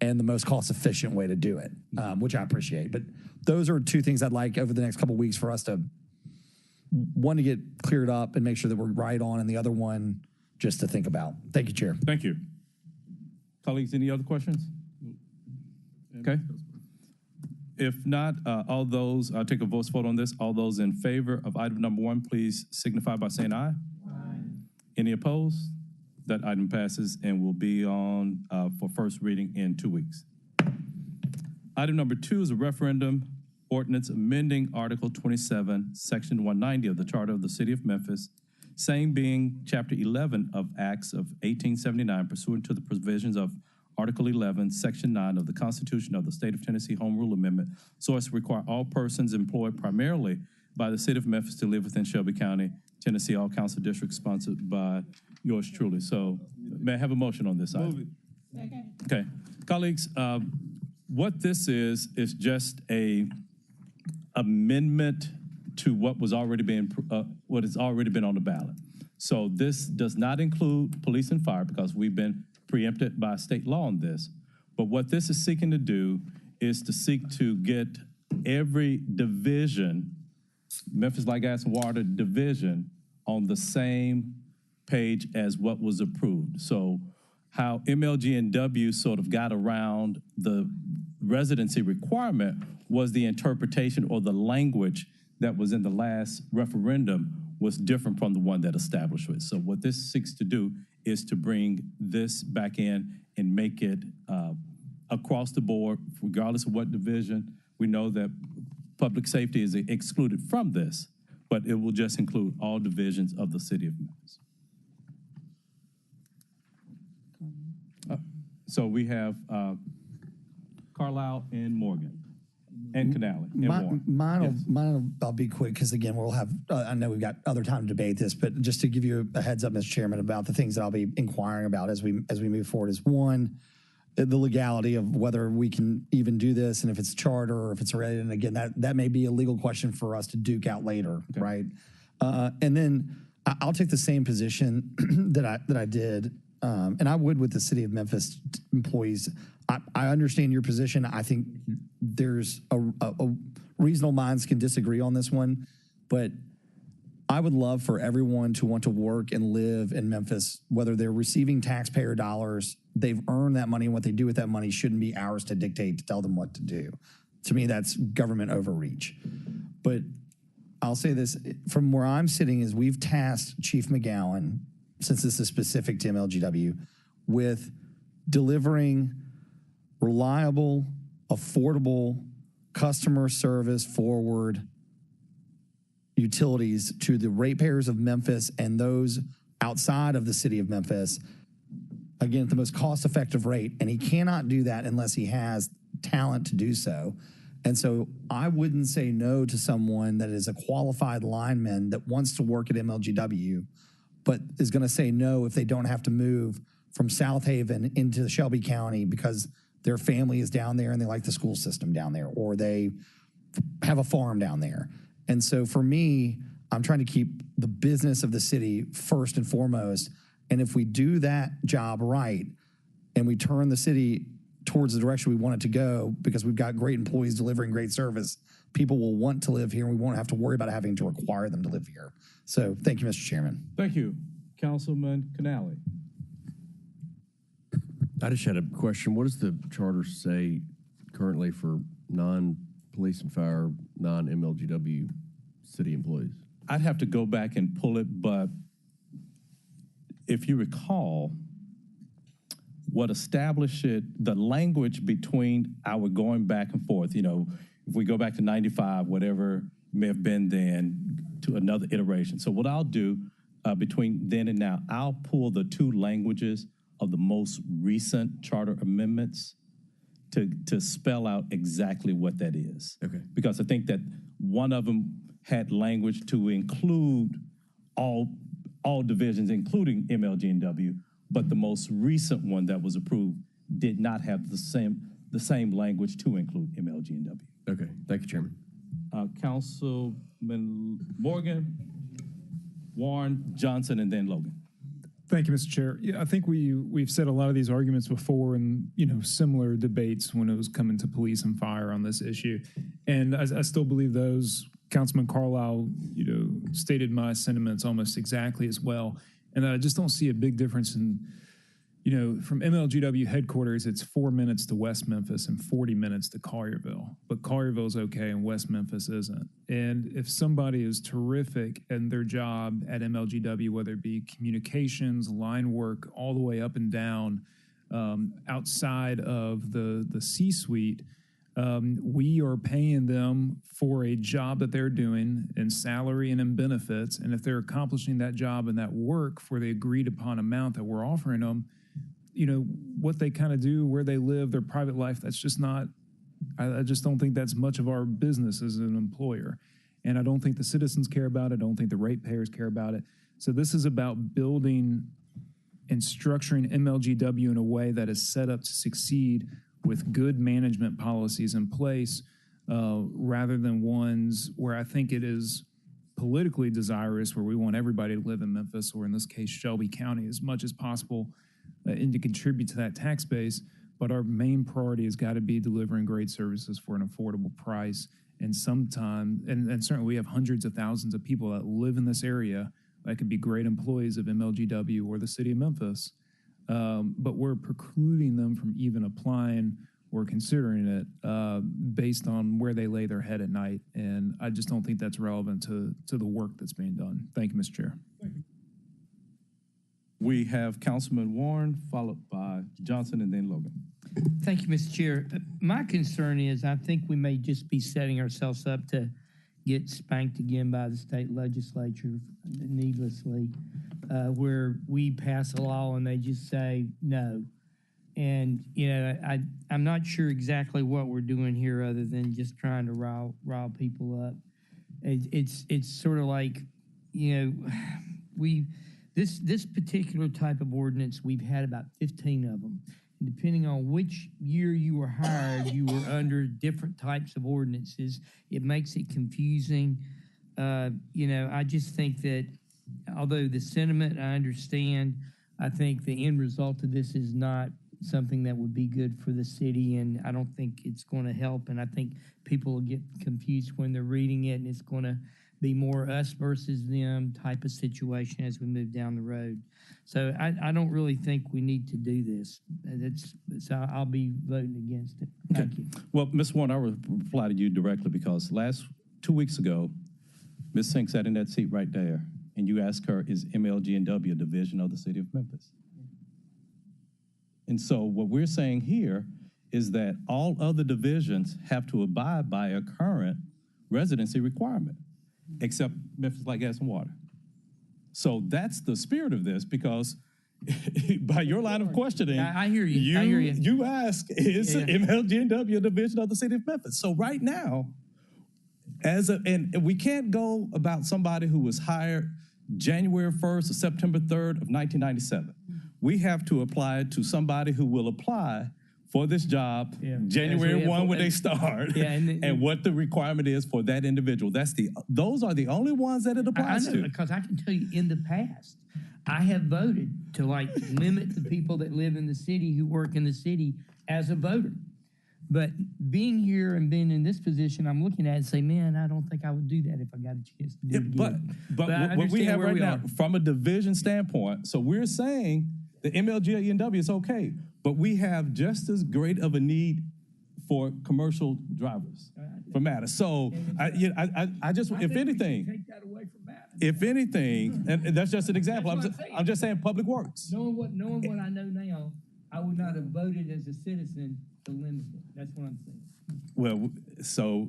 S14: and the most cost-efficient way to do it, which I appreciate. But those are two things I'd like over the next couple of weeks for us to, one, to get cleared up and make sure that we're right on, and the other one just to think about. Thank you, Chair.
S4: Thank you. Colleagues, any other questions? Okay. If not, all those, I'll take a voice vote on this. All those in favor of item number 1, please signify by saying aye. Aye. Any opposed? That item passes and will be on for first reading in 2 weeks. Item number 2 is a referendum ordinance amending Article 27, Section 190 of the Charter of the City of Memphis, same being Chapter 11 of Acts of 1879 pursuant to the provisions of Article 11, Section 9 of the Constitution of the State of Tennessee Home Rule Amendment, so as to require all persons employed primarily by the City of Memphis to live within Shelby County, Tennessee, all council districts sponsored by yours truly. So may I have a motion on this item? Second. Okay. Colleagues, what this is just a amendment to what has already been on the ballot. So this does not include police and fire because we've been preempted by state law on this. But what this is seeking to do is to seek to get every division, Memphis Light, Gas, and Water division, on the same page as what was approved. So how MLG&W sort of got around the residency requirement was the interpretation or the language that was in the last referendum was different from the one that established it. So what this seeks to do is to bring this back in and make it across the board, regardless of what division. We know that public safety is excluded from this, but it will just include all divisions of the city of Memphis. So we have Carlisle and Morgan and Canale and Warren.
S14: Mine I'll be quick because, again, we'll have, I know we've got other time to debate this, but just to give you a heads up, Mr. Chairman, about the things that I'll be inquiring about as we move forward is, one, the legality of whether we can even do this and if it's charter or if it's already, and again, that may be a legal question for us to duke out later, okay. Right? And then I'll take the same position that I did, and I would with the City of Memphis employees. I understand your position. I think there's a reasonable minds can disagree on this one, but I would love for everyone to want to work and live in Memphis, whether they're receiving taxpayer dollars, they've earned that money, and what they do with that money shouldn't be ours to dictate, to tell them what to do. To me, that's government overreach. But I'll say this, from where I'm sitting is we've tasked Chief McGowan, since this is specific to MLGW, with delivering reliable, affordable, customer service forward utilities to the ratepayers of Memphis and those outside of the city of Memphis, again, at the most cost-effective rate. And he cannot do that unless he has talent to do so. And so I wouldn't say no to someone that is a qualified lineman that wants to work at MLGW, but is going to say no if they don't have to move from South Haven into Shelby County because their family is down there and they like the school system down there, or they have a farm down there. And so for me, I'm trying to keep the business of the city first and foremost. And if we do that job right and we turn the city towards the direction we want it to go, because we've got great employees delivering great service, people will want to live here and we won't have to worry about having to require them to live here. So thank you, Mr. Chairman.
S4: Thank you. Councilman Canale.
S17: I just had a question. What does the charter say currently for non-police and fire, non-MLGW city employees?
S4: I'd have to go back and pull it, but if you recall, what established it, the language between our going back and forth, you know, if we go back to 95, whatever may have been then, to another iteration. So what I'll do between then and now, I'll pull the two languages of the most recent charter amendments to spell out exactly what that is.
S17: Okay.
S4: Because I think that one of them had language to include all divisions, including MLG&W, but the most recent one that was approved did not have the same language to include MLG&W.
S17: Okay, thank you, Chairman.
S4: Councilman Morgan, Warren, Johnson, and then Logan.
S19: Thank you, Mr. Chair. Yeah, I think we've said a lot of these arguments before in, you know, similar debates when it was coming to police and fire on this issue. And I still believe those. Councilman Carlisle, you know, stated my sentiments almost exactly as well. And I just don't see a big difference in, you know, from MLGW headquarters, it's 4 minutes to West Memphis and 40 minutes to Collierville. But Collierville's okay and West Memphis isn't. And if somebody is terrific in their job at MLGW, whether it be communications, line work, all the way up and down, outside of the C-suite, we are paying them for a job that they're doing in salary and in benefits. And if they're accomplishing that job and that work for the agreed upon amount that we're offering them, you know, what they kind of do, where they live, their private life, that's just not, I just don't think that's much of our business as an employer. And I don't think the citizens care about it. I don't think the ratepayers care about it. So this is about building and structuring MLGW in a way that is set up to succeed with good management policies in place, rather than ones where I think it is politically desirous, where we want everybody to live in Memphis, or in this case, Shelby County, as much as possible, and to contribute to that tax base. But our main priority has got to be delivering great services for an affordable price. And sometime, and certainly we have hundreds of thousands of people that live in this area that could be great employees of MLGW or the city of Memphis. But we're precluding them from even applying or considering it based on where they lay their head at night. And I just don't think that's relevant to the work that's being done. Thank you, Mr. Chair.
S4: Thank you. We have Councilman Warren, followed by Johnson, and then Logan.
S12: Thank you, Mr. Chair. My concern is I think we may just be setting ourselves up to get spanked again by the state legislature needlessly, where we pass a law and they just say no. And, you know, I'm not sure exactly what we're doing here other than just trying to rile people up. It's sort of like, you know, this particular type of ordinance, we've had about 15 of them. And depending on which year you were hired, you were under different types of ordinances. It makes it confusing. You know, I just think that although the sentiment I understand, I think the end result of this is not something that would be good for the city, and I don't think it's going to help. And I think people will get confused when they're reading it, and it's going to be more us versus them type of situation as we move down the road. So I don't really think we need to do this. So I'll be voting against it. Thank you.
S4: Well, Ms. Warren, I will reply to you directly because 2 weeks ago, Ms. Sink sat in that seat right there, and you asked her, is MLG&W a division of the city of Memphis? And so what we're saying here is that all other divisions have to abide by a current residency requirement, except Memphis Light, Gas, and Water. So that's the spirit of this, because by your line of questioning,
S12: I hear you. I hear you.
S4: You ask, is MLG&W a division of the city of Memphis? So right now, and we can't go about somebody who was hired January 1st or September 3rd of 1997. We have to apply to somebody who will apply for this job, January
S12: Actually,
S4: 1 when they start, and what the requirement is for that individual. Those are the only ones that it applies
S12: I know,
S4: to.
S12: because I can tell you in the past, I have voted to limit the people that live in the city who work in the city as a voter. But being here and being in this position, I'm looking at it and say, man, I don't think I would do that if I got a chance to do it again.
S4: But what we have right now, from a division standpoint, so we're saying the MLGNW is okay, but we have just as great of a need for commercial drivers for Matter. So I just, if anything,
S12: take that away from Matter.
S4: If anything, and that's just an example. I'm just saying public works.
S12: Knowing what I know now, I would not have voted as a citizen to limit it. That's what I'm saying.
S4: Well, so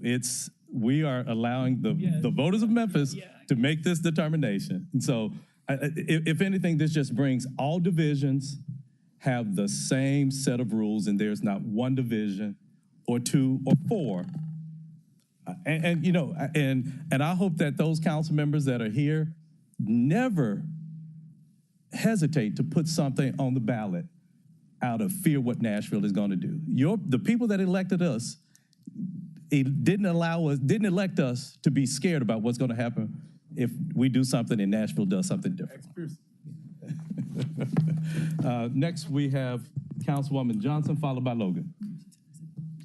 S4: we are allowing the voters of Memphis to make this determination. And so, if anything, this just brings all divisions have the same set of rules, and there's not one division or two or four. And I hope that those council members that are here never hesitate to put something on the ballot out of fear what Nashville is going to do. The people that elected us, didn't elect us to be scared about what's going to happen if we do something and Nashville does something different. Next, we have Councilwoman Johnson, followed by Logan.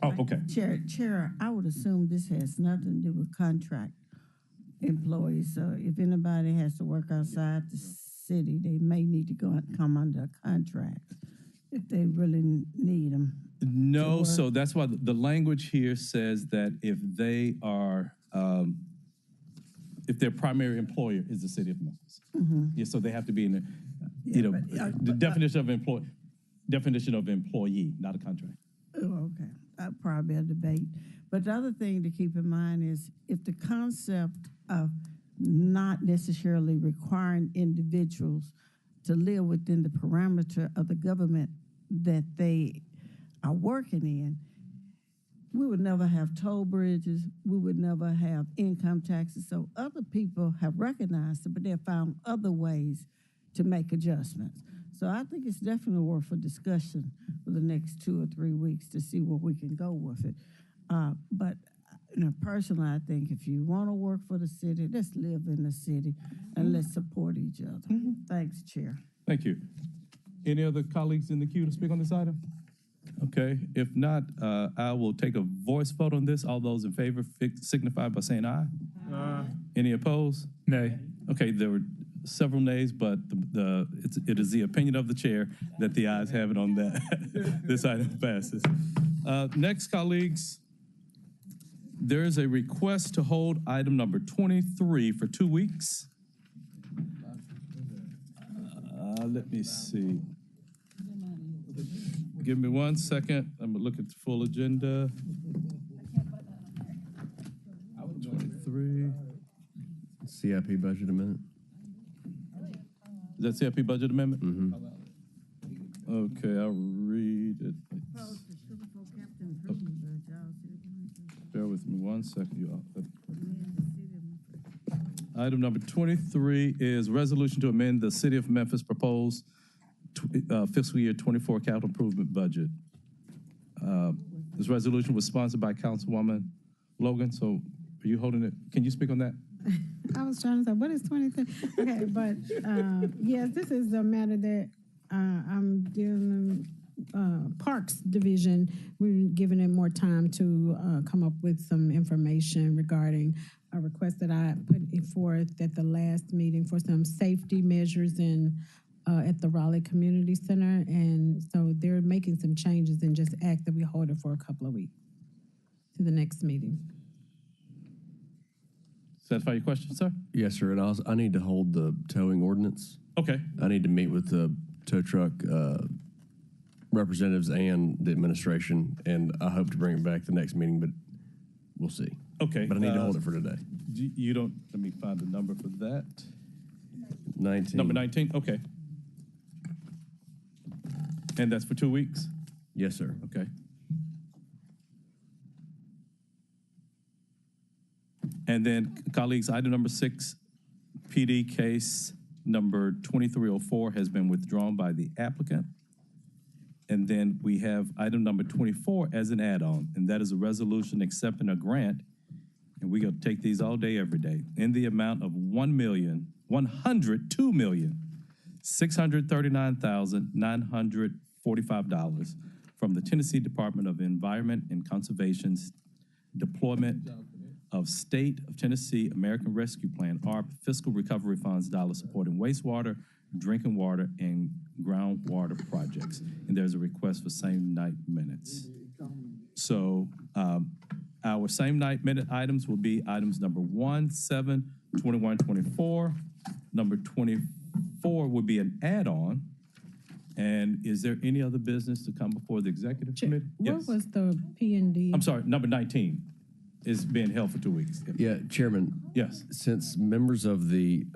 S4: Oh, okay.
S10: Chair, I would assume this has nothing to do with contract employees. So if anybody has to work outside the city, they may need to come under a contract if they really need them.
S4: No, so that's why the language here says that if they are, if their primary employer is the city of Memphis. Yeah, so they have to be in the definition of employee, not a contract.
S10: Oh, okay. Probably a debate. But the other thing to keep in mind is if the concept of not necessarily requiring individuals to live within the parameter of the government that they are working in, we would never have toll bridges, we would never have income taxes. So other people have recognized it, but they have found other ways to make adjustments. So I think it's definitely worth a discussion for the next 2 or 3 weeks to see where we can go with it. But personally, I think if you want to work for the city, let's live in the city and let's support each other. Thanks, Chair.
S4: Thank you. Any other colleagues in the queue to speak on this item? Okay, if not, I will take a voice vote on this. All those in favor signify by saying aye. Aye. Any opposed?
S19: Nay.
S4: Okay, there were several nays, but it is the opinion of the chair that the ayes have it on that. This item passes. Next, colleagues, there is a request to hold item number 23 for 2 weeks. Let me see. Give me 1 second. I'm gonna look at the full agenda. 23.
S17: CIP budget amendment.
S4: Is that CIP budget amendment?
S17: Mm-hmm.
S4: Okay, I'll read it. Bear with me 1 second, you all. Item number 23 is resolution to amend the City of Memphis proposed fiscal year 24 capital improvement budget. This resolution was sponsored by Councilwoman Logan. So are you holding it? Can you speak on that?
S1: I was trying to say, what is 23? Okay, but yes, this is a matter that I'm dealing Parks Division. We're giving it more time to come up with some information regarding a request that I put forth at the last meeting for some safety measures at the Raleigh Community Center. And so they're making some changes and just ask that we hold it for a couple of weeks to the next meeting.
S4: Satisfy your question, sir?
S17: Yes, sir. And I need to hold the towing ordinance.
S4: Okay.
S17: I need to meet with the tow truck representatives and the administration, and I hope to bring it back the next meeting, but we'll see.
S4: Okay.
S17: But I need to hold it for today.
S4: You don't, let me find the number for that.
S17: 19.
S4: Number 19, okay. And that's for 2 weeks?
S17: Yes, sir.
S4: Okay. And then, colleagues, item number 6, PD case number 2304 has been withdrawn by the applicant. And then we have item number 24 as an add-on, and that is a resolution accepting a grant, and we're gonna take these all day, every day, in the amount of $1,102,639,945 from the Tennessee Department of Environment and Conservation's deployment of State of Tennessee American Rescue Plan, ARP, Fiscal Recovery Funds dollars supporting wastewater, drinking water, and groundwater projects. And there's a request for same night minutes. So our same night minute items will be items number 1, 7, 21, 24. Number 24 would be an add-on. And is there any other business to come before the executive committee?
S1: What was the P&D?
S4: I'm sorry, number 19 is being held for 2 weeks.
S17: Yeah, Chairman.
S4: Yes.
S17: Since members of the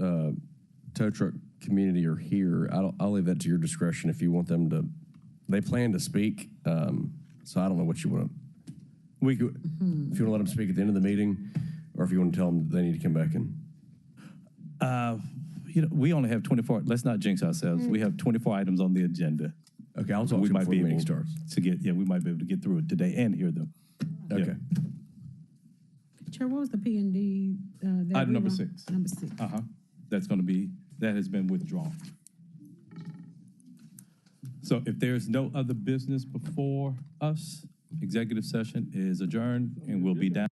S17: tow truck community are here, I'll leave that to your discretion if you want them to. They plan to speak, so I don't know what you want to. If you want to let them speak at the end of the meeting, or if you want to tell them they need to come back and.
S4: We only have 24. Let's not jinx ourselves. We have 24 items on the agenda.
S17: Okay, I'll talk to you before the meeting starts.
S4: We might be able to get through it today and hear them.
S17: Okay.
S4: Yeah.
S1: Chair, what was the P&D?
S4: Item number 6.
S1: Number 6.
S4: That has been withdrawn. So if there's no other business before us, executive session is adjourned and will be down.